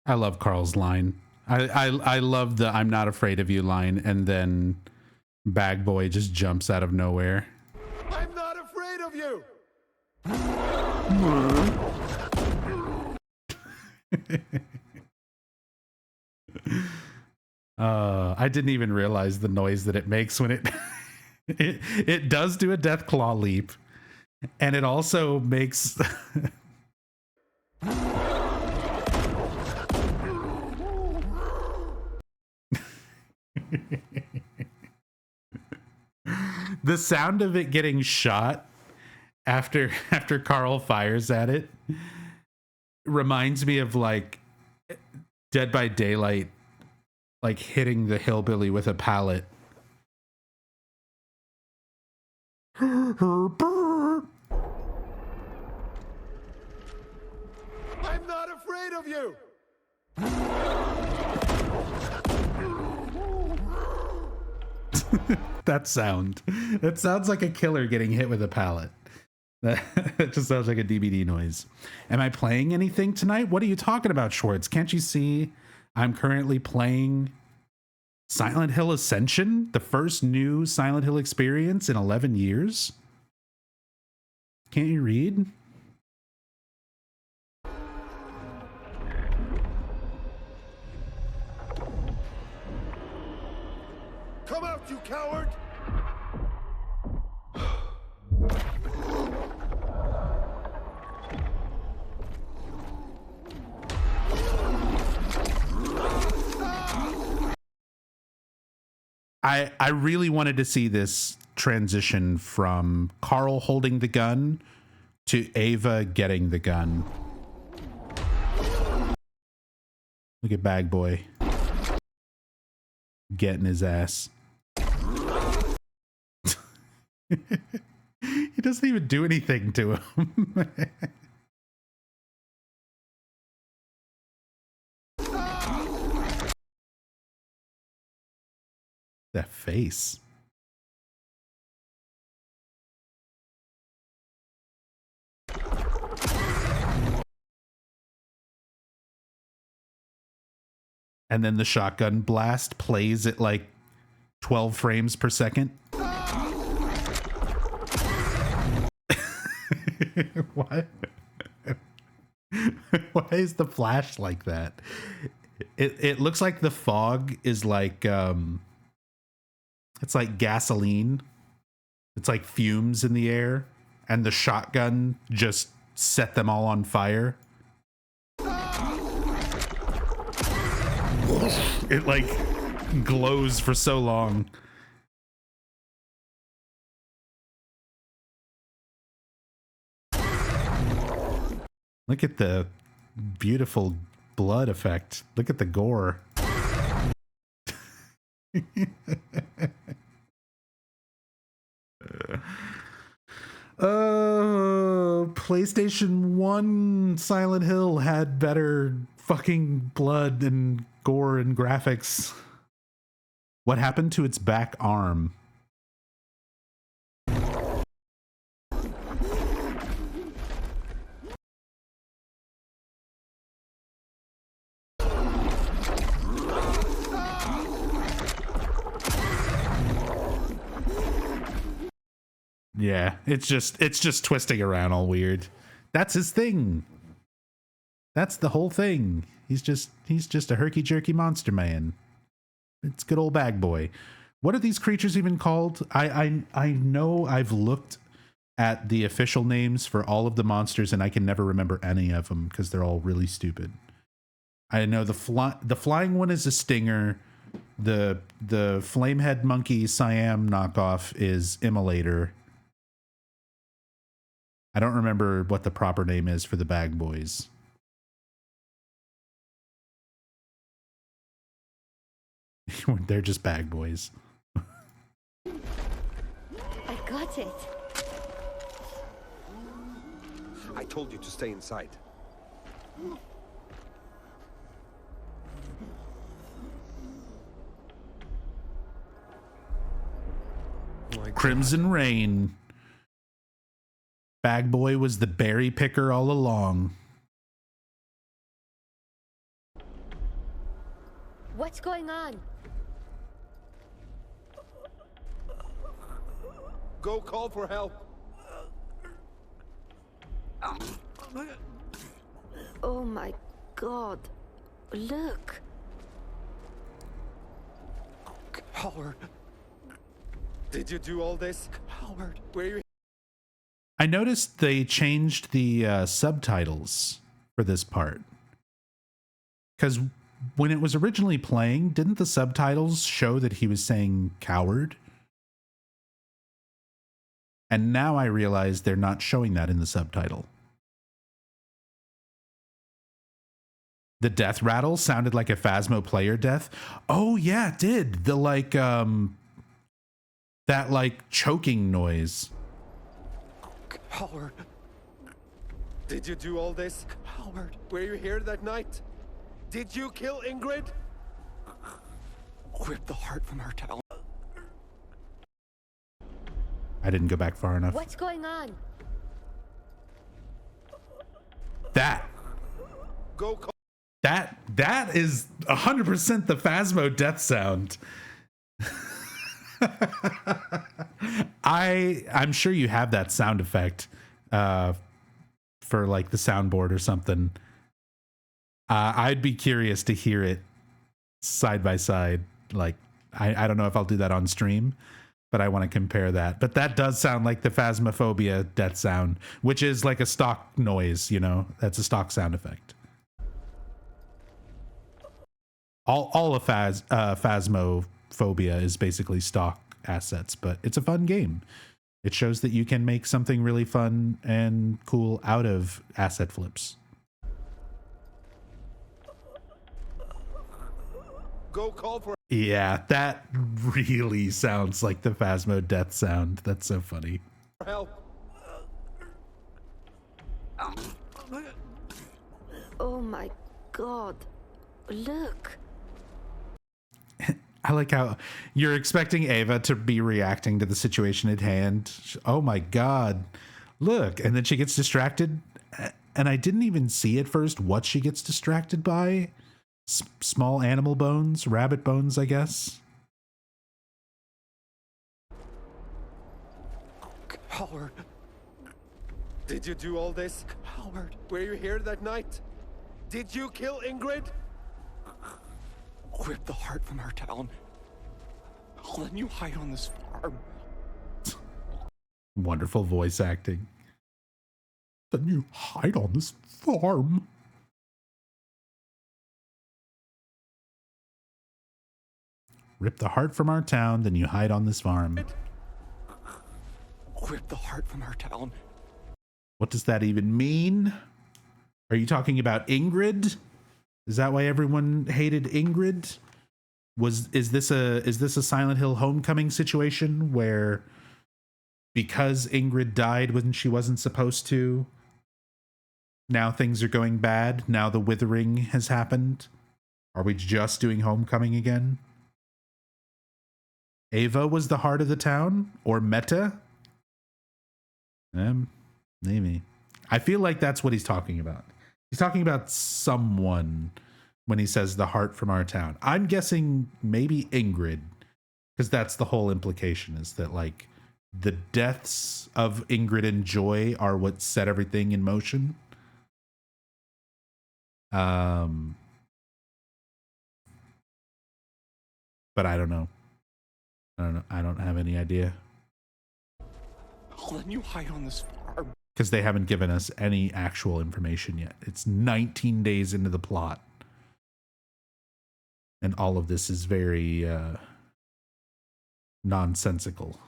I love Carl's line. I love the "I'm not afraid of you" line, and then Bag Boy just jumps out of nowhere. I'm not afraid of you! I didn't even realize the noise that it makes when it does do a death claw leap, and it also makes the sound of it getting shot after Carl fires at it reminds me of like Dead by Daylight, like hitting the hillbilly with a pallet. I'm not afraid of you! That sound. That sounds like a killer getting hit with a pallet. That just sounds like a DVD noise. Am I playing anything tonight? What are you talking about, Schwartz? Can't you see I'm currently playing Silent Hill Ascension, the first new Silent Hill experience in 11 years? Can't you read? Come out, you coward! I really wanted to see this transition from Carl holding the gun to Ava getting the gun. Look at Bag Boy getting his ass. He doesn't even do anything to him. That face. And then the shotgun blast plays at like 12 frames per second. What? Why is the flash like that? It looks like the fog is like it's like gasoline. It's like fumes in the air, and the shotgun just set them all on fire. It like glows for so long. Look at the beautiful blood effect. Look at the gore. PlayStation 1 Silent Hill had better fucking blood and gore and graphics. What happened to its back arm? Yeah, it's just twisting around all weird. That's his thing. That's the whole thing. He's just a herky-jerky monster man. It's good old Bag Boy. What are these creatures even called? I know I've looked at the official names for all of the monsters and I can never remember any of them because they're all really stupid. I know the flying one is a stinger. The flamehead monkey Siam knockoff is Immolator. I don't remember what the proper name is for the Bag Boys. They're just Bag Boys. I got it. I told you to stay inside. Crimson Rain. Bag Boy was the berry picker all along. What's going on? Go call for help. Oh my god. Look. Howard. Did you do all this? Howard, where are you? I noticed they changed the subtitles for this part. Because when it was originally playing, didn't the subtitles show that he was saying coward? And now I realize they're not showing that in the subtitle. The death rattle sounded like a Phasmo player death. Oh yeah, it did. The that like choking noise. Howard. Did you do all this? Howard, were you here that night? Did you kill Ingrid? Rip the heart from her talon. I didn't go back far enough. What's going on? That is 100% the Phasmo death sound. I'm sure you have that sound effect for like the soundboard or something. I'd be curious to hear it side by side. Like I don't know if I'll do that on stream, but I want to compare that. But that does sound like the Phasmophobia death sound, which is like a stock noise, you know, that's a stock sound effect. All of Phasmophobia is basically stock assets, but it's a fun game. It shows that you can make something really fun and cool out of asset flips. Go call for Yeah, that really sounds like the Phasmo death sound. That's so funny. help. Oh my god. Look. I like how you're expecting Ava to be reacting to the situation at hand. Oh my god, look. And then she gets distracted. And I didn't even see at first what she gets distracted by. Small animal bones, rabbit bones, I guess. Howard. Did you do all this? Howard, were you here that night? Did you kill Ingrid? Rip the heart from her talon. I'll let you hide on this farm. Wonderful voice acting. Then you hide on this farm. Rip the heart from our town, then you hide on this farm. Rip the heart from her talon. What does that even mean? Are you talking about Ingrid? Is that why everyone hated Ingrid? Is this a Silent Hill Homecoming situation where because Ingrid died when she wasn't supposed to, now things are going bad? Now the withering has happened? Are we just doing Homecoming again? Ava was the heart of the town? Or Meta? Maybe. I feel like that's what he's talking about. He's talking about someone when he says the heart from our town. I'm guessing maybe Ingrid, because that's the whole implication, is that like the deaths of Ingrid and Joy are what set everything in motion. But I don't know. I don't have any idea. I'll let you hide on this farm. Because they haven't given us any actual information yet. It's 19 days into the plot. And all of this is very nonsensical.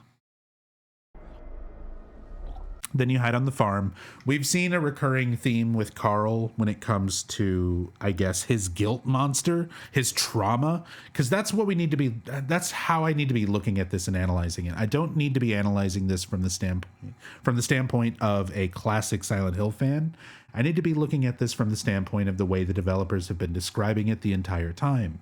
Then you hide on the farm. We've seen a recurring theme with Carl when it comes to, I guess, his guilt monster, his trauma, because that's what we need to be. That's how I need to be looking at this and analyzing it. I don't need to be analyzing this from the standpoint of a classic Silent Hill fan. I need to be looking at this from the standpoint of the way the developers have been describing it the entire time.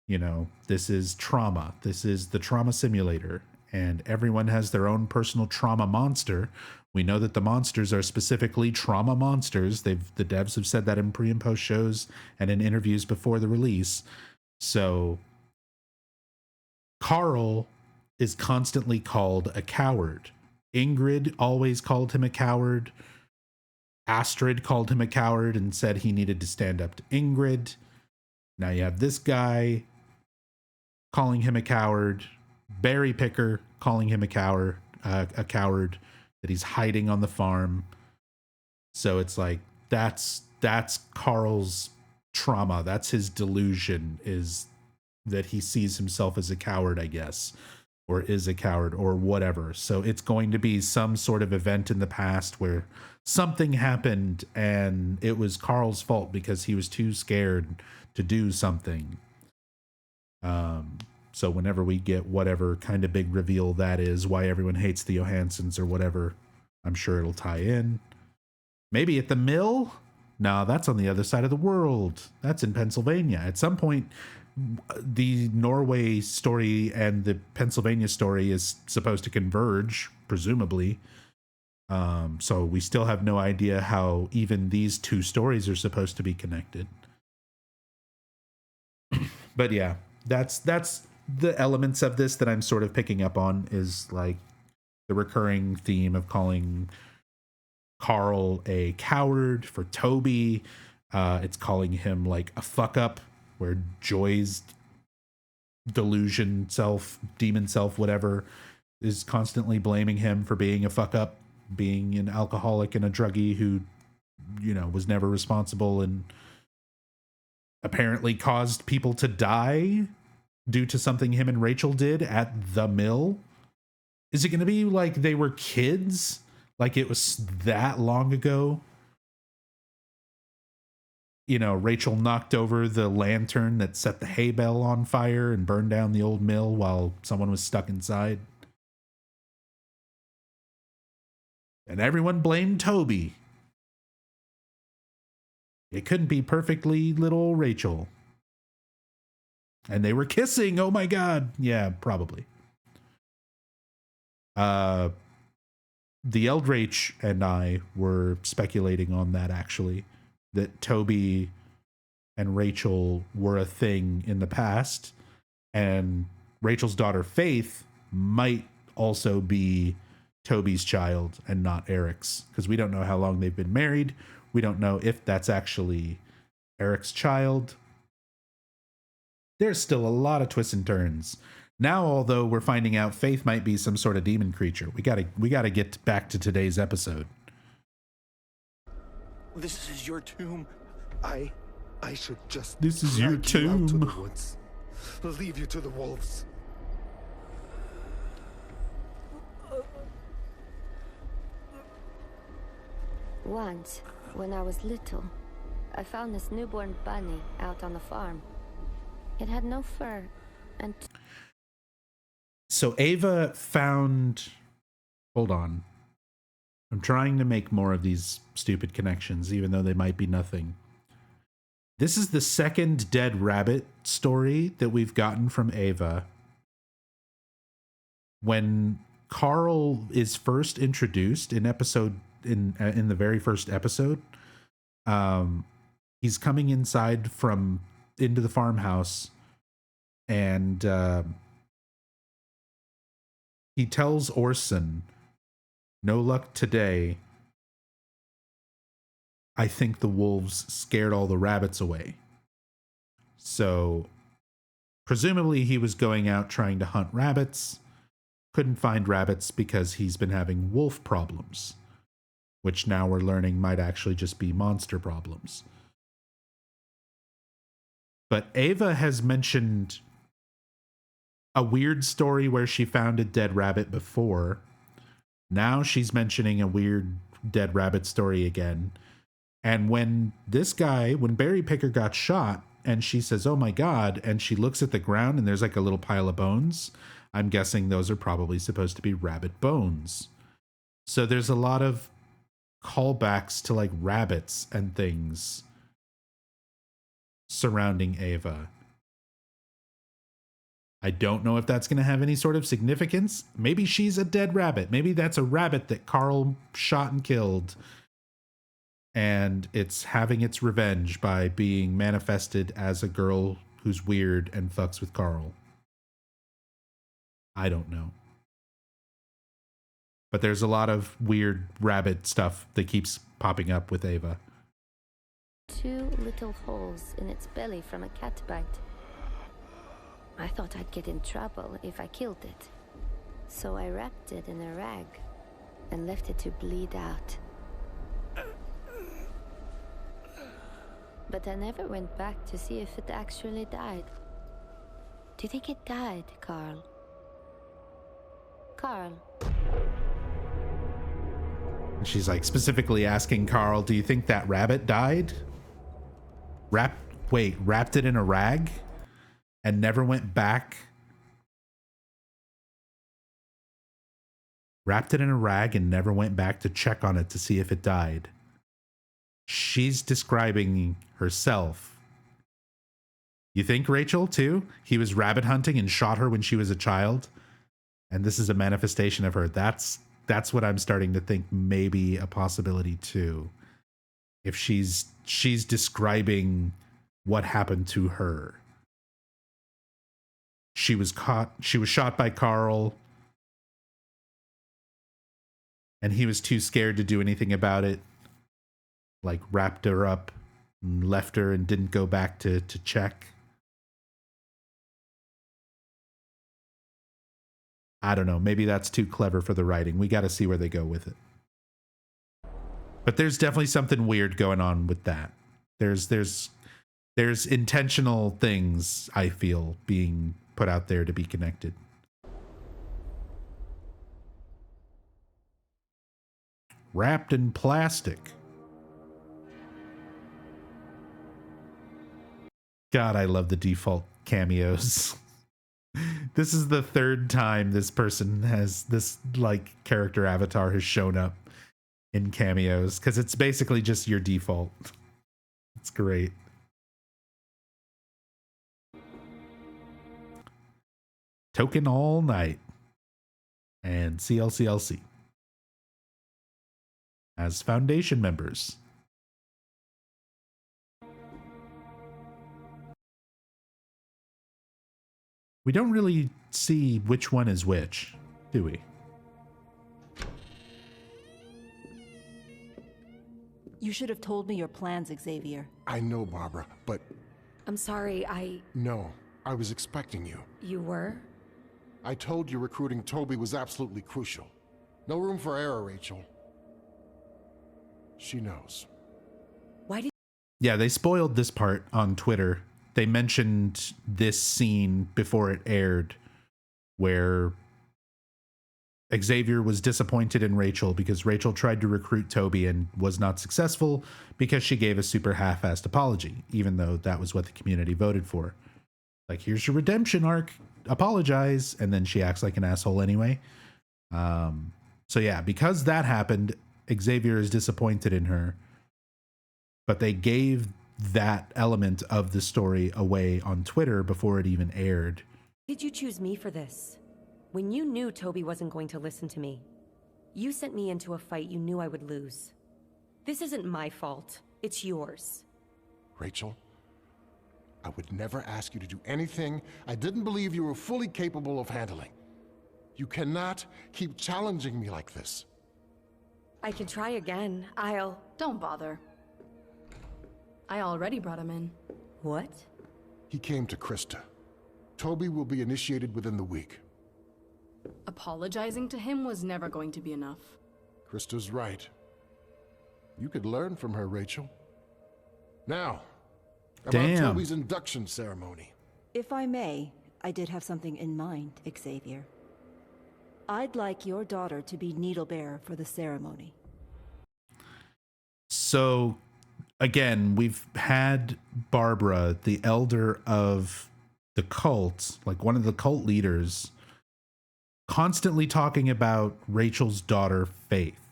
You know, this is trauma. This is the trauma simulator, and everyone has their own personal trauma monster. We know that the monsters are specifically trauma monsters. The devs have said that in pre and post shows and in interviews before the release. So Carl is constantly called a coward. Ingrid always called him a coward. Astrid called him a coward and said he needed to stand up to Ingrid. Now you have this guy calling him a coward. Berry Picker calling him a coward, that he's hiding on the farm. So it's like, that's Carl's trauma. That's his delusion, is that he sees himself as a coward, I guess, or is a coward or whatever. So it's going to be some sort of event in the past where something happened and it was Carl's fault because he was too scared to do something. So whenever we get whatever kind of big reveal that is, why everyone hates the Johansons or whatever, I'm sure it'll tie in. Maybe at the mill? No, that's on the other side of the world. That's in Pennsylvania. At some point, the Norway story and the Pennsylvania story is supposed to converge, presumably. So we still have no idea how even these two stories are supposed to be connected. But yeah, that's the elements of this that I'm sort of picking up on, is like the recurring theme of calling Carl a coward. For Toby, it's calling him like a fuck up, where Joy's delusion self, demon self, whatever, is constantly blaming him for being a fuck up, being an alcoholic and a druggie who, you know, was never responsible and apparently caused people to die due to something him and Rachel did at the mill. Is it going to be like they were kids? Like it was that long ago? You know, Rachel knocked over the lantern that set the hay bale on fire and burned down the old mill while someone was stuck inside. And everyone blamed Toby. It couldn't be perfectly little Rachel. And they were kissing. Oh my God. Yeah, probably. The Eldritch and I were speculating on that, actually, that Toby and Rachel were a thing in the past, and Rachel's daughter Faith might also be Toby's child and not Eric's, because we don't know how long they've been married. We don't know if that's actually Eric's child. There's still a lot of twists and turns. Now, although we're finding out Faith might be some sort of demon creature, we gotta get back to today's episode. This is your tomb. I should just. This is your drag you out to tomb. the woods. Leave you to the wolves. Once, when I was little, I found this newborn bunny out on the farm. It had no fur, and... So Ava found... Hold on. I'm trying to make more of these stupid connections, even though they might be nothing. This is the second dead rabbit story that we've gotten from Ava. When Carl is first introduced in the very first episode, he's coming into the farmhouse, and he tells Orson, "No luck today. I think the wolves scared all the rabbits away." So presumably he was going out trying to hunt rabbits, couldn't find rabbits because he's been having wolf problems, which now we're learning might actually just be monster problems. But Ava has mentioned a weird story where she found a dead rabbit before. Now she's mentioning a weird dead rabbit story again. And when Berry Picker got shot, and she says, "Oh my God," and she looks at the ground and there's like a little pile of bones, I'm guessing those are probably supposed to be rabbit bones. So there's a lot of callbacks to like rabbits and things surrounding Ava. I don't know if that's going to have any sort of significance. Maybe she's a dead rabbit. Maybe that's a rabbit that Carl shot and killed, and it's having its revenge by being manifested as a girl who's weird and fucks with Carl. I don't know. But there's a lot of weird rabbit stuff that keeps popping up with Ava. 2 little holes in its belly from a cat bite. I thought I'd get in trouble if I killed it. So I wrapped it in a rag and left it to bleed out. But I never went back to see if it actually died. Do you think it died, Carl? Carl? She's like specifically asking Carl, "Do you think that rabbit died?" Wrapped it in a rag and never went back? Wrapped it in a rag and never went back to check on it to see if it died. She's describing herself. You think, Rachel, too? He was rabbit hunting and shot her when she was a child, and this is a manifestation of her. That's what I'm starting to think maybe a possibility too. If she's describing what happened to her. She was shot by Carl, and he was too scared to do anything about it. Like wrapped her up and left her and didn't go back to check. I don't know. Maybe that's too clever for the writing. We got to see where they go with it. But there's definitely something weird going on with that. There's intentional things, I feel, being put out there to be connected. Wrapped in plastic. God, I love the default cameos. This is the 3rd time this person has, this like character avatar has shown up in cameos, because it's basically just your default. It's great. Token All Night and CLCLC as Foundation members. We don't really see which one is which, do we? You should have told me your plans, Xavier. I know, Barbara, but... I'm sorry, No, I was expecting you. You were? I told you recruiting Toby was absolutely crucial. No room for error, Rachel. She knows. Why did... Yeah, they spoiled this part on Twitter. They mentioned this scene before it aired where Xavier was disappointed in Rachel because Rachel tried to recruit Toby and was not successful because she gave a super half-assed apology, even though that was what the community voted for. Like, here's your redemption arc, apologize, and then she acts like an asshole anyway. So yeah, because that happened, Xavier is disappointed in her, but they gave that element of the story away on Twitter before it even aired. Did you choose me for this? When you knew Toby wasn't going to listen to me, you sent me into a fight you knew I would lose. This isn't my fault. It's yours. Rachel, I would never ask you to do anything I didn't believe you were fully capable of handling. You cannot keep challenging me like this. I can try again. Don't bother. I already brought him in. What? He came to Krista. Toby will be initiated within the week. Apologizing to him was never going to be enough. Krista's right. You could learn from her, Rachel. Now, about Toby's induction ceremony. If I may, I did have something in mind, Xavier. I'd like your daughter to be needle-bearer for the ceremony. So, again, we've had Barbara, the elder of the cult, like one of the cult leaders, constantly talking about Rachel's daughter, Faith.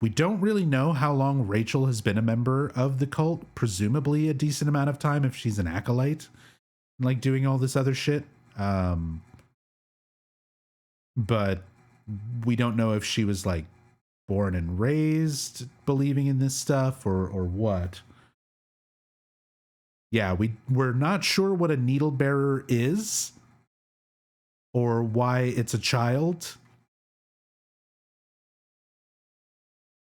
We don't really know how long Rachel has been a member of the cult, presumably a decent amount of time if she's an acolyte, like doing all this other shit. But we don't know if she was like born and raised believing in this stuff or what. Yeah, we're not sure what a needle bearer is or why it's a child.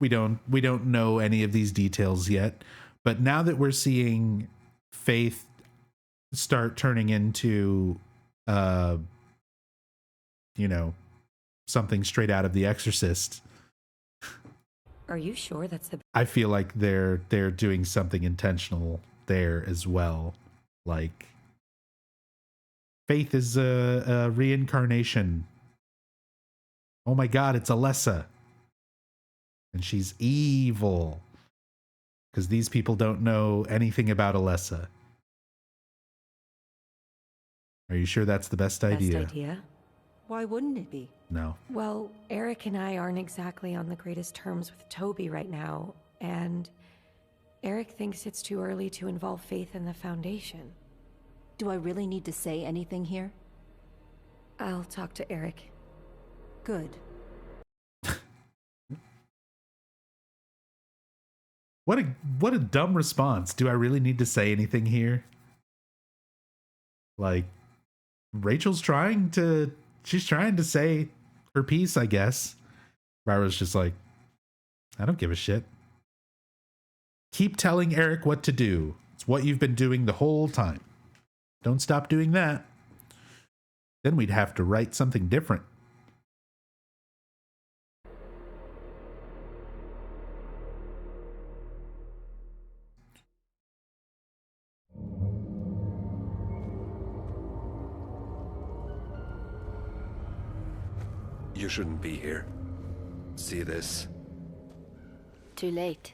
We don't know any of these details yet, but now that we're seeing Faith start turning into something straight out of The Exorcist. Are you sure that's the... I feel like they're doing something intentional there as well. Like, Faith is a reincarnation. Oh my god, it's Alessa. And she's evil. Because these people don't know anything about Alessa. Are you sure that's the best idea? Best idea? Why wouldn't it be? No. Well, Eric and I aren't exactly on the greatest terms with Toby right now, and Eric thinks it's too early to involve Faith in the Foundation. Do I really need to say anything here? I'll talk to Eric. Good. What a dumb response. Do I really need to say anything here? Like, Rachel's trying to say her piece, I guess. Ryra's just like, I don't give a shit. Keep telling Eric what to do. It's what you've been doing the whole time. Don't stop doing that. Then we'd have to write something different. You shouldn't be here. See this? Too late.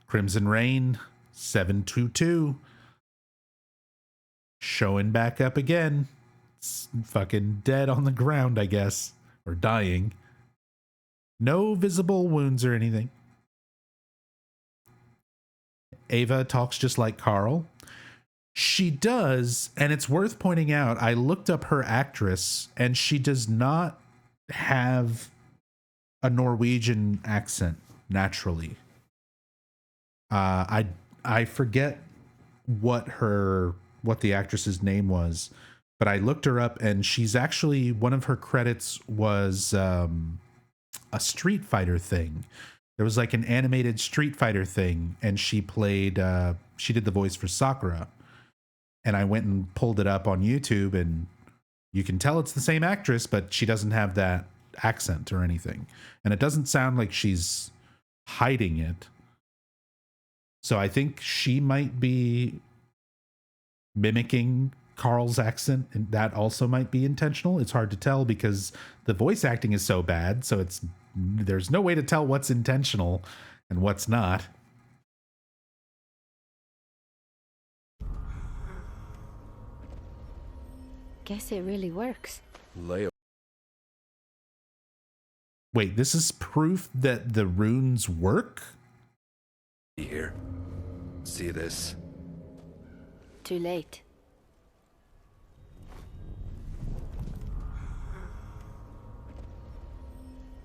Crimson Rain 722 showing back up again. It's fucking dead on the ground, I guess, or dying. No visible wounds or anything. Ava talks just like Carl. She does, and it's worth pointing out, I looked up her actress, and she does not have a Norwegian accent naturally. I forget what the actress's name was, but I looked her up, and she's actually, one of her credits was a Street Fighter thing. There was like an animated Street Fighter thing, and she did the voice for Sakura. And I went and pulled it up on YouTube, and you can tell it's the same actress, but she doesn't have that accent or anything. And it doesn't sound like she's hiding it. So I think she might be mimicking Carl's accent, and that also might be intentional. It's hard to tell because the voice acting is so bad, so there's no way to tell what's intentional and what's not. Guess it really works. Leo. Wait, this is proof that the runes work? Here. See this? Too late.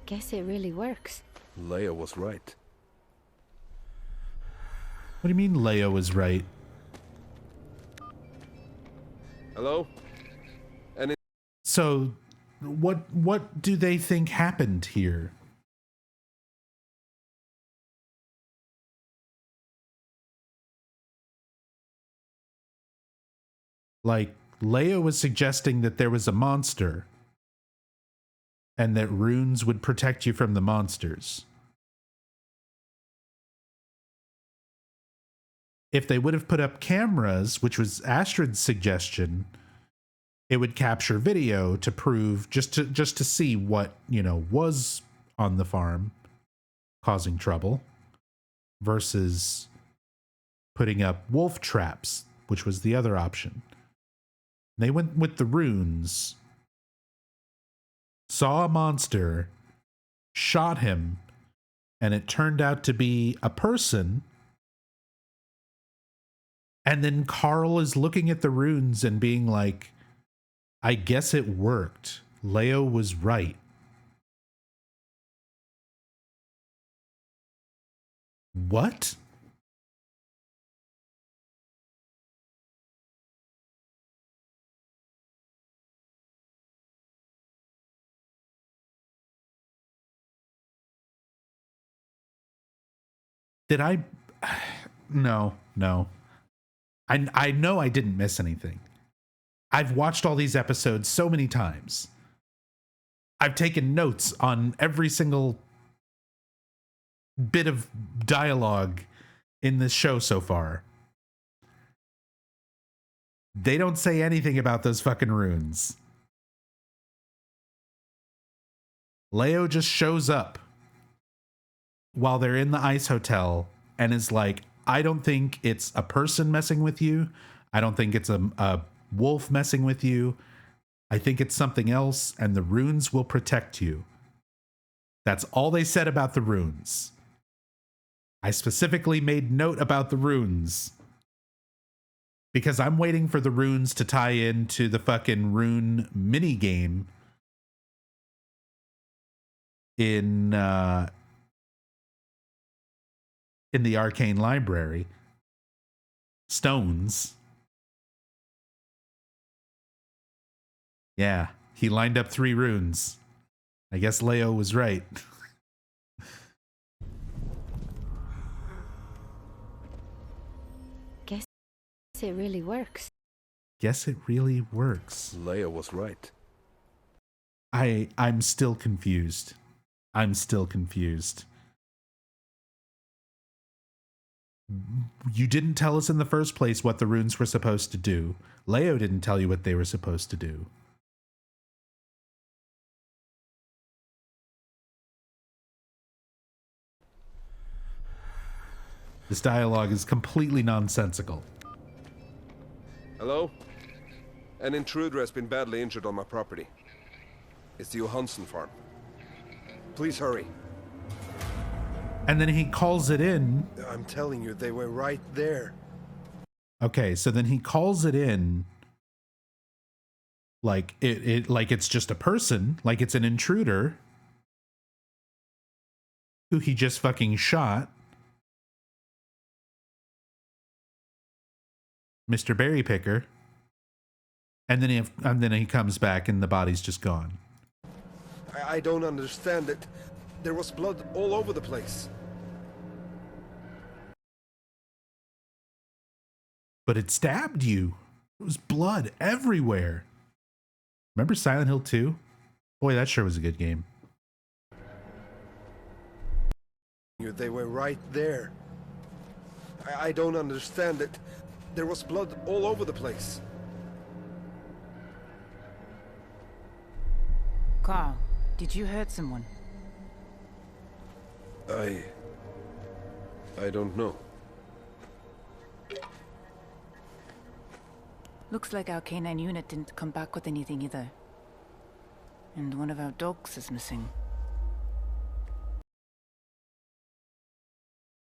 Guess it really works. Leo was right. What do you mean Leo was right? Hello? So what do they think happened here? Like, Leia was suggesting that there was a monster and that runes would protect you from the monsters. If they would have put up cameras, which was Astrid's suggestion, it would capture video to prove, just to see what, you know, was on the farm causing trouble, versus putting up wolf traps, which was the other option. They went with the runes, saw a monster, shot him, and it turned out to be a person. And then Carl is looking at the runes and being like, I guess it worked. Leo was right. What? Did I? No. I know I didn't miss anything. I've watched all these episodes so many times. I've taken notes on every single bit of dialogue in this show so far. They don't say anything about those fucking runes. Leo just shows up while they're in the ice hotel and is like, I don't think it's a person messing with you. I don't think it's a wolf messing with you. I think it's something else, and the runes will protect you. That's all they said about the runes. I specifically made note about the runes because I'm waiting for the runes to tie into the fucking rune mini game in the arcane library. Stones. Yeah, he lined up 3 runes. I guess Leo was right. Guess it really works. Guess it really works. Leia was right. I'm still confused. I'm still confused. You didn't tell us in the first place what the runes were supposed to do. Leo didn't tell you what they were supposed to do. This dialogue is completely nonsensical. Hello? An intruder has been badly injured on my property. It's the Johansson farm. Please hurry. And then he calls it in. I'm telling you, they were right there. Okay, so then he calls it in like like it's just a person, like it's an intruder who he just fucking shot. Mr. Berry Picker. And then he comes back and the body's just gone. I don't understand it. There was blood all over the place. But it stabbed you. It was blood everywhere. Remember Silent Hill 2? Boy, that sure was a good game. They were right there. I don't understand it. There was blood all over the place. Carl, did you hurt someone? I don't know. Looks like our K9 unit didn't come back with anything either. And one of our dogs is missing.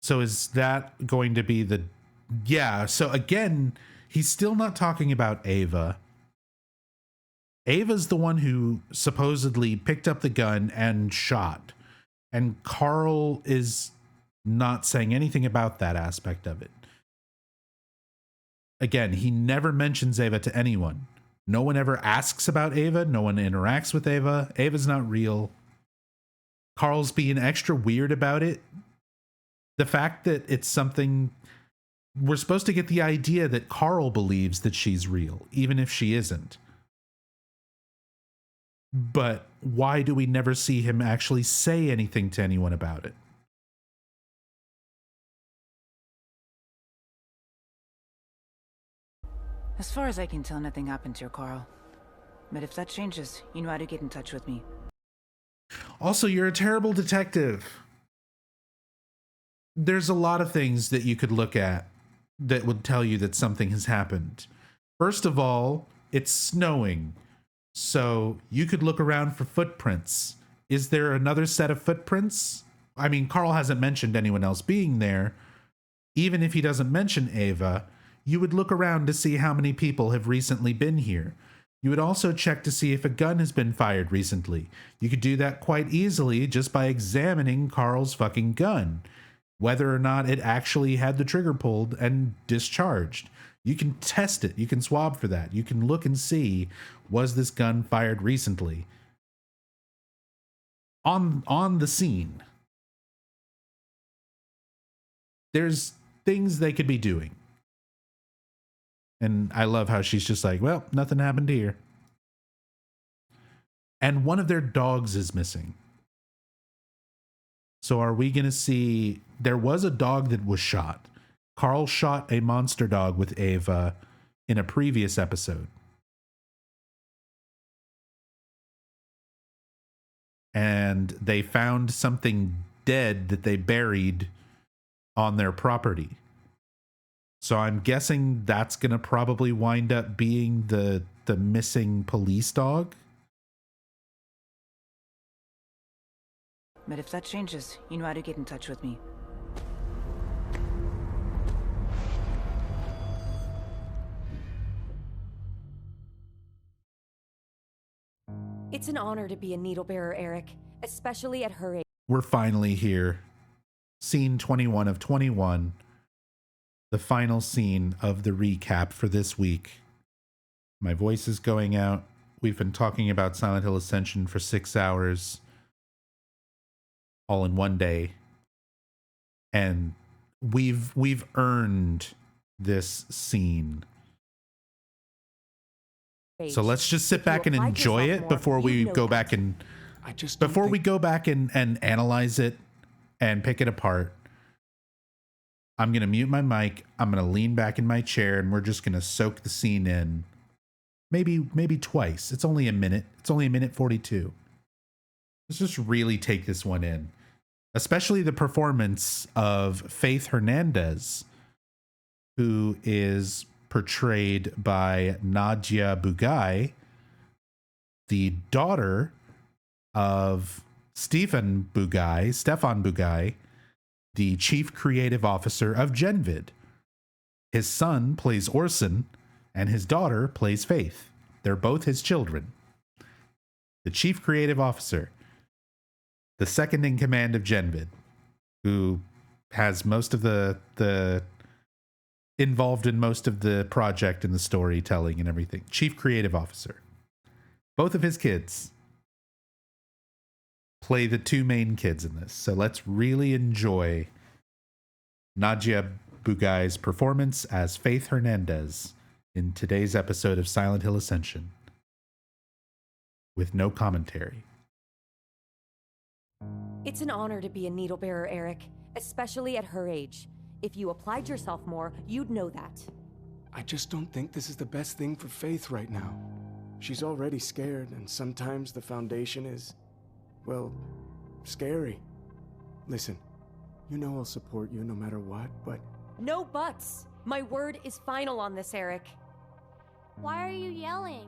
So is that going to be the... Yeah, so again, he's still not talking about Ava. Ava's the one who supposedly picked up the gun and shot. And Carl is not saying anything about that aspect of it. Again, he never mentions Ava to anyone. No one ever asks about Ava. No one interacts with Ava. Ava's not real. Carl's being extra weird about it. The fact that it's something... We're supposed to get the idea that Carl believes that she's real, even if she isn't. But why do we never see him actually say anything to anyone about it? As far as I can tell, nothing happened to your Carl. But if that changes, you know how to get in touch with me. Also, you're a terrible detective. There's a lot of things that you could look at that would tell you that something has happened. First of all, it's snowing. So you could look around for footprints. Is there another set of footprints? I mean, Carl hasn't mentioned anyone else being there. Even if he doesn't mention Ava, you would look around to see how many people have recently been here. You would also check to see if a gun has been fired recently. You could do that quite easily just by examining Carl's fucking gun. Whether or not it actually had the trigger pulled and discharged. You can test it. You can swab for that. You can look and see, was this gun fired recently? On the scene. There's things they could be doing. And I love how she's just like, well, nothing happened here. And one of their dogs is missing. So are we going to see... There was a dog that was shot. Carl shot a monster dog with Ava in a previous episode. And they found something dead that they buried on their property. So I'm guessing that's going to probably wind up being the missing police dog. But if that changes, you know how to get in touch with me. It's an honor to be a needle bearer, Eric, especially at her age. We're finally here. Scene 21 of 21. The final scene of the recap for this week. My voice is going out. We've been talking about Silent Hill Ascension for 6 hours. All in one day. And we've earned this scene. So let's just sit back and enjoy it before we go back and we go back and analyze it and pick it apart. I'm going to mute my mic. I'm going to lean back in my chair and we're just going to soak the scene in. Maybe twice. It's only a minute. It's only a minute 42. Let's just really take this one in. Especially the performance of Faith Hernandez, who is portrayed by Nadia Bugai, the daughter of Stefan Bugai, the chief creative officer of Genvid. His son plays Orson, and his daughter plays Faith. They're both his children. The chief creative officer, the second in command of Genvid, who has most of the involved in most of the project and the storytelling and everything. Chief creative officer. Both of his kids play the two main kids in this. So let's really enjoy Nadia Bugai's performance as Faith Hernandez in today's episode of Silent Hill Ascension with no commentary. It's an honor to be a needle bearer, Eric, especially at her age. If you applied yourself more, you'd know that. I just don't think this is the best thing for Faith right now. She's already scared, and sometimes the Foundation is, well, scary. Listen, you know I'll support you no matter what, but... No buts! My word is final on this, Eric. Why are you yelling?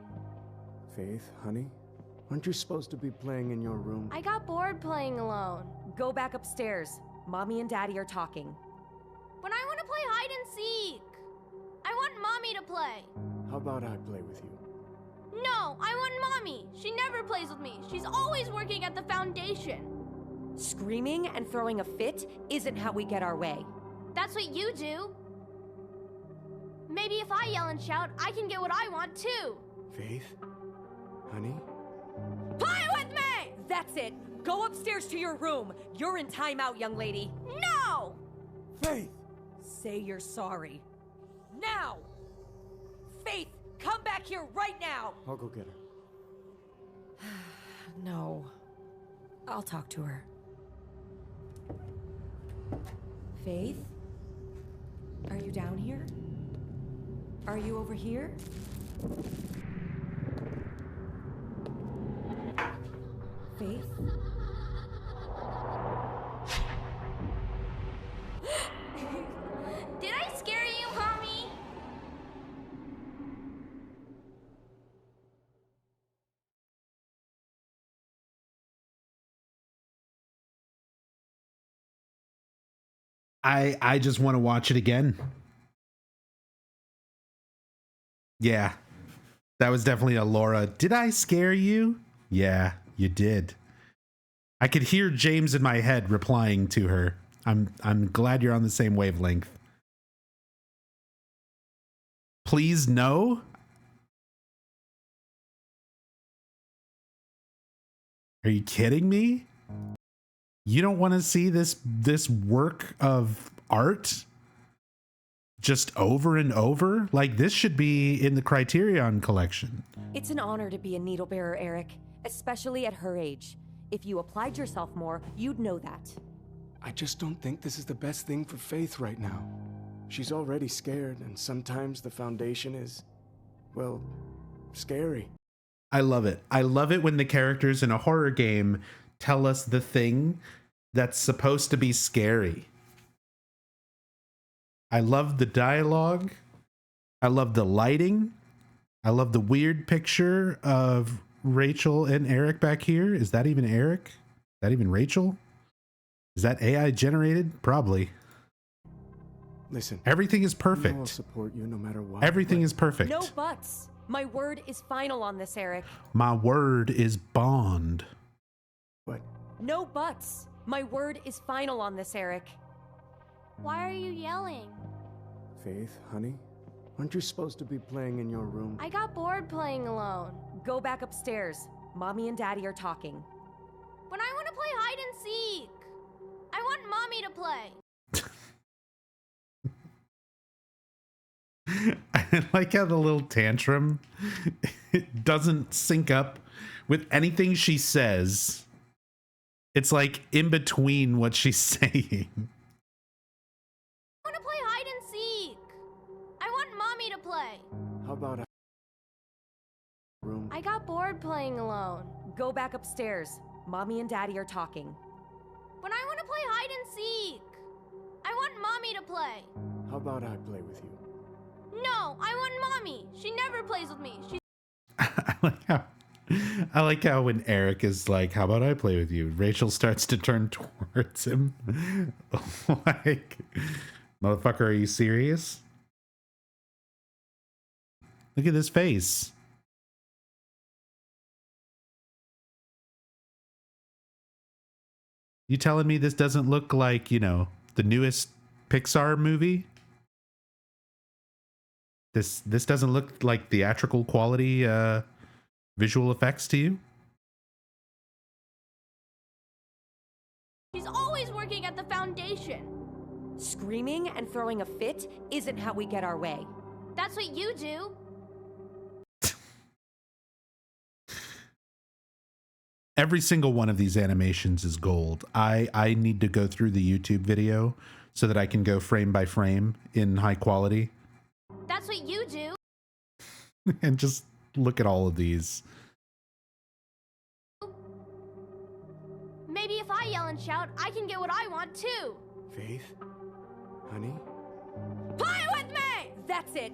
Faith, honey, aren't you supposed to be playing in your room? I got bored playing alone. Go back upstairs. Mommy and Daddy are talking. But I want to play hide and seek. I want Mommy to play. How about I play with you? No, I want Mommy. She never plays with me. She's always working at the Foundation. Screaming and throwing a fit isn't how we get our way. That's what you do. Maybe if I yell and shout, I can get what I want too. Faith? Honey? Play with me! That's it. Go upstairs to your room. You're in timeout, young lady. No! Faith! Say you're sorry. Now! Faith, come back here right now! I'll go get her. No. I'll talk to her. Faith? Are you down here? Are you over here? Faith? Did I scare you, homie? I just want to watch it again. Yeah. That was definitely a Laura. Did I scare you? Yeah, you did. I could hear James in my head replying to her. I'm glad you're on the same wavelength. Please no? Are you kidding me? You don't want to see this work of art just over and over? Like, this should be in the Criterion collection. It's an honor to be a needle bearer, Eric, especially at her age. If you applied yourself more, you'd know that. I just don't think this is the best thing for Faith right now. She's already scared, and sometimes the Foundation is, well, scary. I love it. I love it when the characters in a horror game tell us the thing that's supposed to be scary. I love the dialogue. I love the lighting. I love the weird picture of Rachel and Eric back here. Is that even Eric? Is that even Rachel? Is that AI generated? Probably. Listen. Everything is perfect. I'll support you no matter what. Everything is perfect. No buts. My word is final on this, Eric. My word is bond. What? No buts. My word is final on this, Eric. Why are you yelling? Faith, honey, aren't you supposed to be playing in your room? I got bored playing alone. Go back upstairs. Mommy and Daddy are talking. But I want to play hide and seek. I want Mommy to play. I like how the little tantrum, it doesn't sync up with anything she says. It's like in between what she's saying. I want to play hide and seek. I want Mommy to play. How about a room? I got bored playing alone. Go back upstairs. Mommy and Daddy are talking. But I want to play hide and seek. I want Mommy to play. How about I play with you? No, I want Mommy. She never plays with me. I like how when Eric is like, how about I play with you? Rachel starts to turn towards him. Like, motherfucker, are you serious? Look at this face. You telling me this doesn't look like, you know, the newest Pixar movie? This doesn't look like theatrical quality visual effects to you? She's always working at the Foundation. Screaming and throwing a fit isn't how we get our way. That's what you do. Every single one of these animations is gold. I need to go through the YouTube video so that I can go frame by frame in high quality. That's what you do. And just look at all of these. Maybe if I yell and shout, I can get what I want too. Faith? Honey? Play with me! That's it.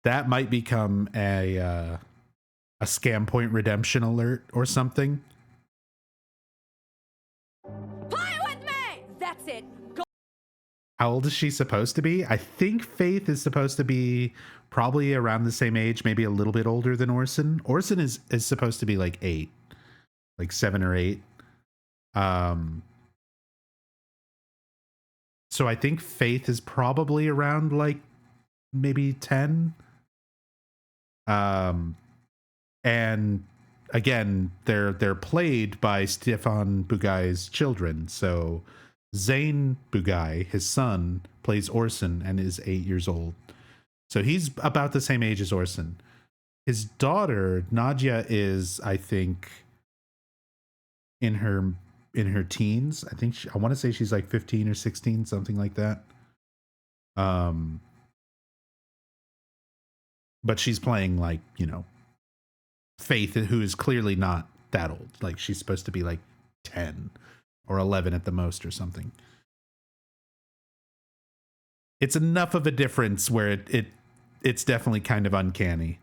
That might become a scam point redemption alert or something. Play with me! That's it. Go. How old is she supposed to be? I think Faith is supposed to be probably around the same age, maybe a little bit older than Orson. Orson is supposed to be like 8. like 7 or 8. So I think Faith is probably around like maybe 10. And again, they're played by Stefan Bugai's children. So Zane Bugai, his son, plays Orson and is 8 years old. So he's about the same age as Orson. His daughter, Nadia, is, I think, in her teens. I think I want to say she's like 15 or 16, something like that. But she's playing like, you know, Faith, who is clearly not that old. Like she's supposed to be like 10 or 11 at the most or something. It's enough of a difference where it's definitely kind of uncanny.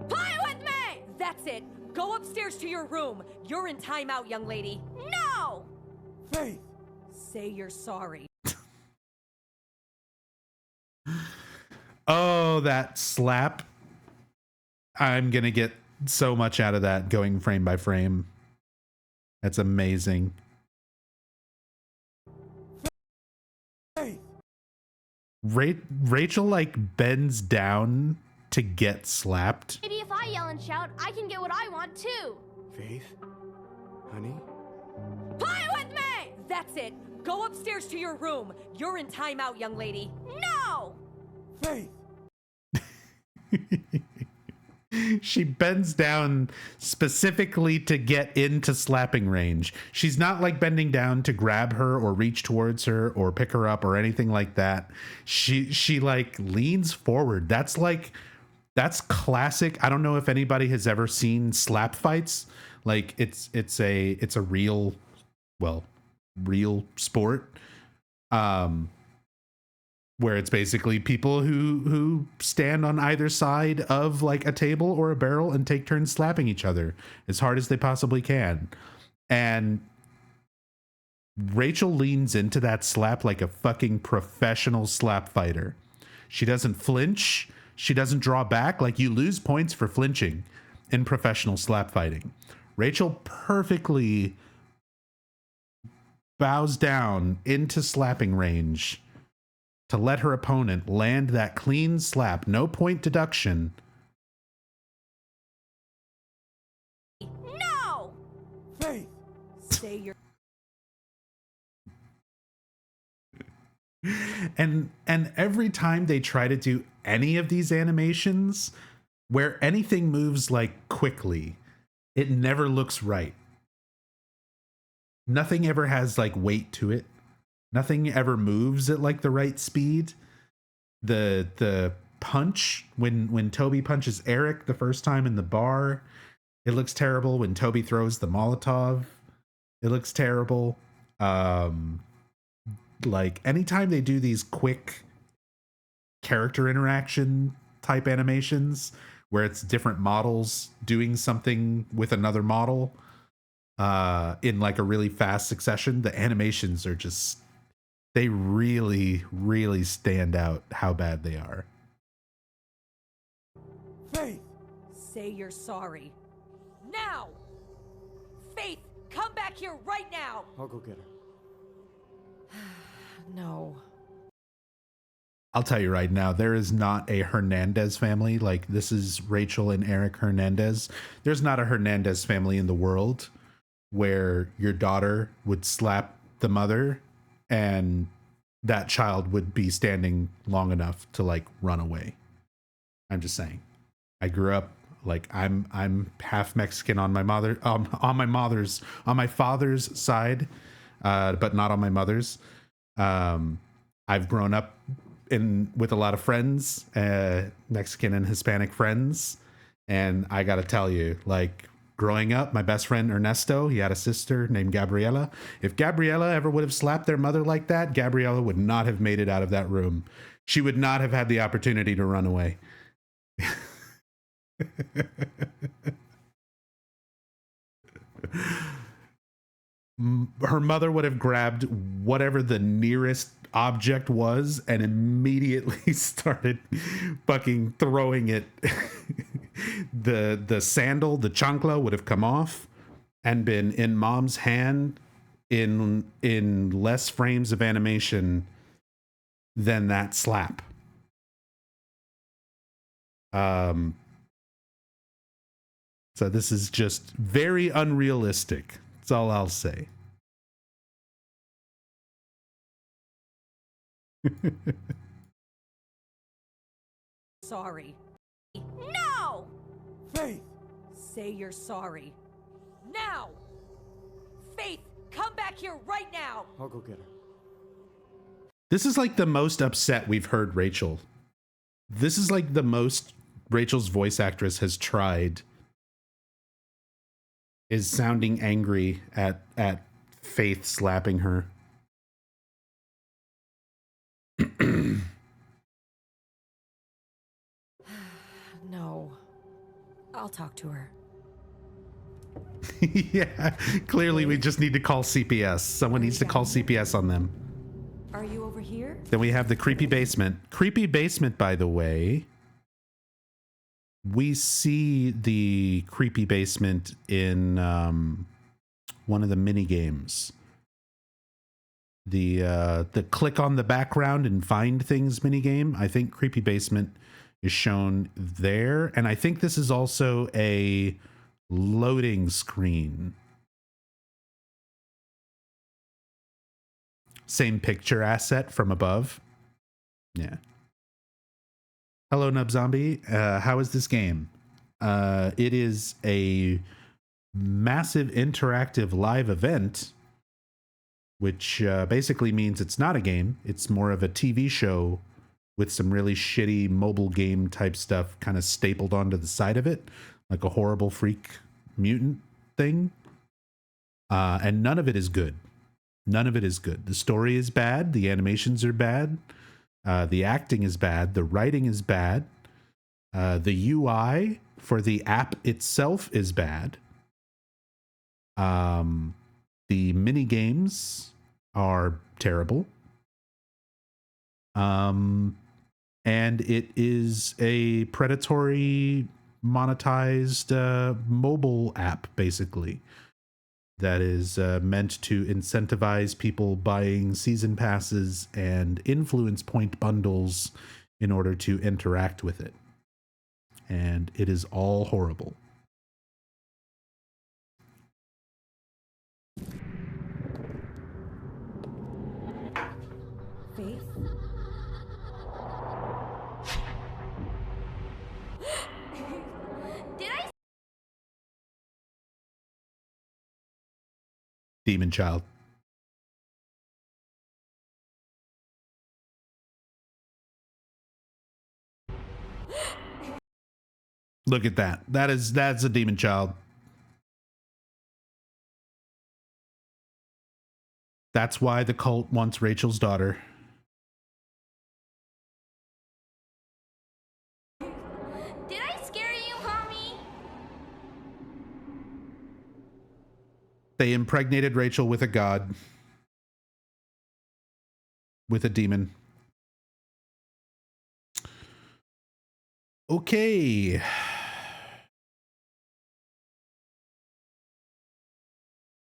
Play with me! That's it. Go upstairs to your room. You're in timeout, young lady. No! Faith! Say you're sorry. Oh, that slap. I'm going to get so much out of that going frame by frame. That's amazing. Rachel like bends down to get slapped. Maybe if I yell and shout, I can get what I want too. Faith? Honey? Play with me! That's it. Go upstairs to your room. You're in timeout, young lady. No! Faith! She bends down specifically to get into slapping range. She's not like bending down to grab her or reach towards her or pick her up or anything like that. She like leans forward. That's classic. I don't know if anybody has ever seen slap fights. Like it's a real sport. Where it's basically people who stand on either side of like a table or a barrel and take turns slapping each other as hard as they possibly can. And Rachel leans into that slap like a fucking professional slap fighter. She doesn't flinch. She doesn't draw back. Like, you lose points for flinching in professional slap fighting. Rachel perfectly bows down into slapping range to let her opponent land that clean slap, no point deduction. No! Faith! Say you're... And every time they try to do any of these animations where anything moves like quickly, it never looks right. Nothing ever has like weight to it. Nothing ever moves at like the right speed. The punch when Toby punches Eric the first time in the bar, it looks terrible. When Toby throws the Molotov, it looks terrible. Like anytime they do these quick character interaction type animations where it's different models doing something with another model in like a really fast succession, the animations are just, they really, really stand out how bad they are. Faith! Say you're sorry. Now! Faith, come back here right now! I'll go get her. No. I'll tell you right now, there is not a Hernandez family. Like, this is Rachel and Eric Hernandez. There's not a Hernandez family in the world where your daughter would slap the mother and that child would be standing long enough to like run away. I'm just saying. I grew up like I'm half Mexican on my my father's side, but not on my mother's. I've grown up with a lot of friends, Mexican and Hispanic friends, and I gotta tell you, like, growing up, my best friend Ernesto, he had a sister named Gabriela. If Gabriela ever would have slapped their mother like that, Gabriela would not have made it out of that room. She would not have had the opportunity to run away. Her mother would have grabbed whatever the nearest object was and immediately started fucking throwing it. The sandal, the chancla would have come off and been in mom's hand in less frames of animation than that slap. So this is just very unrealistic. That's all I'll say. Sorry. No! Faith! Say you're sorry. Now! Faith, come back here right now! I'll go get her. This is like the most upset we've heard Rachel. This is like the most Rachel's voice actress has tried, is sounding angry at Faith slapping her. No. I'll talk to her. Yeah, clearly we just need to call CPS. Someone needs to call CPS on them. Are you over here? Then we have the creepy basement. Creepy basement, by the way. We see the creepy basement in one of the mini games. The click on the background and find things mini game. I think creepy basement is shown there, and I think this is also a loading screen. Same picture asset from above. Yeah. Hello, Nub Zombie. How is this game? It is a massive interactive live event, which basically means it's not a game. It's more of a TV show with some really shitty mobile game type stuff kind of stapled onto the side of it, like a horrible freak mutant thing. And none of it is good. None of it is good. The story is bad. The animations are bad. The acting is bad. The writing is bad. The UI for the app itself is bad. The mini games are terrible. And it is a predatory monetized mobile app, basically, that is meant to incentivize people buying season passes and influence point bundles in order to interact with it. And it is all horrible. Faith? Did I? Demon Child. Look at that. That's a demon child. That's why the cult wants Rachel's daughter. Did I scare you, mommy? They impregnated Rachel with a god. With a demon. Okay.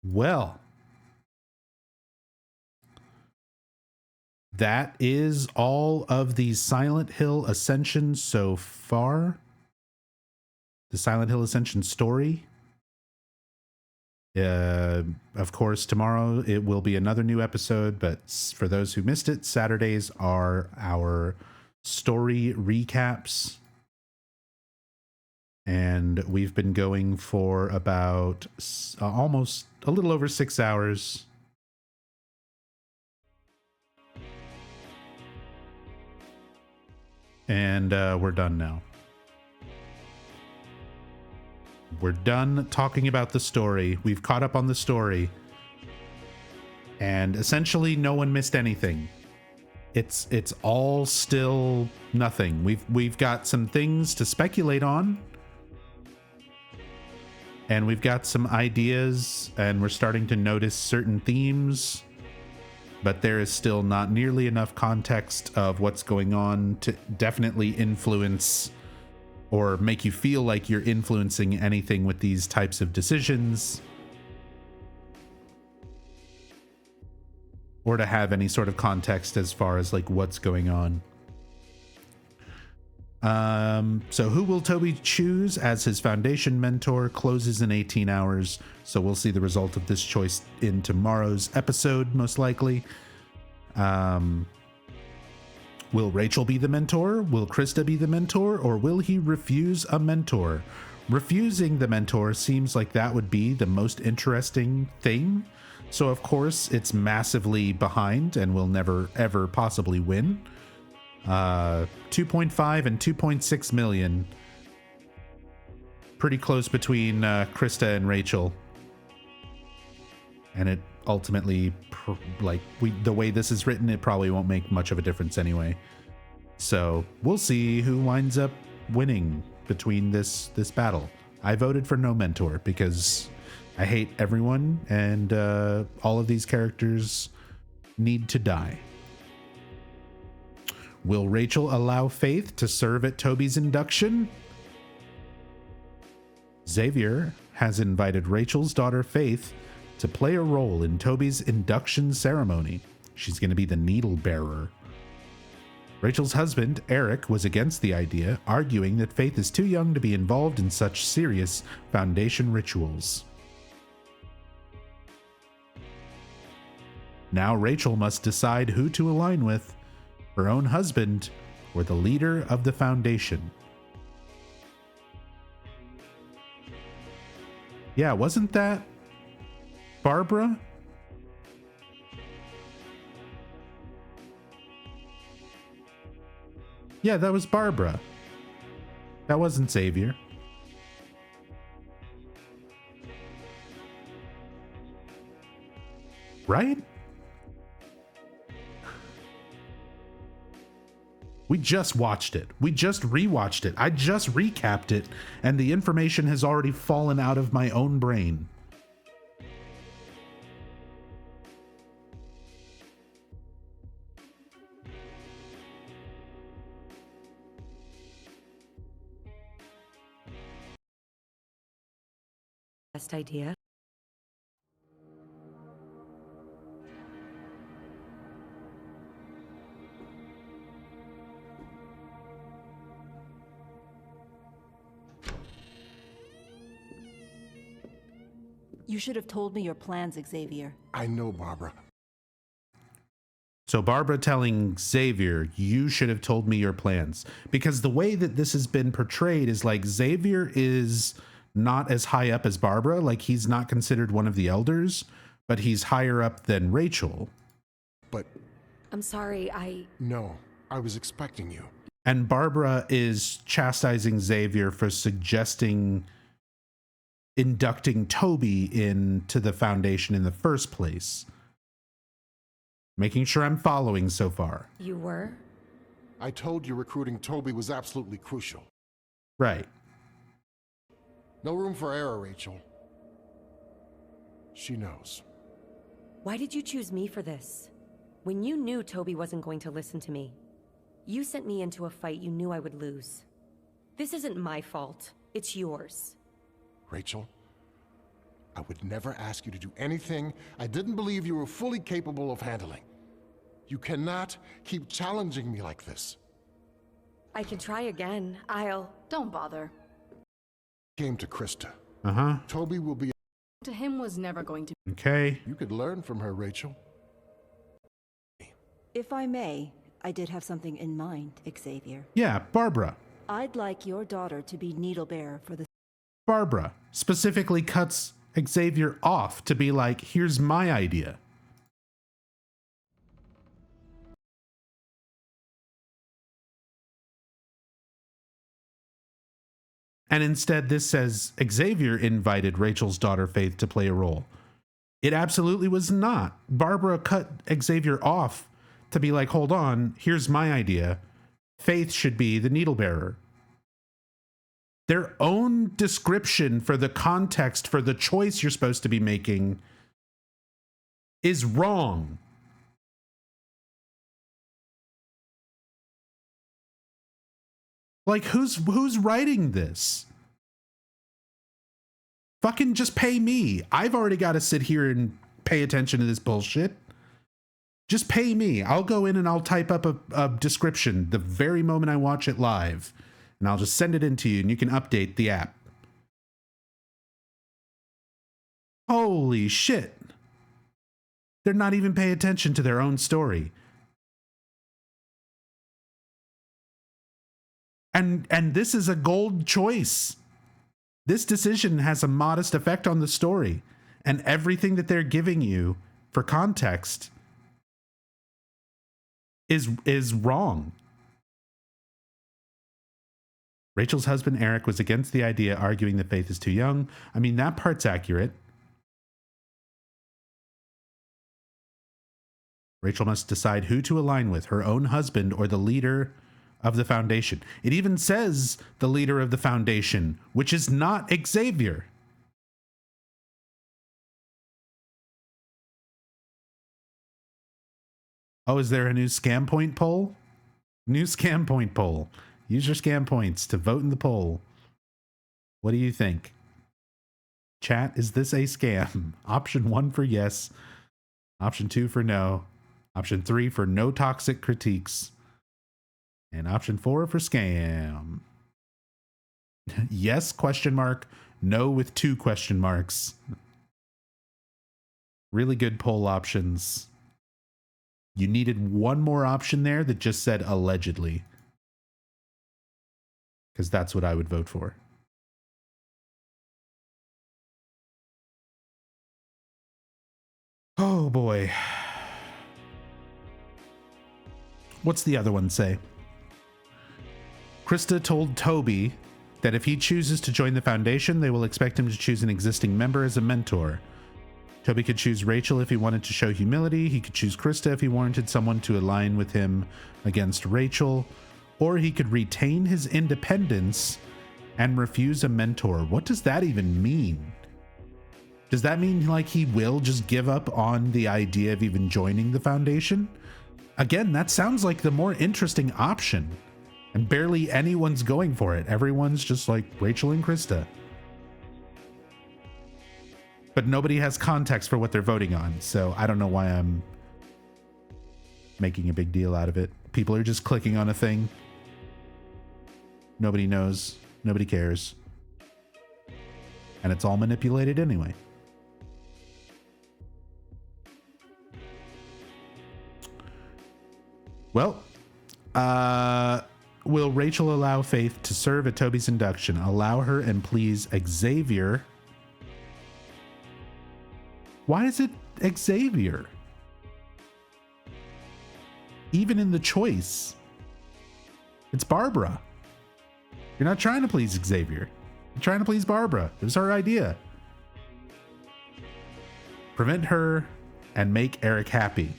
Well, that is all of the Silent Hill Ascension so far. The Silent Hill Ascension story. Of course, tomorrow it will be another new episode, but for those who missed it, Saturdays are our story recaps. And we've been going for about almost a little over 6 hours. And we're done now. We're done talking about the story. We've caught up on the story. And essentially no one missed anything. It's all still nothing. We've got some things to speculate on. And we've got some ideas, and we're starting to notice certain themes, but there is still not nearly enough context of what's going on to definitely influence or make you feel like you're influencing anything with these types of decisions. or to have any sort of context as far as like what's going on. So who will Toby choose as his Foundation mentor? Closes in 18 hours. So we'll see the result of this choice in tomorrow's episode, most likely. Will Rachel be the mentor? Will Krista be the mentor? Or will he refuse a mentor? Refusing the mentor seems like that would be the most interesting thing. So of course it's massively behind and will never ever possibly win. 2.5 and 2.6 million. Pretty close between Krista and Rachel. And it ultimately, the way this is written, it probably won't make much of a difference anyway. So we'll see who winds up winning between this battle. I voted for no mentor because I hate everyone, and all of these characters need to die. Will Rachel allow Faith to serve at Toby's induction? Xavier has invited Rachel's daughter Faith to play a role in Toby's induction ceremony. She's going to be the needle bearer. Rachel's husband, Eric, was against the idea, arguing that Faith is too young to be involved in such serious Foundation rituals. Now Rachel must decide who to align with, her own husband or the leader of the Foundation. Yeah, wasn't that Barbara? Yeah, that was Barbara. That wasn't Xavier. Right? We just watched it. We just rewatched it. I just recapped it, and the information has already fallen out of my own brain. Best idea. You should have told me your plans, Xavier. I know, Barbara. So Barbara telling Xavier, you should have told me your plans. Because the way that this has been portrayed is like Xavier is not as high up as Barbara. Like he's not considered one of the elders, but he's higher up than Rachel. But... I'm sorry, No, I was expecting you. And Barbara is chastising Xavier for suggesting inducting Toby into the Foundation in the first place. Making sure I'm following so far. You were? I told you recruiting Toby was absolutely crucial. Right. No room for error, Rachel. She knows. Why did you choose me for this? When you knew Toby wasn't going to listen to me. You sent me into a fight you knew I would lose. This isn't my fault. It's yours. Rachel, I would never ask you to do anything I didn't believe you were fully capable of handling. You cannot keep challenging me like this. I can try again. Don't bother. Came to Krista. Uh-huh. Toby will be... To him was never going to... Okay. You could learn from her, Rachel. If I may, I did have something in mind, Xavier. Yeah, Barbara. I'd like your daughter to be needle bearer for the... Barbara specifically cuts Xavier off to be like, here's my idea. And instead this says Xavier invited Rachel's daughter Faith to play a role. It absolutely was not. Barbara cut Xavier off to be like, hold on, here's my idea. Faith should be the needle bearer. Their own description for the context for the choice you're supposed to be making is wrong. Like, who's writing this? Fucking just pay me. I've already got to sit here and pay attention to this bullshit. Just pay me. I'll go in and I'll type up a description the very moment I watch it live, and I'll just send it in to you and you can update the app. Holy shit. They're not even paying attention to their own story. And this is a gold choice. This decision has a modest effect on the story, and everything that they're giving you for context is wrong. Rachel's husband Eric was against the idea, arguing that Faith is too young. I mean, that part's accurate. Rachel must decide who to align with, her own husband or the leader of the Foundation. It even says the leader of the Foundation, which is not Xavier. Oh, is there a new scam point poll? New scam point poll. Use your scam points to vote in the poll. What do you think? Chat, is this a scam? Option 1 for yes. Option 2 for no. Option 3 for no toxic critiques. And option 4 for scam. Yes, question mark. No with 2 question marks. Really good poll options. You needed one more option there that just said allegedly. Because that's what I would vote for. Oh boy. What's the other one say? Krista told Toby that if he chooses to join the Foundation, they will expect him to choose an existing member as a mentor. Toby could choose Rachel if he wanted to show humility. He could choose Krista if he warranted someone to align with him against Rachel. Or he could retain his independence and refuse a mentor. What does that even mean? Does that mean like he will just give up on the idea of even joining the Foundation? Again, that sounds like the more interesting option. And barely anyone's going for it. Everyone's just like Rachel and Krista. But nobody has context for what they're voting on. So I don't know why I'm making a big deal out of it. People are just clicking on a thing. Nobody knows. Nobody cares. And it's all manipulated anyway. Well, will Rachel allow Faith to serve at Toby's induction? Allow her and please Xavier. Why is it Xavier? Even in the choice, it's Barbara. You're not trying to please Xavier. You're trying to please Barbara. It was her idea. Prevent her and make Eric happy.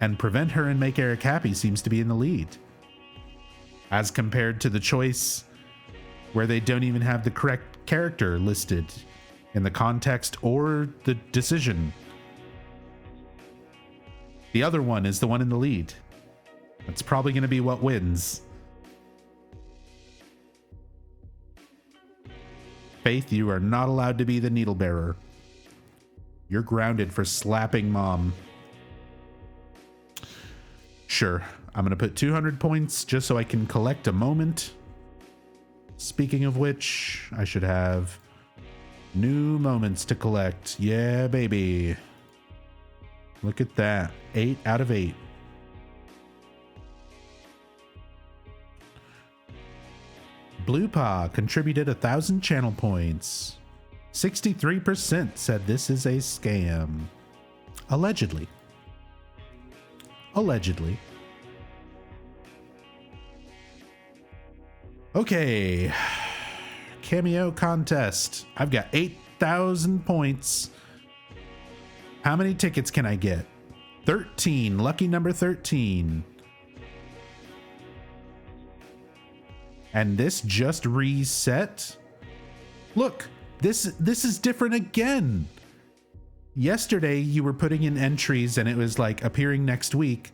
And prevent her and make Eric happy seems to be in the lead. As compared to the choice where they don't even have the correct character listed in the context or the decision. The other one is the one in the lead. That's probably going to be what wins. Faith, you are not allowed to be the needle bearer. You're grounded for slapping mom. Sure, I'm going to put 200 points just so I can collect a moment. Speaking of which, I should have new moments to collect. Yeah, baby. Look at that. 8 out of 8. Blue Paw contributed 1,000 channel points. 63% said this is a scam. Allegedly. Allegedly. Okay. Cameo contest. I've got 8,000 points. How many tickets can I get? 13. Lucky number 13. And this just reset. Look, this is different again. Yesterday you were putting in entries and it was like appearing next week.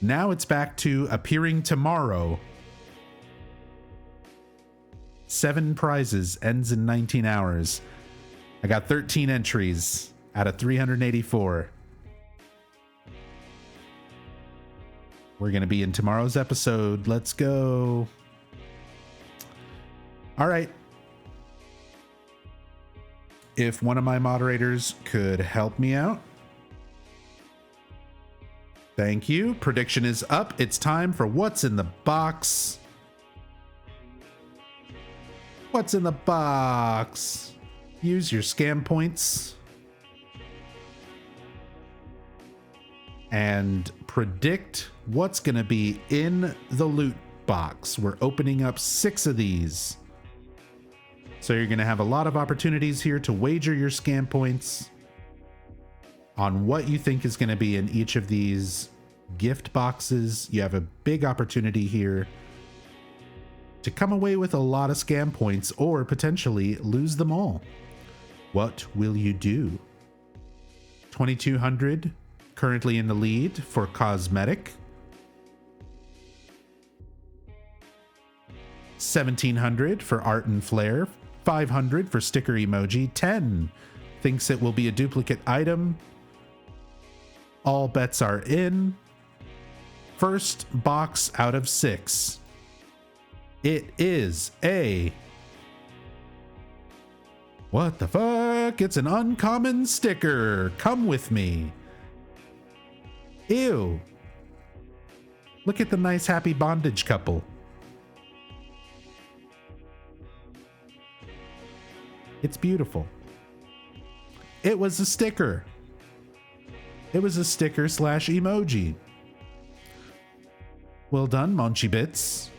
Now it's back to appearing tomorrow. 7 prizes, ends in 19 hours. I got 13 entries out of 384. We're going to be in tomorrow's episode. Let's go. All right. If one of my moderators could help me out. Thank you. Prediction is up. It's time for What's in the Box. What's in the box? Use your scam points and predict what's going to be in the loot box. We're opening up 6 of these. So you're going to have a lot of opportunities here to wager your scam points on what you think is going to be in each of these gift boxes. You have a big opportunity here to come away with a lot of scam points or potentially lose them all. What will you do? 2,200 currently in the lead for cosmetic. 1,700 for art and flair. 500 for sticker emoji. 10 thinks it will be a duplicate item. All bets are in. First box out of 6. It is a... What the fuck? It's an uncommon sticker. Come with me. Ew. Look at the nice happy bondage couple. It's beautiful. It was a sticker. It was a sticker / emoji. Well done, Monchi Bits.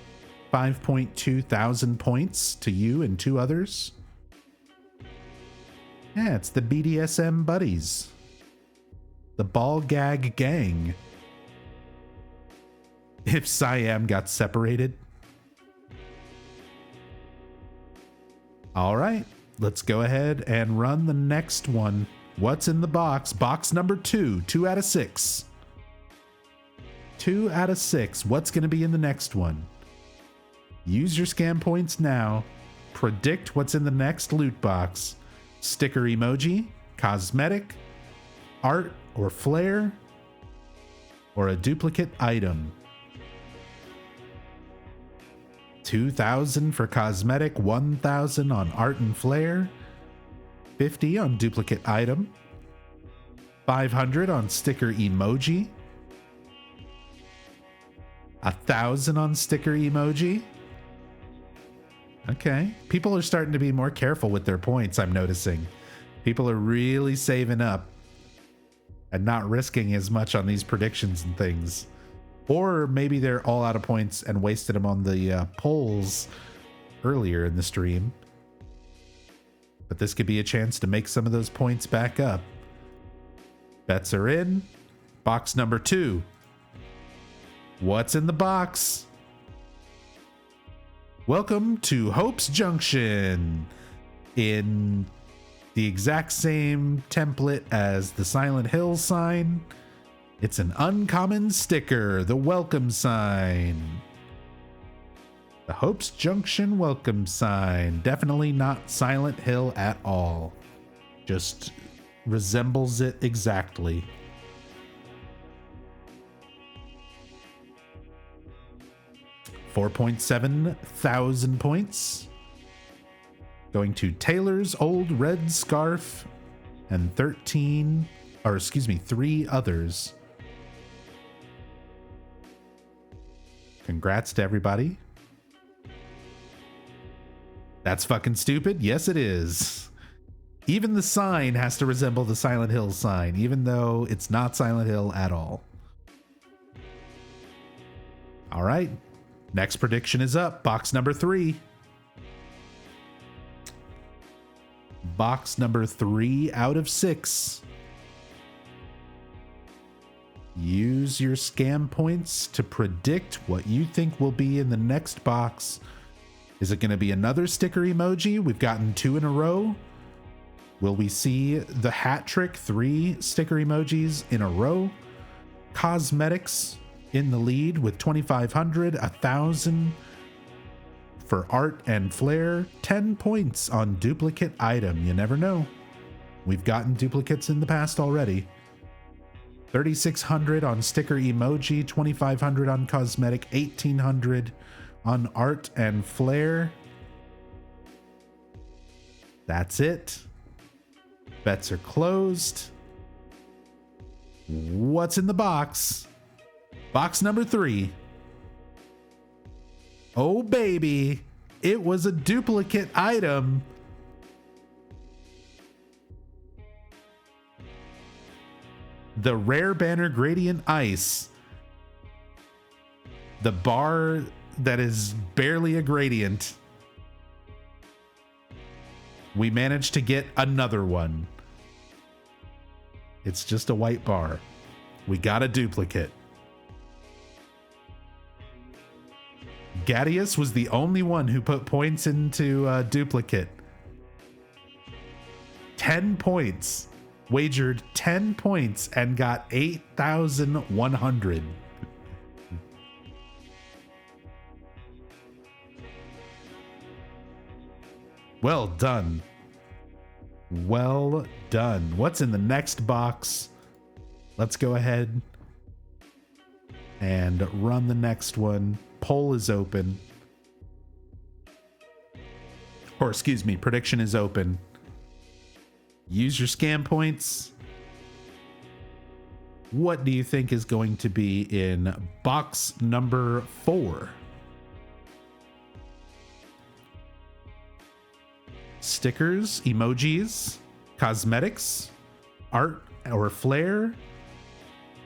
5.2 thousand points to you and 2 others. Yeah, it's the BDSM buddies. The ball gag gang. If Siam got separated. All right. Let's go ahead and run the next one. What's in the box? Box number 2. 2 out of 6. 2 out of 6. What's going to be in the next one? Use your scam points now. Predict what's in the next loot box. Sticker emoji, cosmetic, art or flair, or a duplicate item. 2,000 for cosmetic, 1,000 on art and flair, 50 on duplicate item, 500 on sticker emoji, 1,000 on sticker emoji. Okay, people are starting to be more careful with their points, I'm noticing. People are really saving up and not risking as much on these predictions and things. Or maybe they're all out of points and wasted them on the polls earlier in the stream. But this could be a chance to make some of those points back up. Bets are in. Box number 2. What's in the box? Welcome to Hope's Junction. In the exact same template as the Silent Hill sign, it's an uncommon sticker, the welcome sign. The Hope's Junction welcome sign. Definitely not Silent Hill at all. Just resembles it exactly. $4.7 thousand points. Going to Taylor's Old Red Scarf and 3 others. Congrats to everybody. That's fucking stupid. Yes, it is. Even the sign has to resemble the Silent Hill sign, even though it's not Silent Hill at all. All right. Next prediction is up. Box number 3. Box number 3 out of 6. Use your scam points to predict what you think will be in the next box. Is it going to be another sticker emoji? We've gotten 2 in a row. Will we see the hat trick 3 sticker emojis in a row? Cosmetics in the lead with 2,500, 1,000 for art and flair, 10 points on duplicate item. You never know. We've gotten duplicates in the past already. $3,600 on sticker emoji, $2,500 on cosmetic, $1,800 on art and flair. That's it. Bets are closed. What's in the box? Box number 3. Oh, baby. It was a duplicate item. The Rare Banner Gradient Ice. The bar that is barely a gradient. We managed to get another one. It's just a white bar. We got a duplicate. Gadius was the only one who put points into duplicate. 10 points. Wagered 10 points and got 8,100. Well done. Well done. What's in the next box? Let's go ahead and run the next one. Poll is open. Or excuse me, prediction is open. Use your scam points. What do you think is going to be in box number 4? Stickers, emojis, cosmetics, art or flair,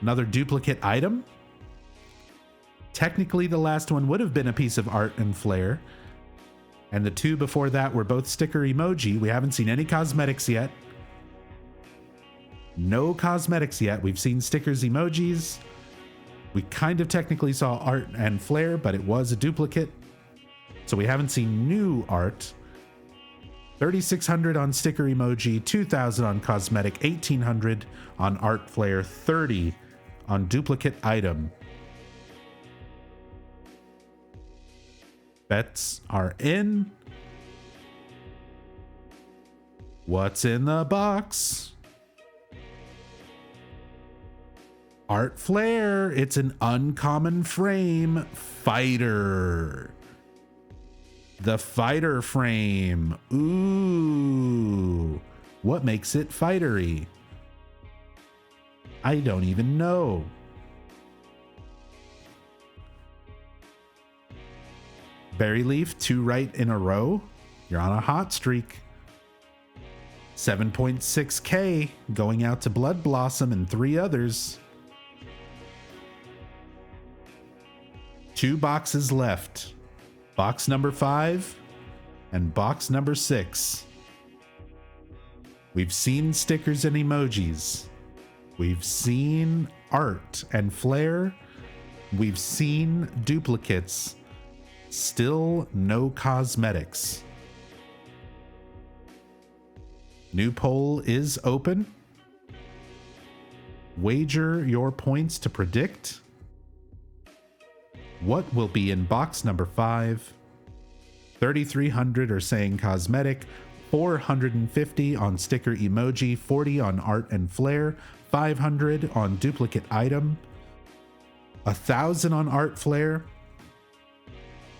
another duplicate item. Technically, the last one would have been a piece of art and flair. And the 2 before that were both sticker emoji. We haven't seen any cosmetics yet. No cosmetics yet. We've seen stickers, emojis. We kind of technically saw art and flair, but it was a duplicate. So we haven't seen new art. 3,600 on sticker emoji, 2,000 on cosmetic, 1,800 on art flair, 30 on duplicate item. Bets are in. What's in the box? Art flair. It's an uncommon frame fighter. The fighter frame. Ooh. What makes it fightery? I don't even know. Berry Leaf, 2 right in a row. You're on a hot streak. 7.6K going out to Blood Blossom and 3 others. 2 boxes left. Box number 5 and box number 6. We've seen stickers and emojis. We've seen art and flair. We've seen duplicates. Still no cosmetics. New poll is open. Wager your points to predict what will be in box number 5. 3,300 are saying cosmetic, 450 on sticker emoji, 40 on art and flair, 500 on duplicate item, 1,000 on art flair,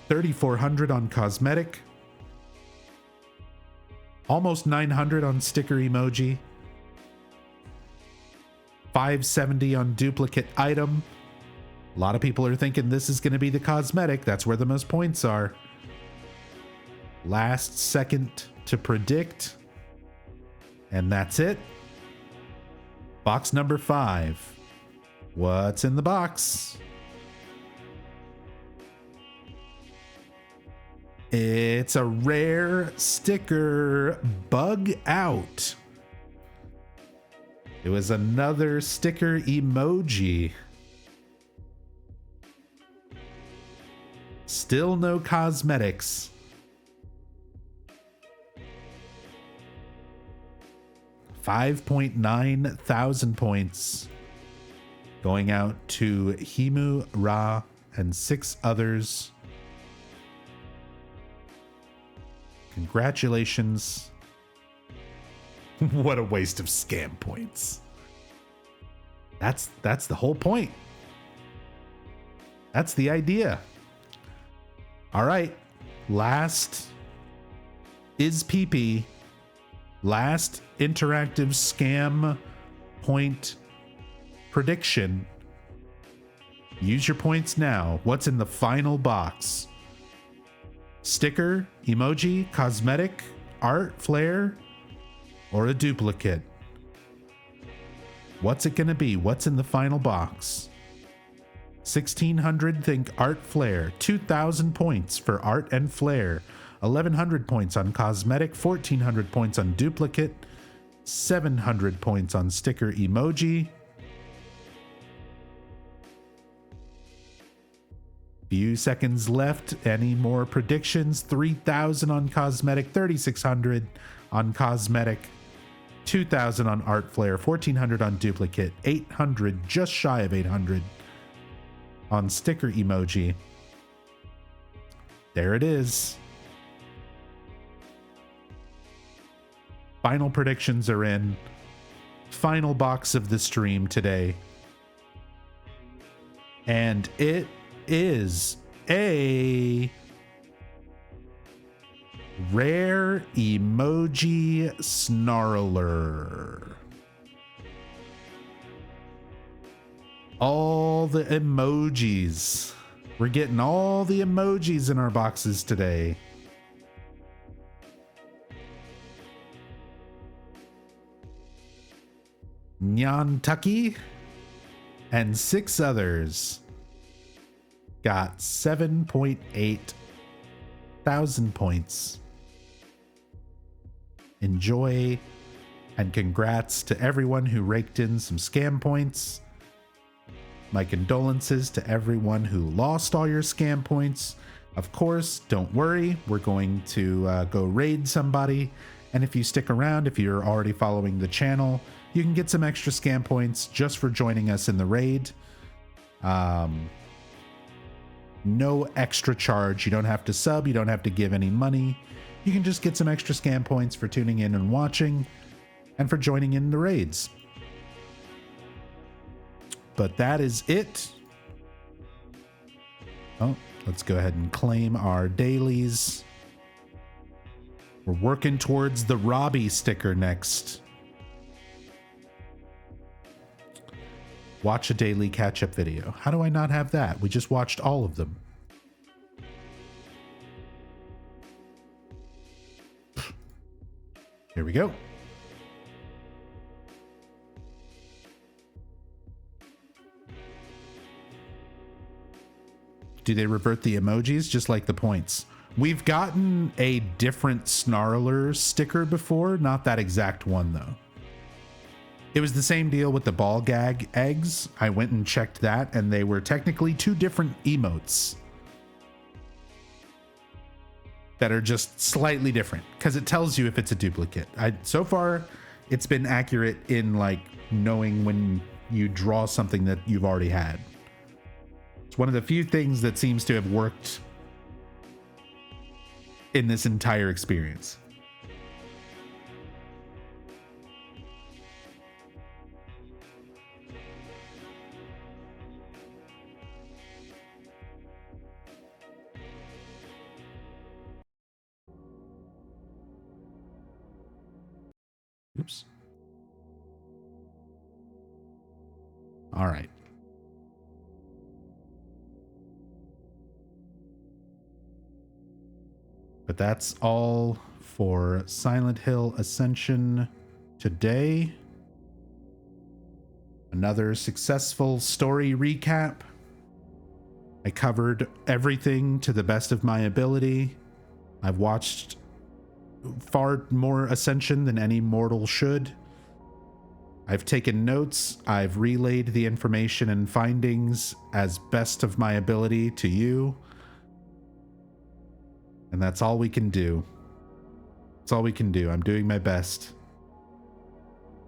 3,400 on cosmetic, almost 900 on sticker emoji, 570 on duplicate item. A lot of people are thinking this is going to be the cosmetic. That's where the most points are. Last second to predict. And that's it. Box number 5. What's in the box? It's a rare sticker, Bug Out. It was another sticker emoji. Still no cosmetics. $5.9 thousand points going out to Himu, Ra, and 6 others. Congratulations. What a waste of scam points. That's the whole point. That's the idea. All right. Last is PP. Last interactive scam point prediction. Use your points now. What's in the final box? Sticker, emoji, cosmetic, art, flare, or a duplicate? What's it going to be? What's in the final box? 1,600 think art flare, 2,000 points for art and flare, 1,100 points on cosmetic, 1,400 points on duplicate, 700 points on sticker emoji. Few seconds left. Any more predictions? 3,000 on cosmetic, 3,600 on cosmetic, 2,000 on art flare, 1,400 on duplicate, 800, just shy of 800 on sticker emoji. There it is. Final predictions are in. Final box of the stream today. And it is a rare emoji snarler. All the emojis. We're getting all the emojis in our boxes today. Nyantucky and 6 others got 7.8 thousand points. Enjoy, and congrats to everyone who raked in some scam points. My condolences to everyone who lost all your scam points. Of course, don't worry, we're going to go raid somebody, and if you stick around, if you're already following the channel, you can get some extra scam points just for joining us in the raid. No extra charge. You don't have to sub. You don't have to give any money. You can just get some extra scam points for tuning in and watching and for joining in the raids. But that is it. Oh, let's go ahead and claim our dailies. We're working towards the Robbie sticker next. Watch a daily catch-up video. How do I not have that? We just watched all of them. Here we go. Do they revert the emojis just like the points? We've gotten a different Snarler sticker before, not that exact one though. It was the same deal with the ball gag eggs. I went and checked that, and they were technically 2 different emotes that are just slightly different because it tells you if it's a duplicate. So far, it's been accurate in like knowing when you draw something that you've already had. It's one of the few things that seems to have worked in this entire experience. Oops. All right. But that's all for Silent Hill Ascension today. Another successful story recap. I covered everything to the best of my ability. I've watched far more Ascension than any mortal should. I've taken notes. I've relayed the information and findings as best of my ability to you. And that's all we can do. That's all we can do. I'm doing my best.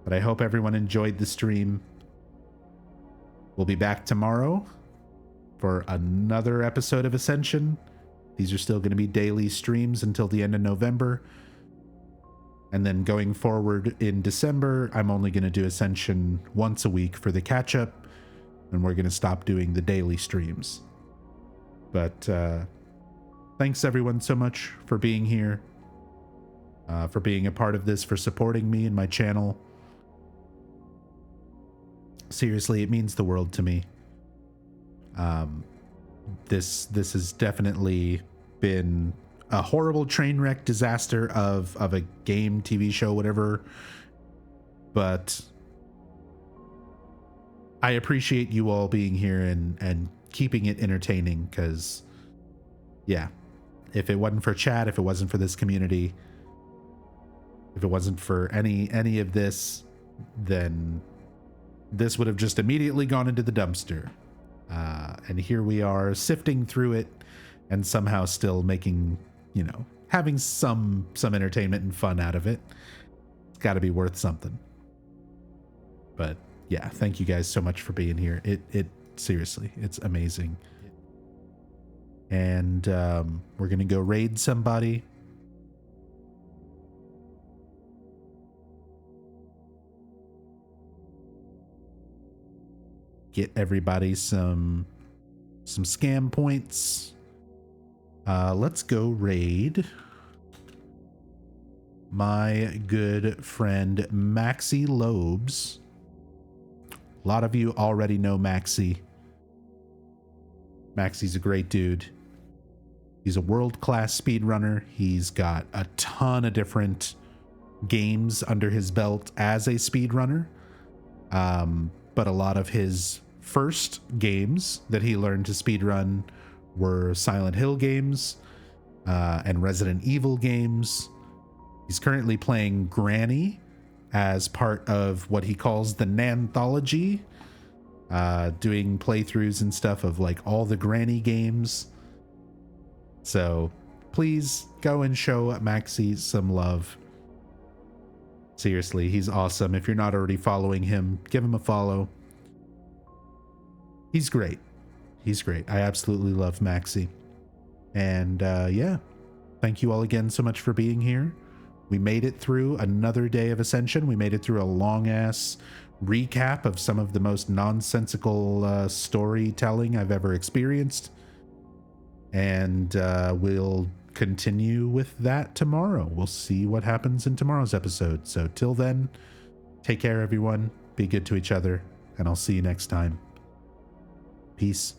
But I hope everyone enjoyed the stream. We'll be back tomorrow for another episode of Ascension. These are still going to be daily streams until the end of November. And then going forward in December, I'm only going to do Ascension once a week for the catch up, and we're going to stop doing the daily streams. But thanks everyone so much for being here, for being a part of this, for supporting me and my channel. Seriously, it means the world to me. This has definitely been a horrible train wreck disaster of a game, TV show, whatever. But I appreciate you all being here and keeping it entertaining, because yeah, if it wasn't for chat, if it wasn't for this community, if it wasn't for any of this, then this would have just immediately gone into the dumpster. And here we are sifting through it and somehow still making, you know, having some entertainment and fun out of it. It's got to be worth something. But yeah, thank you guys so much for being here. It seriously, it's amazing. And we're gonna go raid somebody. Get everybody some scam points. Let's go raid my good friend Maxi Lobes. A lot of you already know Maxi. Maxi's a great dude. He's a world-class speedrunner. He's got a ton of different games under his belt as a speedrunner. But a lot of his first games that he learned to speedrun were Silent Hill games and Resident Evil games. He's currently playing Granny as part of what he calls the Nanthology, doing playthroughs and stuff of like all the Granny games. So please go and show Maxi some love. Seriously, he's awesome. If you're not already following him, give him a follow. He's great. He's great. I absolutely love Maxi. And yeah, thank you all again so much for being here. We made it through another day of Ascension. We made it through a long-ass recap of some of the most nonsensical storytelling I've ever experienced. And we'll continue with that tomorrow. We'll see what happens in tomorrow's episode. So till then, take care, everyone. Be good to each other, and I'll see you next time. Peace.